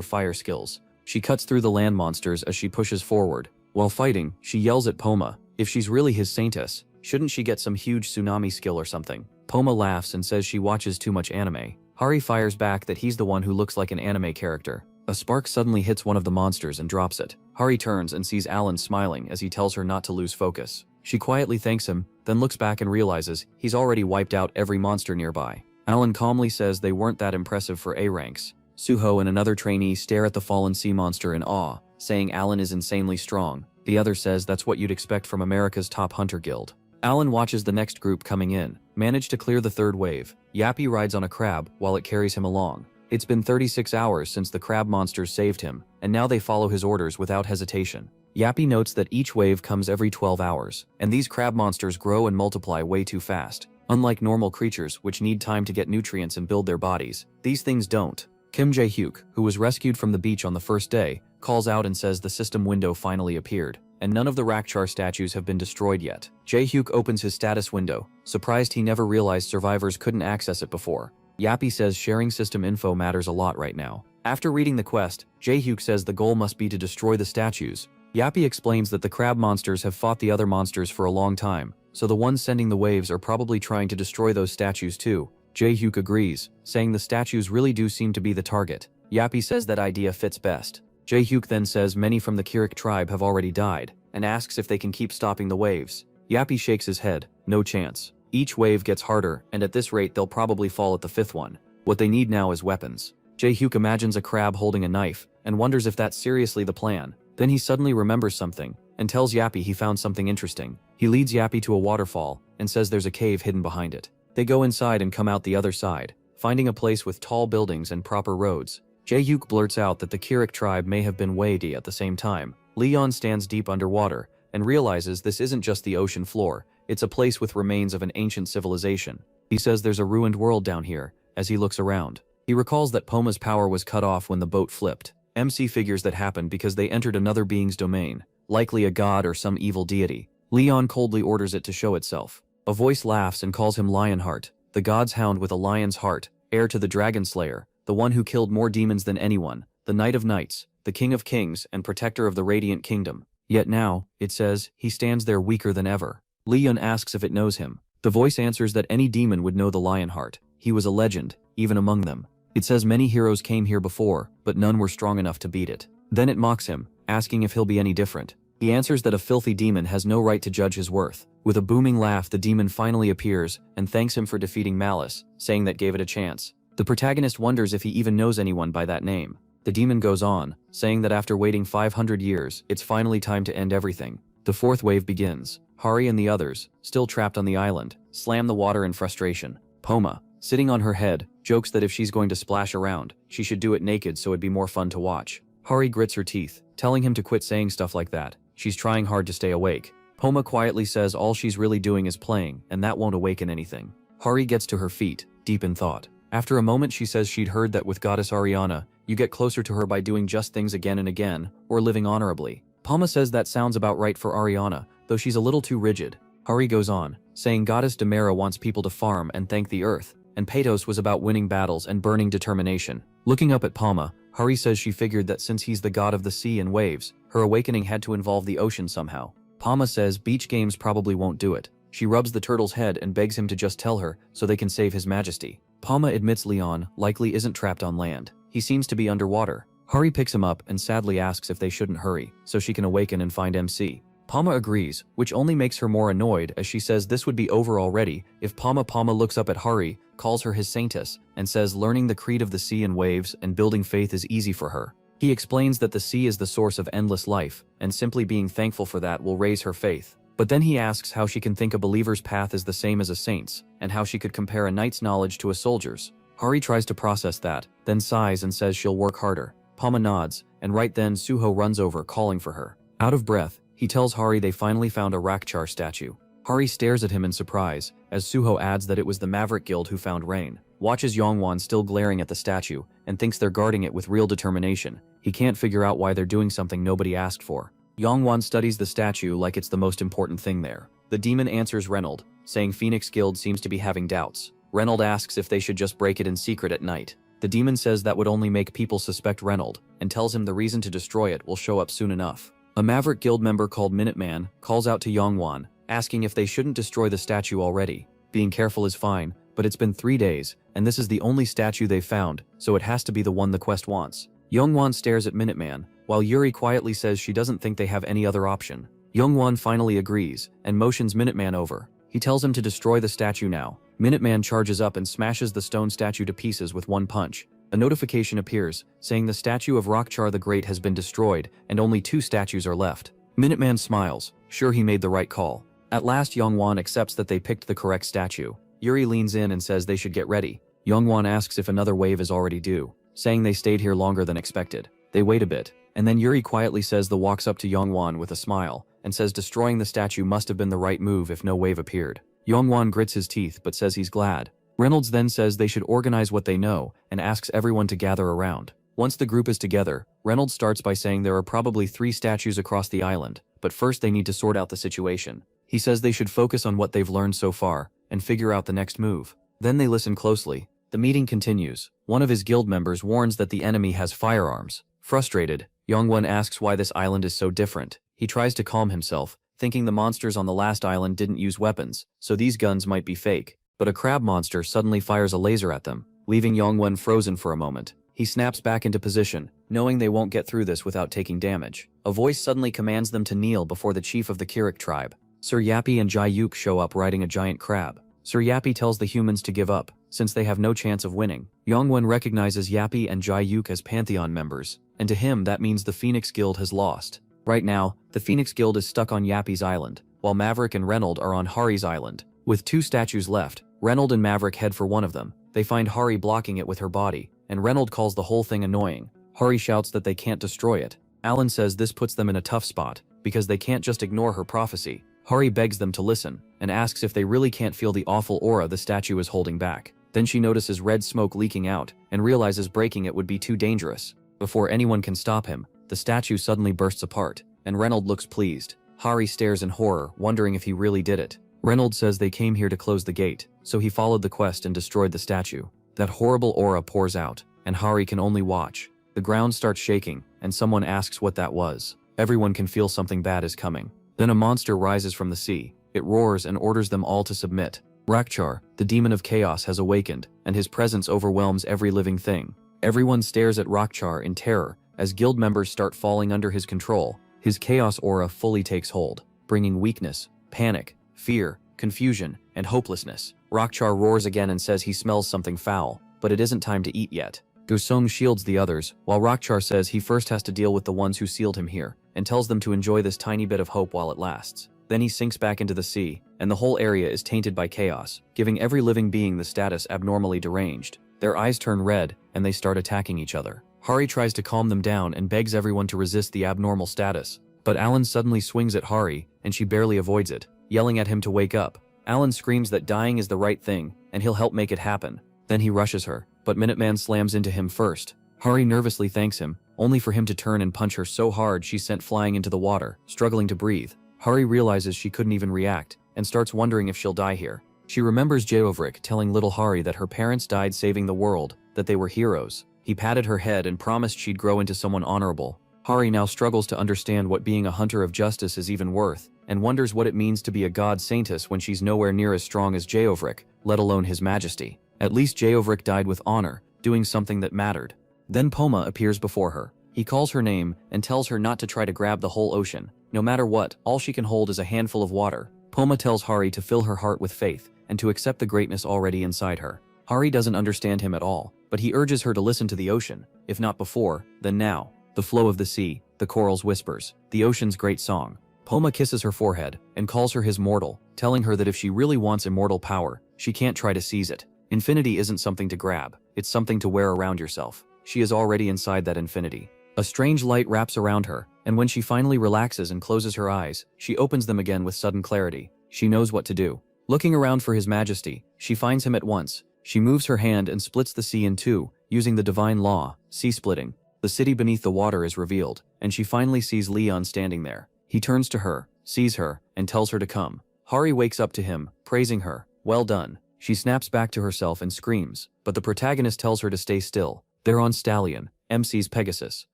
fire skills. She cuts through the land monsters as she pushes forward. While fighting, she yells at Poma, if she's really his saintess, shouldn't she get some huge tsunami skill or something? Poma laughs and says she watches too much anime. Hari fires back that he's the one who looks like an anime character. A spark suddenly hits one of the monsters and drops it. Hari turns and sees Alan smiling as he tells her not to lose focus. She quietly thanks him, then looks back and realizes he's already wiped out every monster nearby. Alan calmly says they weren't that impressive for A ranks. Suho and another trainee stare at the fallen sea monster in awe, saying Alan is insanely strong. The other says that's what you'd expect from America's top hunter guild. Alan watches the next group coming in, manage to clear the third wave. Yappy rides on a crab while it carries him along. It's been 36 hours since the crab monsters saved him, and now they follow his orders without hesitation. Yappy notes that each wave comes every 12 hours, and these crab monsters grow and multiply way too fast. Unlike normal creatures, which need time to get nutrients and build their bodies, these things don't. Kim Jae-hyuk, who was rescued from the beach on the first day, calls out and says the system window finally appeared, and none of the Rakchar statues have been destroyed yet. Jae-hyuk opens his status window, surprised he never realized survivors couldn't access it before. Yappy says sharing system info matters a lot right now. After reading the quest, Jae-hyuk says the goal must be to destroy the statues. Yappy explains that the crab monsters have fought the other monsters for a long time, so the ones sending the waves are probably trying to destroy those statues too. Jae-hyuk agrees, saying the statues really do seem to be the target. Yappy says that idea fits best. Jae-hyuk then says many from the Kirik tribe have already died, and asks if they can keep stopping the waves. Yappy shakes his head, no chance. Each wave gets harder, and at this rate they'll probably fall at the 5th one. What they need now is weapons. Jae-hyuk imagines a crab holding a knife, and wonders if that's seriously the plan. Then he suddenly remembers something, and tells Yappy he found something interesting. He leads Yappy to a waterfall, and says there's a cave hidden behind it. They go inside and come out the other side, finding a place with tall buildings and proper roads. Jae-hyuk blurts out that the Kirik tribe may have been Wei-di at the same time. Leon stands deep underwater, and realizes this isn't just the ocean floor, it's a place with remains of an ancient civilization. He says there's a ruined world down here, as he looks around. He recalls that Poma's power was cut off when the boat flipped. MC figures that happened because they entered another being's domain, likely a god or some evil deity. Leon coldly orders it to show itself. A voice laughs and calls him Lionheart, the god's hound with a lion's heart, heir to the Dragon Slayer, the one who killed more demons than anyone, the Knight of Knights, the King of Kings, and protector of the Radiant Kingdom. Yet now, it says, he stands there weaker than ever. Leon asks if it knows him. The voice answers that any demon would know the Lionheart. He was a legend, even among them. It says many heroes came here before, but none were strong enough to beat it. Then it mocks him, asking if he'll be any different. He answers that a filthy demon has no right to judge his worth. With a booming laugh, the demon finally appears and thanks him for defeating Malice, saying that gave it a chance. The protagonist wonders if he even knows anyone by that name. The demon goes on, saying that after waiting 500 years, it's finally time to end everything. The 4th wave begins. Hari and the others, still trapped on the island, slam the water in frustration. Poma, sitting on her head, jokes that if she's going to splash around, she should do it naked so it'd be more fun to watch. Hari grits her teeth, telling him to quit saying stuff like that. She's trying hard to stay awake. Poma quietly says all she's really doing is playing, and that won't awaken anything. Hari gets to her feet, deep in thought. After a moment she says she'd heard that with goddess Ariana, you get closer to her by doing just things again and again, or living honorably. Poma says that sounds about right for Ariana, though she's a little too rigid. Hari goes on, saying goddess Demera wants people to farm and thank the earth, and Patos was about winning battles and burning determination. Looking up at Poma, Hari says she figured that since he's the god of the sea and waves, her awakening had to involve the ocean somehow. Poma says beach games probably won't do it. She rubs the turtle's head and begs him to just tell her so they can save his majesty. Poma admits Leon likely isn't trapped on land. He seems to be underwater. Hari picks him up and sadly asks if they shouldn't hurry, so she can awaken and find MC. Poma agrees, which only makes her more annoyed as she says this would be over already if Poma looks up at Hari, calls her his saintess, and says learning the creed of the sea and waves and building faith is easy for her. He explains that the sea is the source of endless life, and simply being thankful for that will raise her faith. But then he asks how she can think a believer's path is the same as a saint's, and how she could compare a knight's knowledge to a soldier's. Hari tries to process that, then sighs and says she'll work harder. Poma nods, and right then Suho runs over calling for her. Out of breath, he tells Hari they finally found a Rakchar statue. Hari stares at him in surprise, as Suho adds that it was the Maverick Guild who found Rain. Watches Yongwon still glaring at the statue, and thinks they're guarding it with real determination. He can't figure out why they're doing something nobody asked for. Yongwon studies the statue like it's the most important thing there. The demon answers Reynold, saying Phoenix Guild seems to be having doubts. Reynold asks if they should just break it in secret at night. The demon says that would only make people suspect Reynold, and tells him the reason to destroy it will show up soon enough. A Maverick Guild member called Minuteman calls out to Yongwon, asking if they shouldn't destroy the statue already. Being careful is fine, but it's been 3 days, and this is the only statue they've found, so it has to be the one the quest wants. Yongwon stares at Minuteman, while Yuri quietly says she doesn't think they have any other option. Yongwon finally agrees, and motions Minuteman over. He tells him to destroy the statue now. Minuteman charges up and smashes the stone statue to pieces with one punch. A notification appears, saying the statue of Rakchar the Great has been destroyed, and only 2 statues are left. Minuteman smiles, sure he made the right call. At last Yongwon accepts that they picked the correct statue. Yuri leans in and says they should get ready. Yongwon asks if another wave is already due, saying they stayed here longer than expected. They wait a bit, and then Yuri quietly says the walks up to Yongwon with a smile, and says destroying the statue must have been the right move if no wave appeared. Yongwon grits his teeth but says he's glad. Reynolds then says they should organize what they know, and asks everyone to gather around. Once the group is together, Reynolds starts by saying there are probably 3 statues across the island, but first they need to sort out the situation. He says they should focus on what they've learned so far, and figure out the next move. Then they listen closely. The meeting continues. One of his guild members warns that the enemy has firearms. Frustrated, Yongwon asks why this island is so different. He tries to calm himself, thinking the monsters on the last island didn't use weapons, so these guns might be fake. But a crab monster suddenly fires a laser at them, leaving Yongwon frozen for a moment. He snaps back into position, knowing they won't get through this without taking damage. A voice suddenly commands them to kneel before the chief of the Kirik tribe. Sir Yappy and Jayuk show up riding a giant crab. Sir Yappy tells the humans to give up, since they have no chance of winning. Yongwon recognizes Yappy and Jayuk as Pantheon members, and to him that means the Phoenix Guild has lost. Right now, the Phoenix Guild is stuck on Yappy's island, while Maverick and Reynold are on Hari's island. With 2 statues left, Reynold and Maverick head for one of them. They find Hari blocking it with her body, and Reynold calls the whole thing annoying. Hari shouts that they can't destroy it. Alan says this puts them in a tough spot, because they can't just ignore her prophecy. Hari begs them to listen, and asks if they really can't feel the awful aura the statue is holding back. Then she notices red smoke leaking out, and realizes breaking it would be too dangerous. Before anyone can stop him, the statue suddenly bursts apart, and Reynold looks pleased. Hari stares in horror, wondering if he really did it. Reynold says they came here to close the gate, so he followed the quest and destroyed the statue. That horrible aura pours out, and Hari can only watch. The ground starts shaking, and someone asks what that was. Everyone can feel something bad is coming. Then a monster rises from the sea. It roars and orders them all to submit. Rakchar, the demon of chaos, has awakened, and his presence overwhelms every living thing. Everyone stares at Rakchar in terror, as guild members start falling under his control. His chaos aura fully takes hold, bringing weakness, panic, fear, confusion, and hopelessness. Rakchar roars again and says he smells something foul, but it isn't time to eat yet. Gosong shields the others, while Rakchar says he first has to deal with the ones who sealed him here, and tells them to enjoy this tiny bit of hope while it lasts. Then he sinks back into the sea, and the whole area is tainted by chaos, giving every living being the status abnormally deranged. Their eyes turn red, and they start attacking each other. Hari tries to calm them down and begs everyone to resist the abnormal status, but Alan suddenly swings at Hari, and she barely avoids it, yelling at him to wake up. Alan screams that dying is the right thing, and he'll help make it happen. Then he rushes her, but Minuteman slams into him first. Hari nervously thanks him, only for him to turn and punch her so hard she's sent flying into the water, struggling to breathe. Hari realizes she couldn't even react, and starts wondering if she'll die here. She remembers Jeovrik telling little Hari that her parents died saving the world, that they were heroes. He patted her head and promised she'd grow into someone honorable. Hari now struggles to understand what being a hunter of justice is even worth, and wonders what it means to be a god saintess when she's nowhere near as strong as Jeovrik, let alone his majesty. At least Jeovrik died with honor, doing something that mattered. Then Poma appears before her. He calls her name and tells her not to try to grab the whole ocean. No matter what, all she can hold is a handful of water. Poma tells Hari to fill her heart with faith, and to accept the greatness already inside her. Hari doesn't understand him at all, but he urges her to listen to the ocean. If not before, then now. The flow of the sea, the corals' whispers, the ocean's great song. Poma kisses her forehead and calls her his mortal, telling her that if she really wants immortal power, she can't try to seize it. Infinity isn't something to grab, it's something to wear around yourself. She is already inside that infinity. A strange light wraps around her, and when she finally relaxes and closes her eyes, she opens them again with sudden clarity. She knows what to do. Looking around for His Majesty, she finds him at once. She moves her hand and splits the sea in two, using the divine law, sea-splitting. The city beneath the water is revealed, and she finally sees Leon standing there. He turns to her, sees her, and tells her to come. Hari wakes up to him, praising her. Well done. She snaps back to herself and screams, but the protagonist tells her to stay still. They're on Stallion, MC's Pegasus.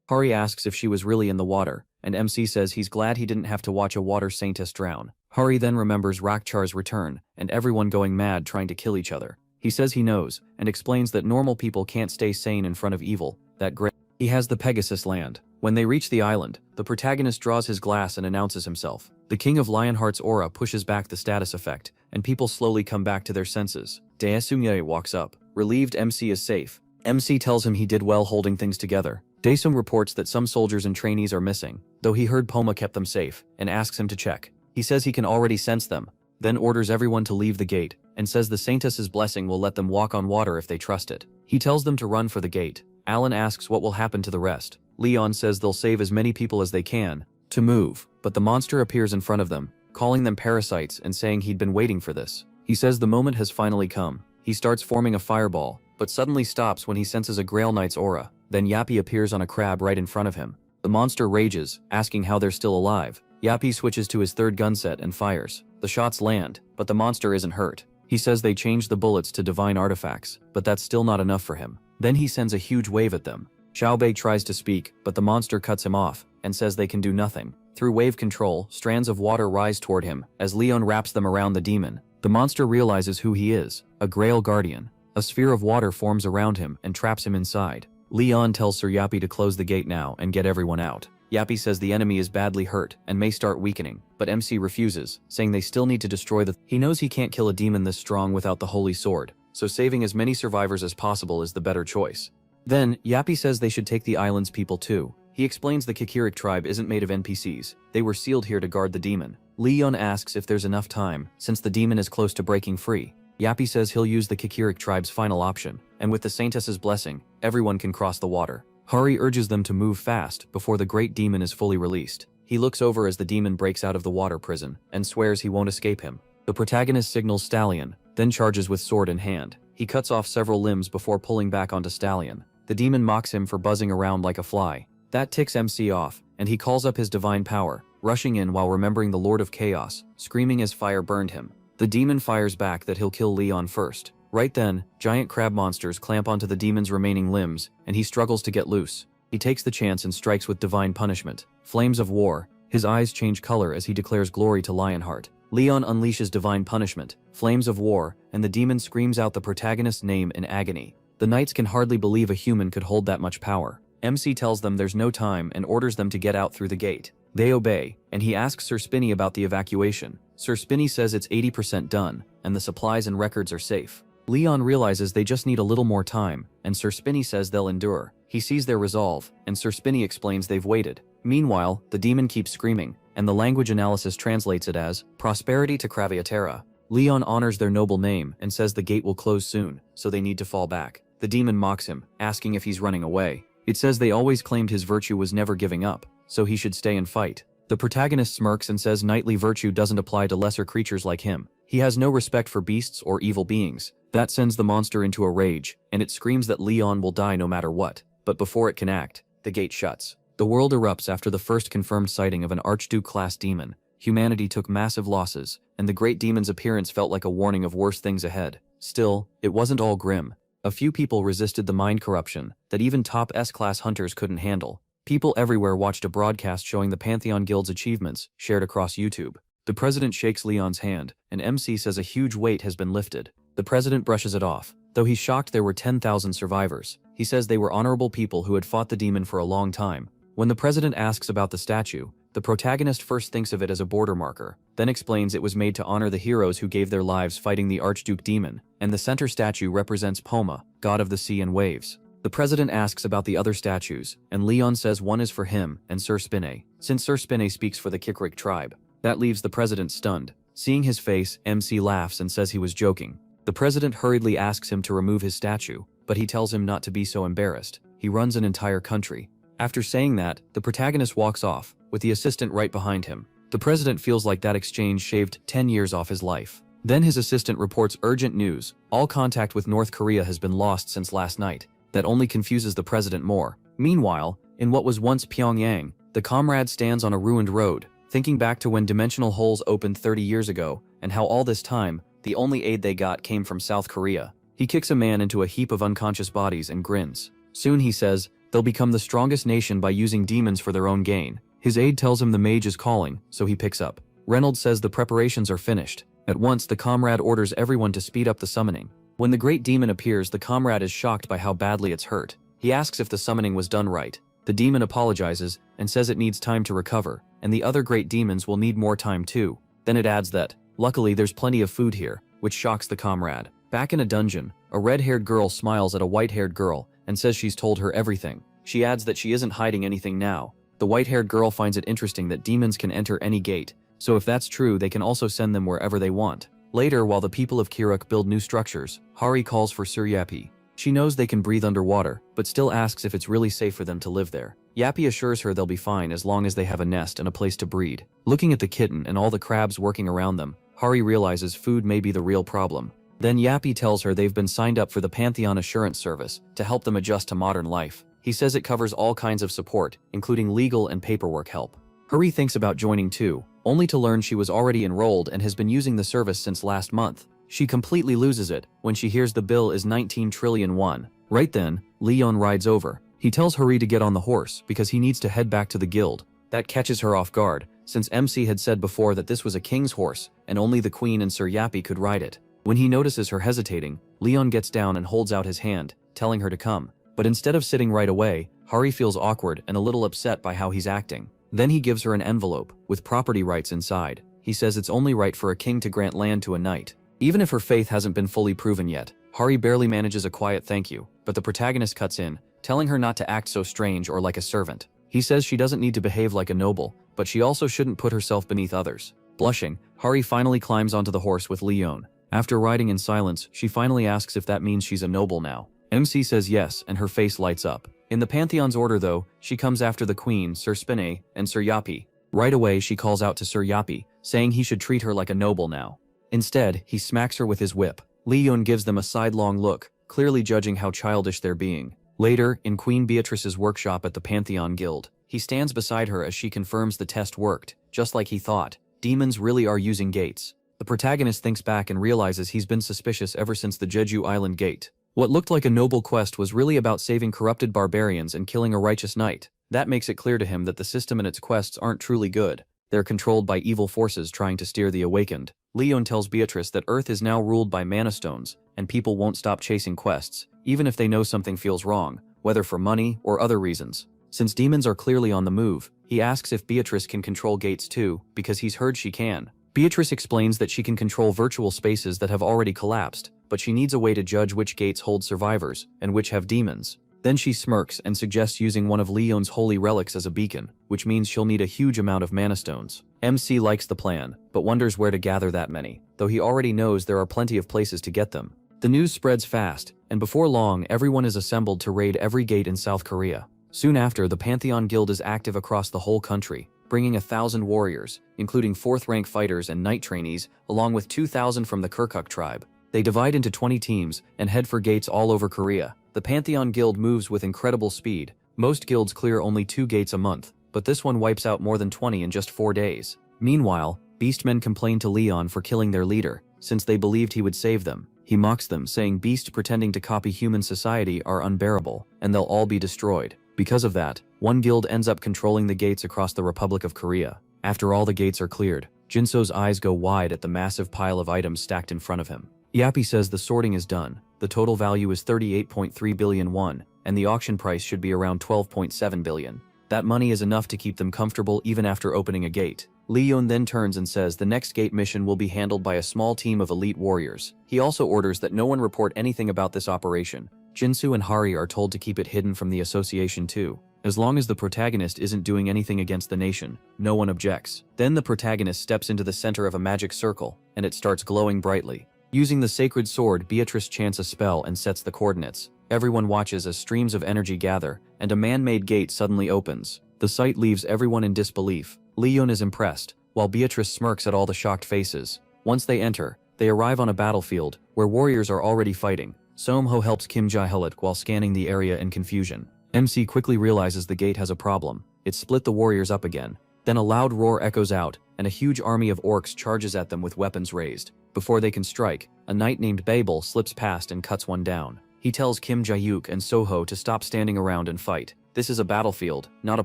Hari asks if she was really in the water, and MC says he's glad he didn't have to watch a water saintess drown. Hari then remembers Rakchar's return, and everyone going mad trying to kill each other. He says he knows, and explains that normal people can't stay sane in front of evil, that great. He has the Pegasus land. When they reach the island, the protagonist draws his glass and announces himself. The King of Lionheart's aura pushes back the status effect, and people slowly come back to their senses. Daesung walks up. Relieved MC is safe. MC tells him he did well holding things together. Daesung reports that some soldiers and trainees are missing, though he heard Poma kept them safe, and asks him to check. He says he can already sense them, then orders everyone to leave the gate, and says the Saintess's blessing will let them walk on water if they trust it. He tells them to run for the gate. Alan asks what will happen to the rest. Leon says they'll save as many people as they can to move, but the monster appears in front of them, calling them parasites and saying he'd been waiting for this. He says the moment has finally come. He starts forming a fireball, but suddenly stops when he senses a Grail Knight's aura. Then Yappy appears on a crab right in front of him. The monster rages, asking how they're still alive. Yappy switches to his third gun set and fires. The shots land, but the monster isn't hurt. He says they changed the bullets to divine artifacts, but that's still not enough for him. Then he sends a huge wave at them. Xiaobei tries to speak, but the monster cuts him off, and says they can do nothing. Through wave control, strands of water rise toward him, as Leon wraps them around the demon. The monster realizes who he is, a Grail Guardian. A sphere of water forms around him and traps him inside. Leon tells Sir Yappy to close the gate now and get everyone out. Yappy says the enemy is badly hurt and may start weakening, but MC refuses, saying they still need to destroy the. He knows he can't kill a demon this strong without the holy sword, so saving as many survivors as possible is the better choice. Then, Yappy says they should take the island's people too. He explains the Kikirik tribe isn't made of NPCs, they were sealed here to guard the demon. Leon asks if there's enough time, since the demon is close to breaking free. Yappy says he'll use the Kikirik tribe's final option, and with the Saintess's blessing, everyone can cross the water. Hari urges them to move fast before the great demon is fully released. He looks over as the demon breaks out of the water prison, and swears he won't escape him. The protagonist signals Stallion, then charges with sword in hand. He cuts off several limbs before pulling back onto Stallion. The demon mocks him for buzzing around like a fly. That ticks MC off, and he calls up his divine power, rushing in while remembering the Lord of Chaos, screaming as fire burned him. The demon fires back that he'll kill Leon first. Right then, giant crab monsters clamp onto the demon's remaining limbs, and he struggles to get loose. He takes the chance and strikes with divine punishment. Flames of war. His eyes change color as he declares glory to Lionheart. Leon unleashes divine punishment, flames of war, and the demon screams out the protagonist's name in agony. The knights can hardly believe a human could hold that much power. MC tells them there's no time and orders them to get out through the gate. They obey, and he asks Sir Spinny about the evacuation. Sir Spinny says it's 80% done, and the supplies and records are safe. Leon realizes they just need a little more time, and Sir Spinny says they'll endure. He sees their resolve, and Sir Spinny explains they've waited. Meanwhile, the demon keeps screaming, and the language analysis translates it as prosperity to Craviatera. Leon honors their noble name and says the gate will close soon, so they need to fall back. The demon mocks him, asking if he's running away. It says they always claimed his virtue was never giving up, so he should stay and fight. The protagonist smirks and says knightly virtue doesn't apply to lesser creatures like him. He has no respect for beasts or evil beings. That sends the monster into a rage, and it screams that Leon will die no matter what. But before it can act, the gate shuts. The world erupts after the first confirmed sighting of an Archduke-class demon. Humanity took massive losses, and the great demon's appearance felt like a warning of worse things ahead. Still, it wasn't all grim. A few people resisted the mind corruption that even top S-class hunters couldn't handle. People everywhere watched a broadcast showing the Pantheon Guild's achievements, shared across YouTube. The president shakes Leon's hand, and MC says a huge weight has been lifted. The president brushes it off. Though he's shocked there were 10,000 survivors, he says they were honorable people who had fought the demon for a long time. When the president asks about the statue, the protagonist first thinks of it as a border marker, then explains it was made to honor the heroes who gave their lives fighting the Archduke demon, and the center statue represents Poma, god of the sea and waves. The president asks about the other statues, and Leon says one is for him and Sir Spinay, since Sir Spinay speaks for the Kikrik tribe. That leaves the president stunned. Seeing his face, MC laughs and says he was joking. The president hurriedly asks him to remove his statue, but he tells him not to be so embarrassed. He runs an entire country. After saying that, the protagonist walks off, with the assistant right behind him. The president feels like that exchange shaved 10 years off his life. Then his assistant reports urgent news. All contact with North Korea has been lost since last night. That only confuses the president more. Meanwhile, in what was once Pyongyang, the comrade stands on a ruined road, thinking back to when dimensional holes opened 30 years ago, and how all this time, the only aid they got came from South Korea. He kicks a man into a heap of unconscious bodies and grins. Soon he says, they'll become the strongest nation by using demons for their own gain. His aide tells him the mage is calling, so he picks up. Reynolds says the preparations are finished. At once, the comrade orders everyone to speed up the summoning. When the great demon appears, the comrade is shocked by how badly it's hurt. He asks if the summoning was done right. The demon apologizes and says it needs time to recover, and the other great demons will need more time too. Then it adds that, luckily there's plenty of food here, which shocks the comrade. Back in a dungeon, a red-haired girl smiles at a white-haired girl and says she's told her everything. She adds that she isn't hiding anything now. The white-haired girl finds it interesting that demons can enter any gate, so if that's true, they can also send them wherever they want. Later, while the people of Kiruk build new structures, Hari calls for Sir Yappy. She knows they can breathe underwater, but still asks if it's really safe for them to live there. Yappy assures her they'll be fine as long as they have a nest and a place to breed. Looking at the kitten and all the crabs working around them, Hari realizes food may be the real problem. Then Yappy tells her they've been signed up for the Pantheon Assurance Service to help them adjust to modern life. He says it covers all kinds of support, including legal and paperwork help. Hari thinks about joining too, only to learn she was already enrolled and has been using the service since last month. She completely loses it when she hears the bill is 19 trillion won. Right then, Leon rides over. He tells Hari to get on the horse because he needs to head back to the guild. That catches her off guard, since MC had said before that this was a king's horse and only the queen and Sir Yappy could ride it. When he notices her hesitating, Leon gets down and holds out his hand, telling her to come. But instead of sitting right away, Hari feels awkward and a little upset by how he's acting. Then he gives her an envelope with property rights inside. He says it's only right for a king to grant land to a knight. Even if her faith hasn't been fully proven yet, Hari barely manages a quiet thank you, but the protagonist cuts in, telling her not to act so strange or like a servant. He says she doesn't need to behave like a noble, but she also shouldn't put herself beneath others. Blushing, Hari finally climbs onto the horse with Leon. After riding in silence, she finally asks if that means she's a noble now. MC says yes, and her face lights up. In the Pantheon's order though, she comes after the Queen, Sir Spinay, and Sir Yappy. Right away she calls out to Sir Yappy, saying he should treat her like a noble now. Instead, he smacks her with his whip. Leon gives them a sidelong look, clearly judging how childish they're being. Later, in Queen Beatrice's workshop at the Pantheon Guild, he stands beside her as she confirms the test worked, just like he thought. Demons really are using gates. The protagonist thinks back and realizes he's been suspicious ever since the Jeju Island Gate. What looked like a noble quest was really about saving corrupted barbarians and killing a righteous knight. That makes it clear to him that the system and its quests aren't truly good. They're controlled by evil forces trying to steer the awakened. Leon tells Beatrice that Earth is now ruled by mana stones, and people won't stop chasing quests, even if they know something feels wrong, whether for money or other reasons. Since demons are clearly on the move, he asks if Beatrice can control gates too, because he's heard she can. Beatrice explains that she can control virtual spaces that have already collapsed, but she needs a way to judge which gates hold survivors, and which have demons. Then she smirks and suggests using one of Leon's holy relics as a beacon, which means she'll need a huge amount of mana stones. MC likes the plan, but wonders where to gather that many, though he already knows there are plenty of places to get them. The news spreads fast, and before long everyone is assembled to raid every gate in South Korea. Soon after, the Pantheon Guild is active across the whole country, bringing 1,000 warriors, including 4th-rank fighters and knight trainees, along with 2,000 from the Kirkuk tribe. They divide into 20 teams and head for gates all over Korea. The Pantheon Guild moves with incredible speed. Most guilds clear only 2 gates a month, but this one wipes out more than 20 in just 4 days. Meanwhile, beastmen complain to Leon for killing their leader, since they believed he would save them. He mocks them, saying beasts pretending to copy human society are unbearable, and they'll all be destroyed. Because of that, one guild ends up controlling the gates across the Republic of Korea. After all the gates are cleared, Jinso's eyes go wide at the massive pile of items stacked in front of him. Yappy says the sorting is done. The total value is 38.3 billion won, and the auction price should be around 12.7 billion. That money is enough to keep them comfortable even after opening a gate. Leon then turns and says the next gate mission will be handled by a small team of elite warriors. He also orders that no one report anything about this operation, Jinsu and Hari are told to keep it hidden from the association too. As long as the protagonist isn't doing anything against the nation, no one objects. Then the protagonist steps into the center of a magic circle, and it starts glowing brightly. Using the sacred sword, Beatrice chants a spell and sets the coordinates. Everyone watches as streams of energy gather, and a man-made gate suddenly opens. The sight leaves everyone in disbelief. Leon is impressed, while Beatrice smirks at all the shocked faces. Once they enter, they arrive on a battlefield, where warriors are already fighting. Somho helps Kim Jae-hyuk while scanning the area in confusion. MC quickly realizes the gate has a problem. It split the warriors up again. Then a loud roar echoes out, and a huge army of orcs charges at them with weapons raised. Before they can strike, a knight named Babel slips past and cuts one down. He tells Kim Jae-hyuk and Soho to stop standing around and fight. This is a battlefield, not a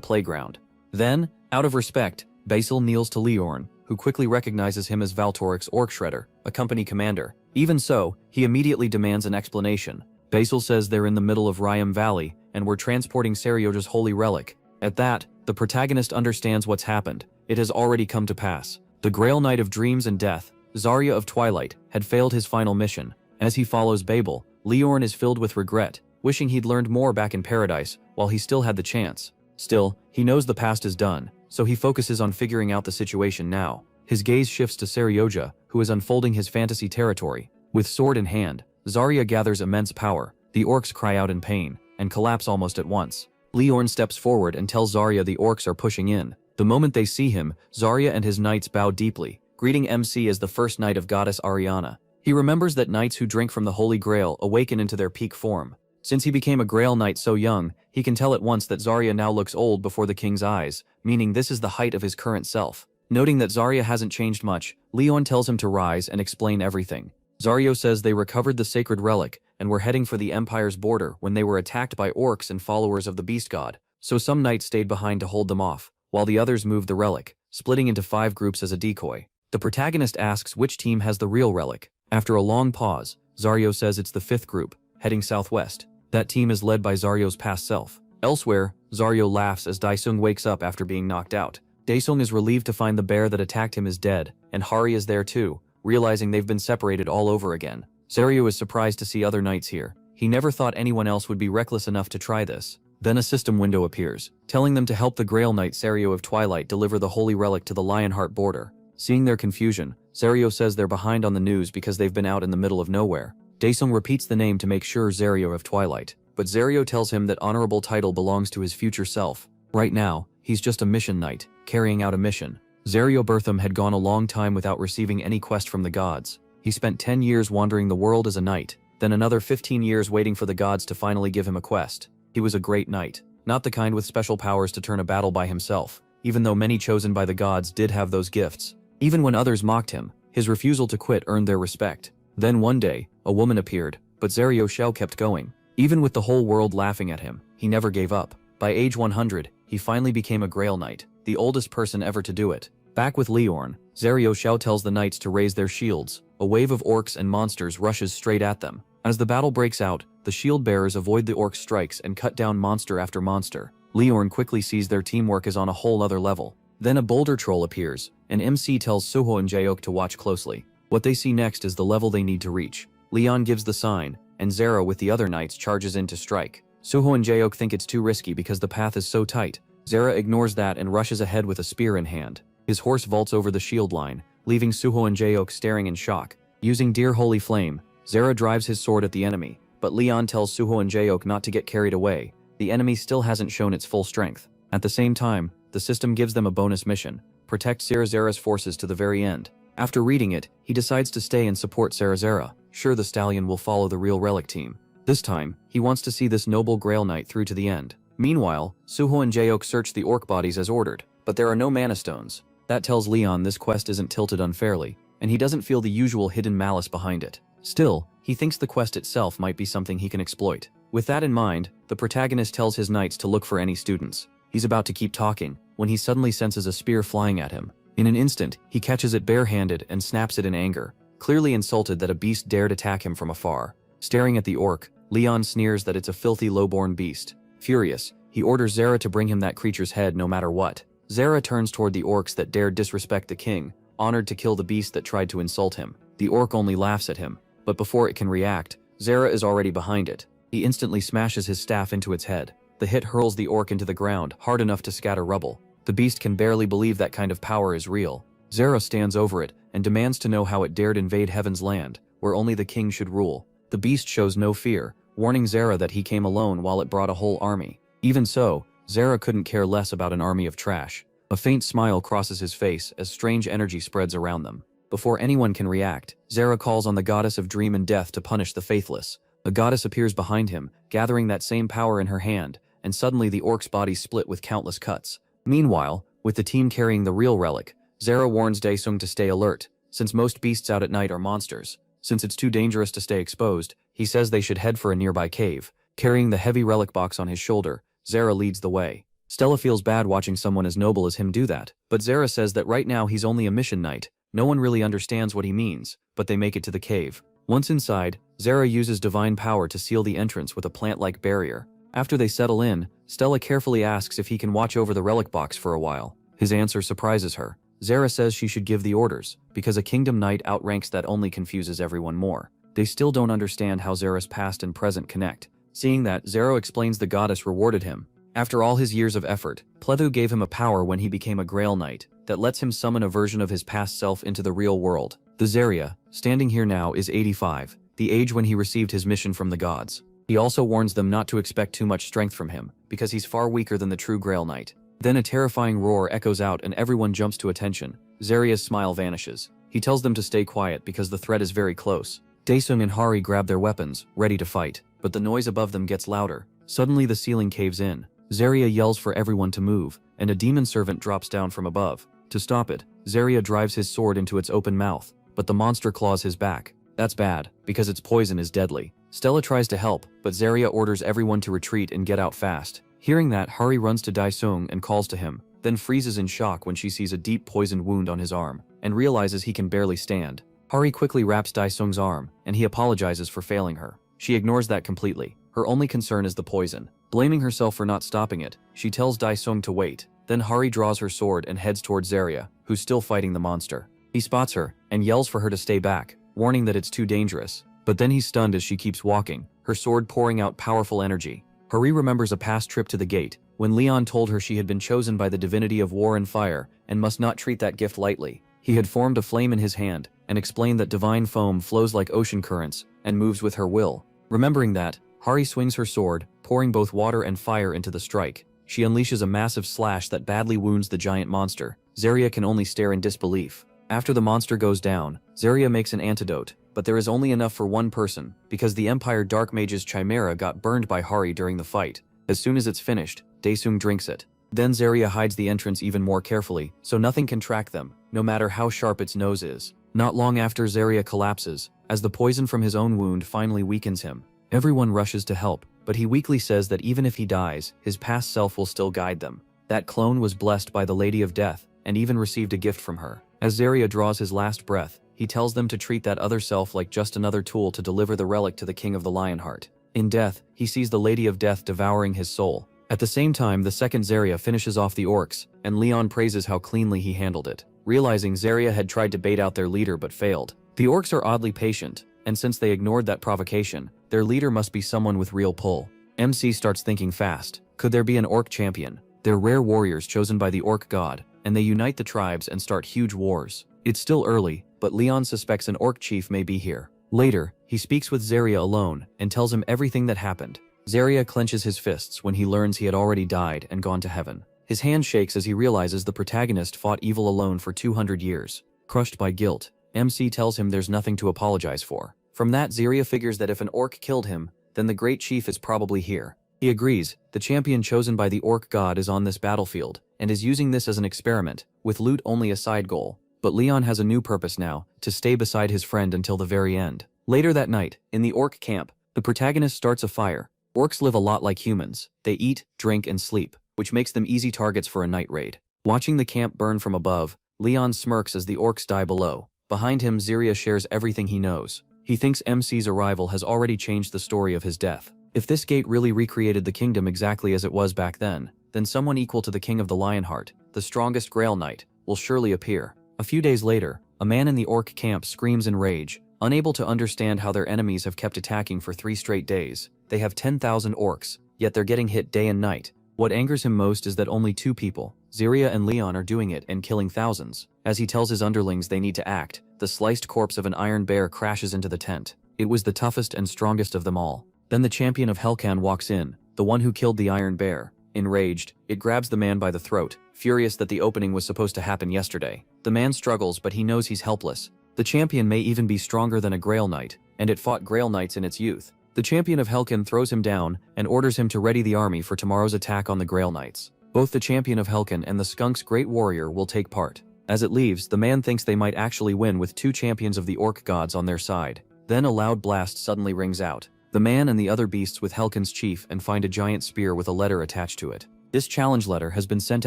playground. Then, out of respect, Basil kneels to Leorn, who quickly recognizes him as Valtoric's orc shredder, a company commander. Even so, he immediately demands an explanation. Basil says they're in the middle of Ryam Valley, and we're transporting Seryoja's holy relic. At that, the protagonist understands what's happened. It has already come to pass. The Grail Knight of Dreams and Death, Zarya of Twilight, had failed his final mission. As he follows Babel, Leorn is filled with regret, wishing he'd learned more back in Paradise while he still had the chance. Still, he knows the past is done, so he focuses on figuring out the situation now. His gaze shifts to Seryoja, who is unfolding his fantasy territory. With sword in hand, Zarya gathers immense power. The orcs cry out in pain, and collapse almost at once. Leorn steps forward and tells Zarya the orcs are pushing in. The moment they see him, Zarya and his knights bow deeply, greeting MC as the first knight of goddess Ariana. He remembers that knights who drink from the Holy Grail awaken into their peak form. Since he became a Grail Knight so young, he can tell at once that Zarya now looks old before the king's eyes, meaning this is the height of his current self. Noting that Zarya hasn't changed much, Leon tells him to rise and explain everything. Zaryo says they recovered the sacred relic and were heading for the Empire's border when they were attacked by orcs and followers of the beast god, so some knights stayed behind to hold them off, while the others moved the relic, splitting into 5 groups as a decoy. The protagonist asks which team has the real relic. After a long pause, Zaryo says it's the 5th group, heading southwest. That team is led by Zaryo's past self. Elsewhere, Zaryo laughs as Daesung wakes up after being knocked out. Daesung is relieved to find the bear that attacked him is dead, and Hari is there too, realizing they've been separated all over again. Zaryo is surprised to see other knights here. He never thought anyone else would be reckless enough to try this. Then a system window appears, telling them to help the Grail Knight Zaryo of Twilight deliver the holy relic to the Lionheart border. Seeing their confusion, Zaryo says they're behind on the news because they've been out in the middle of nowhere. Daesung repeats the name to make sure Zaryo of Twilight, but Zaryo tells him that honorable title belongs to his future self. Right now, he's just a mission knight, carrying out a mission. Zaryo Bertham had gone a long time without receiving any quest from the gods. He spent 10 years wandering the world as a knight, then another 15 years waiting for the gods to finally give him a quest. He was a great knight, not the kind with special powers to turn a battle by himself, even though many chosen by the gods did have those gifts. Even when others mocked him, his refusal to quit earned their respect. Then one day, a woman appeared, but Zaryo Shell kept going. Even with the whole world laughing at him, he never gave up. By age 100, he finally became a Grail Knight, the oldest person ever to do it. Back with Leorn, Zaryo Shell tells the knights to raise their shields. A wave of orcs and monsters rushes straight at them. As the battle breaks out, the shield bearers avoid the orc strikes and cut down monster after monster. Leorn quickly sees their teamwork is on a whole other level. Then a boulder troll appears, and MC tells Suho and Jaeok to watch closely. What they see next is the level they need to reach. Leon gives the sign, and Zara with the other knights charges in to strike. Suho and Jaeok think it's too risky because the path is so tight. Zara ignores that and rushes ahead with a spear in hand. His horse vaults over the shield line, leaving Suho and Jaeok staring in shock. Using Dear Holy Flame, Zara drives his sword at the enemy, but Leon tells Suho and Jaeok not to get carried away. The enemy still hasn't shown its full strength. At the same time, the system gives them a bonus mission: protect Sarazara's forces to the very end. After reading it, he decides to stay and support Sarazara. Sure, the stallion will follow the real relic team. This time, he wants to see this noble Grail Knight through to the end. Meanwhile, Suho and Jaeok search the orc bodies as ordered, but there are no mana stones. That tells Leon this quest isn't tilted unfairly, and he doesn't feel the usual hidden malice behind it. Still, he thinks the quest itself might be something he can exploit. With that in mind, the protagonist tells his knights to look for any students. He's about to keep talking, when he suddenly senses a spear flying at him. In an instant, he catches it barehanded and snaps it in anger, clearly insulted that a beast dared attack him from afar. Staring at the orc, Leon sneers that it's a filthy lowborn beast. Furious, he orders Zara to bring him that creature's head no matter what. Zara turns toward the orcs that dared disrespect the king, honored to kill the beast that tried to insult him. The orc only laughs at him, but before it can react, Zara is already behind it. He instantly smashes his staff into its head. The hit hurls the orc into the ground, hard enough to scatter rubble. The beast can barely believe that kind of power is real. Zera stands over it and demands to know how it dared invade Heaven's land, where only the king should rule. The beast shows no fear, warning Zera that he came alone while it brought a whole army. Even so, Zera couldn't care less about an army of trash. A faint smile crosses his face as strange energy spreads around them. Before anyone can react, Zera calls on the goddess of dream and death to punish the faithless. The goddess appears behind him, gathering that same power in her hand, and suddenly the orc's body split with countless cuts. Meanwhile, with the team carrying the real relic, Zera warns Daesung to stay alert, since most beasts out at night are monsters. Since it's too dangerous to stay exposed, he says they should head for a nearby cave. Carrying the heavy relic box on his shoulder, Zera leads the way. Stella feels bad watching someone as noble as him do that, but Zera says that right now he's only a mission knight. No one really understands what he means, but they make it to the cave. Once inside, Zera uses divine power to seal the entrance with a plant-like barrier. After they settle in, Stella carefully asks if he can watch over the relic box for a while. His answer surprises her. Zera says she should give the orders, because a kingdom knight outranks that only confuses everyone more. They still don't understand how Zera's past and present connect. Seeing that, Zera explains the goddess rewarded him. After all his years of effort, Plethu gave him a power when he became a Grail Knight that lets him summon a version of his past self into the real world. The Zeria, standing here now, is 85, the age when he received his mission from the gods. He also warns them not to expect too much strength from him, because he's far weaker than the true Grail Knight. Then a terrifying roar echoes out and everyone jumps to attention. Zeria's smile vanishes. He tells them to stay quiet because the threat is very close. Daesung and Hari grab their weapons, ready to fight, but the noise above them gets louder. Suddenly the ceiling caves in. Zeria yells for everyone to move, and a demon servant drops down from above. To stop it, Zeria drives his sword into its open mouth, but the monster claws his back. That's bad, because its poison is deadly. Stella tries to help, but Zeria orders everyone to retreat and get out fast. Hearing that, Hari runs to Daesung and calls to him, then freezes in shock when she sees a deep poisoned wound on his arm, and realizes he can barely stand. Hari quickly wraps Daesung's arm, and he apologizes for failing her. She ignores that completely. Her only concern is the poison. Blaming herself for not stopping it, she tells Daesung to wait. Then Hari draws her sword and heads towards Zeria, who's still fighting the monster. He spots her, and yells for her to stay back, warning that it's too dangerous. But then he's stunned as she keeps walking, her sword pouring out powerful energy. Hari remembers a past trip to the gate, when Leon told her she had been chosen by the divinity of war and fire, and must not treat that gift lightly. He had formed a flame in his hand, and explained that divine foam flows like ocean currents, and moves with her will. Remembering that, Hari swings her sword, pouring both water and fire into the strike. She unleashes a massive slash that badly wounds the giant monster. Zeria can only stare in disbelief. After the monster goes down, Zeria makes an antidote, but there is only enough for one person, because the Empire Dark Mage's Chimera got burned by Hari during the fight. As soon as it's finished, Daesung drinks it. Then Zeria hides the entrance even more carefully, so nothing can track them, no matter how sharp its nose is. Not long after, Zeria collapses, as the poison from his own wound finally weakens him. Everyone rushes to help, but he weakly says that even if he dies, his past self will still guide them. That clone was blessed by the Lady of Death, and even received a gift from her. As Zeria draws his last breath, he tells them to treat that other self like just another tool to deliver the relic to the King of the Lionheart. In death, he sees the Lady of Death devouring his soul. At the same time, the second Zeria finishes off the orcs, and Leon praises how cleanly he handled it. Realizing Zeria had tried to bait out their leader but failed. The orcs are oddly patient, and since they ignored that provocation, their leader must be someone with real pull. MC starts thinking fast. Could there be an orc champion? They're rare warriors chosen by the orc god, and they unite the tribes and start huge wars. It's still early, but Leon suspects an orc chief may be here. Later, he speaks with Zeria alone and tells him everything that happened. Zeria clenches his fists when he learns he had already died and gone to heaven. His hand shakes as he realizes the protagonist fought evil alone for 200 years. Crushed by guilt, MC tells him there's nothing to apologize for. From that, Zeria figures that if an orc killed him, then the great chief is probably here. He agrees. The champion chosen by the orc god is on this battlefield, and is using this as an experiment, with loot only a side goal. But Leon has a new purpose now, to stay beside his friend until the very end. Later that night, in the orc camp, the protagonist starts a fire. Orcs live a lot like humans. They eat, drink, and sleep, which makes them easy targets for a night raid. Watching the camp burn from above, Leon smirks as the orcs die below. Behind him, Zeria shares everything he knows. He thinks MC's arrival has already changed the story of his death. If this gate really recreated the kingdom exactly as it was back then someone equal to the King of the Lionheart, the strongest Grail Knight, will surely appear. A few days later, a man in the orc camp screams in rage, Unable to understand how their enemies have kept attacking for 3 straight days, they have 10,000 orcs, yet they're getting hit day and night. What angers him most is that only 2 people, Zarya and Leon, are doing it and killing thousands. As he tells his underlings they need to act, the sliced corpse of an iron bear crashes into the tent. It was the toughest and strongest of them all. Then the champion of Hellcan walks in, the one who killed the iron bear. Enraged, it grabs the man by the throat, furious that the opening was supposed to happen yesterday. The man struggles, but he knows he's helpless. The champion may even be stronger than a Grail Knight, and it fought Grail Knights in its youth. The champion of Hellcan throws him down and orders him to ready the army for tomorrow's attack on the Grail Knights. Both the champion of Hellcan and the skunk's great warrior will take part. As it leaves, the man thinks they might actually win with 2 champions of the orc gods on their side. Then a loud blast suddenly rings out. The man and the other beasts with Hellcan's chief and find a giant spear with a letter attached to it. This challenge letter has been sent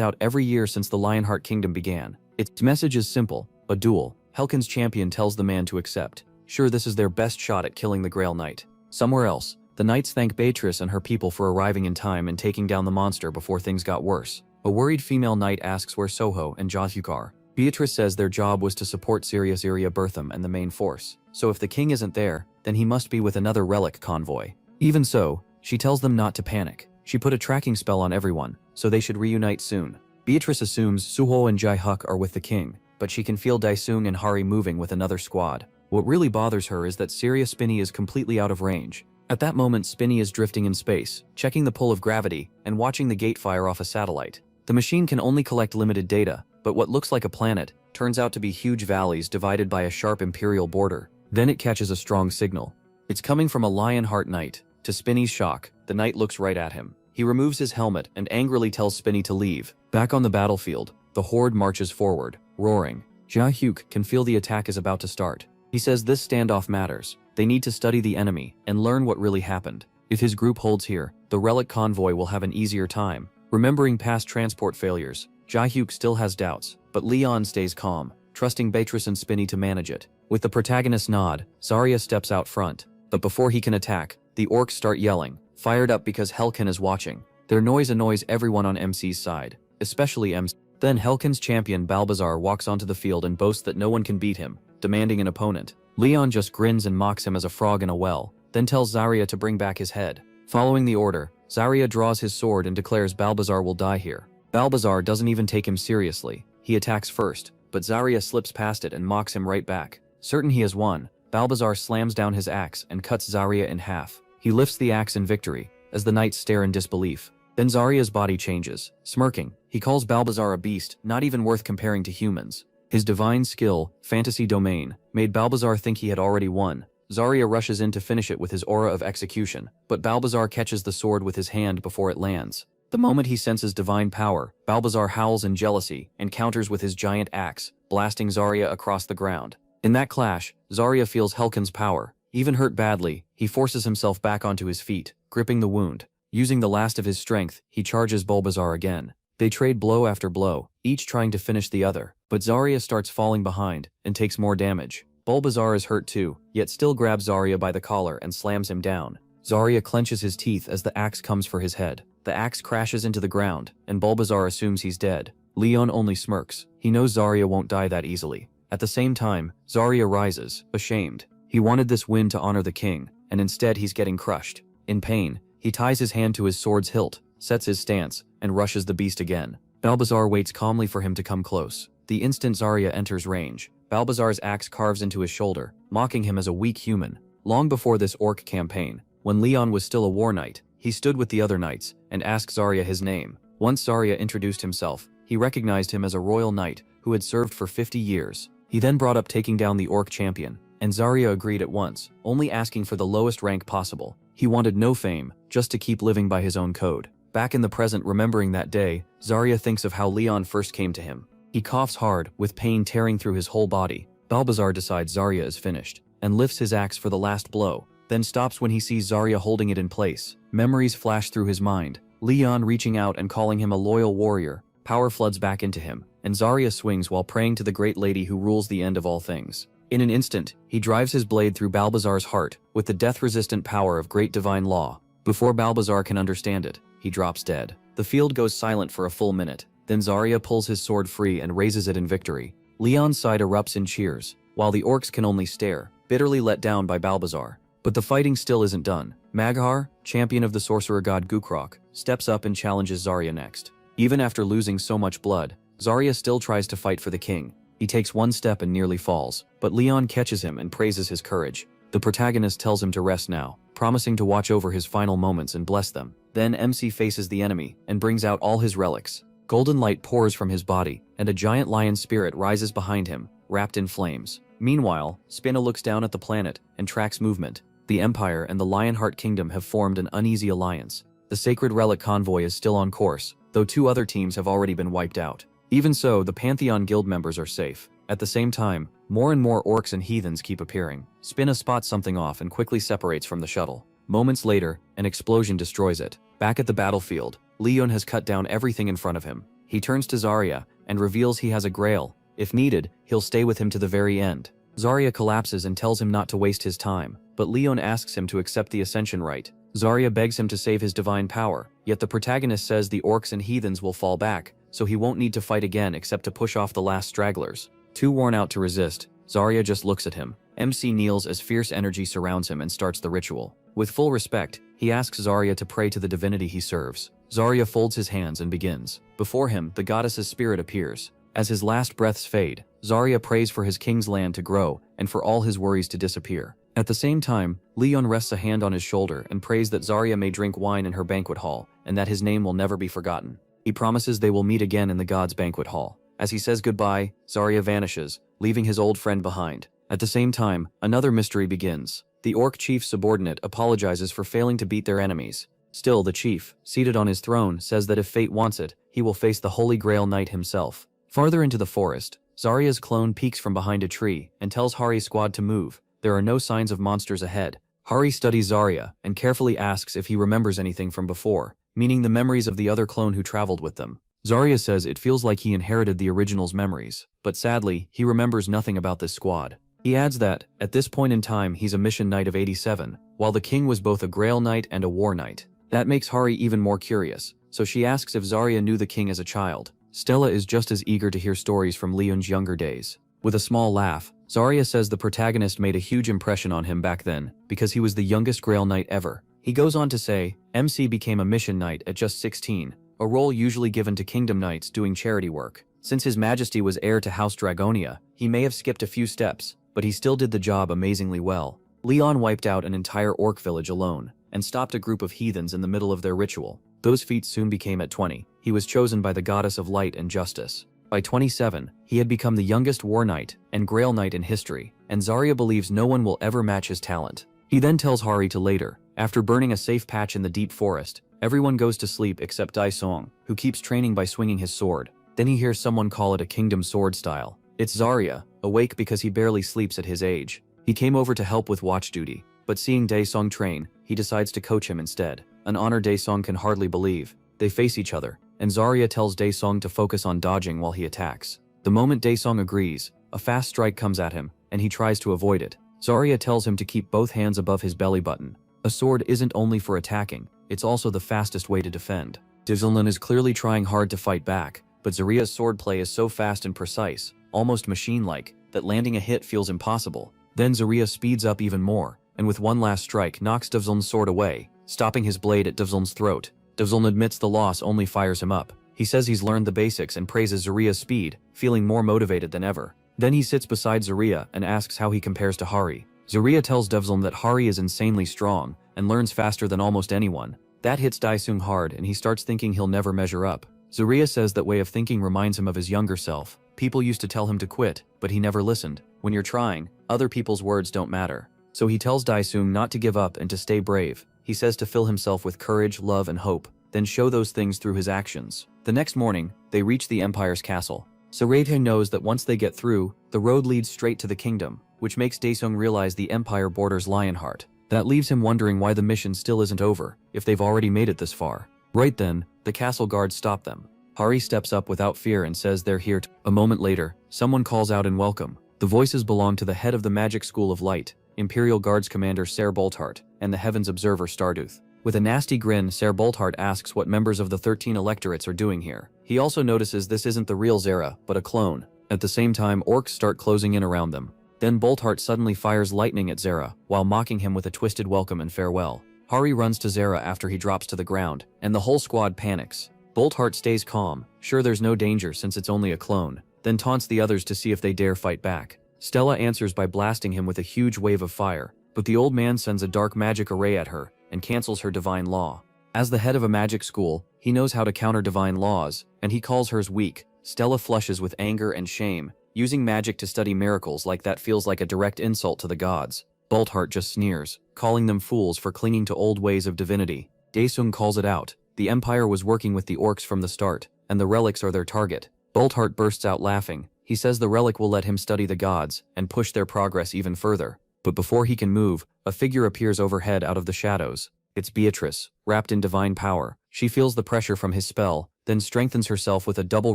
out every year since the Lionheart Kingdom began. Its message is simple: a duel. Hellcan's champion tells the man to accept. Sure, this is their best shot at killing the Grail Knight. Somewhere else, the knights thank Beatrice and her people for arriving in time and taking down the monster before things got worse. A worried female knight asks where Soho and Jahyuk are. Beatrice says their job was to support Syria Bertham and the main force, so if the king isn't there, then he must be with another relic convoy. Even so, she tells them not to panic. She put a tracking spell on everyone, so they should reunite soon. Beatrice assumes Suho and Jae-hyuk are with the king, but she can feel Daesung and Hari moving with another squad. What really bothers her is that Syria Spinny is completely out of range. At that moment, Spinny is drifting in space, checking the pull of gravity, and watching the gate fire off a satellite. The machine can only collect limited data, but what looks like a planet turns out to be huge valleys divided by a sharp imperial border. Then it catches a strong signal. It's coming from a Lionheart Knight. To Spinny's shock, the knight looks right at him. He removes his helmet and angrily tells Spinny to leave. Back on the battlefield, the horde marches forward, roaring. Jahyuk can feel the attack is about to start. He says this standoff matters. They need to study the enemy and learn what really happened. If his group holds here, the relic convoy will have an easier time. Remembering past transport failures, Jahyuk still has doubts, but Leon stays calm, trusting Beatrice and Spinny to manage it. With the protagonist's nod, Zarya steps out front. But before he can attack, the orcs start yelling, fired up because Hellcan is watching. Their noise annoys everyone on MC's side, especially MC. Then Hellcan's champion Balbazar walks onto the field and boasts that no one can beat him, demanding an opponent. Leon just grins and mocks him as a frog in a well, then tells Zarya to bring back his head. Following the order, Zarya draws his sword and declares Balbazar will die here. Balbazar doesn't even take him seriously. He attacks first, but Zarya slips past it and mocks him right back. Certain he has won, Balbazar slams down his axe and cuts Zarya in half. He lifts the axe in victory, as the knights stare in disbelief. Then Zarya's body changes. Smirking, he calls Balbazar a beast, not even worth comparing to humans. His divine skill, fantasy domain, made Balbazar think he had already won. Zarya rushes in to finish it with his aura of execution, but Balbazar catches the sword with his hand before it lands. The moment he senses divine power, Balbazar howls in jealousy and counters with his giant axe, blasting Zarya across the ground. In that clash, Zarya feels Hellcan's power. Even hurt badly, he forces himself back onto his feet, gripping the wound. Using the last of his strength, he charges Balbazar again. They trade blow after blow, each trying to finish the other, but Zarya starts falling behind and takes more damage. Balbazar is hurt too, yet still grabs Zarya by the collar and slams him down. Zarya clenches his teeth as the axe comes for his head. The axe crashes into the ground, and Balbazar assumes he's dead. Leon only smirks. He knows Zarya won't die that easily. At the same time, Zarya rises, ashamed. He wanted this win to honor the king, and instead he's getting crushed. In pain, he ties his hand to his sword's hilt, sets his stance, and rushes the beast again. Balbazar waits calmly for him to come close. The instant Zarya enters range, Balbazar's axe carves into his shoulder, mocking him as a weak human. Long before this orc campaign, when Leon was still a war knight, he stood with the other knights and asked Zarya his name. Once Zarya introduced himself, he recognized him as a royal knight who had served for 50 years. He then brought up taking down the orc champion, and Zarya agreed at once, only asking for the lowest rank possible. He wanted no fame, just to keep living by his own code. Back in the present, remembering that day, Zarya thinks of how Leon first came to him. He coughs hard, with pain tearing through his whole body. Balbazar decides Zarya is finished, and lifts his axe for the last blow, then stops when he sees Zarya holding it in place. Memories flash through his mind. Leon reaching out and calling him a loyal warrior. Power floods back into him, and Zarya swings while praying to the great lady who rules the end of all things. In an instant, he drives his blade through Balbazar's heart with the death-resistant power of great divine law. Before Balbazar can understand it, he drops dead. The field goes silent for a full minute. Then Zarya pulls his sword free and raises it in victory. Leon's side erupts in cheers, while the orcs can only stare. bitterly let down by Balbazar. But the fighting still isn't done. Maghar, champion of the sorcerer god Gukrok, steps up and challenges Zarya next. Even after losing so much blood, Zarya still tries to fight for the king. He takes one step and nearly falls, but Leon catches him and praises his courage. The protagonist tells him to rest now, promising to watch over his final moments and bless them. Then MC faces the enemy and brings out all his relics. Golden light pours from his body, and a giant lion spirit rises behind him, wrapped in flames. Meanwhile, Spinna looks down at the planet and tracks movement. The Empire and the Lionheart Kingdom have formed an uneasy alliance. The Sacred Relic Convoy is still on course, though 2 other teams have already been wiped out. Even so, the Pantheon Guild members are safe. At the same time, more and more orcs and heathens keep appearing. Spinna spots something off and quickly separates from the shuttle. Moments later, an explosion destroys it. Back at the battlefield, Leon has cut down everything in front of him. He turns to Zarya and reveals he has a grail. If needed, he'll stay with him to the very end. Zarya collapses and tells him not to waste his time, but Leon asks him to accept the Ascension Rite. Zarya begs him to save his divine power, yet the protagonist says the orcs and heathens will fall back, so he won't need to fight again except to push off the last stragglers. Too worn out to resist, Zarya just looks at him. MC kneels as fierce energy surrounds him and starts the ritual. With full respect, he asks Zarya to pray to the divinity he serves. Zarya folds his hands and begins. Before him, the goddess's spirit appears. As his last breaths fade, Zarya prays for his king's land to grow and for all his worries to disappear. At the same time, Leon rests a hand on his shoulder and prays that Zarya may drink wine in her banquet hall and that his name will never be forgotten. He promises they will meet again in the gods' banquet hall. As he says goodbye, Zarya vanishes, leaving his old friend behind. At the same time, another mystery begins. The orc chief's subordinate apologizes for failing to beat their enemies. Still, the chief, seated on his throne, says that if fate wants it, he will face the Holy Grail Knight himself. Farther into the forest, Zarya's clone peeks from behind a tree and tells Hari's squad to move. There are no signs of monsters ahead. Hari studies Zarya and carefully asks if he remembers anything from before, meaning the memories of the other clone who traveled with them. Zarya says it feels like he inherited the original's memories, but sadly, he remembers nothing about this squad. He adds that, at this point in time, he's a mission knight of 87, while the king was both a Grail Knight and a War Knight. That makes Hari even more curious, so she asks if Zarya knew the king as a child. Stella is just as eager to hear stories from Leon's younger days. With a small laugh, Zarya says the protagonist made a huge impression on him back then, because he was the youngest Grail Knight ever. He goes on to say, MC became a mission knight at just 16, a role usually given to kingdom knights doing charity work. Since his majesty was heir to House Dragonia, he may have skipped a few steps, but he still did the job amazingly well. Leon wiped out an entire orc village alone, and stopped a group of heathens in the middle of their ritual. Those feats soon became at 20. He was chosen by the goddess of light and justice. By 27, he had become the youngest War Knight and Grail Knight in history, and Zarya believes no one will ever match his talent. He then tells Hari to later. After burning a safe patch in the deep forest, everyone goes to sleep except Dai Song, who keeps training by swinging his sword. Then he hears someone call it a kingdom sword style. It's Zarya, awake because he barely sleeps at his age. He came over to help with watch duty, but seeing Dae Song train, he decides to coach him instead. An honor Dae Song can hardly believe. They face each other, and Zarya tells Dae Song to focus on dodging while he attacks. The moment Dae Song agrees, a fast strike comes at him, and he tries to avoid it. Zarya tells him to keep both hands above his belly button. A sword isn't only for attacking, it's also the fastest way to defend. Divzilnan is clearly trying hard to fight back, but Zarya's swordplay is so fast and precise, almost machine-like, that landing a hit feels impossible. Then Zarya speeds up even more, and with one last strike knocks Divziln's sword away, stopping his blade at Divziln's throat. Divziln admits the loss only fires him up. He says he's learned the basics and praises Zarya's speed, feeling more motivated than ever. Then he sits beside Zarya and asks how he compares to Hari. Zarya tells Divziln that Hari is insanely strong and learns faster than almost anyone. That hits Daesung hard and he starts thinking he'll never measure up. Zarya says that way of thinking reminds him of his younger self. People used to tell him to quit, but he never listened. When you're trying, other people's words don't matter. So he tells Daesung not to give up and to stay brave. He says to fill himself with courage, love, and hope, then show those things through his actions. The next morning, they reach the Empire's castle. Sarehe knows that once they get through, the road leads straight to the kingdom, which makes Daesung realize the Empire borders Lionheart. That leaves him wondering why the mission still isn't over, if they've already made it this far. Right then, the castle guards stop them. Hari steps up without fear and says they're here to— A moment later, someone calls out in welcome. The voices belong to the head of the Magic School of Light, Imperial Guards Commander Ser Bolthart, and the Heavens Observer Starduth. With a nasty grin, Ser Bolthart asks what members of the 13 electorates are doing here. He also notices this isn't the real Zera, but a clone. At the same time, orcs start closing in around them. Then Boltheart suddenly fires lightning at Zera, while mocking him with a twisted welcome and farewell. Hari runs to Zera after he drops to the ground, and the whole squad panics. Boltheart stays calm, sure there's no danger since it's only a clone, then taunts the others to see if they dare fight back. Stella answers by blasting him with a huge wave of fire, but the old man sends a dark magic array at her and cancels her divine law. As the head of a magic school, he knows how to counter divine laws, and he calls hers weak. Stella flushes with anger and shame. Using magic to study miracles like that feels like a direct insult to the gods. Boltheart just sneers, calling them fools for clinging to old ways of divinity. Daesung calls it out. The Empire was working with the orcs from the start, and the relics are their target. Boltheart bursts out laughing. He says the relic will let him study the gods and push their progress even further. But before he can move, a figure appears overhead out of the shadows. It's Beatrice, wrapped in divine power. She feels the pressure from his spell, then strengthens herself with a double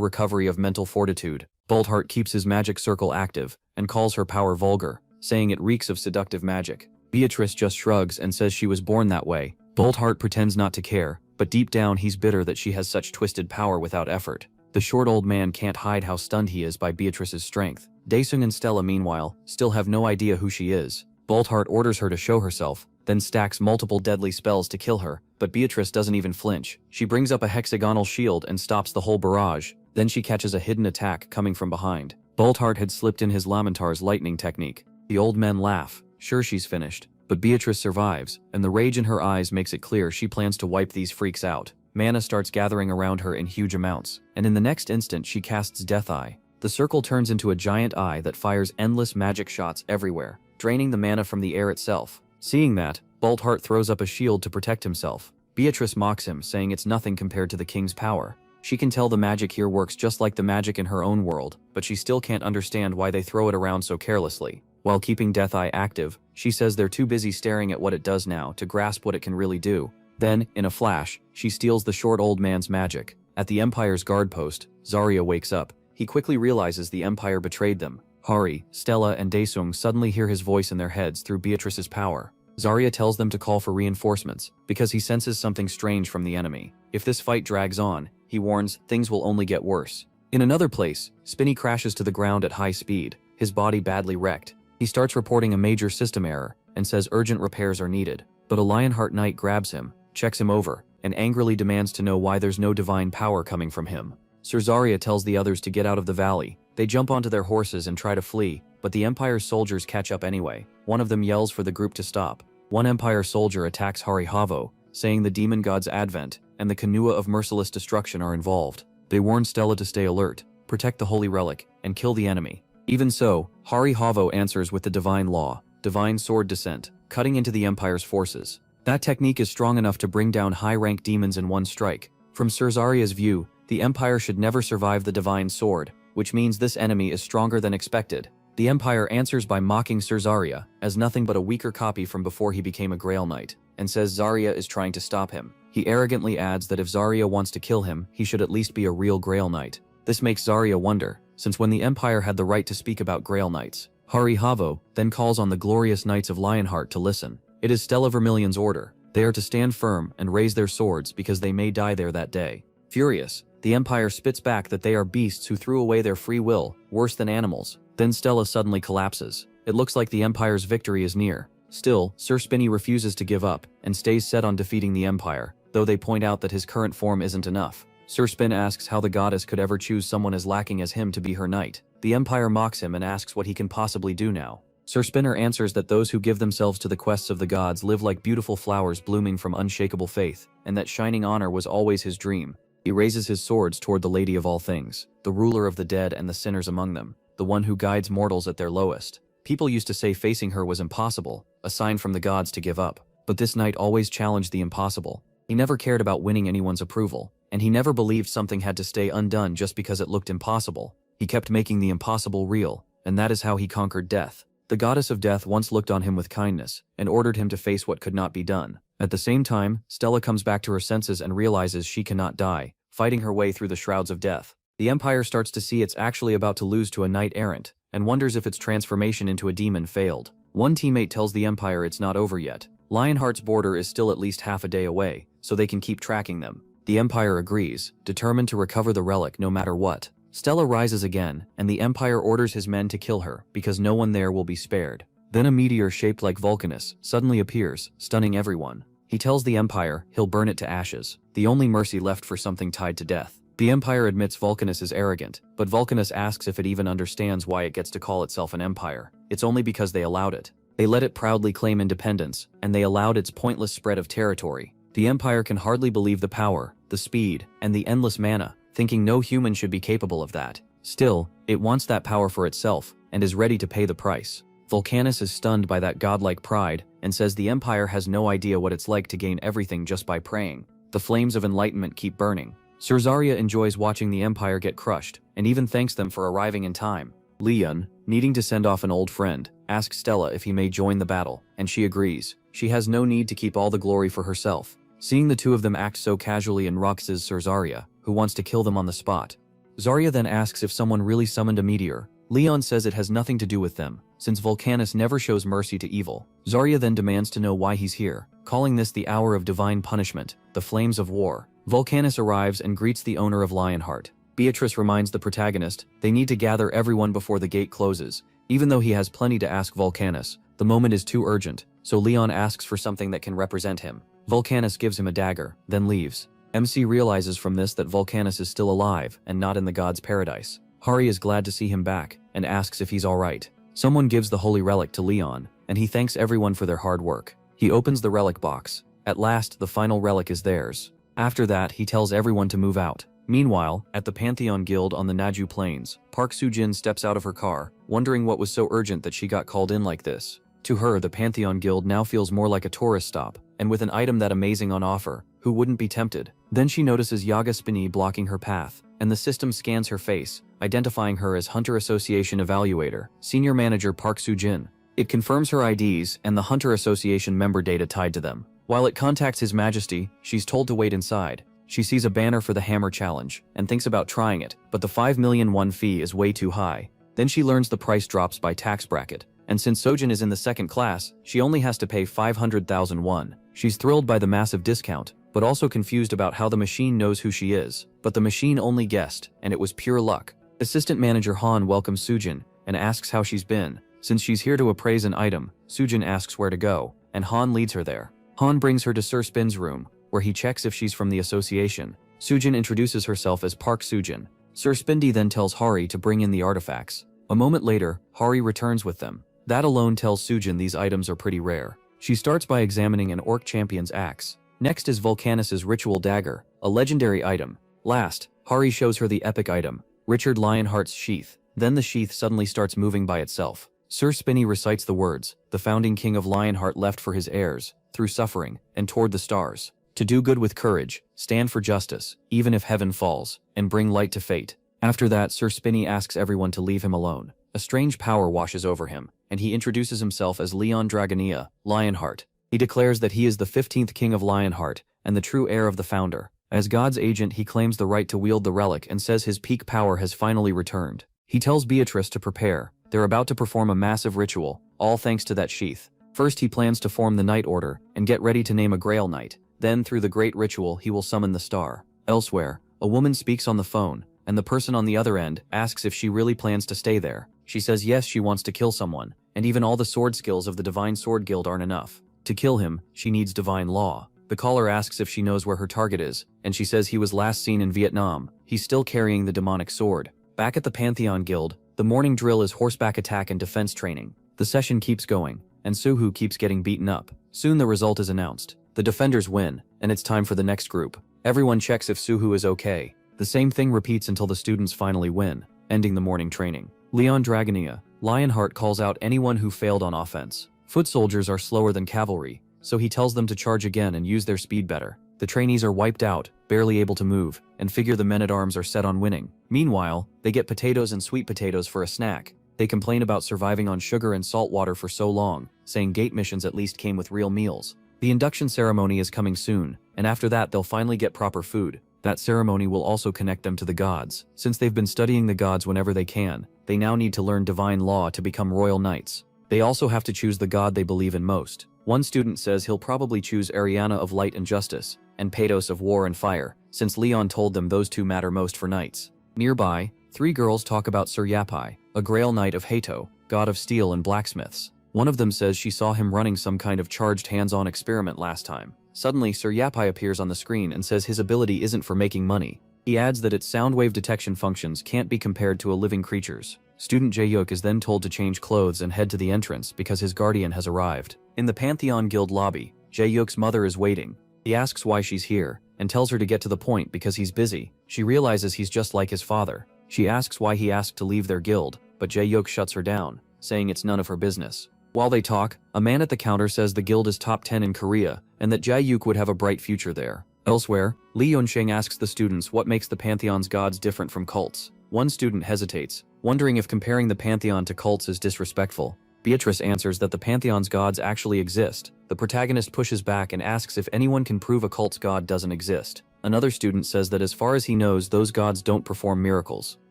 recovery of mental fortitude. Boltheart keeps his magic circle active and calls her power vulgar, saying it reeks of seductive magic. Beatrice just shrugs and says she was born that way. Boltheart pretends not to care, but deep down he's bitter that she has such twisted power without effort. The short old man can't hide how stunned he is by Beatrice's strength. Daesung and Stella, meanwhile, still have no idea who she is. Boltheart orders her to show herself, then stacks multiple deadly spells to kill her, but Beatrice doesn't even flinch. She brings up a hexagonal shield and stops the whole barrage. Then she catches a hidden attack coming from behind. Boltheart had slipped in his Lamentar's lightning technique. The old men laugh, sure she's finished. But Beatrice survives, and the rage in her eyes makes it clear she plans to wipe these freaks out. Mana starts gathering around her in huge amounts, and in the next instant she casts Death Eye. The circle turns into a giant eye that fires endless magic shots everywhere, draining the mana from the air itself. Seeing that, Boltheart throws up a shield to protect himself. Beatrice mocks him, saying it's nothing compared to the king's power. She can tell the magic here works just like the magic in her own world, but she still can't understand why they throw it around so carelessly. While keeping Death Eye active, she says they're too busy staring at what it does now to grasp what it can really do. Then, in a flash, she steals the short old man's magic. At the Empire's guard post, Zarya wakes up. He quickly realizes the Empire betrayed them. Hari, Stella, and Daesung suddenly hear his voice in their heads through Beatrice's power. Zarya tells them to call for reinforcements, because he senses something strange from the enemy. If this fight drags on, he warns, things will only get worse. In another place, Spinny crashes to the ground at high speed, his body badly wrecked. He starts reporting a major system error, and says urgent repairs are needed. But a Lionheart Knight grabs him, checks him over, and angrily demands to know why there's no divine power coming from him. Sir Zarya tells the others to get out of the valley. They jump onto their horses and try to flee, but the Empire's soldiers catch up anyway. One of them yells for the group to stop. One Empire soldier attacks Hari Havo, saying the demon god's advent and the Kanua of merciless destruction are involved. They warn Stella to stay alert, protect the holy relic, and kill the enemy. Even so, Hari Havo answers with the divine law, divine sword descent, cutting into the Empire's forces. That technique is strong enough to bring down high-rank demons in one strike. From Sir Zarya's view, the Empire should never survive the divine sword, which means this enemy is stronger than expected. The Empire answers by mocking Sir Zarya as nothing but a weaker copy from before he became a Grail Knight, and says Zarya is trying to stop him. He arrogantly adds that if Zarya wants to kill him, he should at least be a real Grail Knight. This makes Zarya wonder, since when the Empire had the right to speak about Grail Knights. Hari Havo then calls on the glorious Knights of Lionheart to listen. It is Stella Vermillion's order. They are to stand firm and raise their swords because they may die there that day. Furious, the Empire spits back that they are beasts who threw away their free will, worse than animals. Then Stella suddenly collapses. It looks like the Empire's victory is near. Still, Sir Spinny refuses to give up and stays set on defeating the Empire, though they point out that his current form isn't enough. Sir Spin asks how the goddess could ever choose someone as lacking as him to be her knight. The Empire mocks him and asks what he can possibly do now. Sir Spinner answers that those who give themselves to the quests of the gods live like beautiful flowers blooming from unshakable faith, and that shining honor was always his dream. He raises his swords toward the Lady of all things, the ruler of the dead and the sinners among them, the one who guides mortals at their lowest. People used to say facing her was impossible, a sign from the gods to give up. But this knight always challenged the impossible. He never cared about winning anyone's approval, and he never believed something had to stay undone just because it looked impossible. He kept making the impossible real, and that is how he conquered death. The goddess of death once looked on him with kindness, and ordered him to face what could not be done. At the same time, Stella comes back to her senses and realizes she cannot die, fighting her way through the shrouds of death. The Empire starts to see it's actually about to lose to a knight-errant, and wonders if its transformation into a demon failed. One teammate tells the Empire it's not over yet. Lionheart's border is still at least half a day away, so they can keep tracking them. The Empire agrees, determined to recover the relic no matter what. Stella rises again, and the Empire orders his men to kill her because no one there will be spared. Then a meteor shaped like Vulcanus suddenly appears, stunning everyone. He tells the Empire he'll burn it to ashes, the only mercy left for something tied to death. The Empire admits Vulcanus is arrogant, but Vulcanus asks if it even understands why it gets to call itself an empire. It's only because they allowed it. They let it proudly claim independence, and they allowed its pointless spread of territory. The Empire can hardly believe the power, the speed, and the endless mana, thinking no human should be capable of that. Still, it wants that power for itself, and is ready to pay the price. Vulcanus is stunned by that godlike pride, and says the Empire has no idea what it's like to gain everything just by praying. The flames of enlightenment keep burning. Sir Zarya enjoys watching the Empire get crushed, and even thanks them for arriving in time. Leon, needing to send off an old friend, asks Stella if he may join the battle, and she agrees. She has no need to keep all the glory for herself. Seeing the two of them act so casually enrages Sir Zarya, who wants to kill them on the spot. Zarya then asks if someone really summoned a meteor. Leon says it has nothing to do with them, since Vulcanus never shows mercy to evil. Zarya then demands to know why he's here, calling this the hour of divine punishment, the flames of war. Vulcanus arrives and greets the owner of Lionheart. Beatrice reminds the protagonist they need to gather everyone before the gate closes. Even though he has plenty to ask Vulcanus, the moment is too urgent, so Leon asks for something that can represent him. Vulcanus gives him a dagger, then leaves. MC realizes from this that Vulcanus is still alive and not in the god's paradise. Hari is glad to see him back and asks if he's alright. Someone gives the holy relic to Leon, and he thanks everyone for their hard work. He opens the relic box. At last, the final relic is theirs. After that, he tells everyone to move out. Meanwhile, at the Pantheon Guild on the Naju Plains, Park Soo-jin steps out of her car, wondering what was so urgent that she got called in like this. To her, the Pantheon Guild now feels more like a tourist stop, and with an item that amazing on offer, who wouldn't be tempted? Then she notices Yaga Spinny blocking her path, and the system scans her face, identifying her as Hunter Association Evaluator, Senior Manager Park Soo-jin. It confirms her IDs and the Hunter Association member data tied to them. While it contacts His Majesty, she's told to wait inside. She sees a banner for the Hammer Challenge, and thinks about trying it, but the 5 million won fee is way too high. Then she learns the price drops by tax bracket, and since Sojin is in the second class, she only has to pay 500,000 won. She's thrilled by the massive discount, but also confused about how the machine knows who she is. But the machine only guessed, and it was pure luck. Assistant Manager Han welcomes Sujin, and asks how she's been. Since she's here to appraise an item, Sujin asks where to go, and Han leads her there. Han brings her to Sir Spin's room, where he checks if she's from the association. Sujin introduces herself as Park Soo-jin. Sir Spindy then tells Hari to bring in the artifacts. A moment later, Hari returns with them. That alone tells Sujin these items are pretty rare. She starts by examining an orc champion's axe. Next is Vulcanus's ritual dagger, a legendary item. Last, Hari shows her the epic item, Richard Lionheart's sheath. Then the sheath suddenly starts moving by itself. Sir Spinny recites the words, the founding king of Lionheart left for his heirs, through suffering, and toward the stars. To do good with courage, stand for justice, even if heaven falls, and bring light to fate. After that, Sir Spinny asks everyone to leave him alone. A strange power washes over him, and he introduces himself as Leon Dragonia, Lionheart. He declares that he is the 15th king of Lionheart, and the true heir of the founder. As God's agent, he claims the right to wield the relic and says his peak power has finally returned. He tells Beatrice to prepare. They're about to perform a massive ritual, all thanks to that sheath. First, he plans to form the Night Order, and get ready to name a Grail Knight. Then, through the great ritual, he will summon the star. Elsewhere, a woman speaks on the phone, and the person on the other end asks if she really plans to stay there. She says yes, she wants to kill someone, and even all the sword skills of the Divine Sword Guild aren't enough. To kill him, she needs divine law. The caller asks if she knows where her target is, and she says he was last seen in Vietnam. He's still carrying the demonic sword. Back at the Pantheon Guild, the morning drill is horseback attack and defense training. The session keeps going, and Suhu keeps getting beaten up. Soon the result is announced. The defenders win, and it's time for the next group. Everyone checks if Suhu is okay. The same thing repeats until the students finally win, ending the morning training. Leon Dragonia, Lionheart calls out anyone who failed on offense. Foot soldiers are slower than cavalry, so he tells them to charge again and use their speed better. The trainees are wiped out, barely able to move, and figure the men-at-arms are set on winning. Meanwhile, they get potatoes and sweet potatoes for a snack. They complain about surviving on sugar and salt water for so long, saying gate missions at least came with real meals. The induction ceremony is coming soon, and after that they'll finally get proper food. That ceremony will also connect them to the gods. Since they've been studying the gods whenever they can, they now need to learn divine law to become royal knights. They also have to choose the god they believe in most. One student says he'll probably choose Ariana of Light and Justice, and Pados of War and Fire, since Leon told them those two matter most for knights. Nearby, 3 girls talk about Suryapi, a Grail Knight of Hato, god of steel and blacksmiths. One of them says she saw him running some kind of charged hands-on experiment last time. Suddenly, Suryapi appears on the screen and says his ability isn't for making money. He adds that its sound wave detection functions can't be compared to a living creature's. Student Jae-yuk is then told to change clothes and head to the entrance because his guardian has arrived. In the Pantheon Guild lobby, Jae-yuk's mother is waiting. He asks why she's here, and tells her to get to the point because he's busy. She realizes he's just like his father. She asks why he asked to leave their guild, but Jae-yuk shuts her down, saying it's none of her business. While they talk, a man at the counter says the guild is top 10 in Korea, and that Jae-yuk would have a bright future there. Elsewhere, Lee Yunsheng asks the students what makes the Pantheon's gods different from cults. One student hesitates, wondering if comparing the Pantheon to cults is disrespectful. Beatrice answers that the Pantheon's gods actually exist. The protagonist pushes back and asks if anyone can prove a cult's god doesn't exist. Another student says that as far as he knows, those gods don't perform miracles.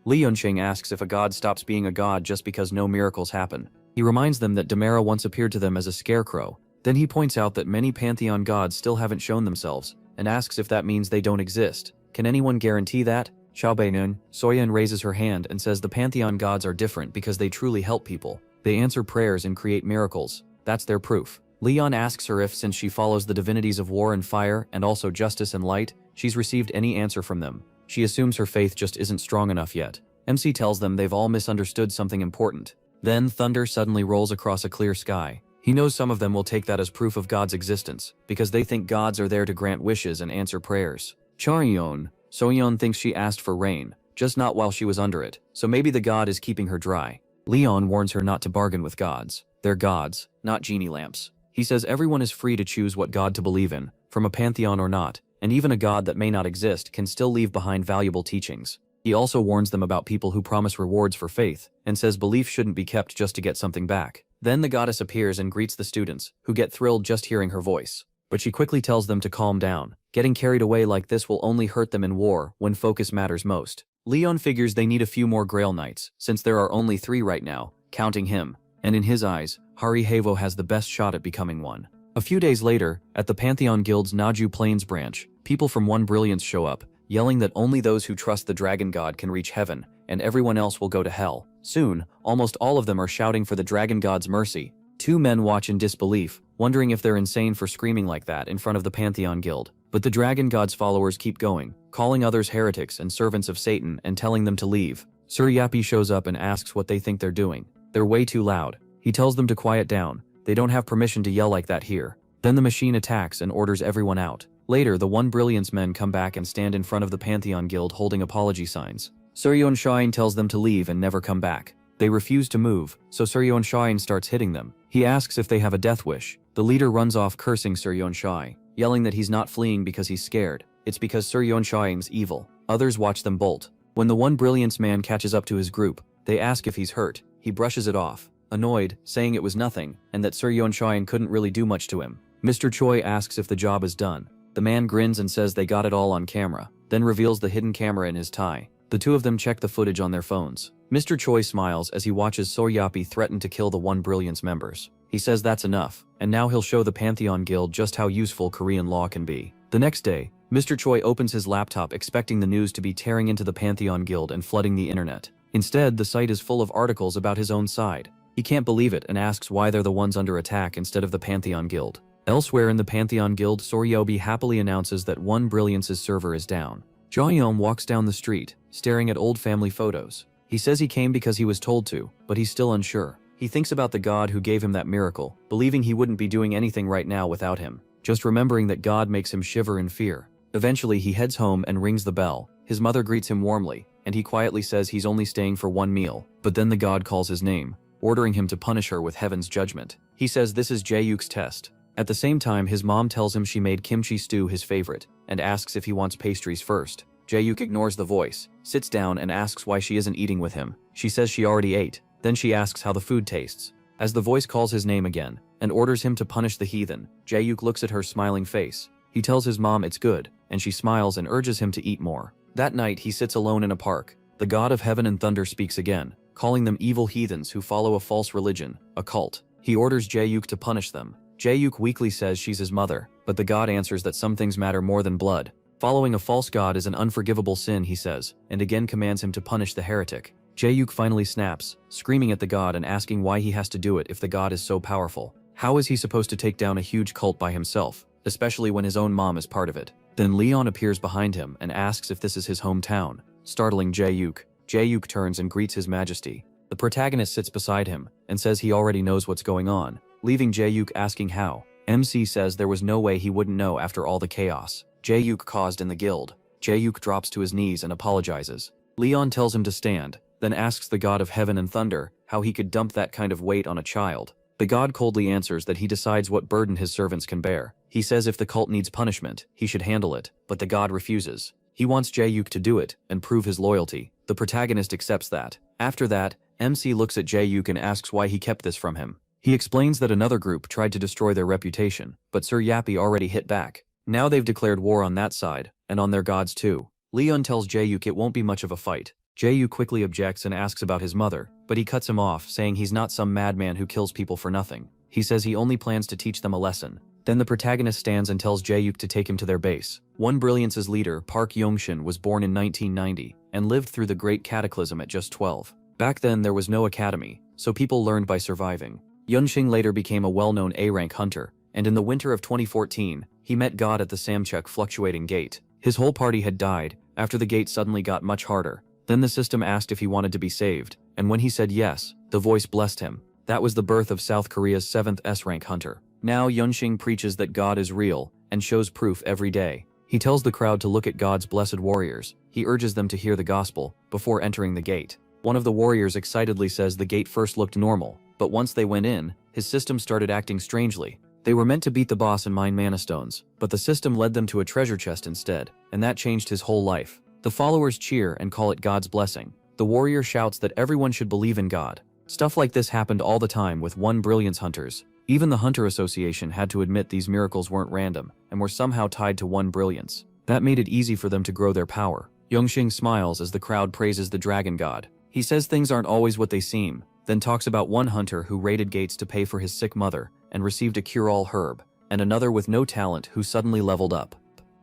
Lee Yunsheng asks if a god stops being a god just because no miracles happen. He reminds them that Demara once appeared to them as a scarecrow. Then he points out that many Pantheon gods still haven't shown themselves, and asks if that means they don't exist. Can anyone guarantee that? Xiaobainun, Soyeon raises her hand and says the Pantheon gods are different because they truly help people. They answer prayers and create miracles. That's their proof. Leon asks her if, since she follows the divinities of war and fire, and also justice and light, she's received any answer from them. She assumes her faith just isn't strong enough yet. MC tells them they've all misunderstood something important. Then thunder suddenly rolls across a clear sky. He knows some of them will take that as proof of God's existence, because they think gods are there to grant wishes and answer prayers. Soyeon thinks she asked for rain, just not while she was under it, so maybe the god is keeping her dry. Leon warns her not to bargain with gods. They're gods, not genie lamps. He says everyone is free to choose what god to believe in, from a pantheon or not, and even a god that may not exist can still leave behind valuable teachings. He also warns them about people who promise rewards for faith, and says belief shouldn't be kept just to get something back. Then the goddess appears and greets the students, who get thrilled just hearing her voice. But she quickly tells them to calm down. Getting carried away like this will only hurt them in war when focus matters most. Leon figures they need a few more Grail Knights, since there are only 3 right now, counting him, and in his eyes, Hari Havo has the best shot at becoming one. A few days later, at the Pantheon Guild's Naju Plains branch, people from One Brilliance show up, yelling that only those who trust the dragon god can reach heaven, and everyone else will go to hell. Soon, almost all of them are shouting for the dragon god's mercy. 2 men watch in disbelief, wondering if they're insane for screaming like that in front of the Pantheon Guild. But the dragon god's followers keep going, calling others heretics and servants of Satan and telling them to leave. Suryapi shows up and asks what they think they're doing. They're way too loud. He tells them to quiet down. They don't have permission to yell like that here. Then the machine attacks and orders everyone out. Later, the One Brilliance men come back and stand in front of the Pantheon Guild holding apology signs. Suryeon Shine tells them to leave and never come back. They refuse to move, so Suryeon Shine starts hitting them. He asks if they have a death wish. The leader runs off cursing Suryeon Shine, yelling that he's not fleeing because he's scared. It's because Suryeon Shine's evil. Others watch them bolt. When the One Brilliance man catches up to his group, they ask if he's hurt. He brushes it off, annoyed, saying it was nothing, and that Suryeon Shine couldn't really do much to him. Mr. Choi asks if the job is done. The man grins and says they got it all on camera, then reveals the hidden camera in his tie. The 2 of them check the footage on their phones. Mr. Choi smiles as he watches Suryapi threaten to kill the One Brilliance members. He says that's enough, and now he'll show the Pantheon Guild just how useful Korean law can be. The next day, Mr. Choi opens his laptop expecting the news to be tearing into the Pantheon Guild and flooding the internet. Instead, the site is full of articles about his own side. He can't believe it and asks why they're the ones under attack instead of the Pantheon Guild. Elsewhere in the Pantheon Guild, Soryobi happily announces that One Brilliance's server is down. Jaeyeom walks down the street, staring at old family photos. He says he came because he was told to, but he's still unsure. He thinks about the God who gave him that miracle, believing he wouldn't be doing anything right now without him, just remembering that God makes him shiver in fear. Eventually, he heads home and rings the bell. His mother greets him warmly, and he quietly says he's only staying for 1 meal, but then the God calls his name, ordering him to punish her with heaven's judgment. He says this is Jae-yuk's test. At the same time, his mom tells him she made kimchi stew his favorite, and asks if he wants pastries first. Jae-yuk ignores the voice, sits down and asks why she isn't eating with him. She says she already ate. Then she asks how the food tastes. As the voice calls his name again, and orders him to punish the heathen, Jae-yuk looks at her smiling face. He tells his mom it's good, and she smiles and urges him to eat more. That night, he sits alone in a park. The God of heaven and thunder speaks again, calling them evil heathens who follow a false religion, a cult. He orders Jae-yuk to punish them. Jae-yuk weakly says she's his mother, but the god answers that some things matter more than blood. Following a false god is an unforgivable sin, he says, and again commands him to punish the heretic. Jae-yuk finally snaps, screaming at the god and asking why he has to do it if the god is so powerful. How is he supposed to take down a huge cult by himself, especially when his own mom is part of it? Then Leon appears behind him and asks if this is his hometown. Startling Jae-yuk, Jae-yuk turns and greets his majesty. The protagonist sits beside him and says he already knows what's going on, leaving Jae-yuk asking how. MC says there was no way he wouldn't know after all the chaos Jae-yuk caused in the guild. Jae-yuk drops to his knees and apologizes. Leon tells him to stand, then asks the god of heaven and thunder how he could dump that kind of weight on a child. The god coldly answers that he decides what burden his servants can bear. He says if the cult needs punishment, he should handle it, but the god refuses. He wants Jae-yuk to do it and prove his loyalty. The protagonist accepts that. After that, MC looks at Jae-yuk and asks why he kept this from him. He explains that another group tried to destroy their reputation, but Sir Yappy already hit back. Now they've declared war on that side, and on their gods too. Leon tells Jae-yuk it won't be much of a fight. Jae-yuk quickly objects and asks about his mother, but he cuts him off, saying he's not some madman who kills people for nothing. He says he only plans to teach them a lesson. Then the protagonist stands and tells Jae-yuk to take him to their base. One Brilliance's leader, Park Yongshin, was born in 1990 and lived through the Great Cataclysm at just 12. Back then there was no academy, so people learned by surviving. Yunxing later became a well-known A-rank hunter, and in the winter of 2014, he met God at the Samchuk fluctuating gate. His whole party had died, after the gate suddenly got much harder. Then the system asked if he wanted to be saved, and when he said yes, the voice blessed him. That was the birth of South Korea's 7th S-rank hunter. Now Yunxing preaches that God is real, and shows proof every day. He tells the crowd to look at God's blessed warriors. He urges them to hear the gospel, before entering the gate. One of the warriors excitedly says the gate first looked normal, but once they went in, his system started acting strangely. They were meant to beat the boss and mine mana stones, but the system led them to a treasure chest instead, and that changed his whole life. The followers cheer and call it God's blessing. The warrior shouts that everyone should believe in God. Stuff like this happened all the time with One Brilliance hunters. Even the Hunter Association had to admit these miracles weren't random, and were somehow tied to One Brilliance. That made it easy for them to grow their power. Yongxing smiles as the crowd praises the dragon god. He says things aren't always what they seem, then talks about one hunter who raided gates to pay for his sick mother, and received a cure-all herb, and another with no talent who suddenly leveled up.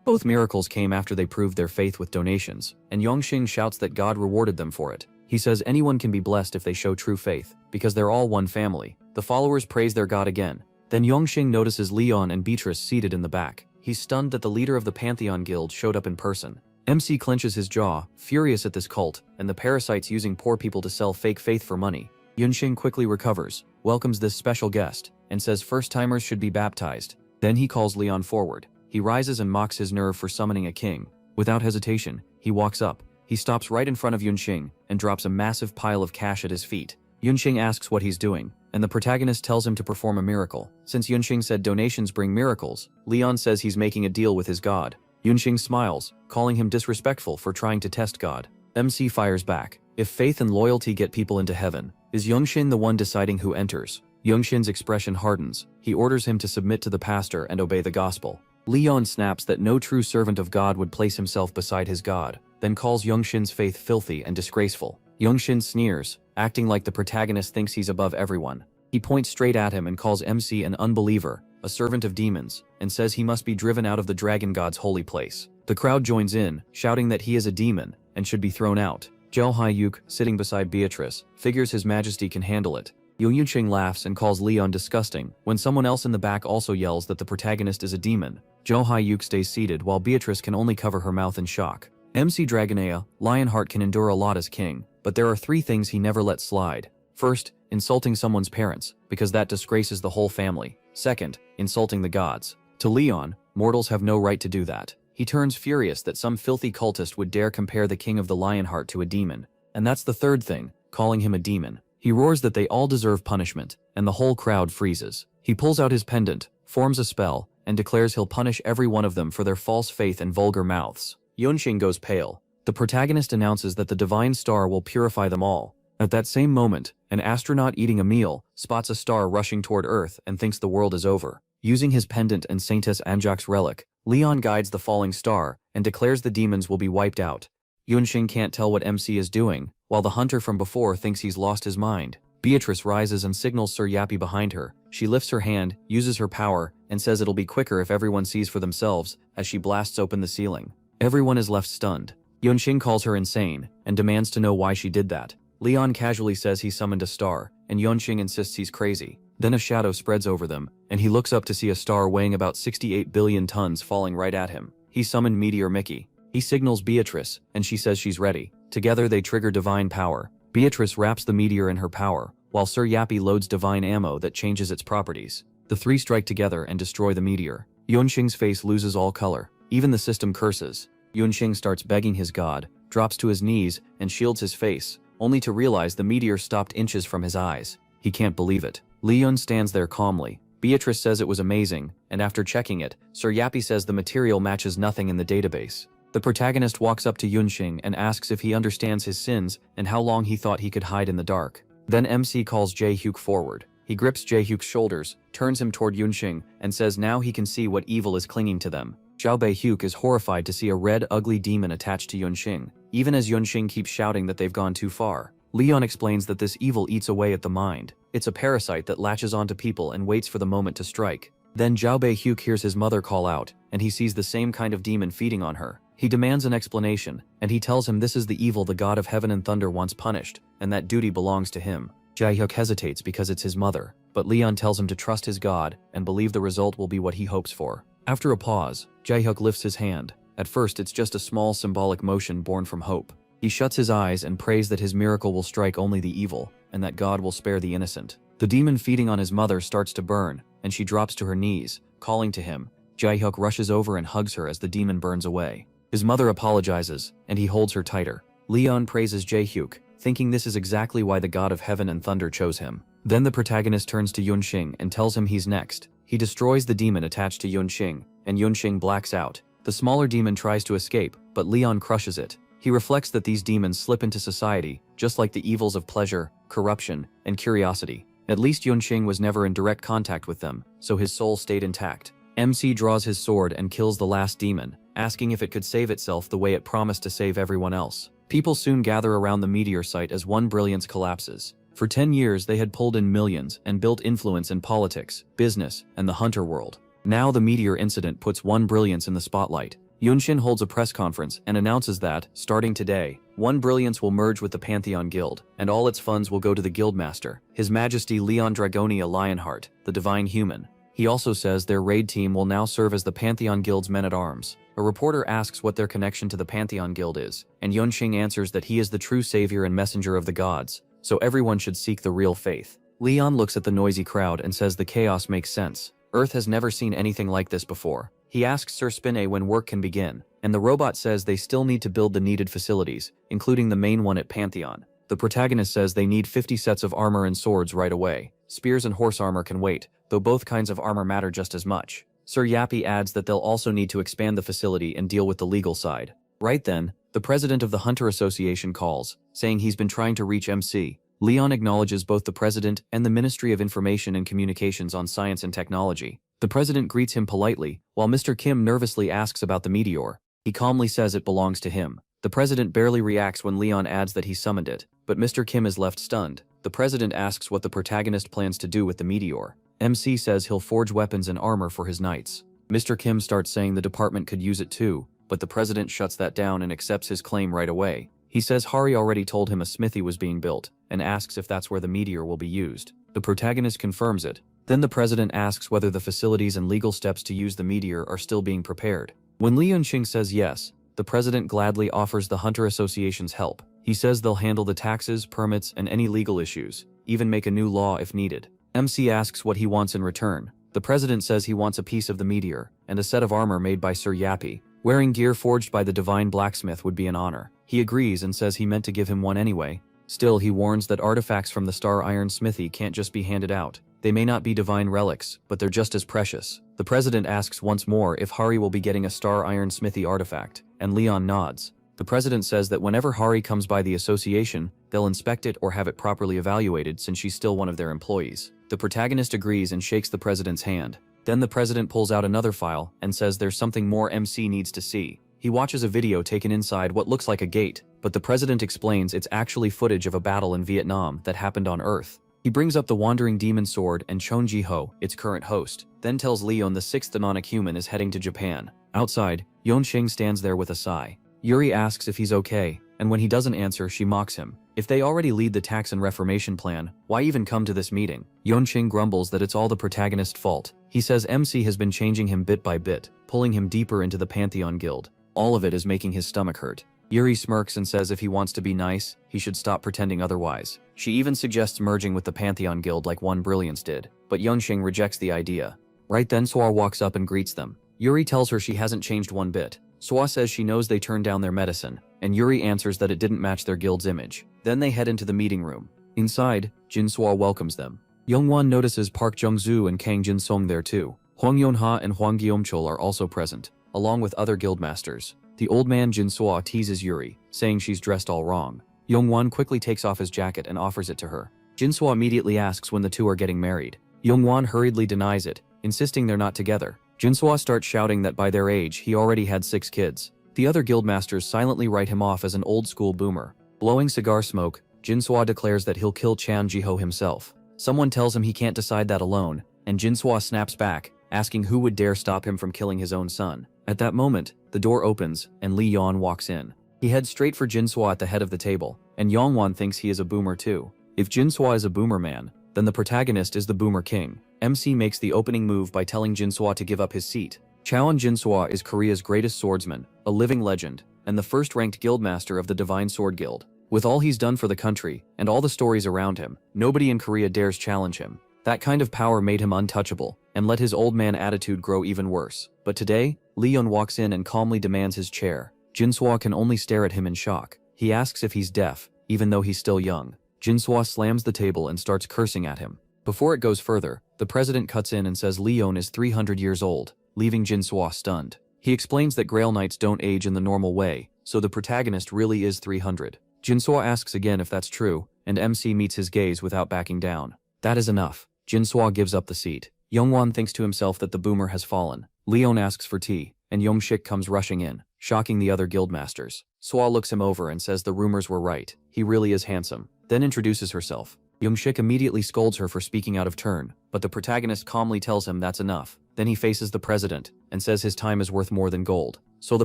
Both miracles came after they proved their faith with donations, and Yongxing shouts that God rewarded them for it. He says anyone can be blessed if they show true faith, because they're all one family. The followers praise their god again. Then Yongxing notices Leon and Beatrice seated in the back. He's stunned that the leader of the Pantheon Guild showed up in person. MC clenches his jaw, furious at this cult, and the parasites using poor people to sell fake faith for money. Yunxing quickly recovers, welcomes this special guest, and says first-timers should be baptized. Then he calls Leon forward. He rises and mocks his nerve for summoning a king. Without hesitation, he walks up. He stops right in front of Yunxing and drops a massive pile of cash at his feet. Yunxing asks what he's doing, and the protagonist tells him to perform a miracle. Since Yunxing said donations bring miracles, Leon says he's making a deal with his god. Yunxing smiles, calling him disrespectful for trying to test God. MC fires back. If faith and loyalty get people into heaven, is Yunxin the one deciding who enters? Yunxin's expression hardens. He orders him to submit to the pastor and obey the gospel. Leon snaps that no true servant of God would place himself beside his god, then calls Yunxin's faith filthy and disgraceful. Yunxin sneers, acting like the protagonist thinks he's above everyone. He points straight at him and calls MC an unbeliever, a servant of demons, and says he must be driven out of the dragon god's holy place. The crowd joins in, shouting that he is a demon and should be thrown out. Jel Haiyuk, sitting beside Beatrice, figures his majesty can handle it. Yunxing laughs and calls Leon disgusting, when someone else in the back also yells that the protagonist is a demon. Jel Haiyuk stays seated while Beatrice can only cover her mouth in shock. MC Dragonea, Lionheart can endure a lot as king, but there are 3 things he never lets slide. First, insulting someone's parents, because that disgraces the whole family. Second, insulting the gods. To Leon, mortals have no right to do that. He turns furious that some filthy cultist would dare compare the king of the Lionheart to a demon. And that's the third thing, calling him a demon. He roars that they all deserve punishment, and the whole crowd freezes. He pulls out his pendant, forms a spell, and declares he'll punish every one of them for their false faith and vulgar mouths. Yunxing goes pale. The protagonist announces that the divine star will purify them all. At that same moment, an astronaut eating a meal spots a star rushing toward Earth and thinks the world is over. Using his pendant and Saintess Anjak's relic, Leon guides the falling star and declares the demons will be wiped out. Yunxing can't tell what MC is doing, while the hunter from before thinks he's lost his mind. Beatrice rises and signals Sir Yappy behind her. She lifts her hand, uses her power, and says it'll be quicker if everyone sees for themselves as she blasts open the ceiling. Everyone is left stunned. Yunxing calls her insane and demands to know why she did that. Leon casually says he summoned a star, and Yunxing insists he's crazy. Then a shadow spreads over them, and he looks up to see a star weighing about 68 billion tons falling right at him. He summoned Meteor Mickey. He signals Beatrice, and she says she's ready. Together they trigger divine power. Beatrice wraps the meteor in her power, while Sir Yappy loads divine ammo that changes its properties. The three strike together and destroy the meteor. Yunxing's face loses all color. Even the system curses. Yunxing starts begging his god, drops to his knees, and shields his face, only to realize the meteor stopped inches from his eyes. He can't believe it. Leon stands there calmly. Beatrice says it was amazing, and after checking it, Sir Yappy says the material matches nothing in the database. The protagonist walks up to Yunxing and asks if he understands his sins and how long he thought he could hide in the dark. Then MC calls Jae-hyuk forward. He grips Jae-hyuk's shoulders, turns him toward Yunxing, and says now he can see what evil is clinging to them. Xiao Bei-hyuk is horrified to see a red, ugly demon attached to Yunxing, even as Yunxing keeps shouting that they've gone too far. Leon explains that this evil eats away at the mind. It's a parasite that latches onto people and waits for the moment to strike. Then Xiao Bei-hyuk hears his mother call out, and he sees the same kind of demon feeding on her. He demands an explanation, and he tells him this is the evil the god of heaven and thunder once punished, and that duty belongs to him. Jae-hyuk hesitates because it's his mother, but Leon tells him to trust his god and believe the result will be what he hopes for. After a pause, Jae-hyuk lifts his hand. At first it's just a small symbolic motion born from hope. He shuts his eyes and prays that his miracle will strike only the evil, and that God will spare the innocent. The demon feeding on his mother starts to burn, and she drops to her knees, calling to him. Jae-hyuk rushes over and hugs her as the demon burns away. His mother apologizes, and he holds her tighter. Leon praises Jae-hyuk, thinking this is exactly why the god of heaven and thunder chose him. Then the protagonist turns to Yunxing and tells him he's next. He destroys the demon attached to Yunxing, and Yunxing blacks out. The smaller demon tries to escape, but Leon crushes it. He reflects that these demons slip into society, just like the evils of pleasure, corruption, and curiosity. At least Yunxing was never in direct contact with them, so his soul stayed intact. MC draws his sword and kills the last demon, asking if it could save itself the way it promised to save everyone else. People soon gather around the meteor site as One Brilliance collapses. For 10 years they had pulled in millions and built influence in politics, business, and the hunter world. Now the meteor incident puts One Brilliance in the spotlight. Yunxin holds a press conference and announces that, starting today, One Brilliance will merge with the Pantheon Guild, and all its funds will go to the Guildmaster, His Majesty Leon Dragonia Lionheart, the Divine Human. He also says their raid team will now serve as the Pantheon Guild's men-at-arms. A reporter asks what their connection to the Pantheon Guild is, and Yunxing answers that he is the true savior and messenger of the gods, so everyone should seek the real faith. Leon looks at the noisy crowd and says the chaos makes sense. Earth has never seen anything like this before. He asks Sir Spinay when work can begin, and the robot says they still need to build the needed facilities, including the main one at Pantheon. The protagonist says they need 50 sets of armor and swords right away. Spears and horse armor can wait, though both kinds of armor matter just as much. Sir Yappy adds that they'll also need to expand the facility and deal with the legal side. Right then, the president of the Hunter Association calls, saying he's been trying to reach MC. Leon acknowledges both the president and the Ministry of Information and Communications on Science and Technology. The president greets him politely, while Mr. Kim nervously asks about the meteor. He calmly says it belongs to him. The president barely reacts when Leon adds that he summoned it, but Mr. Kim is left stunned. The president asks what the protagonist plans to do with the meteor. MC says he'll forge weapons and armor for his knights. Mr. Kim starts saying the department could use it too, but the president shuts that down and accepts his claim right away. He says Hari already told him a smithy was being built, and asks if that's where the meteor will be used. The protagonist confirms it. Then the president asks whether the facilities and legal steps to use the meteor are still being prepared. When Li Yunxing says yes, the president gladly offers the Hunter Association's help. He says they'll handle the taxes, permits, and any legal issues, even make a new law if needed. MC asks what he wants in return. The president says he wants a piece of the meteor, and a set of armor made by Sir Yappy. Wearing gear forged by the divine blacksmith would be an honor. He agrees and says he meant to give him one anyway. Still, he warns that artifacts from the Star Iron Smithy can't just be handed out. They may not be divine relics, but they're just as precious. The president asks once more if Hari will be getting a Star Iron Smithy artifact, and Leon nods. The president says that whenever Hari comes by the association, they'll inspect it or have it properly evaluated since she's still one of their employees. The protagonist agrees and shakes the president's hand. Then the president pulls out another file and says there's something more MC needs to see. He watches a video taken inside what looks like a gate, but the president explains it's actually footage of a battle in Vietnam that happened on Earth. He brings up the Wandering Demon Sword and Chon Ji-ho, its current host, then tells Leon the 6th demonic human is heading to Japan. Outside, Yeonsheng stands there with a sigh. Yuri asks if he's okay, and when he doesn't answer, she mocks him. If they already lead the tax and reformation plan, why even come to this meeting? Yeonsheng grumbles that it's all the protagonist's fault. He says MC has been changing him bit by bit, pulling him deeper into the Pantheon Guild. All of it is making his stomach hurt. Yuri smirks and says if he wants to be nice, he should stop pretending otherwise. She even suggests merging with the Pantheon Guild like One Brilliance did, but Yeonsheng rejects the idea. Right then Swa walks up and greets them. Yuri tells her she hasn't changed one bit. Swa says she knows they turned down their medicine, and Yuri answers that it didn't match their guild's image. Then they head into the meeting room. Inside, Jin Swa welcomes them. Youngwon notices Park Jung-soo and Kang Jin-song there too. Hwang Yeon-ha and Hwang Gyeom-chol are also present, along with other guildmasters. The old man Jin Swa teases Yuri, saying she's dressed all wrong. Youngwon quickly takes off his jacket and offers it to her. Jin Swa immediately asks when the two are getting married. Youngwon hurriedly denies it, insisting they're not together. Jin Swa starts shouting that by their age he already had 6 kids. The other guildmasters silently write him off as an old-school boomer. Blowing cigar smoke, Jin Swa declares that he'll kill Chan Jiho himself. Someone tells him he can't decide that alone, and Jin Swa snaps back, asking who would dare stop him from killing his own son. At that moment, the door opens, and Lee Yeon walks in. He heads straight for Jin Swa at the head of the table, and Yongwon thinks he is a boomer too. If Jin Swa is a boomer man, then the protagonist is the boomer king. MC makes the opening move by telling Jin Swa to give up his seat. Chaeon Jin Swa is Korea's greatest swordsman, a living legend, and the first-ranked guildmaster of the Divine Sword Guild. With all he's done for the country, and all the stories around him, nobody in Korea dares challenge him. That kind of power made him untouchable, and let his old man attitude grow even worse. But today, Leon walks in and calmly demands his chair. Jin Swa can only stare at him in shock. He asks if he's deaf, even though he's still young. Jin Swa slams the table and starts cursing at him. Before it goes further, the president cuts in and says Leon is 300 years old, leaving Jin Swa stunned. He explains that Grail Knights don't age in the normal way, so the protagonist really is 300. Jin Swa asks again if that's true, and MC meets his gaze without backing down. That is enough. Jin Swa gives up the seat. Youngwon thinks to himself that the boomer has fallen. Leon asks for tea, and Yongshik comes rushing in, shocking the other guildmasters. Swa looks him over and says the rumors were right. He really is handsome. Then introduces herself. Yongshik immediately scolds her for speaking out of turn, but the protagonist calmly tells him that's enough. Then he faces the president and says his time is worth more than gold. So the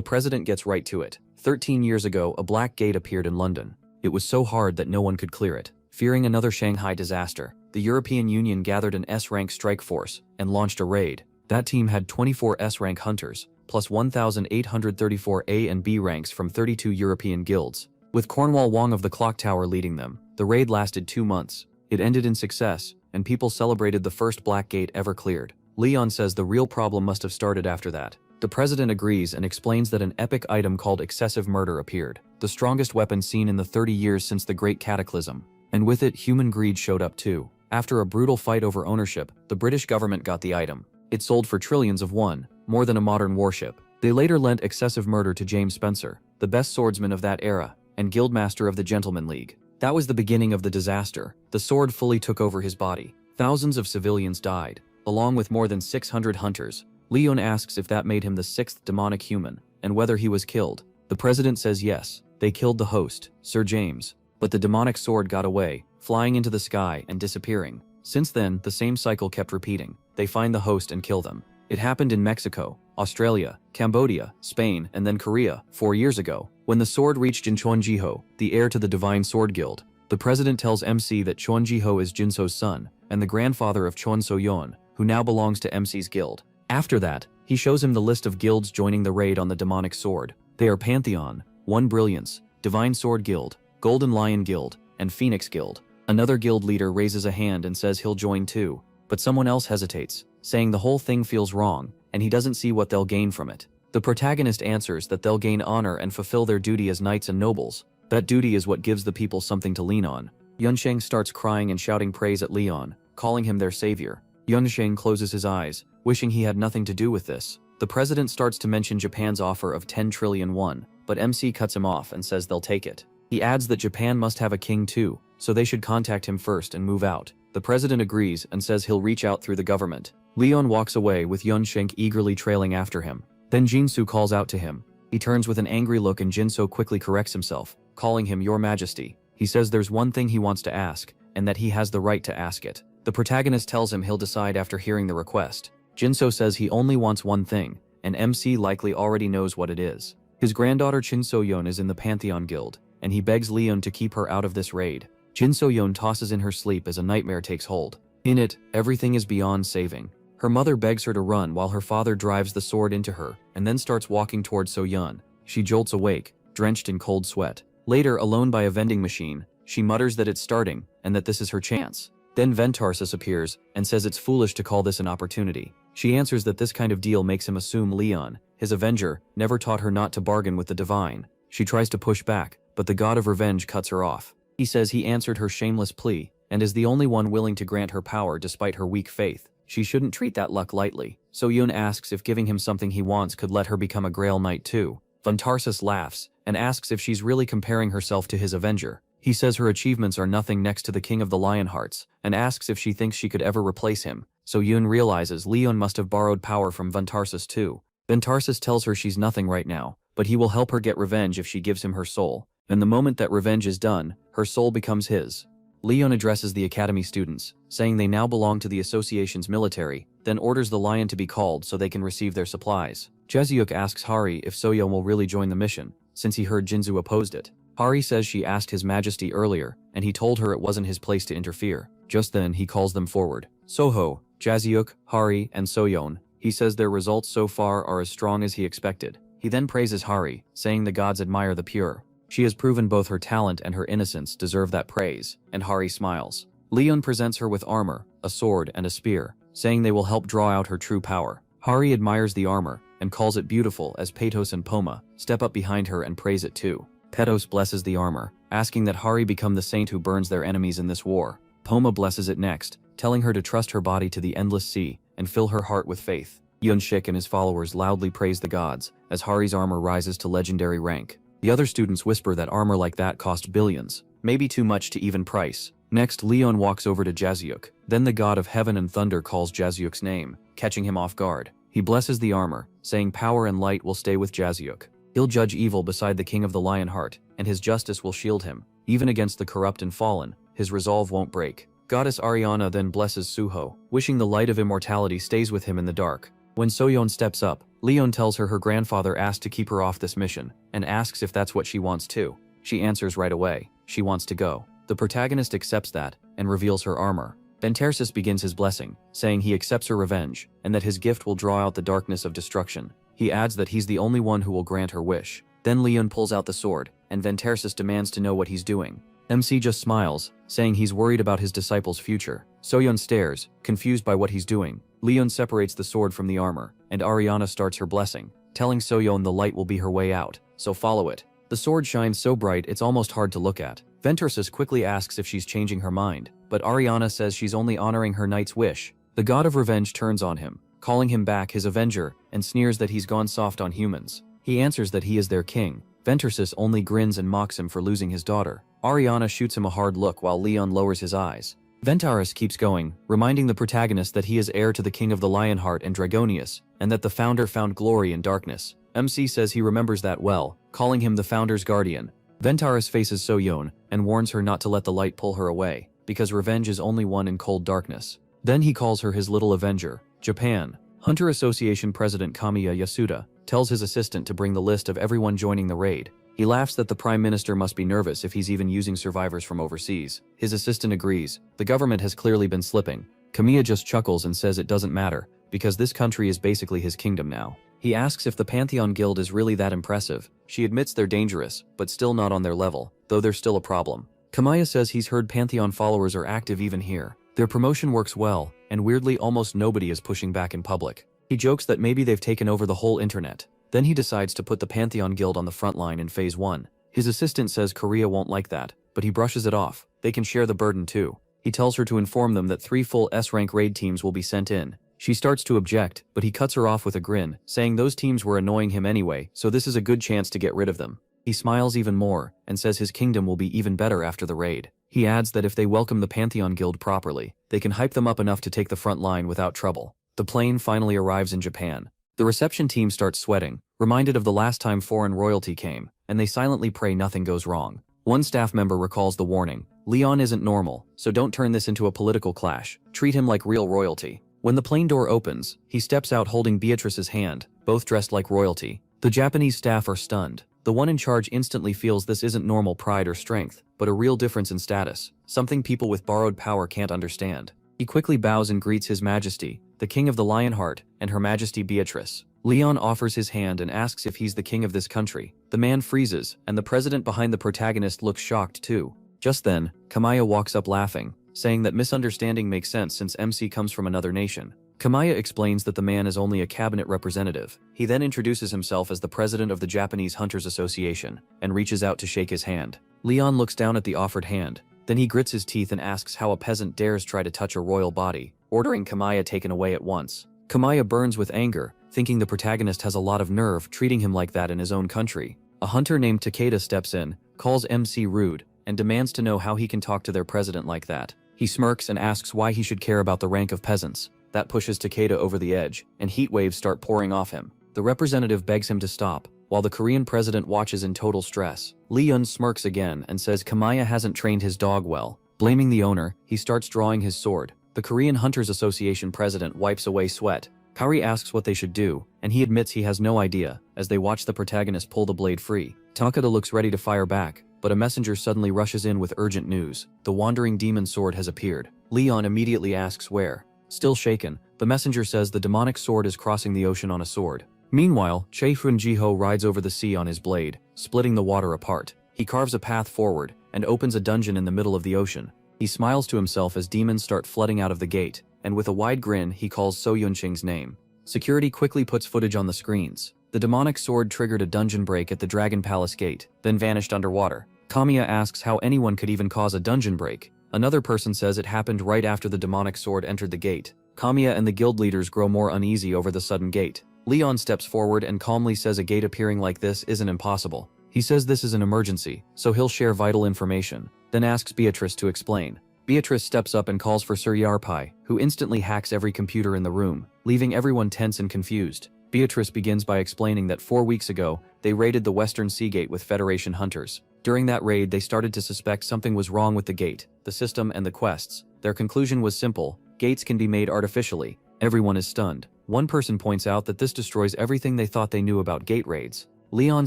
president gets right to it. 13 years ago, a black gate appeared in London. It was so hard that no one could clear it. Fearing another Shanghai disaster, the European Union gathered an S-rank strike force and launched a raid. That team had 24 S-rank hunters, plus 1,834 A and B ranks from 32 European guilds, with Cornwall Wong of the Clock Tower leading them. The raid lasted 2 months. It ended in success, and people celebrated the first black gate ever cleared. Leon says the real problem must have started after that. The president agrees and explains that an epic item called excessive murder appeared, the strongest weapon seen in the 30 years since the Great Cataclysm. And with it, human greed showed up too. After a brutal fight over ownership, the British government got the item. It sold for trillions of won, more than a modern warship. They later lent excessive murder to James Spencer, the best swordsman of that era, and guildmaster of the Gentleman League. That was the beginning of the disaster. The sword fully took over his body. Thousands of civilians died, along with more than 600 hunters. Leon asks if that made him the 6th demonic human, and whether he was killed. The president says yes, they killed the host, Sir James. But the demonic sword got away, flying into the sky and disappearing. Since then, the same cycle kept repeating. They find the host and kill them. It happened in Mexico, Australia, Cambodia, Spain, and then Korea, 4 years ago, when the sword reached Jin Jiho, the heir to the Divine Sword Guild. The president tells MC that Chon Jiho is Jinso's son, and the grandfather of Chon So-yeon, who now belongs to MC's guild. After that, he shows him the list of guilds joining the raid on the demonic sword. They are Pantheon, One Brilliance, Divine Sword Guild, Golden Lion Guild, and Phoenix Guild. Another guild leader raises a hand and says he'll join too, but someone else hesitates, saying the whole thing feels wrong, and he doesn't see what they'll gain from it. The protagonist answers that they'll gain honor and fulfill their duty as knights and nobles. That duty is what gives the people something to lean on. Yunsheng starts crying and shouting praise at Leon, calling him their savior. Yunsheng closes his eyes, wishing he had nothing to do with this. The president starts to mention Japan's offer of 10 trillion won, but MC cuts him off and says they'll take it. He adds that Japan must have a king too, so they should contact him first and move out. The president agrees and says he'll reach out through the government. Leon walks away with Yunsheng eagerly trailing after him. Then Jinsu calls out to him. He turns with an angry look and Jinso quickly corrects himself, calling him Your Majesty. He says there's one thing he wants to ask, and that he has the right to ask it. The protagonist tells him he'll decide after hearing the request. Jinso says he only wants one thing, and MC likely already knows what it is. His granddaughter Jin So-yeon is in the Pantheon Guild, and he begs Leon to keep her out of this raid. Jin So-yeon tosses in her sleep as a nightmare takes hold. In it, everything is beyond saving. Her mother begs her to run while her father drives the sword into her and then starts walking towards So-yeon. She jolts awake, drenched in cold sweat. Later, alone by a vending machine, she mutters that it's starting and that this is her chance. Then Ventarsis appears and says it's foolish to call this an opportunity. She answers that this kind of deal makes him assume Leon, his avenger, never taught her not to bargain with the divine. She tries to push back, but the god of revenge cuts her off. He says he answered her shameless plea and is the only one willing to grant her power despite her weak faith. She shouldn't treat that luck lightly. So-yeon asks if giving him something he wants could let her become a Grail Knight too. Ventarsis laughs and asks if she's really comparing herself to his avenger. He says her achievements are nothing next to the King of the Lionhearts and asks if she thinks she could ever replace him. So-yeon realizes Leon must have borrowed power from Ventarsis too. Ventarsis tells her she's nothing right now, but he will help her get revenge if she gives him her soul. And the moment that revenge is done, her soul becomes his. Leon addresses the academy students, saying they now belong to the association's military, then orders the lion to be called so they can receive their supplies. Jaeseok asks Hari if So-yeon will really join the mission, since he heard Jinzu opposed it. Hari says she asked His Majesty earlier, and he told her it wasn't his place to interfere. Just then, he calls them forward. Soho, Jaeseok, Hari, and So-yeon. He says their results so far are as strong as he expected. He then praises Hari, saying the gods admire the pure. She has proven both her talent and her innocence deserve that praise, and Hari smiles. Leon presents her with armor, a sword, and a spear, saying they will help draw out her true power. Hari admires the armor and calls it beautiful as Patos and Poma step up behind her and praise it too. Patos blesses the armor, asking that Hari become the saint who burns their enemies in this war. Poma blesses it next, telling her to trust her body to the endless sea and fill her heart with faith. Yeonshik and his followers loudly praise the gods as Hari's armor rises to legendary rank. The other students whisper that armor like that cost billions, maybe too much to even price. Next, Leon walks over to Jaeseok. Then the god of heaven and thunder calls Jaeseok's name, catching him off guard. He blesses the armor, saying power and light will stay with Jaeseok. He'll judge evil beside the king of the Lionheart, and his justice will shield him. Even against the corrupt and fallen, his resolve won't break. Goddess Ariana then blesses Suho, wishing the light of immortality stays with him in the dark. When So-yeon steps up, Leon tells her grandfather asked to keep her off this mission, and asks if that's what she wants too. She answers right away, she wants to go. The protagonist accepts that, and reveals her armor. Ventarsis begins his blessing, saying he accepts her revenge, and that his gift will draw out the darkness of destruction. He adds that he's the only one who will grant her wish. Then Leon pulls out the sword, and Ventarsis demands to know what he's doing. MC just smiles, saying he's worried about his disciple's future. So-yeon stares, confused by what he's doing. Leon separates the sword from the armor, and Ariana starts her blessing, telling So-yeon the light will be her way out, so follow it. The sword shines so bright it's almost hard to look at. Ventarsis quickly asks if she's changing her mind, but Ariana says she's only honoring her knight's wish. The god of revenge turns on him, calling him back his avenger, and sneers that he's gone soft on humans. He answers that he is their king. Ventarsis only grins and mocks him for losing his daughter. Ariana shoots him a hard look while Leon lowers his eyes. Ventarsis keeps going, reminding the protagonist that he is heir to the king of the Lionheart and Dragonius, and that the founder found glory in darkness. MC says he remembers that well, calling him the founder's guardian. Ventarsis faces So-yeon and warns her not to let the light pull her away, because revenge is only won in cold darkness. Then he calls her his little avenger. Japan. Hunter Association President Kamiya Yasuda tells his assistant to bring the list of everyone joining the raid. He laughs that the Prime Minister must be nervous if he's even using survivors from overseas. His assistant agrees. The government has clearly been slipping. Kamiya just chuckles and says it doesn't matter, because this country is basically his kingdom now. He asks if the Pantheon Guild is really that impressive. She admits they're dangerous, but still not on their level, though they're still a problem. Kamiya says he's heard Pantheon followers are active even here. Their promotion works well, and weirdly almost nobody is pushing back in public. He jokes that maybe they've taken over the whole internet. Then he decides to put the Pantheon Guild on the front line in Phase 1. His assistant says Korea won't like that, but he brushes it off. They can share the burden too. He tells her to inform them that 3 full S-rank raid teams will be sent in. She starts to object, but he cuts her off with a grin, saying those teams were annoying him anyway, so this is a good chance to get rid of them. He smiles even more, and says his kingdom will be even better after the raid. He adds that if they welcome the Pantheon Guild properly, they can hype them up enough to take the front line without trouble. The plane finally arrives in Japan. The reception team starts sweating, reminded of the last time foreign royalty came, and they silently pray nothing goes wrong. One staff member recalls the warning, Leon isn't normal, so don't turn this into a political clash. Treat him like real royalty. When the plane door opens, he steps out holding Beatrice's hand, both dressed like royalty. The Japanese staff are stunned. The one in charge instantly feels this isn't normal pride or strength, but a real difference in status, something people with borrowed power can't understand. He quickly bows and greets His Majesty, the King of the Lionheart, and Her Majesty Beatrice. Leon offers his hand and asks if he's the king of this country. The man freezes, and the president behind the protagonist looks shocked too. Just then, Kamaya walks up laughing, saying that misunderstanding makes sense since MC comes from another nation. Kamaya explains that the man is only a cabinet representative. He then introduces himself as the president of the Japanese Hunters Association, and reaches out to shake his hand. Leon looks down at the offered hand. Then he grits his teeth and asks how a peasant dares try to touch a royal body, ordering Kamaya taken away at once. Kamaya burns with anger, thinking the protagonist has a lot of nerve treating him like that in his own country. A hunter named Takeda steps in, calls MC rude, and demands to know how he can talk to their president like that. He smirks and asks why he should care about the rank of peasants. That pushes Takeda over the edge, and heat waves start pouring off him. The representative begs him to stop, while the Korean president watches in total stress. Leon smirks again and says Kamaya hasn't trained his dog well. Blaming the owner, he starts drawing his sword. The Korean Hunters Association president wipes away sweat. Kari asks what they should do, and he admits he has no idea, as they watch the protagonist pull the blade free. Takeda looks ready to fire back, but a messenger suddenly rushes in with urgent news. The wandering demon sword has appeared. Leon immediately asks where. Still shaken, the messenger says the demonic sword is crossing the ocean on a sword. Meanwhile, Choi Jiho rides over the sea on his blade, splitting the water apart. He carves a path forward, and opens a dungeon in the middle of the ocean. He smiles to himself as demons start flooding out of the gate, and with a wide grin he calls So Yunqing's name. Security quickly puts footage on the screens. The demonic sword triggered a dungeon break at the Dragon Palace gate, then vanished underwater. Kamiya asks how anyone could even cause a dungeon break. Another person says it happened right after the demonic sword entered the gate. Kamiya and the guild leaders grow more uneasy over the sudden gate. Leon steps forward and calmly says a gate appearing like this isn't impossible. He says this is an emergency, so he'll share vital information, then asks Beatrice to explain. Beatrice steps up and calls for Sir Yarpai, who instantly hacks every computer in the room, leaving everyone tense and confused. Beatrice begins by explaining that 4 weeks ago, they raided the Western Sea Gate with Federation hunters. During that raid, they started to suspect something was wrong with the gate, the system, and the quests. Their conclusion was simple: gates can be made artificially. Everyone is stunned. One person points out that this destroys everything they thought they knew about gate raids. Leon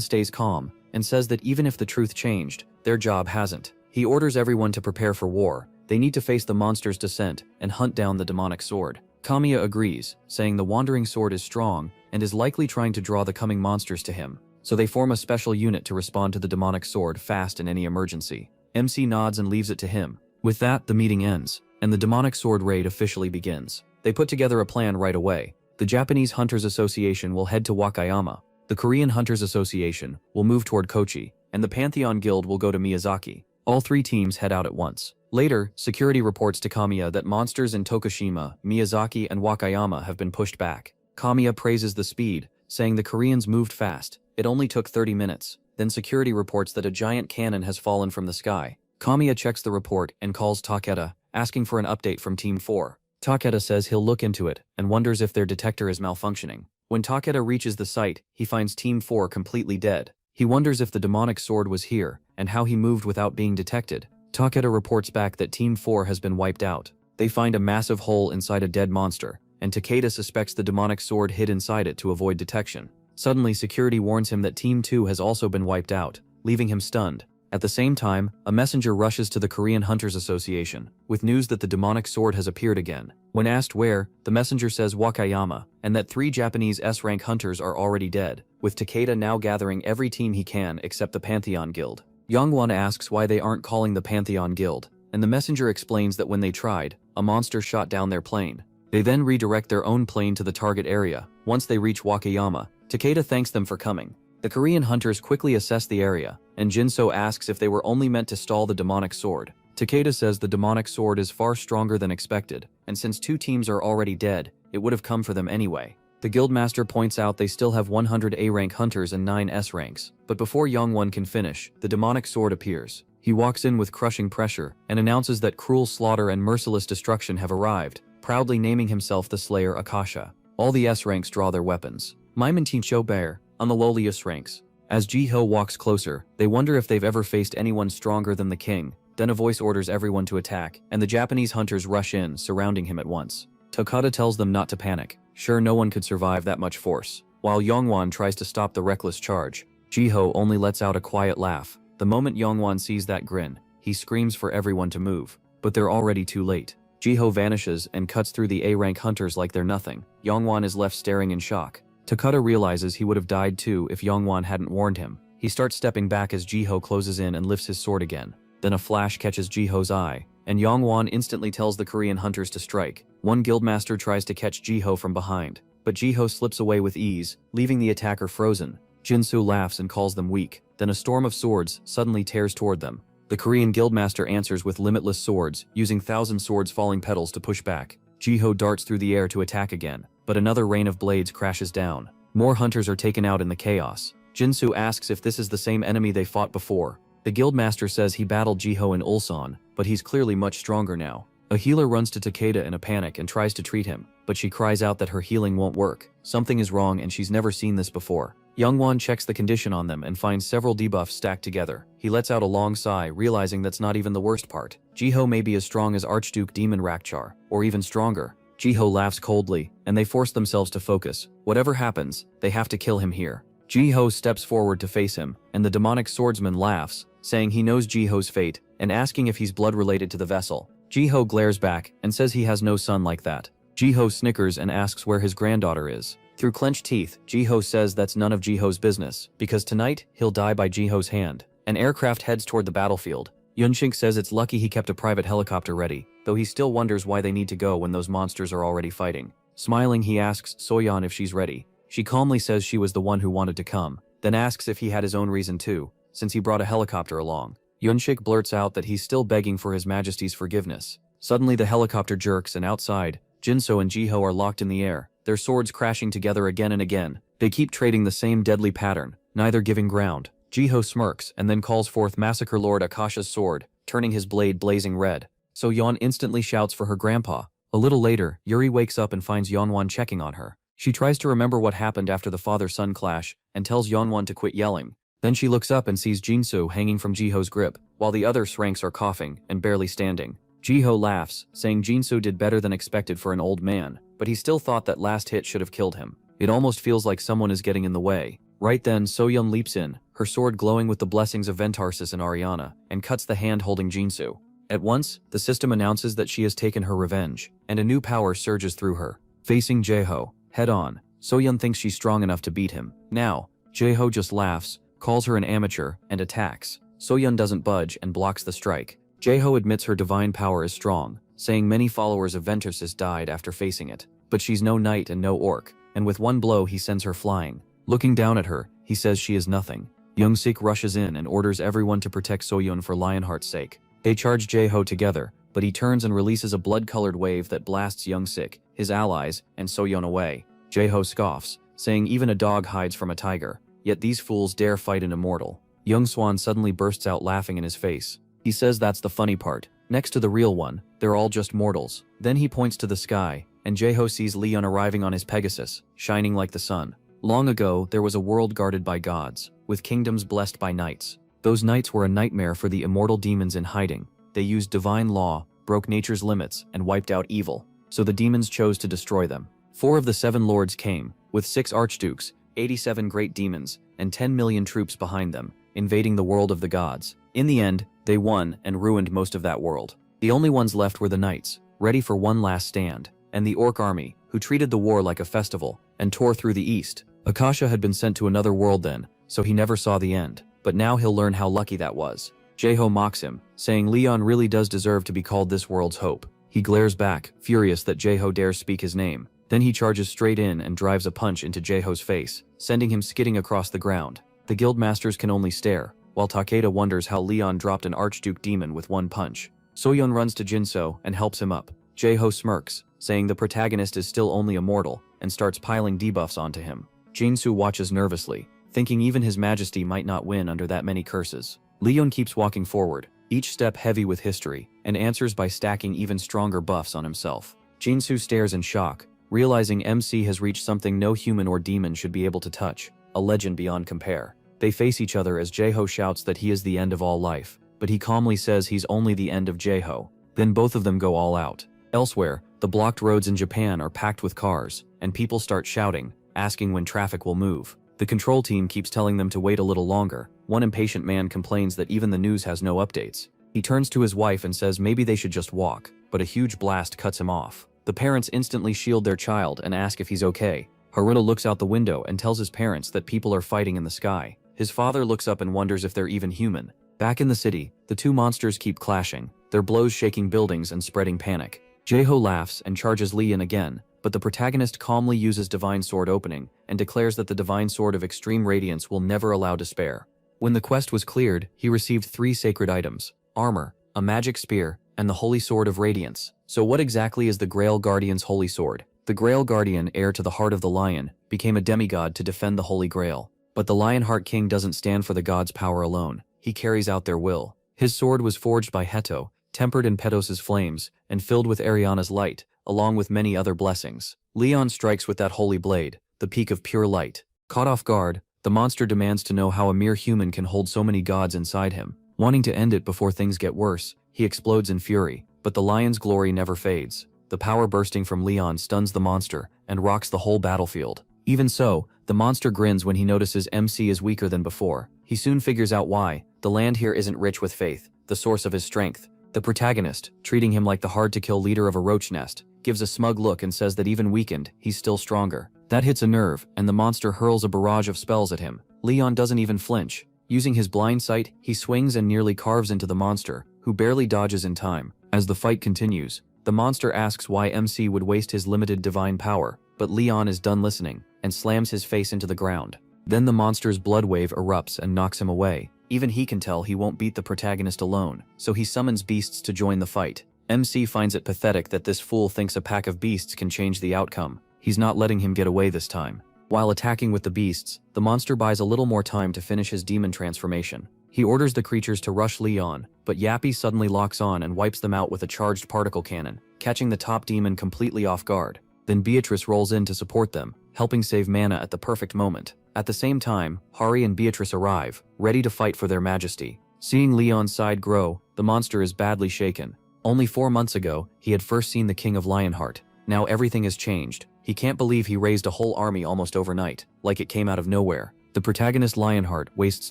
stays calm, and says that even if the truth changed, their job hasn't. He orders everyone to prepare for war. They need to face the monster's descent and hunt down the demonic sword. Kamiya agrees, saying the wandering sword is strong and is likely trying to draw the coming monsters to him. So they form a special unit to respond to the demonic sword fast in any emergency. MC nods and leaves it to him. With that, the meeting ends, and the demonic sword raid officially begins. They put together a plan right away. The Japanese Hunters Association will head to Wakayama. The Korean Hunters Association will move toward Kochi, and the Pantheon Guild will go to Miyazaki. All three teams head out at once. Later, security reports to Kamiya that monsters in Tokushima, Miyazaki, and Wakayama have been pushed back. Kamiya praises the speed, saying the Koreans moved fast. It only took 30 minutes. Then security reports that a giant cannon has fallen from the sky. Kamiya checks the report and calls Takeda, asking for an update from Team 4. Takeda says he'll look into it, and wonders if their detector is malfunctioning. When Takeda reaches the site, he finds Team 4 completely dead. He wonders if the demonic sword was here, and how he moved without being detected. Takeda reports back that Team 4 has been wiped out. They find a massive hole inside a dead monster, and Takeda suspects the demonic sword hid inside it to avoid detection. Suddenly, security warns him that Team 2 has also been wiped out, leaving him stunned. At the same time, a messenger rushes to the Korean Hunters Association, with news that the demonic sword has appeared again. When asked where, the messenger says Wakayama, and that 3 Japanese S-rank hunters are already dead, with Takeda now gathering every team he can except the Pantheon Guild. Youngwon asks why they aren't calling the Pantheon Guild, and the messenger explains that when they tried, a monster shot down their plane. They then redirect their own plane to the target area. Once they reach Wakayama, Takeda thanks them for coming. The Korean hunters quickly assess the area, and Jinso asks if they were only meant to stall the demonic sword. Takeda says the demonic sword is far stronger than expected, and since 2 teams are already dead, it would have come for them anyway. The guildmaster points out they still have 100 A-rank hunters and 9 S-ranks, but before Youngwon can finish, the demonic sword appears. He walks in with crushing pressure, and announces that cruel slaughter and merciless destruction have arrived, proudly naming himself the Slayer Akasha. All the S-ranks draw their weapons. Maimontin Bear, on the lowliest ranks. As Jiho walks closer, they wonder if they've ever faced anyone stronger than the king. Then a voice orders everyone to attack, and the Japanese hunters rush in, surrounding him at once. Takeda tells them not to panic. Sure, no one could survive that much force. While Yongwon tries to stop the reckless charge, Jiho only lets out a quiet laugh. The moment Yongwon sees that grin, he screams for everyone to move, but they're already too late. Jiho vanishes and cuts through the A-rank hunters like they're nothing. Yongwon is left staring in shock. Takata realizes he would have died too if Yongwon hadn't warned him. He starts stepping back as Jiho closes in and lifts his sword again. Then a flash catches Jiho's eye, and Yongwon instantly tells the Korean hunters to strike. One guildmaster tries to catch Jiho from behind, but Jiho slips away with ease, leaving the attacker frozen. Jinsu laughs and calls them weak. Then a storm of swords suddenly tears toward them. The Korean guildmaster answers with limitless swords, using 1,000 swords falling petals to push back. Jiho darts through the air to attack again, but another rain of blades crashes down. More hunters are taken out in the chaos. Jinsu asks if this is the same enemy they fought before. The guildmaster says he battled Jiho in Ulsan, but he's clearly much stronger now. A healer runs to Takeda in a panic and tries to treat him, but she cries out that her healing won't work. Something is wrong and she's never seen this before. Yongwon checks the condition on them and finds several debuffs stacked together. He lets out a long sigh, realizing that's not even the worst part. Jiho may be as strong as Archduke Demon Rakchar, or even stronger. Jiho laughs coldly, and they force themselves to focus. Whatever happens, they have to kill him here. Jiho steps forward to face him, and the demonic swordsman laughs, saying he knows Jiho's fate, and asking if he's blood related to the vessel. Jiho glares back, and says he has no son like that. Jiho snickers and asks where his granddaughter is. Through clenched teeth, Jiho says that's none of Jiho's business, because tonight, he'll die by Jiho's hand. An aircraft heads toward the battlefield. Yunshik says it's lucky he kept a private helicopter ready, though he still wonders why they need to go when those monsters are already fighting. Smiling, he asks Soyeon if she's ready. She calmly says she was the one who wanted to come, then asks if he had his own reason too, since he brought a helicopter along. Yunshik blurts out that he's still begging for His Majesty's forgiveness. Suddenly the helicopter jerks and outside, Jinso and Jiho are locked in the air, their swords crashing together again and again. They keep trading the same deadly pattern, neither giving ground. Jiho smirks and then calls forth Massacre Lord Akasha's sword, turning his blade blazing red. So Yeon instantly shouts for her grandpa. A little later, Yuri wakes up and finds Yeonwon checking on her. She tries to remember what happened after the father-son clash and tells Yeonwon to quit yelling. Then she looks up and sees Jinsu hanging from Jiho's grip, while the other ranks are coughing and barely standing. Jiho laughs, saying Jinsu did better than expected for an old man, but he still thought that last hit should have killed him. It almost feels like someone is getting in the way. Right then, Soyeon leaps in, her sword glowing with the blessings of Ventarsis and Ariana, and cuts the hand holding Jinsu. At once, the system announces that she has taken her revenge, and a new power surges through her. Facing Jiho, head-on, Soyeon thinks she's strong enough to beat him. Now, Jiho just laughs, calls her an amateur, and attacks. Soyeon doesn't budge and blocks the strike. Jiho admits her divine power is strong, saying many followers of Ventarsis died after facing it. But she's no knight and no orc, and with one blow he sends her flying. Looking down at her, he says she is nothing. Youngsik rushes in and orders everyone to protect Soyeon for Lionheart's sake. They charge Jiho together, but he turns and releases a blood-colored wave that blasts Youngsik, his allies, and Soyeon away. Jiho scoffs, saying even a dog hides from a tiger, yet these fools dare fight an immortal. Youngswan suddenly bursts out laughing in his face. He says that's the funny part. Next to the real one, they're all just mortals. Then he points to the sky, and Jiho sees Leon arriving on his Pegasus, shining like the sun. Long ago, there was a world guarded by gods, with kingdoms blessed by knights. Those knights were a nightmare for the immortal demons in hiding. They used divine law, broke nature's limits, and wiped out evil. So the demons chose to destroy them. 4 of the 7 lords came, with 6 archdukes, 87 great demons, and 10 million troops behind them, invading the world of the gods. In the end, they won and ruined most of that world. The only ones left were the knights, ready for one last stand, and the orc army, who treated the war like a festival, and tore through the east. Akasha had been sent to another world then, so he never saw the end, but now he'll learn how lucky that was. Jiho mocks him, saying Leon really does deserve to be called this world's hope. He glares back, furious that Jiho dares speak his name. Then he charges straight in and drives a punch into Jiho's face, sending him skidding across the ground. The guildmasters can only stare, while Takeda wonders how Leon dropped an Archduke demon with one punch. Soyeon runs to Jinso and helps him up. Jiho smirks, saying the protagonist is still only a mortal, and starts piling debuffs onto him. Jinsu watches nervously, thinking even His Majesty might not win under that many curses. Leon keeps walking forward, each step heavy with history, and answers by stacking even stronger buffs on himself. Jinsu stares in shock, realizing MC has reached something no human or demon should be able to touch, a legend beyond compare. They face each other as Jiho shouts that he is the end of all life, but he calmly says he's only the end of Jiho. Then both of them go all out. Elsewhere, the blocked roads in Japan are packed with cars, and people start shouting, asking when traffic will move. The control team keeps telling them to wait a little longer. One impatient man complains that even the news has no updates. He turns to his wife and says maybe they should just walk, but a huge blast cuts him off. The parents instantly shield their child and ask if he's okay. Haruto looks out the window and tells his parents that people are fighting in the sky. His father looks up and wonders if they're even human. Back in the city, the two monsters keep clashing, their blows shaking buildings and spreading panic. Jaeho laughs and charges Lee in again, but the protagonist calmly uses Divine Sword opening and declares that the Divine Sword of Extreme Radiance will never allow despair. When the quest was cleared, he received 3 sacred items: armor, a magic spear, and the Holy Sword of Radiance. So what exactly is the Grail Guardian's Holy Sword? The Grail Guardian, heir to the Heart of the Lion, became a demigod to defend the Holy Grail. But the Lionheart King doesn't stand for the gods' power alone. He carries out their will. His sword was forged by Heto, tempered in Pedos's flames, and filled with Ariana's light, along with many other blessings. Leon strikes with that holy blade, the peak of pure light. Caught off guard, the monster demands to know how a mere human can hold so many gods inside him. Wanting to end it before things get worse, he explodes in fury, but the lion's glory never fades. The power bursting from Leon stuns the monster and rocks the whole battlefield. Even so, the monster grins when he notices MC is weaker than before. He soon figures out why. The land here isn't rich with faith, the source of his strength. The protagonist, treating him like the hard-to-kill leader of a roach nest, gives a smug look and says that even weakened, he's still stronger. That hits a nerve, and the monster hurls a barrage of spells at him. Leon doesn't even flinch. Using his blind sight, he swings and nearly carves into the monster, who barely dodges in time. As the fight continues, the monster asks why MC would waste his limited divine power, but Leon is done listening, and slams his face into the ground. Then the monster's blood wave erupts and knocks him away. Even he can tell he won't beat the protagonist alone, so he summons beasts to join the fight. MC finds it pathetic that this fool thinks a pack of beasts can change the outcome. He's not letting him get away this time. While attacking with the beasts, the monster buys a little more time to finish his demon transformation. He orders the creatures to rush Leon, but Yappy suddenly locks on and wipes them out with a charged particle cannon, catching the top demon completely off guard. Then Beatrice rolls in to support them, helping save Mana at the perfect moment. At the same time, Hari and Beatrice arrive, ready to fight for their majesty. Seeing Leon's side grow, the monster is badly shaken. Only 4 months ago, he had first seen the King of Lionheart. Now everything has changed. He can't believe he raised a whole army almost overnight, like it came out of nowhere. The protagonist Lionheart wastes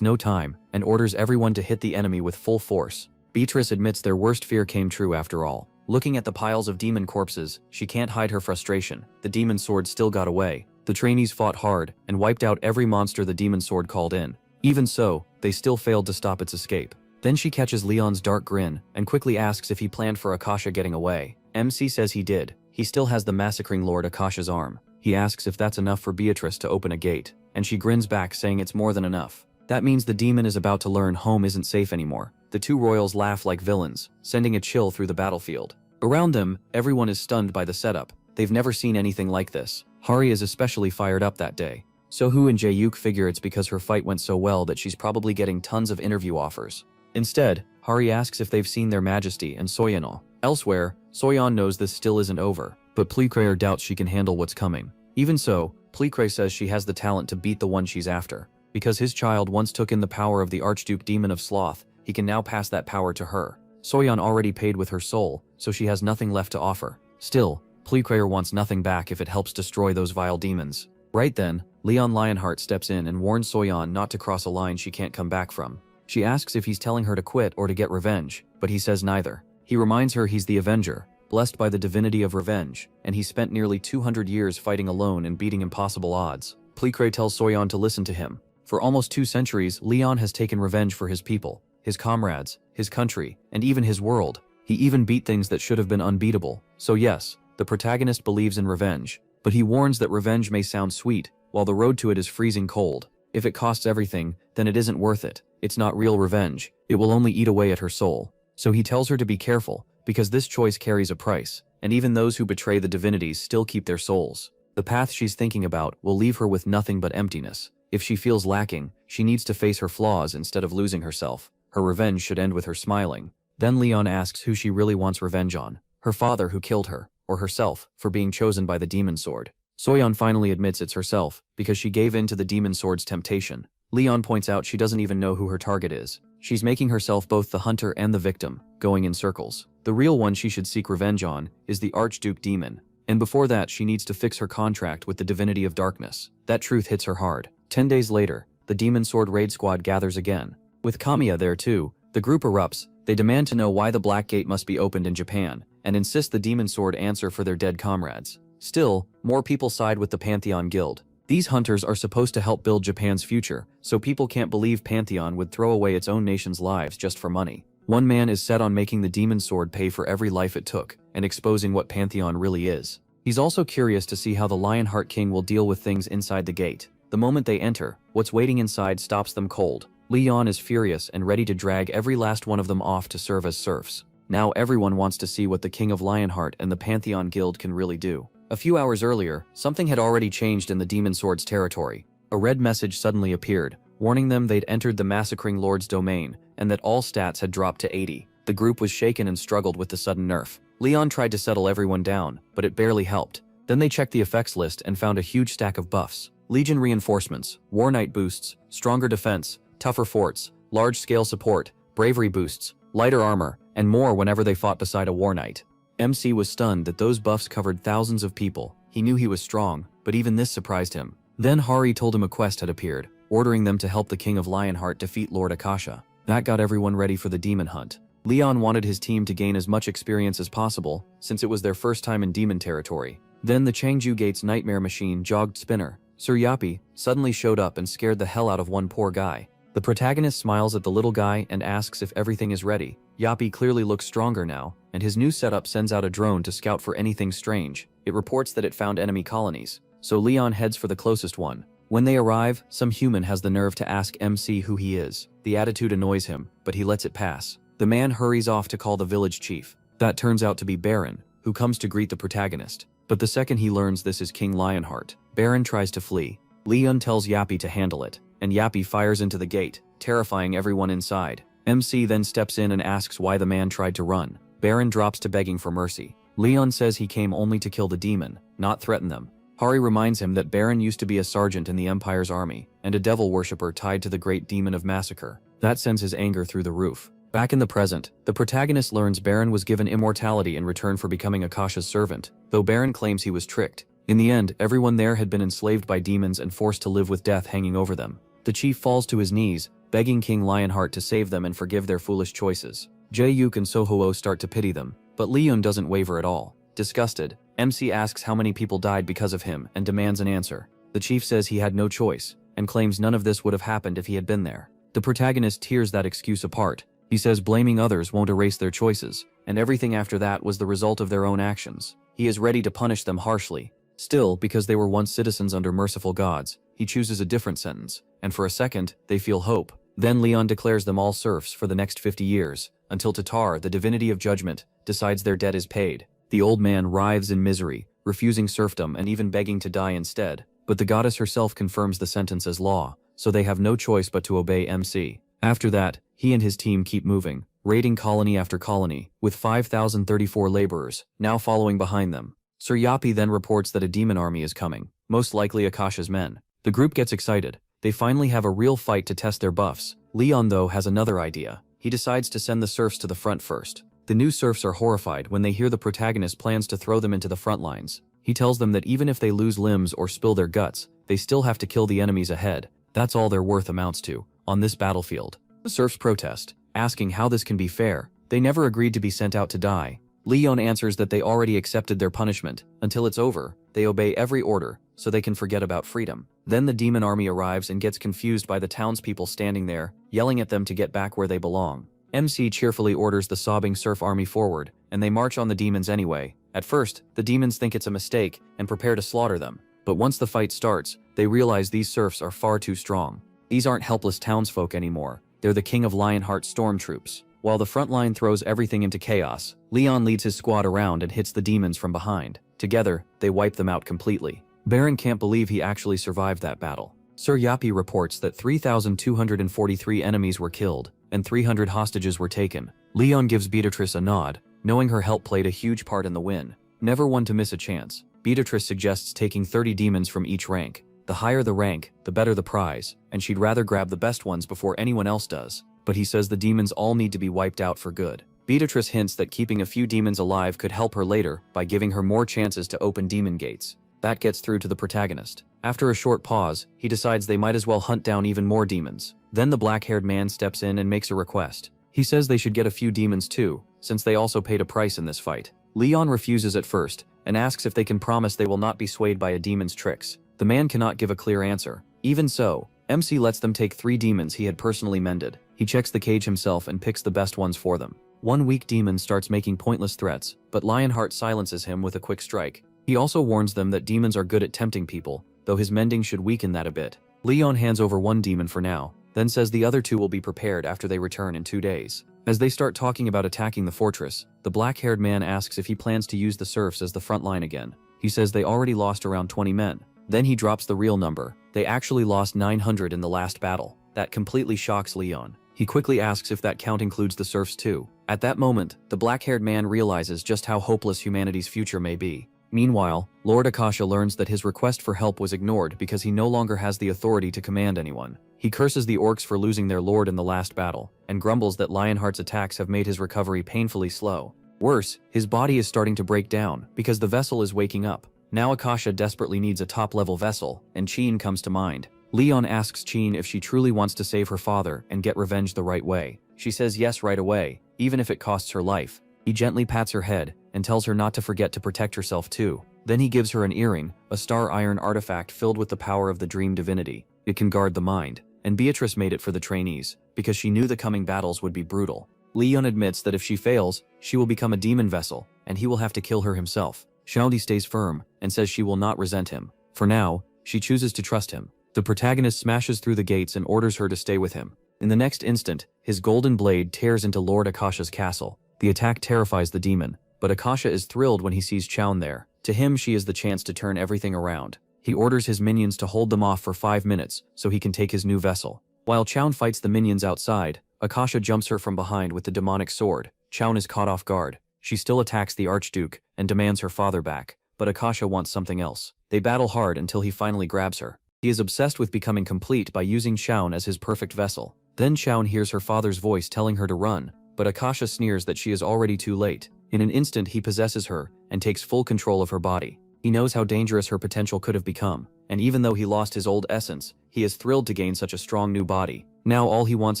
no time and orders everyone to hit the enemy with full force. Beatrice admits their worst fear came true after all. Looking at the piles of demon corpses, she can't hide her frustration. The demon sword still got away. The trainees fought hard and wiped out every monster the demon sword called in. Even so, they still failed to stop its escape. Then she catches Leon's dark grin and quickly asks if he planned for Akasha getting away. MC says he did. He still has the massacring Lord Akasha's arm. He asks if that's enough for Beatrice to open a gate, and she grins back saying it's more than enough. That means the demon is about to learn home isn't safe anymore. The two royals laugh like villains, sending a chill through the battlefield. Around them, everyone is stunned by the setup. They've never seen anything like this. Hari is especially fired up that day. Sohoo and Jae-yuk figure it's because her fight went so well that she's probably getting tons of interview offers. Instead, Hari asks if they've seen their majesty and Soyeon. Elsewhere, Soyeon knows this still isn't over, but Pleecraer doubts she can handle what's coming. Even so, Pleecrae says she has the talent to beat the one she's after. Because his child once took in the power of the Archduke Demon of Sloth, he can now pass that power to her. Soyeon already paid with her soul, so she has nothing left to offer. Still, Pleecraer wants nothing back if it helps destroy those vile demons. Right then, Leon Lionheart steps in and warns Soyeon not to cross a line she can't come back from. She asks if he's telling her to quit or to get revenge, but he says neither. He reminds her he's the Avenger, blessed by the divinity of revenge, and he spent nearly 200 years fighting alone and beating impossible odds. Pleecrae tells Soyeon to listen to him. For almost 2 centuries, Leon has taken revenge for his people, his comrades, his country, and even his world. He even beat things that should have been unbeatable. So yes, the protagonist believes in revenge, but he warns that revenge may sound sweet, while the road to it is freezing cold. If it costs everything, then it isn't worth it. It's not real revenge. It will only eat away at her soul. So he tells her to be careful, because this choice carries a price, and even those who betray the divinities still keep their souls. The path she's thinking about will leave her with nothing but emptiness. If she feels lacking, she needs to face her flaws instead of losing herself. Her revenge should end with her smiling. Then Leon asks who she really wants revenge on. Her father who killed her, or herself, for being chosen by the demon sword. Soyeon finally admits it's herself, because she gave in to the demon sword's temptation. Leon points out she doesn't even know who her target is. She's making herself both the hunter and the victim, going in circles. The real one she should seek revenge on is the Archduke Demon. And before that, she needs to fix her contract with the divinity of darkness. That truth hits her hard. 10 days later, the Demon Sword raid squad gathers again. With Kamiya there too, the group erupts. They demand to know why the Black Gate must be opened in Japan, and insist the Demon Sword answer for their dead comrades. Still, more people side with the Pantheon Guild. These hunters are supposed to help build Japan's future, so people can't believe Pantheon would throw away its own nation's lives just for money. One man is set on making the Demon Sword pay for every life it took, and exposing what Pantheon really is. He's also curious to see how the Lionheart King will deal with things inside the gate. The moment they enter, what's waiting inside stops them cold. Leon is furious and ready to drag every last one of them off to serve as serfs. Now everyone wants to see what the King of Lionheart and the Pantheon Guild can really do. A few hours earlier, something had already changed in the Demon Sword's territory. A red message suddenly appeared, warning them they'd entered the Massacring Lord's domain, and that all stats had dropped to 80. The group was shaken and struggled with the sudden nerf. Leon tried to settle everyone down, but it barely helped. Then they checked the effects list and found a huge stack of buffs. Legion reinforcements, War Knight boosts, stronger defense, tougher forts, large-scale support, bravery boosts, lighter armor, and more whenever they fought beside a War Knight. MC was stunned that those buffs covered thousands of people. He knew he was strong, but even this surprised him. Then Hari told him a quest had appeared, ordering them to help the King of Lionheart defeat Lord Akasha. That got everyone ready for the demon hunt. Leon wanted his team to gain as much experience as possible, since it was their first time in demon territory. Then the Changju Gate's nightmare machine jogged Spinner. Sir Yappy suddenly showed up and scared the hell out of one poor guy. The protagonist smiles at the little guy and asks if everything is ready. Yappy clearly looks stronger now, and his new setup sends out a drone to scout for anything strange. It reports that it found enemy colonies, so Leon heads for the closest one. When they arrive, some human has the nerve to ask MC who he is. The attitude annoys him, but he lets it pass. The man hurries off to call the village chief. That turns out to be Baron, who comes to greet the protagonist. But the second he learns this is King Lionheart, Baron tries to flee. Leon tells Yappy to handle it, and Yappy fires into the gate, terrifying everyone inside. MC then steps in and asks why the man tried to run. Baron drops to begging for mercy. Leon says he came only to kill the demon, not threaten them. Hari reminds him that Baron used to be a sergeant in the Empire's army, and a devil worshipper tied to the great demon of massacre. That sends his anger through the roof. Back in the present, the protagonist learns Baron was given immortality in return for becoming Akasha's servant, though Baron claims he was tricked. In the end, everyone there had been enslaved by demons and forced to live with death hanging over them. The chief falls to his knees, begging King Lionheart to save them and forgive their foolish choices. Jae-yuk and Sohoo start to pity them, but Leon doesn't waver at all. Disgusted, MC asks how many people died because of him and demands an answer. The chief says he had no choice, and claims none of this would have happened if he had been there. The protagonist tears that excuse apart. He says blaming others won't erase their choices, and everything after that was the result of their own actions. He is ready to punish them harshly. Still, because they were once citizens under merciful gods, he chooses a different sentence, and for a second, they feel hope. Then Leon declares them all serfs for the next 50 years, until Tatar, the divinity of judgment, decides their debt is paid. The old man writhes in misery, refusing serfdom and even begging to die instead, but the goddess herself confirms the sentence as law, so they have no choice but to obey MC. After that, he and his team keep moving, raiding colony after colony, with 5,034 laborers, now following behind them. Sir Yappy then reports that a demon army is coming, most likely Akasha's men. The group gets excited. They finally have a real fight to test their buffs. Leon, though, has another idea. He decides to send the serfs to the front first. The new serfs are horrified when they hear the protagonist plans to throw them into the front lines. He tells them that even if they lose limbs or spill their guts, they still have to kill the enemies ahead. That's all their worth amounts to, on this battlefield. The serfs protest, asking how this can be fair. They never agreed to be sent out to die. Leon answers that they already accepted their punishment. Until it's over, they obey every order, so they can forget about freedom. Then the demon army arrives and gets confused by the townspeople standing there, yelling at them to get back where they belong. MC cheerfully orders the sobbing serf army forward, and they march on the demons anyway. At first, the demons think it's a mistake and prepare to slaughter them. But once the fight starts, they realize these serfs are far too strong. These aren't helpless townsfolk anymore. They're the King of Lionheart stormtroops. While the front line throws everything into chaos, Leon leads his squad around and hits the demons from behind. Together, they wipe them out completely. Baron can't believe he actually survived that battle. Sir Yappy reports that 3,243 enemies were killed, and 300 hostages were taken. Leon gives Beatrice a nod, knowing her help played a huge part in the win. Never one to miss a chance. Beatrice suggests taking 30 demons from each rank. The higher the rank, the better the prize, and she'd rather grab the best ones before anyone else does. But he says the demons all need to be wiped out for good. Beatrice hints that keeping a few demons alive could help her later by giving her more chances to open demon gates. That gets through to the protagonist. After a short pause, he decides they might as well hunt down even more demons. Then the black-haired man steps in and makes a request. He says they should get a few demons too, since they also paid a price in this fight. Leon refuses at first, and asks if they can promise they will not be swayed by a demon's tricks. The man cannot give a clear answer. Even so, MC lets them take 3 demons he had personally mended. He checks the cage himself and picks the best ones for them. One weak demon starts making pointless threats, but Lionheart silences him with a quick strike. He also warns them that demons are good at tempting people, though his mending should weaken that a bit. Leon hands over one demon for now, then says the other 2 will be prepared after they return in 2 days. As they start talking about attacking the fortress, the black-haired man asks if he plans to use the serfs as the front line again. He says they already lost around 20 men. Then he drops the real number. They actually lost 900 in the last battle. That completely shocks Leon. He quickly asks if that count includes the serfs too. At that moment, the black-haired man realizes just how hopeless humanity's future may be. Meanwhile, Lord Akasha learns that his request for help was ignored because he no longer has the authority to command anyone. He curses the orcs for losing their lord in the last battle, and grumbles that Lionheart's attacks have made his recovery painfully slow. Worse, his body is starting to break down because the vessel is waking up. Now Akasha desperately needs a top-level vessel, and Cheen comes to mind. Leon asks Cheen if she truly wants to save her father and get revenge the right way. She says yes right away, even if it costs her life. He gently pats her head and tells her not to forget to protect herself too. Then he gives her an earring, a star iron artifact filled with the power of the dream divinity. It can guard the mind. And Beatrice made it for the trainees, because she knew the coming battles would be brutal. Leon admits that if she fails, she will become a demon vessel, and he will have to kill her himself. Xiaodi stays firm, and says she will not resent him. For now, she chooses to trust him. The protagonist smashes through the gates and orders her to stay with him. In the next instant, his golden blade tears into Lord Akasha's castle. The attack terrifies the demon, but Akasha is thrilled when he sees Chaun there. To him, she is the chance to turn everything around. He orders his minions to hold them off for 5 minutes so he can take his new vessel. While Chaun fights the minions outside, Akasha jumps her from behind with the demonic sword. Chaun is caught off guard. She still attacks the Archduke and demands her father back, but Akasha wants something else. They battle hard until he finally grabs her. He is obsessed with becoming complete by using Chaun as his perfect vessel. Then Chaun hears her father's voice telling her to run, but Akasha sneers that she is already too late. In an instant he possesses her and takes full control of her body. He knows how dangerous her potential could have become, and even though he lost his old essence, he is thrilled to gain such a strong new body. Now all he wants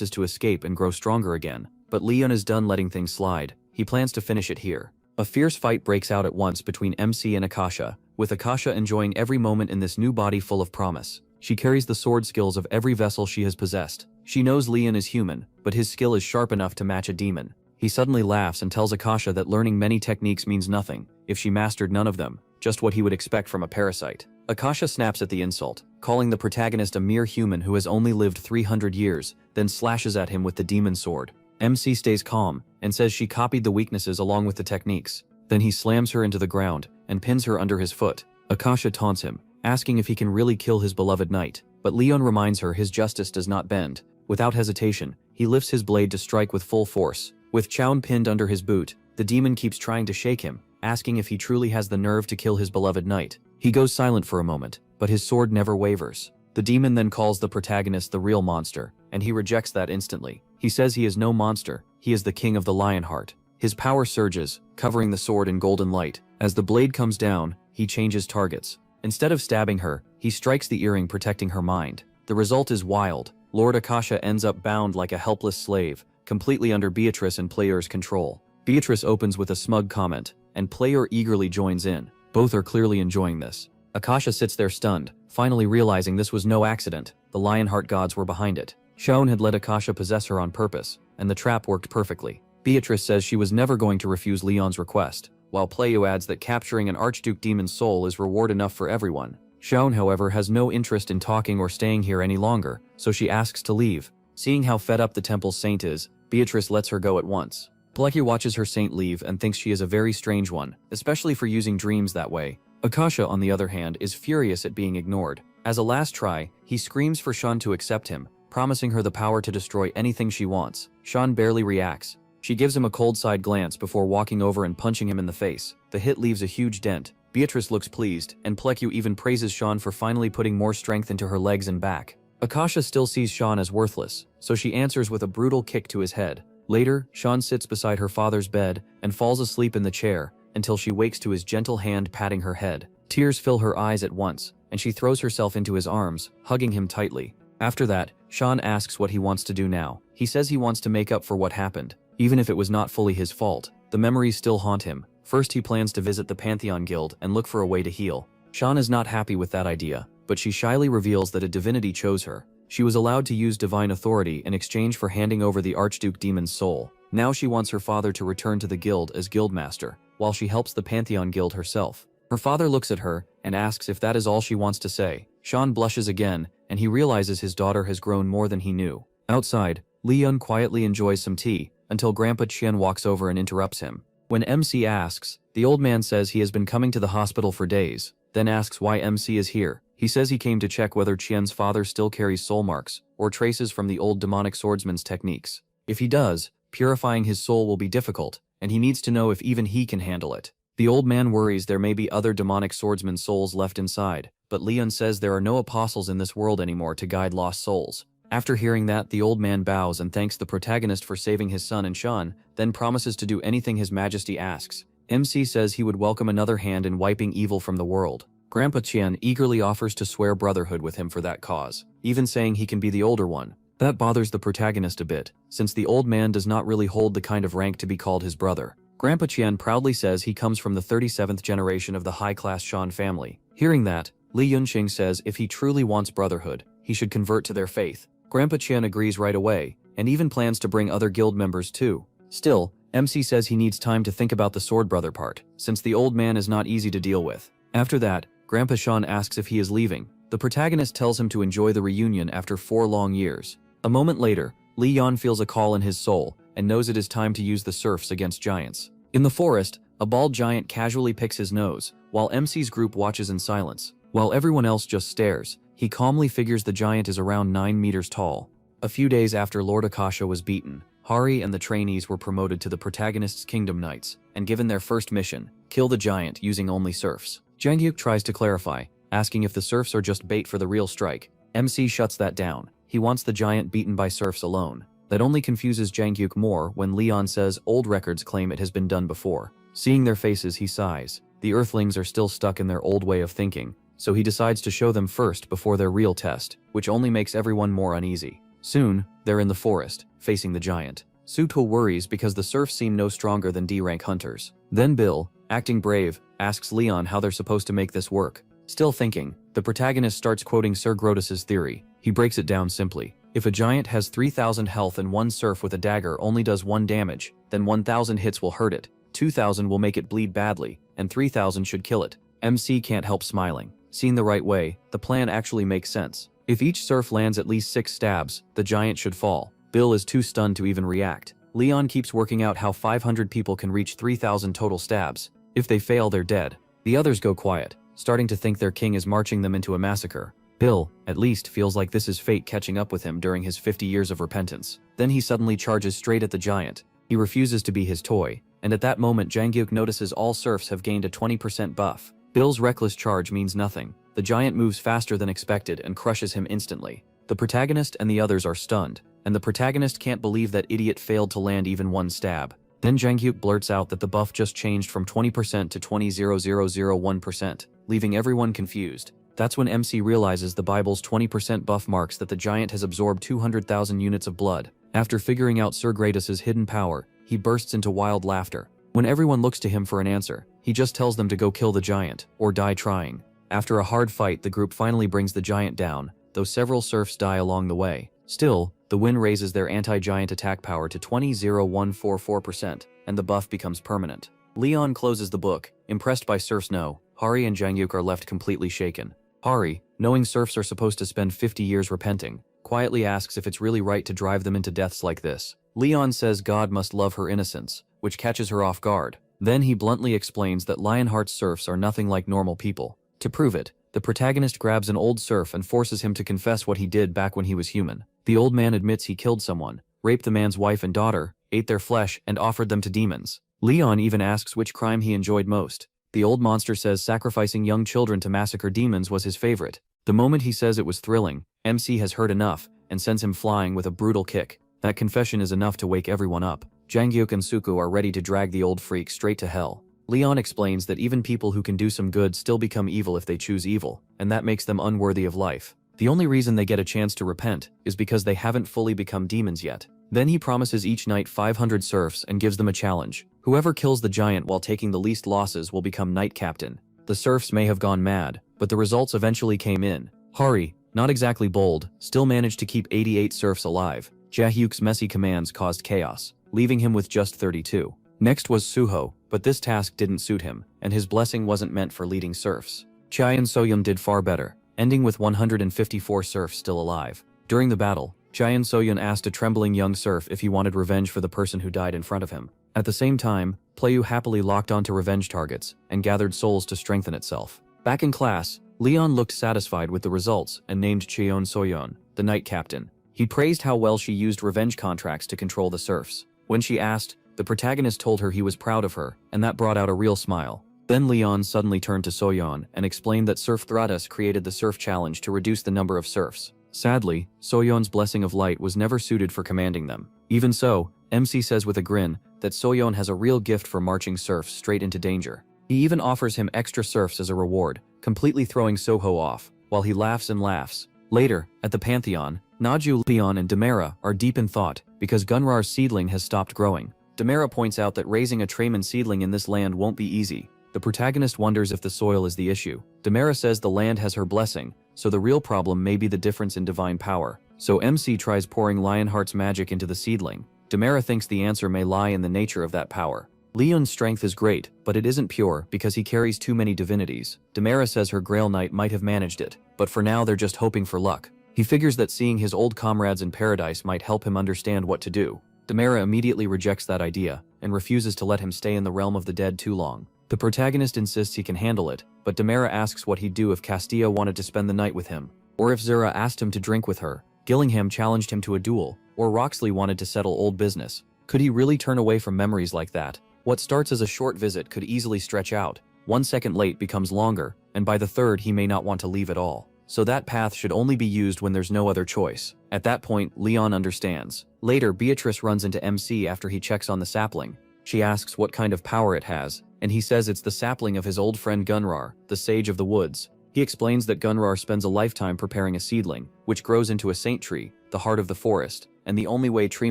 is to escape and grow stronger again. But Leon is done letting things slide. He plans to finish it here. A fierce fight breaks out at once between MC and Akasha, with Akasha enjoying every moment in this new body full of promise. She carries the sword skills of every vessel she has possessed. She knows Leon is human, but his skill is sharp enough to match a demon. He suddenly laughs and tells Akasha that learning many techniques means nothing if she mastered none of them, just what he would expect from a parasite. Akasha snaps at the insult, calling the protagonist a mere human who has only lived 300 years, then slashes at him with the demon sword. MC stays calm and says she copied the weaknesses along with the techniques. Then he slams her into the ground and pins her under his foot. Akasha taunts him, asking if he can really kill his beloved knight, but Leon reminds her his justice does not bend. Without hesitation, he lifts his blade to strike with full force. With Chaun pinned under his boot, the demon keeps trying to shake him, asking if he truly has the nerve to kill his beloved knight. He goes silent for a moment, but his sword never wavers. The demon then calls the protagonist the real monster, and he rejects that instantly. He says he is no monster, he is the king of the Lionheart. His power surges, covering the sword in golden light. As the blade comes down, he changes targets. Instead of stabbing her, he strikes the earring protecting her mind. The result is wild. Lord Akasha ends up bound like a helpless slave, completely under Beatrice and Player's control. Beatrice opens with a smug comment, and Player eagerly joins in. Both are clearly enjoying this. Akasha sits there stunned, finally realizing this was no accident. The Lionheart gods were behind it. Chaun had let Akasha possess her on purpose, and the trap worked perfectly. Beatrice says she was never going to refuse Leon's request, while Playo adds that capturing an Archduke demon's soul is reward enough for everyone. Chaun, however, has no interest in talking or staying here any longer, so she asks to leave. Seeing how fed up the temple's saint is, Beatrice lets her go at once. Plecky watches her saint leave and thinks she is a very strange one, especially for using dreams that way. Akasha, on the other hand, is furious at being ignored. As a last try, he screams for Chaun to accept him, promising her the power to destroy anything she wants. Chaun barely reacts. She gives him a cold side glance before walking over and punching him in the face. The hit leaves a huge dent. Beatrice looks pleased, and Pleku even praises Chaun for finally putting more strength into her legs and back. Akasha still sees Chaun as worthless, so she answers with a brutal kick to his head. Later, Sean sits beside her father's bed and falls asleep in the chair until she wakes to his gentle hand patting her head. Tears fill her eyes at once, and she throws herself into his arms, hugging him tightly. After that, Sean asks what he wants to do now. He says he wants to make up for what happened, even if it was not fully his fault. The memories still haunt him. First, he plans to visit the Pantheon Guild and look for a way to heal. Sean is not happy with that idea, but she shyly reveals that a divinity chose her. She was allowed to use divine authority in exchange for handing over the Archduke Demon's soul. Now she wants her father to return to the guild as guildmaster, while she helps the Pantheon Guild herself. Her father looks at her and asks if that is all she wants to say. Sean blushes again, and he realizes his daughter has grown more than he knew. Outside, Leon quietly enjoys some tea, until Grandpa Chien walks over and interrupts him. When MC asks, the old man says he has been coming to the hospital for days, then asks why MC is here. He says he came to check whether Chien's father still carries soul marks, or traces from the old demonic swordsman's techniques. If he does, purifying his soul will be difficult, and he needs to know if even he can handle it. The old man worries there may be other demonic swordsman souls left inside, but Leon says there are no apostles in this world anymore to guide lost souls. After hearing that, the old man bows and thanks the protagonist for saving his son and Sean, then promises to do anything His Majesty asks. MC says he would welcome another hand in wiping evil from the world. Grandpa Chien eagerly offers to swear brotherhood with him for that cause, even saying he can be the older one. That bothers the protagonist a bit, since the old man does not really hold the kind of rank to be called his brother. Grandpa Chien proudly says he comes from the 37th generation of the high-class Sean family. Hearing that, Li Yunqing says if he truly wants brotherhood, he should convert to their faith. Grandpa Chien agrees right away, and even plans to bring other guild members too. Still, MC says he needs time to think about the sword brother part, since the old man is not easy to deal with. After that, Grandpa Sean asks if he is leaving. The protagonist tells him to enjoy the reunion after 4 long years. A moment later, Li Yan feels a call in his soul, and knows it is time to use the serfs against giants. In the forest, a bald giant casually picks his nose, while MC's group watches in silence. While everyone else just stares, he calmly figures the giant is around 9 meters tall. A few days after Lord Akasha was beaten, Hari and the trainees were promoted to the protagonist's Kingdom Knights, and given their first mission, kill the giant using only serfs. Jangyuk tries to clarify, asking if the serfs are just bait for the real strike. MC shuts that down. He wants the giant beaten by serfs alone. That only confuses Jangyuk more when Leon says old records claim it has been done before. Seeing their faces, he sighs. The Earthlings are still stuck in their old way of thinking, so he decides to show them first before their real test, which only makes everyone more uneasy. Soon, they're in the forest, facing the giant. Suto worries because the serfs seem no stronger than D-rank hunters. Then Bill, acting brave, asks Leon how they're supposed to make this work. Still thinking, the protagonist starts quoting Sir Grotus's theory. He breaks it down simply. If a giant has 3,000 health and one serf with a dagger only does 1 damage, then 1,000 hits will hurt it, 2,000 will make it bleed badly, and 3,000 should kill it. MC can't help smiling. Seen the right way, the plan actually makes sense. If each serf lands at least 6 stabs, the giant should fall. Bill is too stunned to even react. Leon keeps working out how 500 people can reach 3,000 total stabs. If they fail, they're dead. The others go quiet, starting to think their king is marching them into a massacre. Bill, at least, feels like this is fate catching up with him during his 50 years of repentance. Then he suddenly charges straight at the giant. He refuses to be his toy, and at that moment Jangyuk notices all serfs have gained a 20% buff. Bill's reckless charge means nothing. The giant moves faster than expected and crushes him instantly. The protagonist and the others are stunned, and the protagonist can't believe that idiot failed to land even 1 stab. Then Jangyuk blurts out that the buff just changed from 20% to 20,001%, leaving everyone confused. That's when MC realizes the Bible's 20% buff marks that the giant has absorbed 200,000 units of blood. After figuring out Sir Gratus's hidden power, he bursts into wild laughter. When everyone looks to him for an answer, he just tells them to go kill the giant, or die trying. After a hard fight, the group finally brings the giant down, though several serfs die along the way. Still, the win raises their anti-giant attack power to 20,144%, and the buff becomes permanent. Leon closes the book, impressed by serfs. No, Hari and Jangyuk are left completely shaken. Hari, knowing serfs are supposed to spend 50 years repenting, quietly asks if it's really right to drive them into deaths like this. Leon says God must love her innocence, which catches her off guard. Then he bluntly explains that Lionheart's serfs are nothing like normal people. To prove it, the protagonist grabs an old serf and forces him to confess what he did back when he was human. The old man admits he killed someone, raped the man's wife and daughter, ate their flesh, and offered them to demons. Leon even asks which crime he enjoyed most. The old monster says sacrificing young children to massacre demons was his favorite. The moment he says it was thrilling, MC has heard enough and sends him flying with a brutal kick. That confession is enough to wake everyone up. Janghyuk and Suku are ready to drag the old freak straight to hell. Leon explains that even people who can do some good still become evil if they choose evil, and that makes them unworthy of life. The only reason they get a chance to repent is because they haven't fully become demons yet. Then he promises each night 500 serfs and gives them a challenge. Whoever kills the giant while taking the least losses will become knight captain. The serfs may have gone mad, but the results eventually came in. Hari, not exactly bold, still managed to keep 88 serfs alive. Jaehyuk's messy commands caused chaos, leaving him with just 32. Next was Suho, but this task didn't suit him, and his blessing wasn't meant for leading serfs. Chai and Soyeon did far better, ending with 154 serfs still alive. During the battle, Chai and Soyeon asked a trembling young serf if he wanted revenge for the person who died in front of him. At the same time, Playu happily locked onto revenge targets and gathered souls to strengthen itself. Back in class, Leon looked satisfied with the results and named Cheon Soyeon, the knight captain. He praised how well she used revenge contracts to control the serfs. When she asked, the protagonist told her he was proud of her, and that brought out a real smile. Then Leon suddenly turned to Soyeon and explained that Serf Thradas created the Serf Challenge to reduce the number of serfs. Sadly, Soyeon's blessing of light was never suited for commanding them. Even so, MC says with a grin that Soyeon has a real gift for marching serfs straight into danger. He even offers him extra serfs as a reward, completely throwing Soho off, while he laughs and laughs. Later, at the Pantheon, Naju, Leon, and Demera are deep in thought because Gunrar's seedling has stopped growing. Demera points out that raising a Trayman seedling in this land won't be easy. The protagonist wonders if the soil is the issue. Demera says the land has her blessing, so the real problem may be the difference in divine power. So MC tries pouring Lionheart's magic into the seedling. Demera thinks the answer may lie in the nature of that power. Leon's strength is great, but it isn't pure because he carries too many divinities. Demera says her Grail Knight might have managed it, but for now they're just hoping for luck. He figures that seeing his old comrades in paradise might help him understand what to do. Demera immediately rejects that idea and refuses to let him stay in the realm of the dead too long. The protagonist insists he can handle it, but Demera asks what he'd do if Castilla wanted to spend the night with him, or if Zura asked him to drink with her, Gillingham challenged him to a duel, or Roxley wanted to settle old business. Could he really turn away from memories like that? What starts as a short visit could easily stretch out. 1 second late becomes longer, and by the third he may not want to leave at all. So that path should only be used when there's no other choice. At that point, Leon understands. Later, Beatrice runs into MC after he checks on the sapling. She asks what kind of power it has, and he says it's the sapling of his old friend Gunrar, the sage of the woods. He explains that Gunrar spends a lifetime preparing a seedling, which grows into a saint tree, the heart of the forest, and the only way tree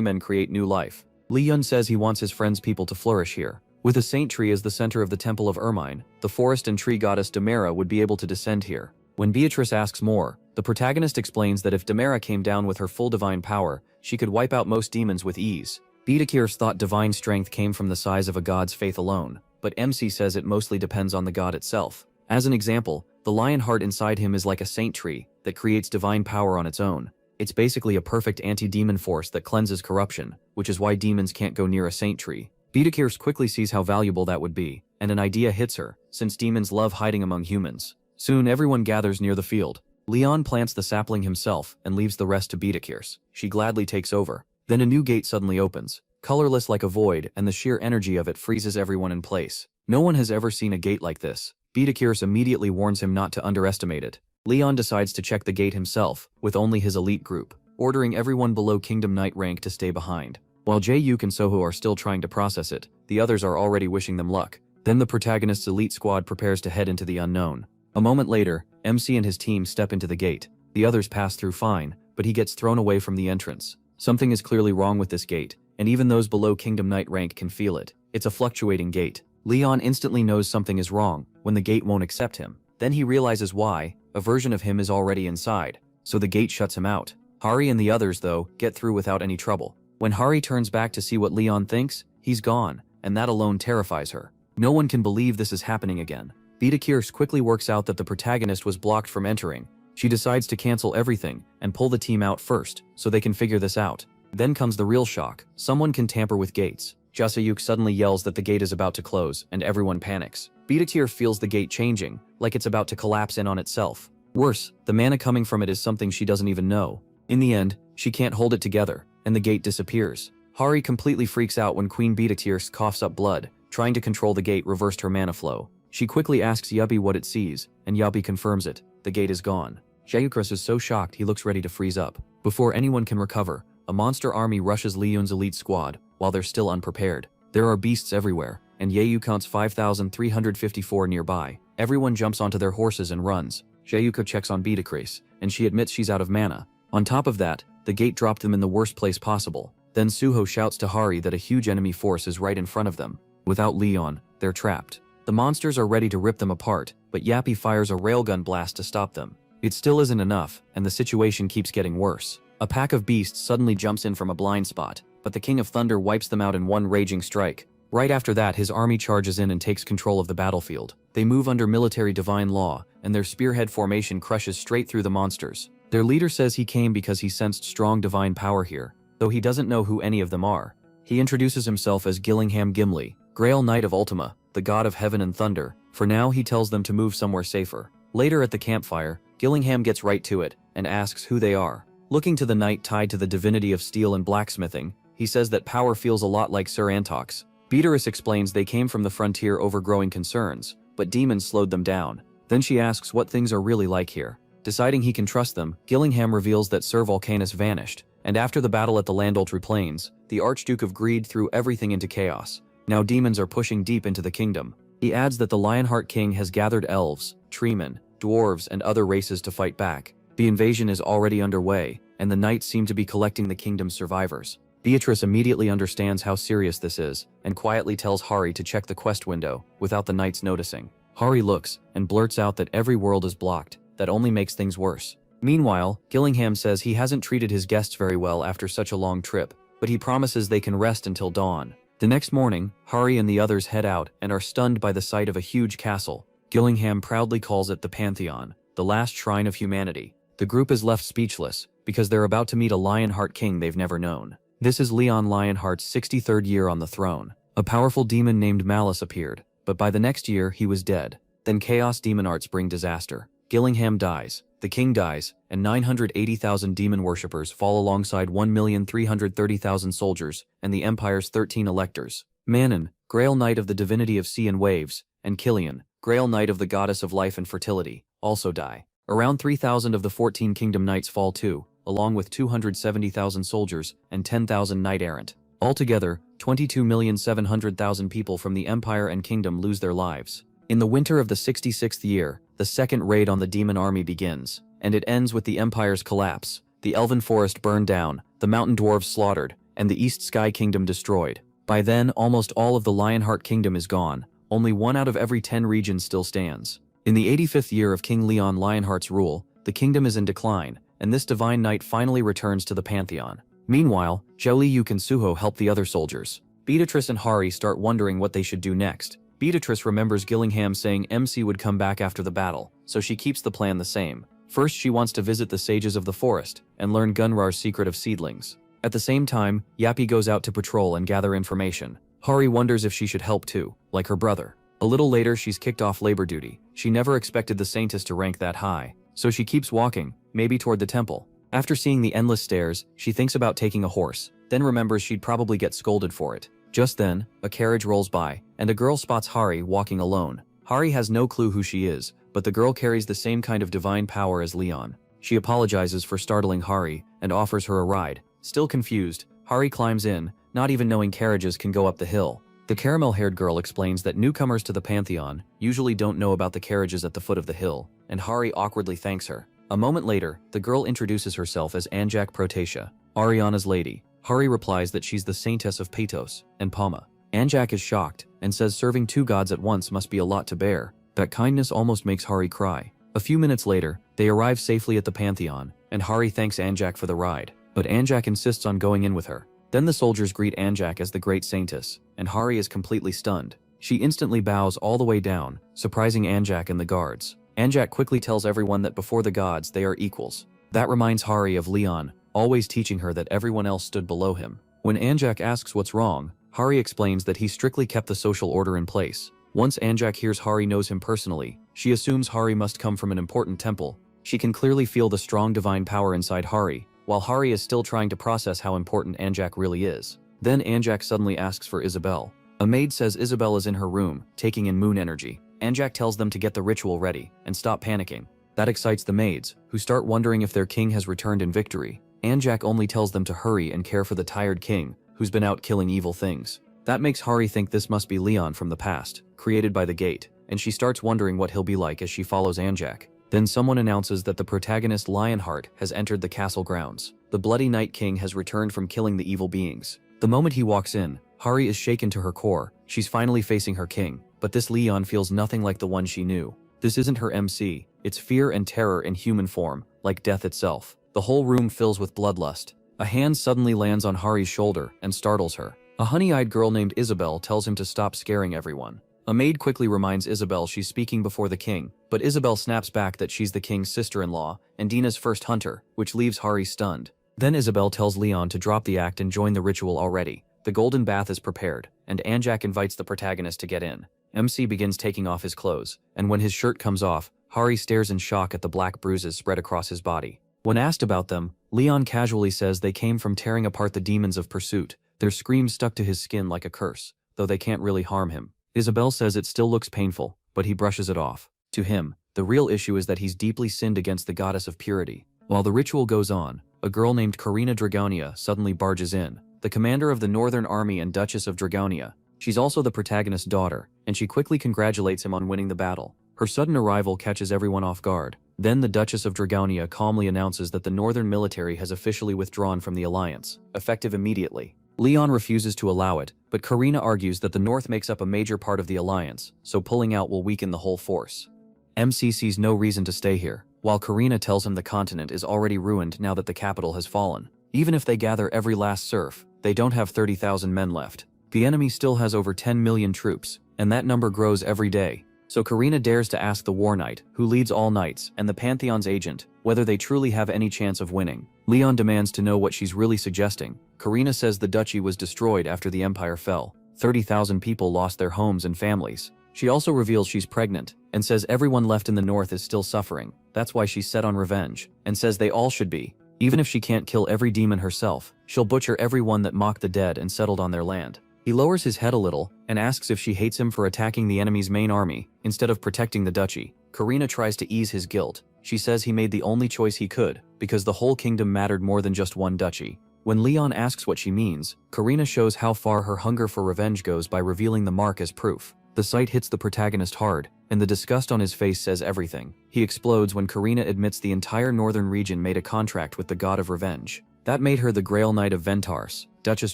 men create new life. Leon says he wants his friend's people to flourish here. With a saint tree as the center of the temple of Ermine, the forest and tree goddess Demera would be able to descend here. When Beatrice asks more, the protagonist explains that if Demera came down with her full divine power, she could wipe out most demons with ease. Beatrice thought divine strength came from the size of a god's faith alone, but MC says it mostly depends on the god itself. As an example, the lion heart inside him is like a saint tree that creates divine power on its own. It's basically a perfect anti-demon force that cleanses corruption, which is why demons can't go near a saint tree. Beatrice quickly sees how valuable that would be, and an idea hits her, since demons love hiding among humans. Soon everyone gathers near the field. Leon plants the sapling himself and leaves the rest to Beatrice. She gladly takes over. Then a new gate suddenly opens, colorless like a void, and the sheer energy of it freezes everyone in place. No one has ever seen a gate like this. Beatrice immediately warns him not to underestimate it. Leon decides to check the gate himself, with only his elite group, ordering everyone below Kingdom Knight rank to stay behind. While Jae-yuk and Soho are still trying to process it, the others are already wishing them luck. Then the protagonist's elite squad prepares to head into the unknown. A moment later, MC and his team step into the gate. The others pass through fine, but he gets thrown away from the entrance. Something is clearly wrong with this gate, and even those below Kingdom Knight rank can feel it. It's a fluctuating gate. Leon instantly knows something is wrong when the gate won't accept him. Then he realizes why. A version of him is already inside, so the gate shuts him out. Hari and the others, though, get through without any trouble. When Hari turns back to see what Leon thinks, he's gone, and that alone terrifies her. No one can believe this is happening again. Beatrice quickly works out that the protagonist was blocked from entering. She decides to cancel everything and pull the team out first, so they can figure this out. Then comes the real shock. Someone can tamper with gates. Jasayuk suddenly yells that the gate is about to close, and everyone panics. Beatrice feels the gate changing, like it's about to collapse in on itself. Worse, the mana coming from it is something she doesn't even know. In the end, she can't hold it together, and the gate disappears. Hari completely freaks out when Queen Beatrice coughs up blood. Trying to control the gate reversed her mana flow. She quickly asks Yubi what it sees, and Yubi confirms it. The gate is gone. Jaehyuk is so shocked he looks ready to freeze up. Before anyone can recover, a monster army rushes Leon's elite squad, while they're still unprepared. There are beasts everywhere, and Yayu counts 5,354 nearby. Everyone jumps onto their horses and runs. Jayuko checks on Beatrice, and she admits she's out of mana. On top of that, the gate dropped them in the worst place possible. Then Suho shouts to Hari that a huge enemy force is right in front of them. Without Leon, they're trapped. The monsters are ready to rip them apart, but Yappy fires a railgun blast to stop them. It still isn't enough, and the situation keeps getting worse. A pack of beasts suddenly jumps in from a blind spot, but the King of Thunder wipes them out in one raging strike. Right after that, his army charges in and takes control of the battlefield. They move under military divine law, and their spearhead formation crushes straight through the monsters. Their leader says he came because he sensed strong divine power here, though he doesn't know who any of them are. He introduces himself as Gillingham Gimli, Grail Knight of Ultima, the god of heaven and thunder. For now, he tells them to move somewhere safer. Later at the campfire, Gillingham gets right to it and asks who they are. Looking to the knight tied to the divinity of steel and blacksmithing, he says that power feels a lot like Sir Antox. Beatrice explains they came from the frontier over growing concerns, but demons slowed them down. Then she asks what things are really like here. Deciding he can trust them, Gillingham reveals that Sir Volcanus vanished, and after the battle at the Landoltry Plains, the Archduke of Greed threw everything into chaos. Now demons are pushing deep into the kingdom. He adds that the Lionheart King has gathered elves, treemen, dwarves, and other races to fight back. The invasion is already underway, and the knights seem to be collecting the kingdom's survivors. Beatrice immediately understands how serious this is, and quietly tells Hari to check the quest window, without the knights noticing. Hari looks, and blurts out that every world is blocked. That only makes things worse. Meanwhile, Gillingham says he hasn't treated his guests very well after such a long trip, but he promises they can rest until dawn. The next morning, Hari and the others head out and are stunned by the sight of a huge castle. Gillingham proudly calls it the Pantheon, the last shrine of humanity. The group is left speechless, because they're about to meet a Lionheart King they've never known. This is Leon Lionheart's 63rd year on the throne. A powerful demon named Malice appeared, but by the next year he was dead. Then Chaos Demon Arts bring disaster. Gillingham dies, the king dies, and 980,000 demon worshippers fall alongside 1,330,000 soldiers and the Empire's 13 electors. Manon, Grail Knight of the divinity of sea and waves, and Killian, Grail Knight of the goddess of life and fertility, also die. Around 3,000 of the 14 Kingdom Knights fall too, along with 270,000 soldiers and 10,000 knight-errant. Altogether, 22,700,000 people from the Empire and Kingdom lose their lives. In the winter of the 66th year, the second raid on the demon army begins, and it ends with the Empire's collapse, the Elven Forest burned down, the Mountain Dwarves slaughtered, and the East Sky Kingdom destroyed. By then, almost all of the Lionheart Kingdom is gone. Only 1 out of every 10 regions still stands. In the 85th year of King Leon Lionheart's rule, the kingdom is in decline, and this divine knight finally returns to the Pantheon. Meanwhile, Jiaoliyuk and Suho help the other soldiers. Beatrice and Hari start wondering what they should do next. Beatrice remembers Gillingham saying MC would come back after the battle, so she keeps the plan the same. First, she wants to visit the sages of the forest and learn Gunrar's secret of seedlings. At the same time, Yappy goes out to patrol and gather information. Hari wonders if she should help too, like her brother. A little later, she's kicked off labor duty. She never expected the Saintess to rank that high, so she keeps walking, maybe toward the temple. After seeing the endless stairs, she thinks about taking a horse, then remembers she'd probably get scolded for it. Just then, a carriage rolls by, and a girl spots Hari walking alone. Hari has no clue who she is, but the girl carries the same kind of divine power as Leon. She apologizes for startling Hari, and offers her a ride. Still confused, Hari climbs in, not even knowing carriages can go up the hill. The caramel-haired girl explains that newcomers to the Pantheon usually don't know about the carriages at the foot of the hill, and Hari awkwardly thanks her. A moment later, the girl introduces herself as Anjak Protasia, Ariana's lady. Hari replies that she's the Saintess of Patos and Palma. Anjak is shocked, and says serving 2 gods at once must be a lot to bear. That kindness almost makes Hari cry. A few minutes later, they arrive safely at the Pantheon, and Hari thanks Anjak for the ride. But Anjak insists on going in with her. Then the soldiers greet Anjak as the Great Saintess, and Hari is completely stunned. She instantly bows all the way down, surprising Anjak and the guards. Anjak quickly tells everyone that before the gods they are equals. That reminds Hari of Leon, always teaching her that everyone else stood below him. When Anjak asks what's wrong, Hari explains that he strictly kept the social order in place. Once Anjak hears Hari knows him personally, she assumes Hari must come from an important temple. She can clearly feel the strong divine power inside Hari, while Hari is still trying to process how important Anjak really is. Then Anjak suddenly asks for Isabel. A maid says Isabel is in her room, taking in moon energy. Anjak tells them to get the ritual ready, and stop panicking. That excites the maids, who start wondering if their king has returned in victory. Anjak only tells them to hurry and care for the tired king, who's been out killing evil things. That makes Hari think this must be Leon from the past, created by the gate, and she starts wondering what he'll be like as she follows Anjak. Then someone announces that the protagonist Lionheart has entered the castle grounds. The Bloody Night King has returned from killing the evil beings. The moment he walks in, Hari is shaken to her core. She's finally facing her king, but this Leon feels nothing like the one she knew. This isn't her MC, it's fear and terror in human form, like death itself. The whole room fills with bloodlust. A hand suddenly lands on Hari's shoulder and startles her. A honey-eyed girl named Isabel tells him to stop scaring everyone. A maid quickly reminds Isabel she's speaking before the king, but Isabel snaps back that she's the king's sister-in-law and Dina's first hunter, which leaves Hari stunned. Then Isabel tells Leon to drop the act and join the ritual already. The golden bath is prepared, and Anjak invites the protagonist to get in. MC begins taking off his clothes, and when his shirt comes off, Hari stares in shock at the black bruises spread across his body. When asked about them, Leon casually says they came from tearing apart the demons of pursuit. Their screams stuck to his skin like a curse, though they can't really harm him. Isabel says it still looks painful, but he brushes it off. To him, the real issue is that he's deeply sinned against the goddess of purity. While the ritual goes on, a girl named Karina Dragonia suddenly barges in, the commander of the Northern Army and Duchess of Dragonia. She's also the protagonist's daughter, and she quickly congratulates him on winning the battle. Her sudden arrival catches everyone off guard. Then the Duchess of Dragonia calmly announces that the Northern military has officially withdrawn from the alliance, effective immediately. Leon refuses to allow it, but Karina argues that the North makes up a major part of the alliance, so pulling out will weaken the whole force. MC sees no reason to stay here, while Karina tells him the continent is already ruined now that the capital has fallen. Even if they gather every last serf, they don't have 30,000 men left. The enemy still has over 10 million troops, and that number grows every day. So Karina dares to ask the War Knight, who leads all knights, and the Pantheon's agent, whether they truly have any chance of winning. Leon demands to know what she's really suggesting. Karina says the duchy was destroyed after the empire fell. 30,000 people lost their homes and families. She also reveals she's pregnant, and says everyone left in the north is still suffering. That's why she's set on revenge, and says they all should be. Even if she can't kill every demon herself, she'll butcher everyone that mocked the dead and settled on their land. He lowers his head a little, and asks if she hates him for attacking the enemy's main army, instead of protecting the duchy. Karina tries to ease his guilt. She says he made the only choice he could, because the whole kingdom mattered more than just one duchy. When Leon asks what she means, Karina shows how far her hunger for revenge goes by revealing the mark as proof. The sight hits the protagonist hard, and the disgust on his face says everything. He explodes when Karina admits the entire northern region made a contract with the god of revenge. That made her the Grail Knight of Ventars, Duchess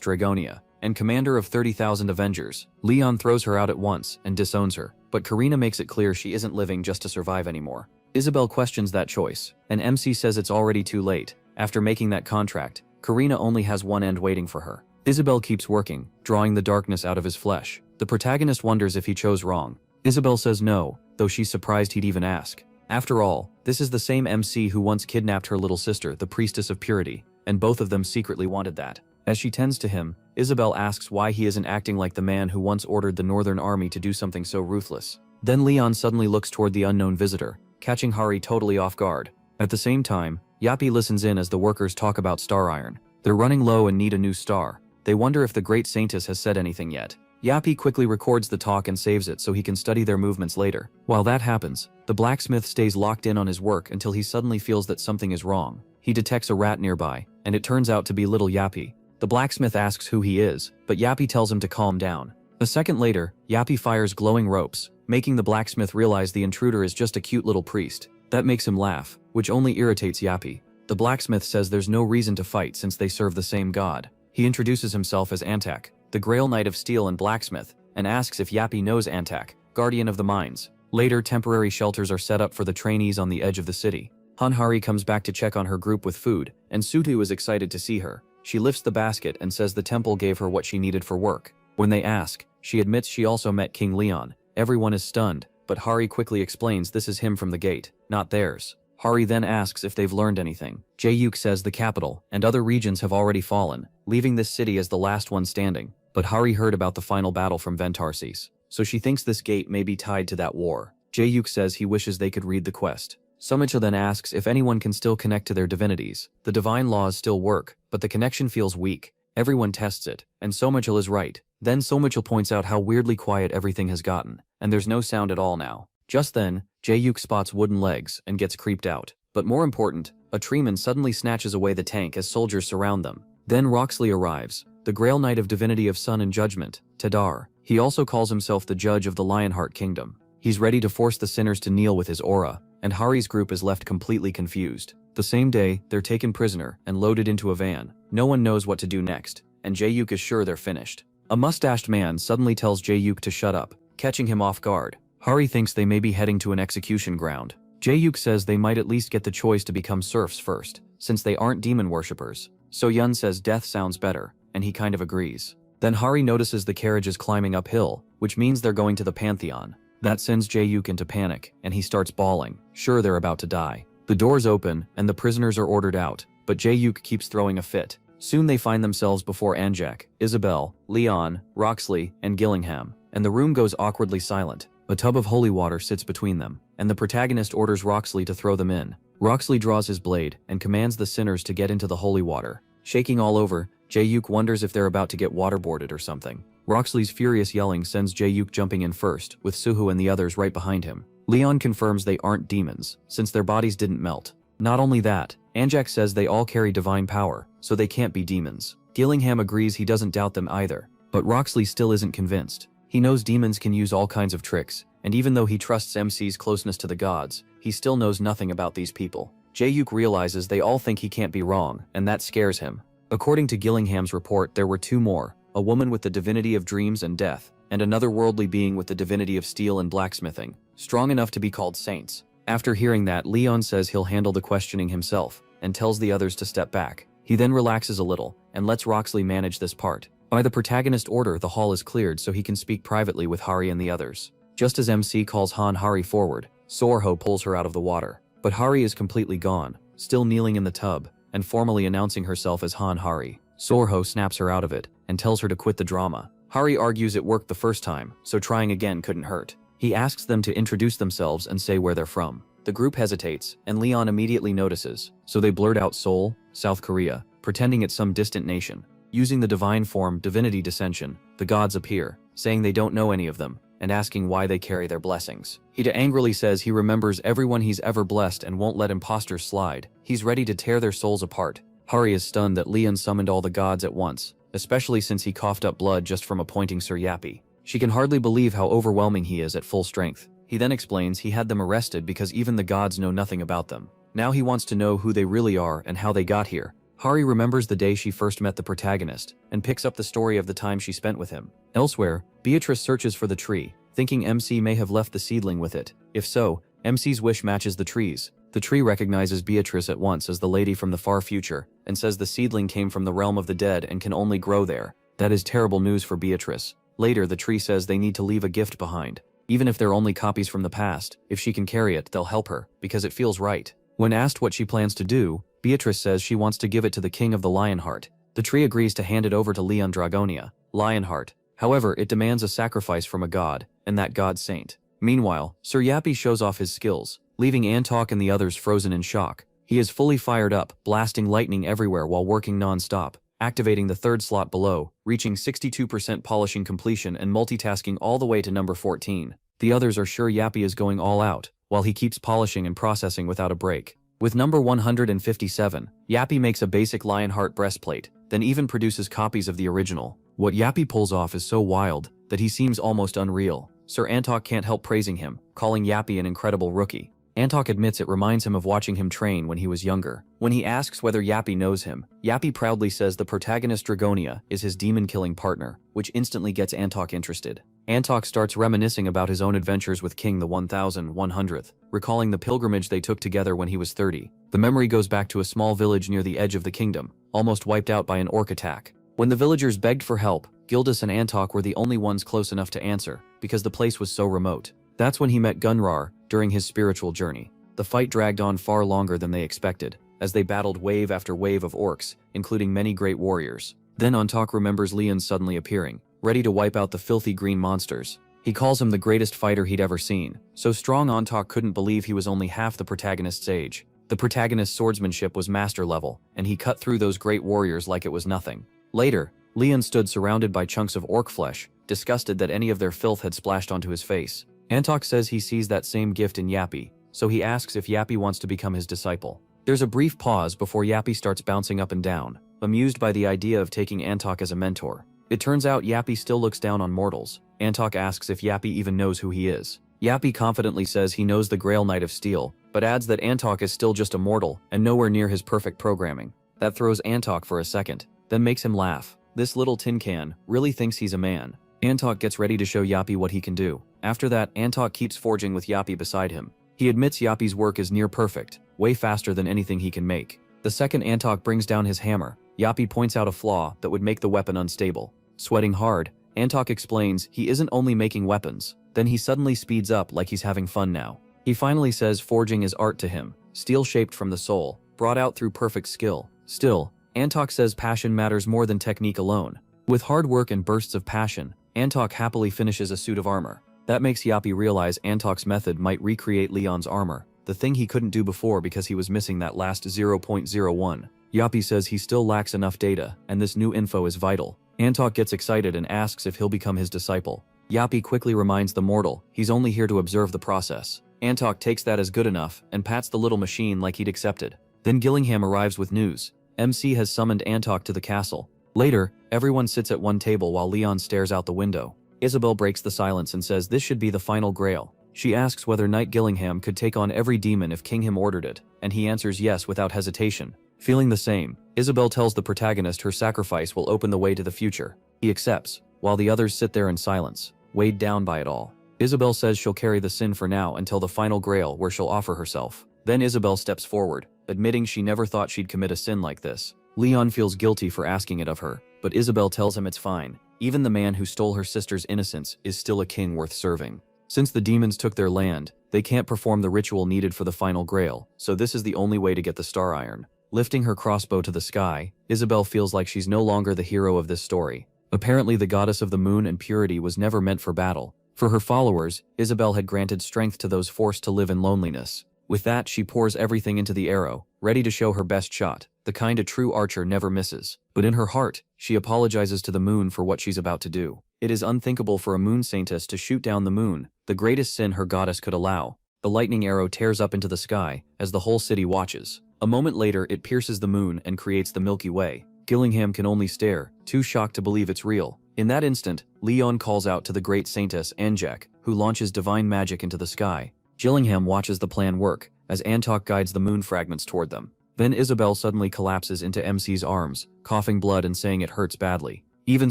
Dragonia, and commander of 30,000 Avengers. Leon throws her out at once and disowns her, but Karina makes it clear she isn't living just to survive anymore. Isabel questions that choice, and MC says it's already too late. After making that contract, Karina only has one end waiting for her. Isabel keeps working, drawing the darkness out of his flesh. The protagonist wonders if he chose wrong. Isabel says no, though she's surprised he'd even ask. After all, this is the same MC who once kidnapped her little sister, the Priestess of Purity, and both of them secretly wanted that. As she tends to him, Isabel asks why he isn't acting like the man who once ordered the Northern Army to do something so ruthless. Then Leon suddenly looks toward the unknown visitor, catching Hari totally off guard. At the same time, Yappy listens in as the workers talk about star iron. They're running low and need a new star. They wonder if the Great Saintess has said anything yet. Yappy quickly records the talk and saves it so he can study their movements later. While that happens, the blacksmith stays locked in on his work until he suddenly feels that something is wrong. He detects a rat nearby, and it turns out to be little Yappy. The blacksmith asks who he is, but Yappy tells him to calm down. A second later, Yappy fires glowing ropes, making the blacksmith realize the intruder is just a cute little priest. That makes him laugh, which only irritates Yappy. The blacksmith says there's no reason to fight since they serve the same god. He introduces himself as Antak, the Grail Knight of Steel and Blacksmith, and asks if Yappy knows Antak, guardian of the mines. Later, temporary shelters are set up for the trainees on the edge of the city. Hanhari comes back to check on her group with food, and Sutu is excited to see her. She lifts the basket and says the temple gave her what she needed for work. When they ask, she admits she also met King Leon. Everyone is stunned, but Hari quickly explains this is him from the gate, not theirs. Hari then asks if they've learned anything. Jae-yuk says the capital and other regions have already fallen, leaving this city as the last one standing. But Hari heard about the final battle from Ventarsis, so she thinks this gate may be tied to that war. Jae-yuk says he wishes they could read the quest. Somicha then asks if anyone can still connect to their divinities. The divine laws still work, but the connection feels weak. Everyone tests it, and Somichal is right. Then Somichal points out how weirdly quiet everything has gotten, and there's no sound at all now. Just then, Jae-yuk spots wooden legs and gets creeped out. But more important, A treeman suddenly snatches away the tank as soldiers surround them. Then Roxley arrives, the Grail Knight of Divinity of Sun and Judgment, Tadar. He also calls himself the judge of the Lionheart Kingdom. He's ready to force the sinners to kneel with his aura, and Hari's group is left completely confused. The same day, they're taken prisoner and loaded into a van. No one knows what to do next, and Jae-yuk is sure they're finished. A mustached man suddenly tells Jae-yuk to shut up, catching him off guard. Hari thinks they may be heading to an execution ground. Jae-yuk says they might at least get the choice to become serfs first, since they aren't demon worshippers. So-yun says death sounds better, and he kind of agrees. Then Hari notices the carriage is climbing uphill, which means they're going to the Pantheon. That sends Jae-yuk into panic, and he starts bawling, sure they're about to die. The doors open, and the prisoners are ordered out, but Jae-yuk keeps throwing a fit. Soon they find themselves before Anjak, Isabel, Leon, Roxley, and Gillingham, and the room goes awkwardly silent. A tub of holy water sits between them, and the protagonist orders Roxley to throw them in. Roxley draws his blade and commands the sinners to get into the holy water. Shaking all over, Jae-yuk wonders if they're about to get waterboarded or something. Roxley's furious yelling sends Jae-yuk jumping in first, with Suho and the others right behind him. Leon confirms they aren't demons, since their bodies didn't melt. Not only that, Anjak says they all carry divine power, so they can't be demons. Gillingham agrees he doesn't doubt them either, but Roxley still isn't convinced. He knows demons can use all kinds of tricks, and even though he trusts MC's closeness to the gods, he still knows nothing about these people. Jae-yuk realizes they all think he can't be wrong, and that scares him. According to Gillingham's report, there were two more, a woman with the divinity of dreams and death, and another worldly being with the divinity of steel and blacksmithing, strong enough to be called saints. After hearing that, Leon says he'll handle the questioning himself, and tells the others to step back. He then relaxes a little, and lets Roxley manage this part. By the protagonist order, the hall is cleared so he can speak privately with Hari and the others. Just as MC calls Hari forward, Sorho pulls her out of the water. But Hari is completely gone, still kneeling in the tub, and formally announcing herself as Hari. Sorho snaps her out of it, and tells her to quit the drama. Hari argues it worked the first time, so trying again couldn't hurt. He asks them to introduce themselves and say where they're from. The group hesitates, and Leon immediately notices, so they blurt out Seoul, South Korea, pretending it's some distant nation. Using the divine form Divinity Dissension, the gods appear, saying they don't know any of them, and asking why they carry their blessings. Hida angrily says he remembers everyone he's ever blessed and won't let imposters slide. He's ready to tear their souls apart. Hari is stunned that Leon summoned all the gods at once, especially since he coughed up blood just from appointing Sir Yappy. She can hardly believe how overwhelming he is at full strength. He then explains he had them arrested because even the gods know nothing about them. Now he wants to know who they really are and how they got here. Hari remembers the day she first met the protagonist, and picks up the story of the time she spent with him. Elsewhere, Beatrice searches for the tree, thinking MC may have left the seedling with it. If so, MC's wish matches the tree's. The tree recognizes Beatrice at once as the lady from the far future, and says the seedling came from the realm of the dead and can only grow there. That is terrible news for Beatrice. Later, the tree says they need to leave a gift behind. Even if they're only copies from the past, if she can carry it, they'll help her, because it feels right. When asked what she plans to do, Beatrice says she wants to give it to the king of the Lionheart. The tree agrees to hand it over to Leon Dragonia, Lionheart. However, it demands a sacrifice from a god, and that god's saint. Meanwhile, Sir Yappy shows off his skills, leaving Antok and the others frozen in shock. He is fully fired up, blasting lightning everywhere while working non-stop, activating the third slot below, reaching 62% polishing completion and multitasking all the way to number 14. The others are sure Yappy is going all out, while he keeps polishing and processing without a break. With number 157, Yappy makes a basic Lionheart breastplate, then even produces copies of the original. What Yappy pulls off is so wild that he seems almost unreal. Sir Antok can't help praising him, calling Yappy an incredible rookie. Antok admits it reminds him of watching him train when he was younger. When he asks whether Yappy knows him, Yappy proudly says the protagonist Dragonia is his demon-killing partner, which instantly gets Antok interested. Antok starts reminiscing about his own adventures with King the 1100th, recalling the pilgrimage they took together when he was 30. The memory goes back to a small village near the edge of the kingdom, almost wiped out by an orc attack. When the villagers begged for help, Gildas and Antok were the only ones close enough to answer, because the place was so remote. That's when he met Gunrar during his spiritual journey. The fight dragged on far longer than they expected, as they battled wave after wave of orcs, including many great warriors. Then Antok remembers Leon suddenly appearing, ready to wipe out the filthy green monsters. He calls him the greatest fighter he'd ever seen. So strong Antok couldn't believe he was only half the protagonist's age. The protagonist's swordsmanship was master level, and he cut through those great warriors like it was nothing. Later, Leon stood surrounded by chunks of orc flesh, disgusted that any of their filth had splashed onto his face. Antok says he sees that same gift in Yappy, so he asks if Yappy wants to become his disciple. There's a brief pause before Yappy starts bouncing up and down, amused by the idea of taking Antok as a mentor. It turns out Yappy still looks down on mortals. Antok asks if Yappy even knows who he is. Yappy confidently says he knows the Grail Knight of Steel, but adds that Antok is still just a mortal and nowhere near his perfect programming. That throws Antok for a second, then makes him laugh. This little tin can really thinks he's a man. Antok gets ready to show Yappy what he can do. After that, Antok keeps forging with Yappy beside him. He admits Yappy's work is near perfect, way faster than anything he can make. The second Antok brings down his hammer, Yappy points out a flaw that would make the weapon unstable. Sweating hard, Antok explains he isn't only making weapons. Then he suddenly speeds up like he's having fun now. He finally says forging is art to him, steel shaped from the soul, brought out through perfect skill. Still, Antok says passion matters more than technique alone. With hard work and bursts of passion, Antok happily finishes a suit of armor. That makes Yappy realize Antok's method might recreate Leon's armor, the thing he couldn't do before because he was missing that last 0.01. Yappy says he still lacks enough data, and this new info is vital. Antok gets excited and asks if he'll become his disciple. Yappy quickly reminds the mortal he's only here to observe the process. Antok takes that as good enough and pats the little machine like he'd accepted. Then Gillingham arrives with news. MC has summoned Antok to the castle. Later, everyone sits at one table while Leon stares out the window. Isabel breaks the silence and says this should be the final grail. She asks whether Knight Gillingham could take on every demon if Kingham ordered it, and he answers yes without hesitation. Feeling the same, Isabel tells the protagonist her sacrifice will open the way to the future. He accepts, while the others sit there in silence, weighed down by it all. Isabel says she'll carry the sin for now until the final grail where she'll offer herself. Then Isabel steps forward, admitting she never thought she'd commit a sin like this. Leon feels guilty for asking it of her, but Isabel tells him it's fine. Even the man who stole her sister's innocence is still a king worth serving. Since the demons took their land, they can't perform the ritual needed for the final grail, so this is the only way to get the star iron. Lifting her crossbow to the sky, Isabel feels like she's no longer the hero of this story. Apparently the goddess of the moon and purity was never meant for battle. For her followers, Isabel had granted strength to those forced to live in loneliness. With that, she pours everything into the arrow, ready to show her best shot, the kind a true archer never misses. But in her heart, she apologizes to the moon for what she's about to do. It is unthinkable for a moon saintess to shoot down the moon, the greatest sin her goddess could allow. The lightning arrow tears up into the sky as the whole city watches. A moment later, it pierces the moon and creates the Milky Way. Gillingham can only stare, too shocked to believe it's real. In that instant, Leon calls out to the great saintess Anjak, who launches divine magic into the sky. Gillingham watches the plan work, as Antok guides the moon fragments toward them. Then Isabel suddenly collapses into MC's arms, coughing blood and saying it hurts badly. Even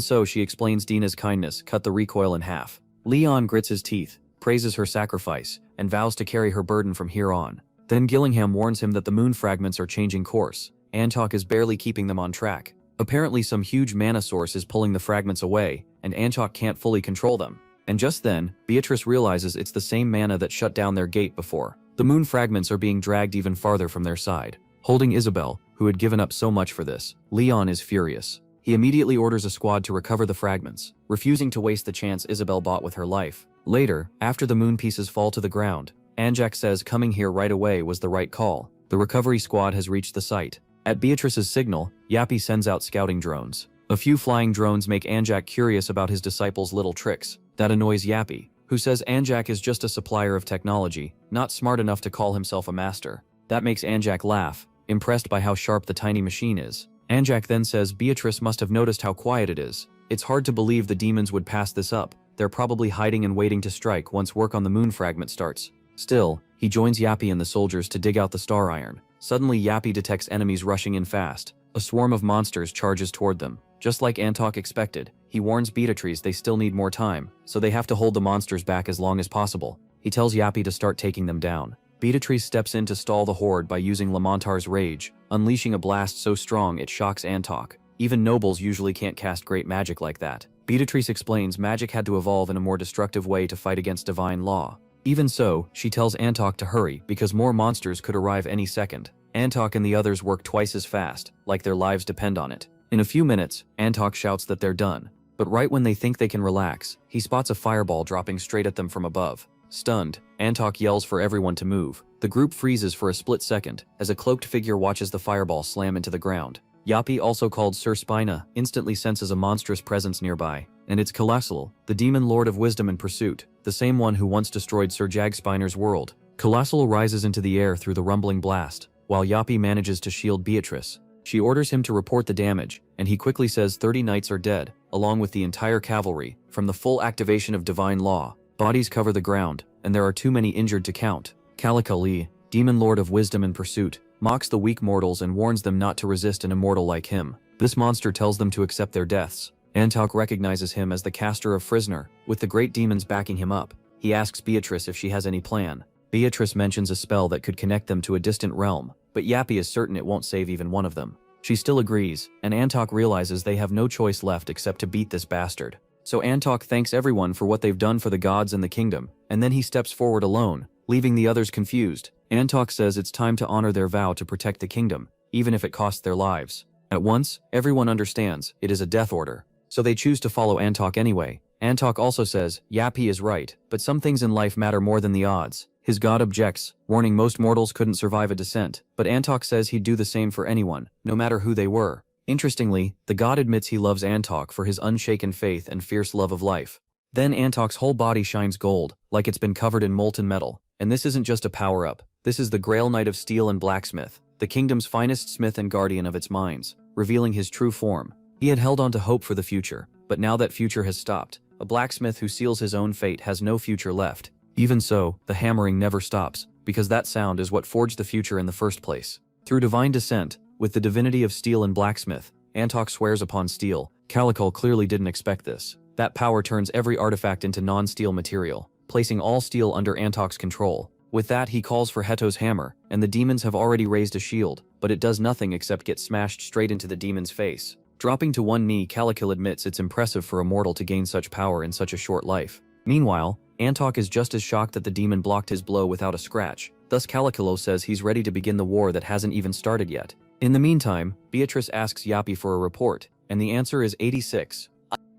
so, she explains Dina's kindness cut the recoil in half. Leon grits his teeth, praises her sacrifice, and vows to carry her burden from here on. Then Gillingham warns him that the moon fragments are changing course. Antok is barely keeping them on track. Apparently some huge mana source is pulling the fragments away, and Antok can't fully control them. And just then, Beatrice realizes it's the same mana that shut down their gate before. The moon fragments are being dragged even farther from their side. Holding Isabel, who had given up so much for this, Leon is furious. He immediately orders a squad to recover the fragments, refusing to waste the chance Isabel bought with her life. Later, after the moon pieces fall to the ground, Anjak says coming here right away was the right call. The recovery squad has reached the site. At Beatrice's signal, Yappy sends out scouting drones. A few flying drones make Anjak curious about his disciples' little tricks. That annoys Yappy, who says Anjak is just a supplier of technology, not smart enough to call himself a master. That makes Anjak laugh, impressed by how sharp the tiny machine is. Anjak then says Beatrice must have noticed how quiet it is. It's hard to believe the demons would pass this up. They're probably hiding and waiting to strike once work on the moon fragment starts. Still, he joins Yappy and the soldiers to dig out the star iron. Suddenly Yappy detects enemies rushing in fast. A swarm of monsters charges toward them. Just like Antok expected, he warns Beatrice they still need more time, so they have to hold the monsters back as long as possible. He tells Yappy to start taking them down. Beatrice steps in to stall the horde by using Lamontar's rage, unleashing a blast so strong it shocks Antok. Even nobles usually can't cast great magic like that. Beatrice explains magic had to evolve in a more destructive way to fight against divine law. Even so, she tells Antok to hurry because more monsters could arrive any second. Antok and the others work twice as fast, like their lives depend on it. In a few minutes, Antok shouts that they're done. But right when they think they can relax, he spots a fireball dropping straight at them from above. Stunned, Antok yells for everyone to move. The group freezes for a split second as a cloaked figure watches the fireball slam into the ground. Yappy, also called Sir Spina, instantly senses a monstrous presence nearby, and it's Colossal, the demon lord of wisdom and pursuit, the same one who once destroyed Sir Jagspiner's world. Colossal rises into the air through the rumbling blast. while Yappy manages to shield Beatrice. She orders him to report the damage, and he quickly says 30 knights are dead, along with the entire cavalry. From the full activation of divine law, bodies cover the ground, and there are too many injured to count. Caliculi, demon lord of wisdom and pursuit, mocks the weak mortals and warns them not to resist an immortal like him. This monster tells them to accept their deaths. Antok recognizes him as the caster of Frisner, with the great demons backing him up. He asks Beatrice if she has any plan. Beatrice mentions a spell that could connect them to a distant realm, but Yappy is certain it won't save even one of them. She still agrees, and Antok realizes they have no choice left except to beat this bastard. So Antok thanks everyone for what they've done for the gods and the kingdom, and then he steps forward alone, leaving the others confused. Antok says it's time to honor their vow to protect the kingdom, even if it costs their lives. At once, everyone understands it is a death order, so they choose to follow Antok anyway. Antok also says Yappy is right, but some things in life matter more than the odds. His god objects, warning most mortals couldn't survive a descent, but Antok says he'd do the same for anyone, no matter who they were. Interestingly, the god admits he loves Antok for his unshaken faith and fierce love of life. Then Antok's whole body shines gold, like it's been covered in molten metal. And this isn't just a power-up, this is the Grail Knight of Steel and Blacksmith, the kingdom's finest smith and guardian of its mines, revealing his true form. He had held on to hope for the future, but now that future has stopped. A blacksmith who seals his own fate has no future left. Even so, the hammering never stops, because that sound is what forged the future in the first place. Through divine descent, with the divinity of steel and blacksmith, Antok swears upon steel. Calicul clearly didn't expect this. That power turns every artifact into non-steel material, placing all steel under Antok's control. With that, he calls for Heto's hammer, and the demons have already raised a shield, but it does nothing except get smashed straight into the demon's face. Dropping to one knee, Calicul admits it's impressive for a mortal to gain such power in such a short life. Meanwhile, Antok is just as shocked that the demon blocked his blow without a scratch. Thus Calicul says he's ready to begin the war that hasn't even started yet. In the meantime, Beatrice asks Yappy for a report, and the answer is 86.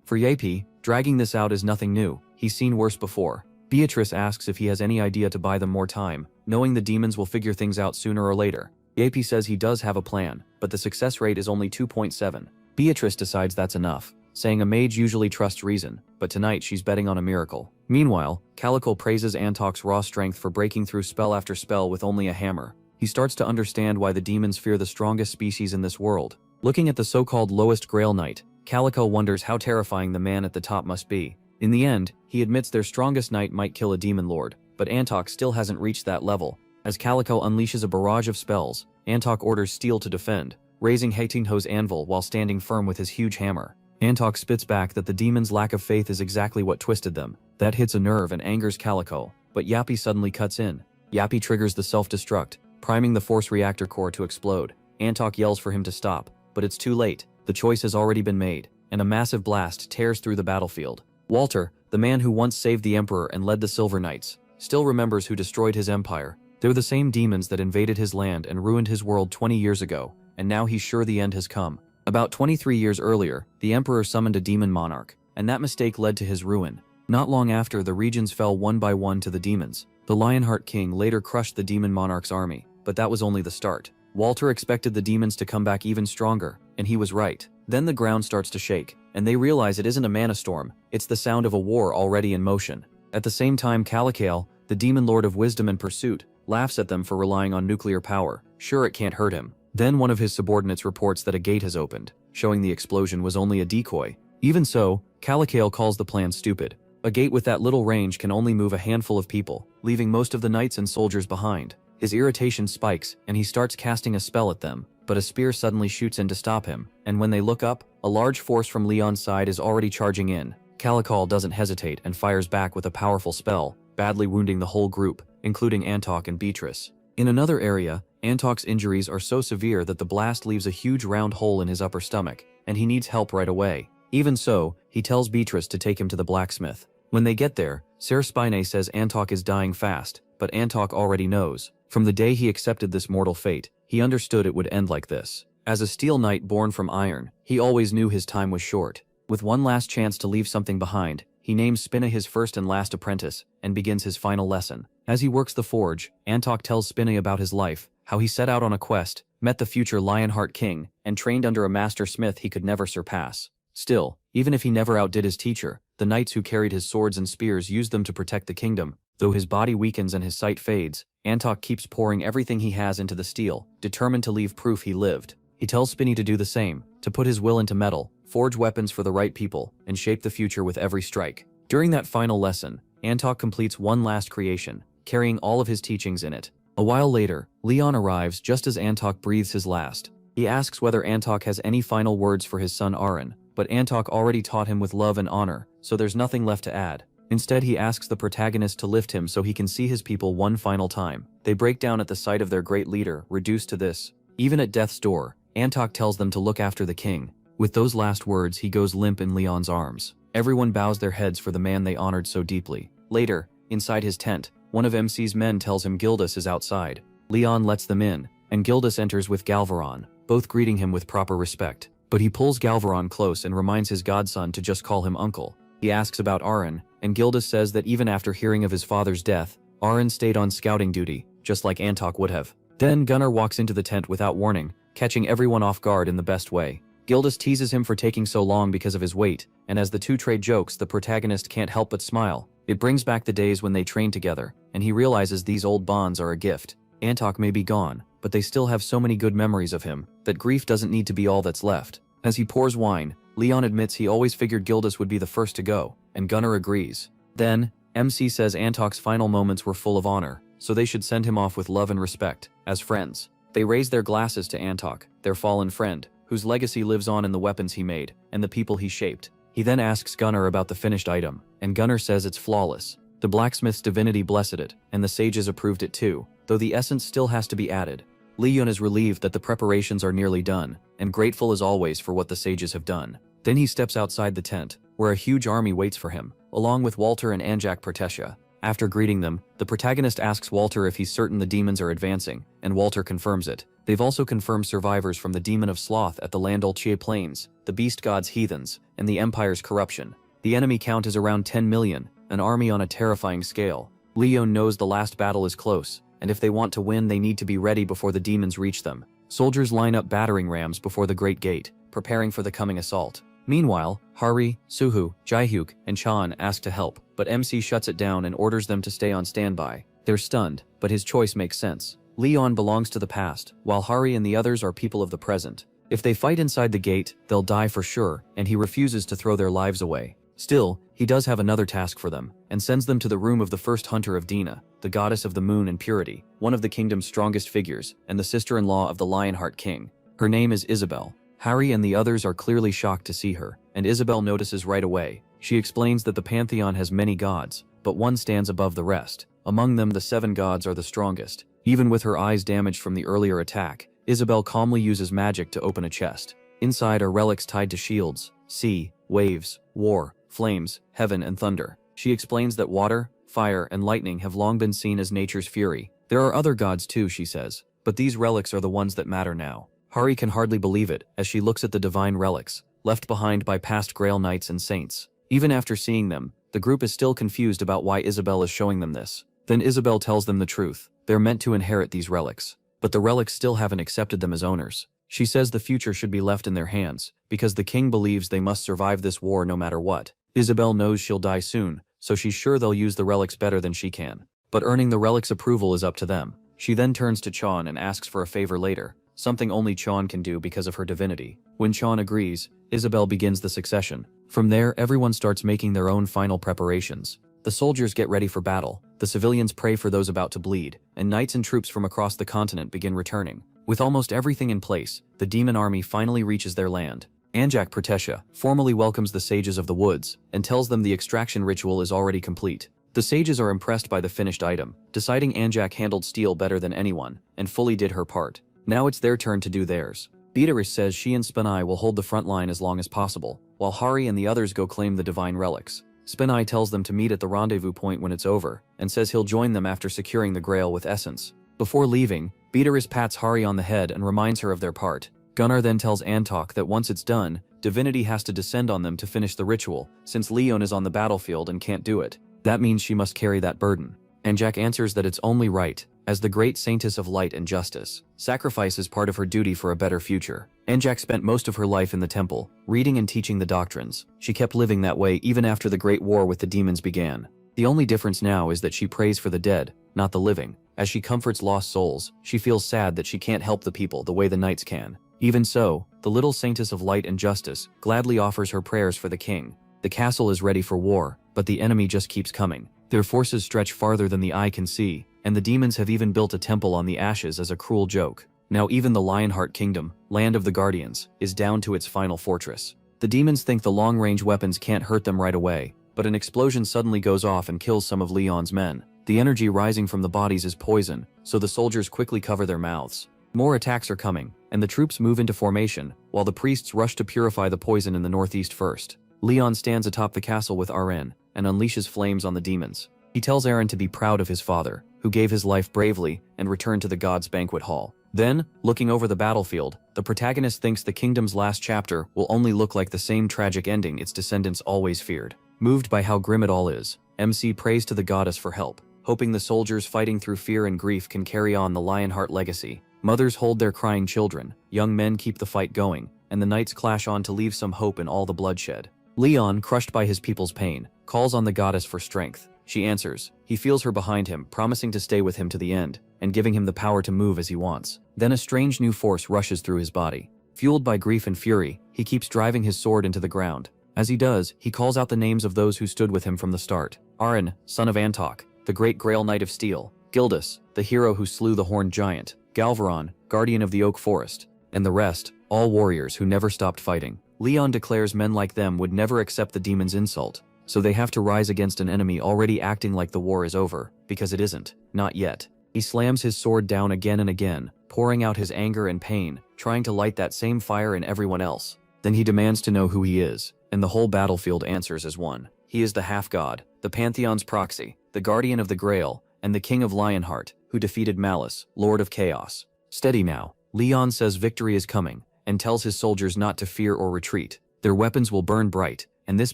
For Yappy, dragging this out is nothing new. He's seen worse before. Beatrice asks if he has any idea to buy them more time, knowing the demons will figure things out sooner or later. Yappy says he does have a plan, but the success rate is only 2.7. Beatrice decides that's enough, saying a mage usually trusts reason, but tonight she's betting on a miracle. Meanwhile, Calicul praises Antok's raw strength for breaking through spell after spell with only a hammer. He starts to understand why the demons fear the strongest species in this world. Looking at the so-called lowest Grail Knight, Calicul wonders how terrifying the man at the top must be. In the end, he admits their strongest knight might kill a demon lord, but Antok still hasn't reached that level. As Calicul unleashes a barrage of spells, Antok orders Steel to defend, raising Heitingho's anvil while standing firm with his huge hammer. Antok spits back that the demon's lack of faith is exactly what twisted them. That hits a nerve and angers Calicul, but Yappy suddenly cuts in. Yappy triggers the self-destruct, priming the force reactor core to explode. Antok yells for him to stop, but it's too late. The choice has already been made, and a massive blast tears through the battlefield. Walter, the man who once saved the Emperor and led the Silver Knights, still remembers who destroyed his empire. They're the same demons that invaded his land and ruined his world 20 years ago, and now he's sure the end has come. About 23 years earlier, the Emperor summoned a demon monarch, and that mistake led to his ruin. Not long after, the regions fell one by one to the demons. The Lionheart King later crushed the demon monarch's army, but that was only the start. Walter expected the demons to come back even stronger, and he was right. Then the ground starts to shake, and they realize it isn't a mana storm, it's the sound of a war already in motion. At the same time, Calicul, the demon lord of wisdom and pursuit, laughs at them for relying on nuclear power. Sure, it can't hurt him. Then one of his subordinates reports that a gate has opened, showing the explosion was only a decoy. Even so, Calicul calls the plan stupid. A gate with that little range can only move a handful of people, leaving most of the knights and soldiers behind. His irritation spikes, and he starts casting a spell at them, but a spear suddenly shoots in to stop him, and when they look up, a large force from Leon's side is already charging in. Calicul doesn't hesitate and fires back with a powerful spell, badly wounding the whole group, including Antok and Beatrice. In another area, Antok's injuries are so severe that the blast leaves a huge round hole in his upper stomach, and he needs help right away. Even so, he tells Beatrice to take him to the blacksmith. When they get there, Ser Spine says Antok is dying fast, but Antok already knows. From the day he accepted this mortal fate, he understood it would end like this. As a steel knight born from iron, he always knew his time was short. With one last chance to leave something behind, he names Spinna his first and last apprentice, and begins his final lesson. As he works the forge, Antok tells Spinna about his life, how he set out on a quest, met the future Lionheart King, and trained under a master smith he could never surpass. Still, even if he never outdid his teacher, the knights who carried his swords and spears used them to protect the kingdom. Though his body weakens and his sight fades, Antok keeps pouring everything he has into the steel, determined to leave proof he lived. He tells Spinny to do the same, to put his will into metal, forge weapons for the right people, and shape the future with every strike. During that final lesson, Antok completes one last creation, carrying all of his teachings in it. A while later, Leon arrives just as Antok breathes his last. He asks whether Antok has any final words for his son Aaron, but Antok already taught him with love and honor, so there's nothing left to add. Instead, he asks the protagonist to lift him so he can see his people one final time. They break down at the sight of their great leader, reduced to this. Even at death's door, Antok tells them to look after the king. With those last words, he goes limp in Leon's arms. Everyone bows their heads for the man they honored so deeply. Later, inside his tent, one of MC's men tells him Gildas is outside. Leon lets them in, and Gildas enters with Galvaron, both greeting him with proper respect. But he pulls Galvaron close and reminds his godson to just call him uncle. He asks about Aaron, and Gildas says that even after hearing of his father's death, Aaron stayed on scouting duty, just like Antok would have. Then Gunnar walks into the tent without warning, catching everyone off guard in the best way. Gildas teases him for taking so long because of his weight, and as the two trade jokes, the protagonist can't help but smile. It brings back the days when they trained together, and he realizes these old bonds are a gift. Antok may be gone, but they still have so many good memories of him, that grief doesn't need to be all that's left. As he pours wine, Leon admits he always figured Gildas would be the first to go, and Gunnar agrees. Then, MC says Antok's final moments were full of honor, so they should send him off with love and respect, as friends. They raise their glasses to Antok, their fallen friend, whose legacy lives on in the weapons he made, and the people he shaped. He then asks Gunnar about the finished item, and Gunnar says it's flawless. The blacksmith's divinity blessed it, and the sages approved it too, though the essence still has to be added. Leon is relieved that the preparations are nearly done, and grateful as always for what the sages have done. Then he steps outside the tent, where a huge army waits for him, along with Walter and Anjak Pertesia. After greeting them, the protagonist asks Walter if he's certain the demons are advancing, and Walter confirms it. They've also confirmed survivors from the Demon of Sloth at the Landolchie Plains, the Beast God's heathens, and the Empire's corruption. The enemy count is around 10 million, an army on a terrifying scale. Leon knows the last battle is close, and if they want to win they need to be ready before the demons reach them. Soldiers line up battering rams before the Great Gate, preparing for the coming assault. Meanwhile, Hari, Suhu, Jaihyuk, and Chan ask to help, but MC shuts it down and orders them to stay on standby. They're stunned, but his choice makes sense. Leon belongs to the past, while Hari and the others are people of the present. If they fight inside the gate, they'll die for sure, and he refuses to throw their lives away. Still, he does have another task for them, and sends them to the room of the first hunter of Dina, the goddess of the moon and purity, one of the kingdom's strongest figures, and the sister-in-law of the Lionheart King. Her name is Isabel. Harry and the others are clearly shocked to see her, and Isabel notices right away. She explains that the pantheon has many gods, but one stands above the rest. Among them, the 7 gods are the strongest. Even with her eyes damaged from the earlier attack, Isabel calmly uses magic to open a chest. Inside are relics tied to shields, sea, waves, war, flames, heaven, and thunder. She explains that water, fire, and lightning have long been seen as nature's fury. There are other gods too, she says, but these relics are the ones that matter now. Hari can hardly believe it as she looks at the divine relics, left behind by past Grail Knights and Saints. Even after seeing them, the group is still confused about why Isabel is showing them this. Then Isabel tells them the truth. They're meant to inherit these relics, but the relics still haven't accepted them as owners. She says the future should be left in their hands, because the king believes they must survive this war no matter what. Isabel knows she'll die soon, so she's sure they'll use the relics better than she can. But earning the relics' approval is up to them. She then turns to Chon and asks for a favor later, something only Chon can do because of her divinity. When Chon agrees, Isabel begins the succession. From there, everyone starts making their own final preparations. The soldiers get ready for battle, the civilians pray for those about to bleed, and knights and troops from across the continent begin returning. With almost everything in place, the demon army finally reaches their land. Anjak Pertesia formally welcomes the sages of the woods and tells them the extraction ritual is already complete. The sages are impressed by the finished item, deciding Anjak handled steel better than anyone and fully did her part. Now it's their turn to do theirs. Beatrice says she and Spinai will hold the front line as long as possible, while Hari and the others go claim the divine relics. Spinai tells them to meet at the rendezvous point when it's over, and says he'll join them after securing the grail with essence. Before leaving, Beatrice pats Hari on the head and reminds her of their part. Gunnar then tells Antok that once it's done, divinity has to descend on them to finish the ritual, since Leon is on the battlefield and can't do it. That means she must carry that burden. Anjak answers that it's only right, as the great saintess of light and justice. Sacrifice is part of her duty for a better future. Anjak spent most of her life in the temple, reading and teaching the doctrines. She kept living that way even after the Great War with the demons began. The only difference now is that she prays for the dead, not the living. As she comforts lost souls, she feels sad that she can't help the people the way the knights can. Even so, the little saintess of light and justice gladly offers her prayers for the king. The castle is ready for war, but the enemy just keeps coming. Their forces stretch farther than the eye can see, and the demons have even built a temple on the ashes as a cruel joke. Now even the Lionheart Kingdom, land of the Guardians, is down to its final fortress. The demons think the long-range weapons can't hurt them right away, but an explosion suddenly goes off and kills some of Leon's men. The energy rising from the bodies is poison, so the soldiers quickly cover their mouths. More attacks are coming, and the troops move into formation, while the priests rush to purify the poison in the northeast first. Leon stands atop the castle with Aren, and unleashes flames on the demons. He tells Aren to be proud of his father, who gave his life bravely and returned to the gods' banquet hall. Then, looking over the battlefield, the protagonist thinks the kingdom's last chapter will only look like the same tragic ending its descendants always feared. Moved by how grim it all is, MC prays to the goddess for help, hoping the soldiers fighting through fear and grief can carry on the Lionheart legacy. Mothers hold their crying children, young men keep the fight going, and the knights clash on to leave some hope in all the bloodshed. Leon, crushed by his people's pain, calls on the goddess for strength. She answers. He feels her behind him, promising to stay with him to the end, and giving him the power to move as he wants. Then a strange new force rushes through his body. Fueled by grief and fury, he keeps driving his sword into the ground. As he does, he calls out the names of those who stood with him from the start. Aren, son of Antok, the great Grail Knight of Steel. Gildas, the hero who slew the Horned Giant. Galvaron, guardian of the Oak Forest. And the rest, all warriors who never stopped fighting. Leon declares men like them would never accept the demon's insult, so they have to rise against an enemy already acting like the war is over, because it isn't, not yet. He slams his sword down again and again, pouring out his anger and pain, trying to light that same fire in everyone else. Then he demands to know who he is, and the whole battlefield answers as one. He is the half-god, the Pantheon's proxy, the guardian of the Grail, and the king of Lionheart, who defeated Malice, Lord of Chaos. Steady now. Leon says victory is coming, and tells his soldiers not to fear or retreat. Their weapons will burn bright, and this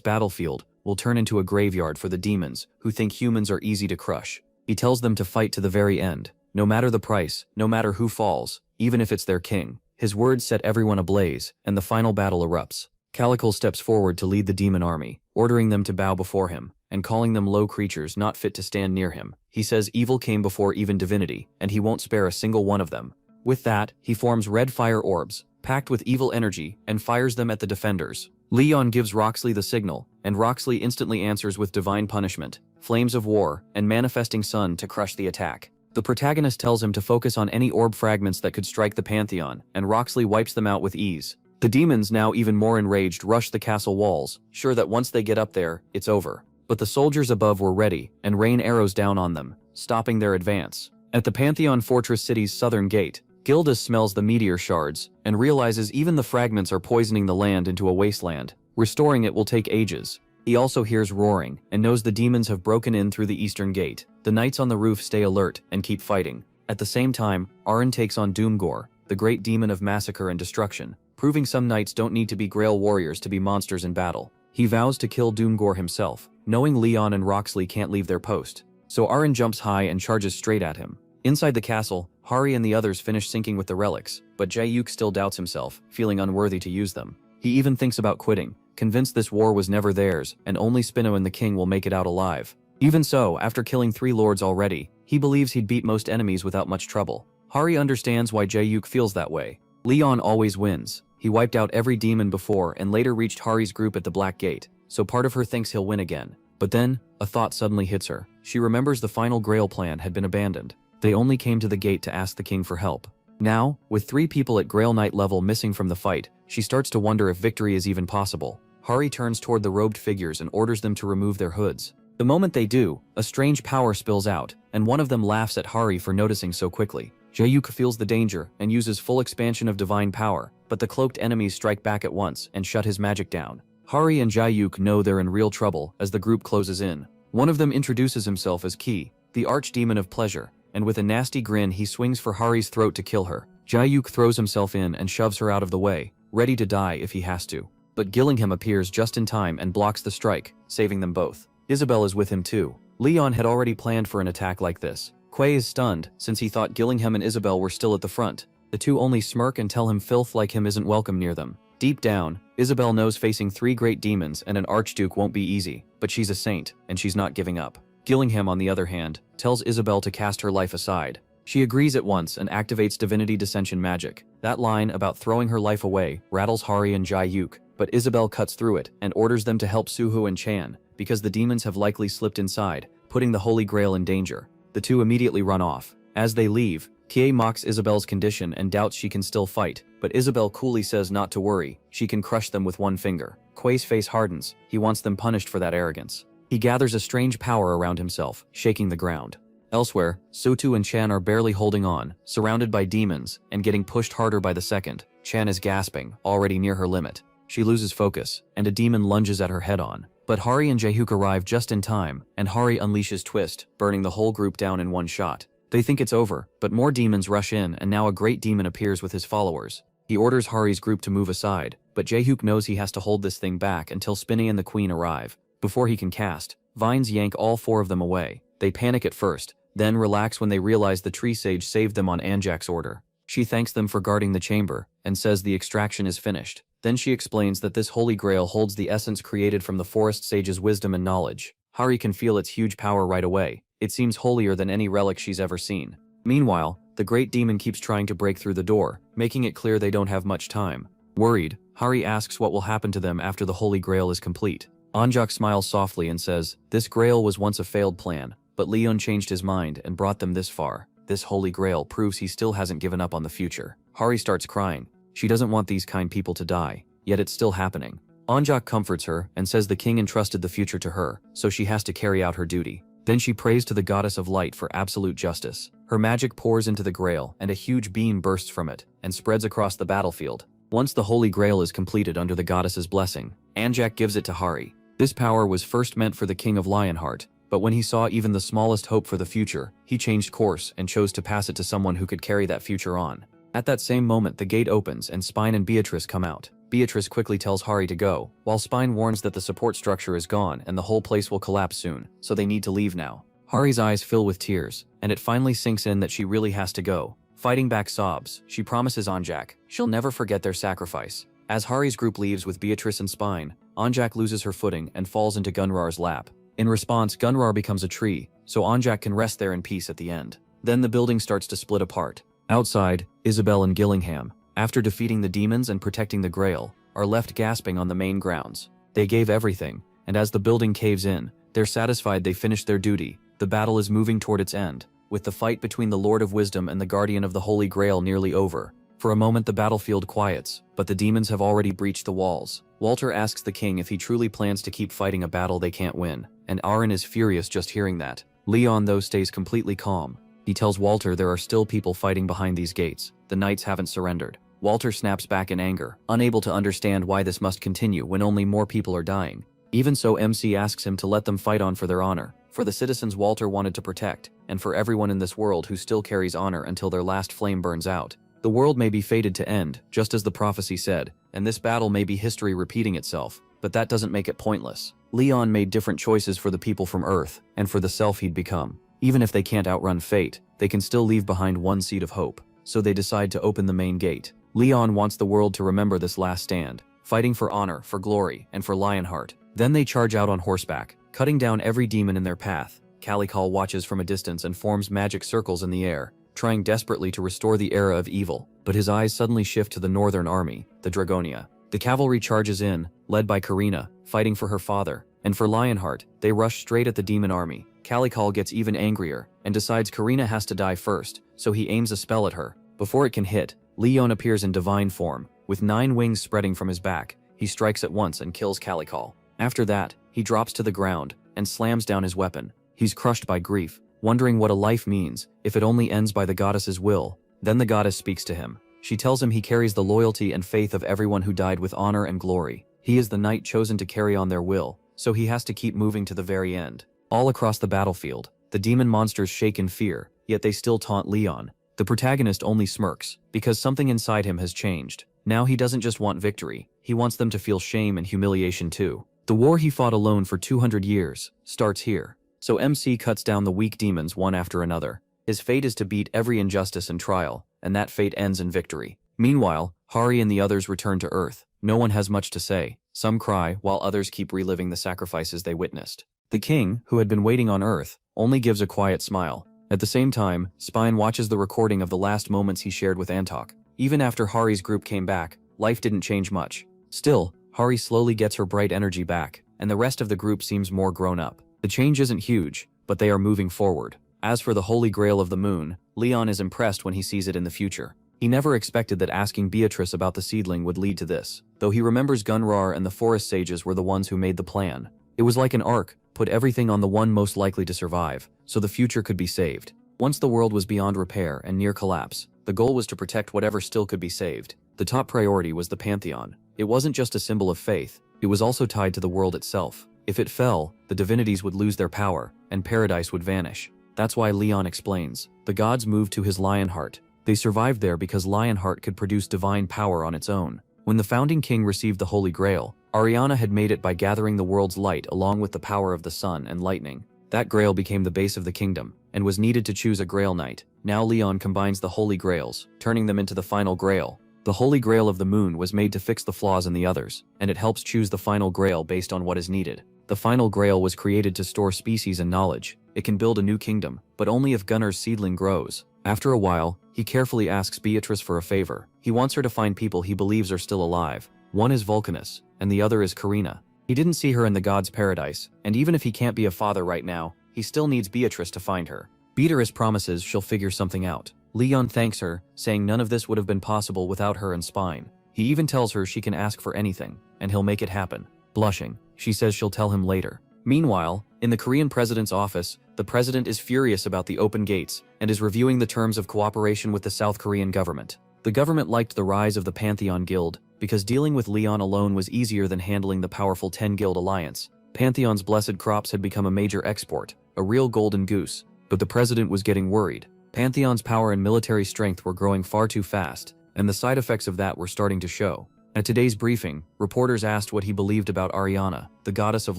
battlefield will turn into a graveyard for the demons who think humans are easy to crush. He tells them to fight to the very end, no matter the price, no matter who falls, even if it's their king. His words set everyone ablaze, and the final battle erupts. Calicle steps forward to lead the demon army, ordering them to bow before him, and calling them low creatures not fit to stand near him. He says evil came before even divinity, and he won't spare a single one of them. With that, he forms red fire orbs, packed with evil energy, and fires them at the defenders. Leon gives Roxley the signal, and Roxley instantly answers with divine punishment, flames of war, and manifesting sun to crush the attack. The protagonist tells him to focus on any orb fragments that could strike the Pantheon, and Roxley wipes them out with ease. The demons, now even more enraged, rush the castle walls, sure that once they get up there, it's over. But the soldiers above were ready, and rain arrows down on them, stopping their advance. At the Pantheon Fortress City's southern gate, Gildas smells the meteor shards, and realizes even the fragments are poisoning the land into a wasteland. Restoring it will take ages. He also hears roaring, and knows the demons have broken in through the eastern gate. The knights on the roof stay alert, and keep fighting. At the same time, Aren takes on Doomgore, the great demon of massacre and destruction, proving some knights don't need to be Grail warriors to be monsters in battle. He vows to kill Doomgore himself, knowing Leon and Roxley can't leave their post. So Aren jumps high and charges straight at him. Inside the castle, Hari and the others finish syncing with the relics, but Jae-yuk still doubts himself, feeling unworthy to use them. He even thinks about quitting, convinced this war was never theirs, and only Spino and the king will make it out alive. Even so, after killing 3 lords already, he believes he'd beat most enemies without much trouble. Hari understands why Jae-yuk feels that way. Leon always wins. He wiped out every demon before and later reached Hari's group at the Black Gate, so part of her thinks he'll win again. But then, a thought suddenly hits her. She remembers the final Grail plan had been abandoned. They only came to the gate to ask the king for help. Now, with 3 people at Grail Knight level missing from the fight, she starts to wonder if victory is even possible. Hari turns toward the robed figures and orders them to remove their hoods. The moment they do, a strange power spills out, and one of them laughs at Hari for noticing so quickly. Jae-yuk feels the danger and uses full expansion of divine power, but the cloaked enemies strike back at once and shut his magic down. Hari and Jae-yuk know they're in real trouble as the group closes in. One of them introduces himself as Ki, the archdemon of pleasure, and with a nasty grin he swings for Hari's throat to kill her. Jae-yuk throws himself in and shoves her out of the way, ready to die if he has to. But Gillingham appears just in time and blocks the strike, saving them both. Isabel is with him too. Leon had already planned for an attack like this. Quay is stunned, since he thought Gillingham and Isabel were still at the front. The two only smirk and tell him filth like him isn't welcome near them. Deep down, Isabel knows facing 3 great demons and an archduke won't be easy, but she's a saint, and she's not giving up. Gillingham, on the other hand, tells Isabel to cast her life aside. She agrees at once and activates Divinity Dissension magic. That line about throwing her life away rattles Hari and Jae-yuk, but Isabel cuts through it and orders them to help Suho and Chan, because the demons have likely slipped inside, putting the Holy Grail in danger. The two immediately run off. As they leave, Kie mocks Isabel's condition and doubts she can still fight, but Isabel coolly says not to worry, she can crush them with one finger. Kuei's face hardens, he wants them punished for that arrogance. He gathers a strange power around himself, shaking the ground. Elsewhere, Sotu and Chan are barely holding on, surrounded by demons, and getting pushed harder by the second. Chan is gasping, already near her limit. She loses focus, and a demon lunges at her head-on. But Hari and Jae-hyuk arrive just in time, and Hari unleashes Twist, burning the whole group down in one shot. They think it's over, but more demons rush in, and now a great demon appears with his followers. He orders Hari's group to move aside, but Jae-hyuk knows he has to hold this thing back until Spinny and the Queen arrive. Before he can cast, vines yank all four of them away. They panic at first, then relax when they realize the tree sage saved them on Anjak's order. She thanks them for guarding the chamber, and says the extraction is finished. Then she explains that this Holy Grail holds the essence created from the forest sage's wisdom and knowledge. Hari can feel its huge power right away. It seems holier than any relic she's ever seen. Meanwhile, the great demon keeps trying to break through the door, making it clear they don't have much time. Worried, Hari asks what will happen to them after the Holy Grail is complete. Anjak smiles softly and says, "This Grail was once a failed plan, but Leon changed his mind and brought them this far. This Holy Grail proves he still hasn't given up on the future." Hari starts crying. She doesn't want these kind people to die, yet it's still happening. Anjak comforts her and says the king entrusted the future to her, so she has to carry out her duty. Then she prays to the goddess of light for absolute justice. Her magic pours into the Grail, and a huge beam bursts from it and spreads across the battlefield. Once the Holy Grail is completed under the goddess's blessing, Anjak gives it to Hari. This power was first meant for the king of Lionheart, but when he saw even the smallest hope for the future, he changed course and chose to pass it to someone who could carry that future on. At that same moment, the gate opens and Spine and Beatrice come out. Beatrice quickly tells Hari to go, while Spine warns that the support structure is gone and the whole place will collapse soon, so they need to leave now. Hari's eyes fill with tears, and it finally sinks in that she really has to go. Fighting back sobs, she promises Anjak she'll never forget their sacrifice. As Hari's group leaves with Beatrice and Spine, Anjak loses her footing and falls into Gunrar's lap. In response, Gunrar becomes a tree, so Anjak can rest there in peace at the end. Then the building starts to split apart. Outside, Isabel and Gillingham, after defeating the demons and protecting the Grail, are left gasping on the main grounds. They gave everything, and as the building caves in, they're satisfied they finished their duty. The battle is moving toward its end, with the fight between the Lord of Wisdom and the Guardian of the Holy Grail nearly over. For a moment the battlefield quiets, but the demons have already breached the walls. Walter asks the king if he truly plans to keep fighting a battle they can't win, and Aaron is furious just hearing that. Leon, though, stays completely calm. He tells Walter there are still people fighting behind these gates. The knights haven't surrendered. Walter snaps back in anger, unable to understand why this must continue when only more people are dying. Even so, MC asks him to let them fight on for their honor, for the citizens Walter wanted to protect, and for everyone in this world who still carries honor until their last flame burns out. The world may be fated to end, just as the prophecy said, and this battle may be history repeating itself, but that doesn't make it pointless. Leon made different choices for the people from Earth, and for the self he'd become. Even if they can't outrun fate, they can still leave behind one seed of hope. So they decide to open the main gate. Leon wants the world to remember this last stand, fighting for honor, for glory, and for Lionheart. Then they charge out on horseback, cutting down every demon in their path. Calicol watches from a distance and forms magic circles in the air, trying desperately to restore the era of evil, but his eyes suddenly shift to the northern army, the Dragonia. The cavalry charges in, led by Karina, fighting for her father, and for Lionheart, they rush straight at the demon army. Calicol gets even angrier, and decides Karina has to die first, so he aims a spell at her. Before it can hit, Leon appears in divine form, with 9 wings spreading from his back. He strikes at once and kills Calicol. After that, he drops to the ground, and slams down his weapon. He's crushed by grief, wondering what a life means, if it only ends by the goddess's will. Then the goddess speaks to him. She tells him he carries the loyalty and faith of everyone who died with honor and glory. He is the knight chosen to carry on their will, so he has to keep moving to the very end. All across the battlefield, the demon monsters shake in fear, yet they still taunt Leon. The protagonist only smirks, because something inside him has changed. Now he doesn't just want victory, he wants them to feel shame and humiliation too. The war he fought alone for 200 years starts here. So MC cuts down the weak demons one after another. His fate is to beat every injustice and trial, and that fate ends in victory. Meanwhile, Hari and the others return to Earth. No one has much to say. Some cry, while others keep reliving the sacrifices they witnessed. The king, who had been waiting on Earth, only gives a quiet smile. At the same time, Spine watches the recording of the last moments he shared with Antok. Even after Hari's group came back, life didn't change much. Still, Hari slowly gets her bright energy back, and the rest of the group seems more grown up. The change isn't huge, but they are moving forward. As for the Holy Grail of the Moon, Leon is impressed when he sees it in the future. He never expected that asking Beatrice about the seedling would lead to this, though he remembers Gunrar and the Forest Sages were the ones who made the plan. It was like an arc, put everything on the one most likely to survive, so the future could be saved. Once the world was beyond repair and near collapse, the goal was to protect whatever still could be saved. The top priority was the Pantheon. It wasn't just a symbol of faith, it was also tied to the world itself. If it fell, the divinities would lose their power, and paradise would vanish. That's why Leon explains. The gods moved to his Lionheart. They survived there because Lionheart could produce divine power on its own. When the founding king received the Holy Grail, Ariana had made it by gathering the world's light along with the power of the sun and lightning. That grail became the base of the kingdom, and was needed to choose a Grail Knight. Now Leon combines the Holy Grails, turning them into the final Grail. The Holy Grail of the Moon was made to fix the flaws in the others, and it helps choose the final Grail based on what is needed. The final Grail was created to store species and knowledge. It can build a new kingdom, but only if Gunnar's seedling grows. After a while, he carefully asks Beatrice for a favor. He wants her to find people he believes are still alive. One is Vulcanus, and the other is Karina. He didn't see her in the gods' paradise, and even if he can't be a father right now, he still needs Beatrice to find her. Beatrice promises she'll figure something out. Leon thanks her, saying none of this would have been possible without her and Spine. He even tells her she can ask for anything, and he'll make it happen. Blushing, she says she'll tell him later. Meanwhile, in the Korean president's office, the president is furious about the open gates and is reviewing the terms of cooperation with the South Korean government. The government liked the rise of the Pantheon Guild because dealing with Leon alone was easier than handling the powerful 10-guild alliance. Pantheon's blessed crops had become a major export, a real golden goose, but the president was getting worried. Pantheon's power and military strength were growing far too fast, and the side effects of that were starting to show. At today's briefing, reporters asked what he believed about Ariana, the goddess of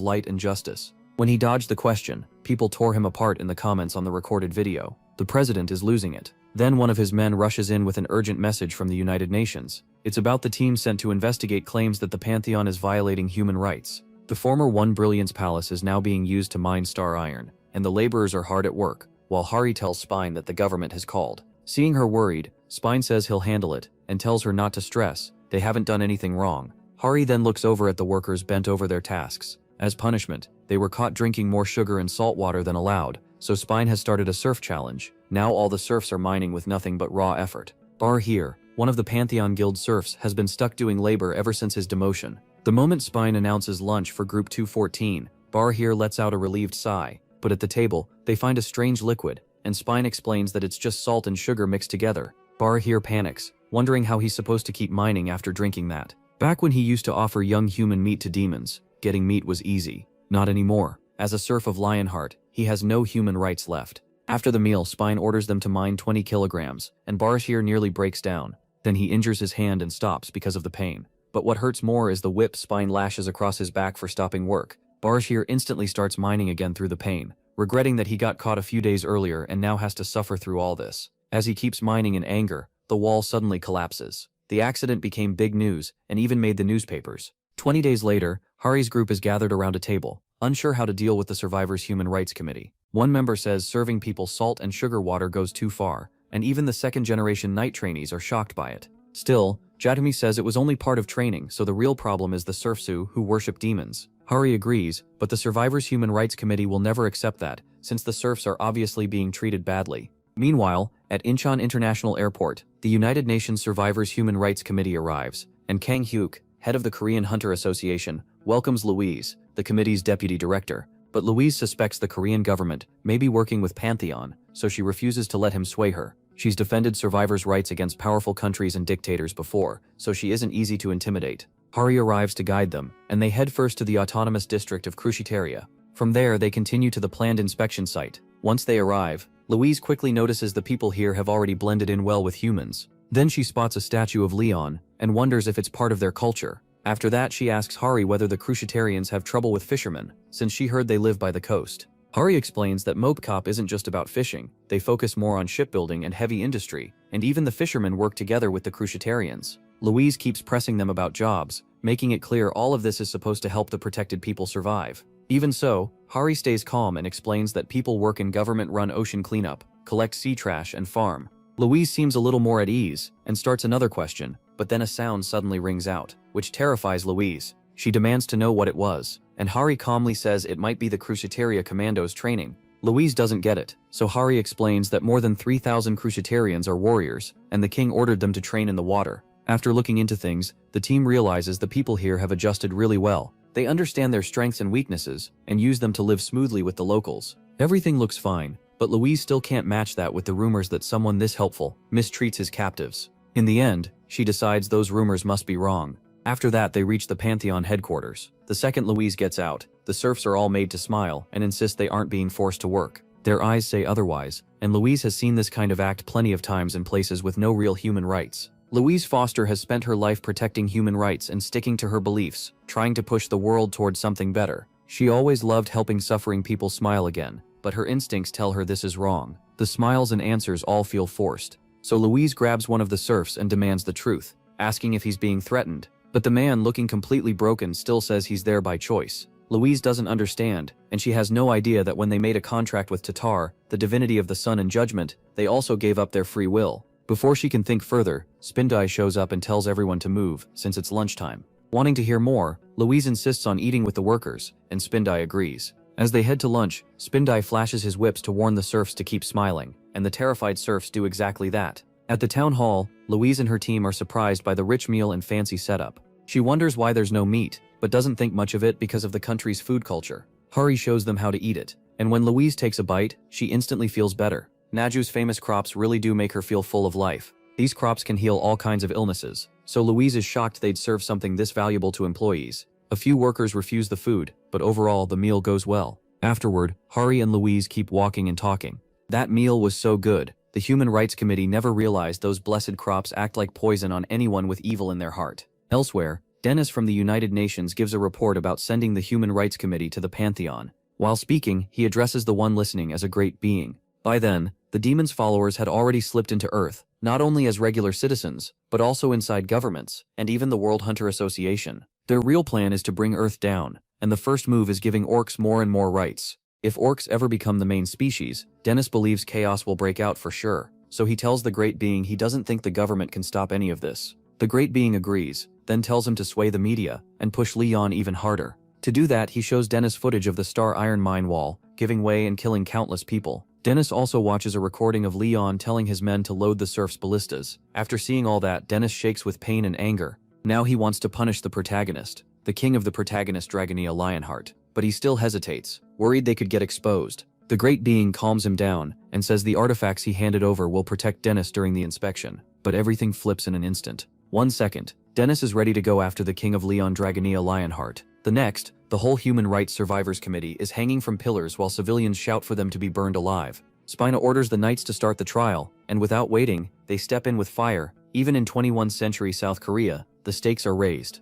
light and justice. When he dodged the question, people tore him apart in the comments on the recorded video. The president is losing it. Then one of his men rushes in with an urgent message from the United Nations. It's about the team sent to investigate claims that the Pantheon is violating human rights. The former One Brilliance Palace is now being used to mine star iron, and the laborers are hard at work, while Hari tells Spine that the government has called. Seeing her worried, Spine says he'll handle it, and tells her not to stress. They haven't done anything wrong. Hari then looks over at the workers bent over their tasks. As punishment, they were caught drinking more sugar and salt water than allowed, so Spine has started a surf challenge. Now all the serfs are mining with nothing but raw effort. Bar here, one of the Pantheon Guild serfs, has been stuck doing labor ever since his demotion. The moment Spine announces lunch for Group 214, Bar here lets out a relieved sigh, but at the table, they find a strange liquid, and Spine explains that it's just salt and sugar mixed together. Bar here panics, wondering how he's supposed to keep mining after drinking that. Back when he used to offer young human meat to demons, getting meat was easy. Not anymore. As a serf of Lionheart, he has no human rights left. After the meal, Spine orders them to mine 20 kilograms, and Bar here nearly breaks down. Then he injures his hand and stops because of the pain. But what hurts more is the whip Spine lashes across his back for stopping work. Bar here instantly starts mining again through the pain, regretting that he got caught a few days earlier and now has to suffer through all this. As he keeps mining in anger, the wall suddenly collapses. The accident became big news and even made the newspapers. 20 days later, Hari's group is gathered around a table, unsure how to deal with the Survivors' Human Rights Committee. One member says serving people salt and sugar water goes too far, and even the second-generation night trainees are shocked by it. Still, Jatumi says it was only part of training, so the real problem is the serfsu who worship demons. Hari agrees, but the Survivors' Human Rights Committee will never accept that, since the serfs are obviously being treated badly. Meanwhile, at Incheon International Airport, the United Nations Survivors' Human Rights Committee arrives, and Kang Hyuk, head of the Korean Hunter Association, welcomes Louise, the committee's deputy director. But Louise suspects the Korean government may be working with Pantheon, so she refuses to let him sway her. She's defended survivors' rights against powerful countries and dictators before, so she isn't easy to intimidate. Hari arrives to guide them, and they head first to the autonomous district of Cruciteria. From there, they continue to the planned inspection site. Once they arrive, Louise quickly notices the people here have already blended in well with humans. Then she spots a statue of Leon, and wonders if it's part of their culture. After that, she asks Hari whether the Crucitarians have trouble with fishermen, since she heard they live by the coast. Hari explains that ManhwaCapped isn't just about fishing, they focus more on shipbuilding and heavy industry, and even the fishermen work together with the Crucitarians. Louise keeps pressing them about jobs, making it clear all of this is supposed to help the protected people survive. Even so, Hari stays calm and explains that people work in government-run ocean cleanup, collect sea trash, and farm. Louise seems a little more at ease and starts another question, but then a sound suddenly rings out, which terrifies Louise. She demands to know what it was, and Hari calmly says it might be the Crucitaria commandos training. Louise doesn't get it, so Hari explains that more than 3,000 Crucitarians are warriors, and the king ordered them to train in the water. After looking into things, the team realizes the people here have adjusted really well. They understand their strengths and weaknesses, and use them to live smoothly with the locals. Everything looks fine, but Louise still can't match that with the rumors that someone this helpful mistreats his captives. In the end, she decides those rumors must be wrong. After that, they reach the Pantheon headquarters. The second Louise gets out, the serfs are all made to smile and insist they aren't being forced to work. Their eyes say otherwise, and Louise has seen this kind of act plenty of times in places with no real human rights. Louise Foster has spent her life protecting human rights and sticking to her beliefs, trying to push the world towards something better. She always loved helping suffering people smile again, but her instincts tell her this is wrong. The smiles and answers all feel forced. So Louise grabs one of the serfs and demands the truth, asking if he's being threatened. But the man, looking completely broken, still says he's there by choice. Louise doesn't understand, and she has no idea that when they made a contract with Tatar, the divinity of the sun and judgment, they also gave up their free will. Before she can think further, Spindai shows up and tells everyone to move, since it's lunchtime. Wanting to hear more, Louise insists on eating with the workers, and Spindai agrees. As they head to lunch, Spindai flashes his whips to warn the serfs to keep smiling, and the terrified serfs do exactly that. At the town hall, Louise and her team are surprised by the rich meal and fancy setup. She wonders why there's no meat, but doesn't think much of it because of the country's food culture. Hari shows them how to eat it, and when Louise takes a bite, she instantly feels better. Naju's famous crops really do make her feel full of life. These crops can heal all kinds of illnesses, so Louise is shocked they'd serve something this valuable to employees. A few workers refuse the food, but overall the meal goes well. Afterward, Hari and Louise keep walking and talking. That meal was so good, the Human Rights Committee never realized those blessed crops act like poison on anyone with evil in their heart. Elsewhere, Dennis from the United Nations gives a report about sending the Human Rights Committee to the Pantheon. While speaking, he addresses the one listening as a great being. By then, the demon's followers had already slipped into Earth, not only as regular citizens, but also inside governments, and even the World Hunter Association. Their real plan is to bring Earth down, and the first move is giving orcs more and more rights. If orcs ever become the main species, Dennis believes chaos will break out for sure, so he tells the great being he doesn't think the government can stop any of this. The great being agrees, then tells him to sway the media and push Leon even harder. To do that, he shows Dennis footage of the Star Iron mine wall, giving way and killing countless people. Dennis also watches a recording of Leon telling his men to load the serfs' ballistas. After seeing all that, Dennis shakes with pain and anger. Now he wants to punish the protagonist, the king of the protagonist Dragonia Lionheart, but he still hesitates, worried they could get exposed. The great being calms him down and says the artifacts he handed over will protect Dennis during the inspection, but everything flips in an instant. 1 second, Dennis is ready to go after the king of Leon Dragonia Lionheart. The next, the whole Human Rights Survivors Committee is hanging from pillars while civilians shout for them to be burned alive. Spina orders the knights to start the trial, and without waiting, they step in with fire. Even in 21st century South Korea, the stakes are raised.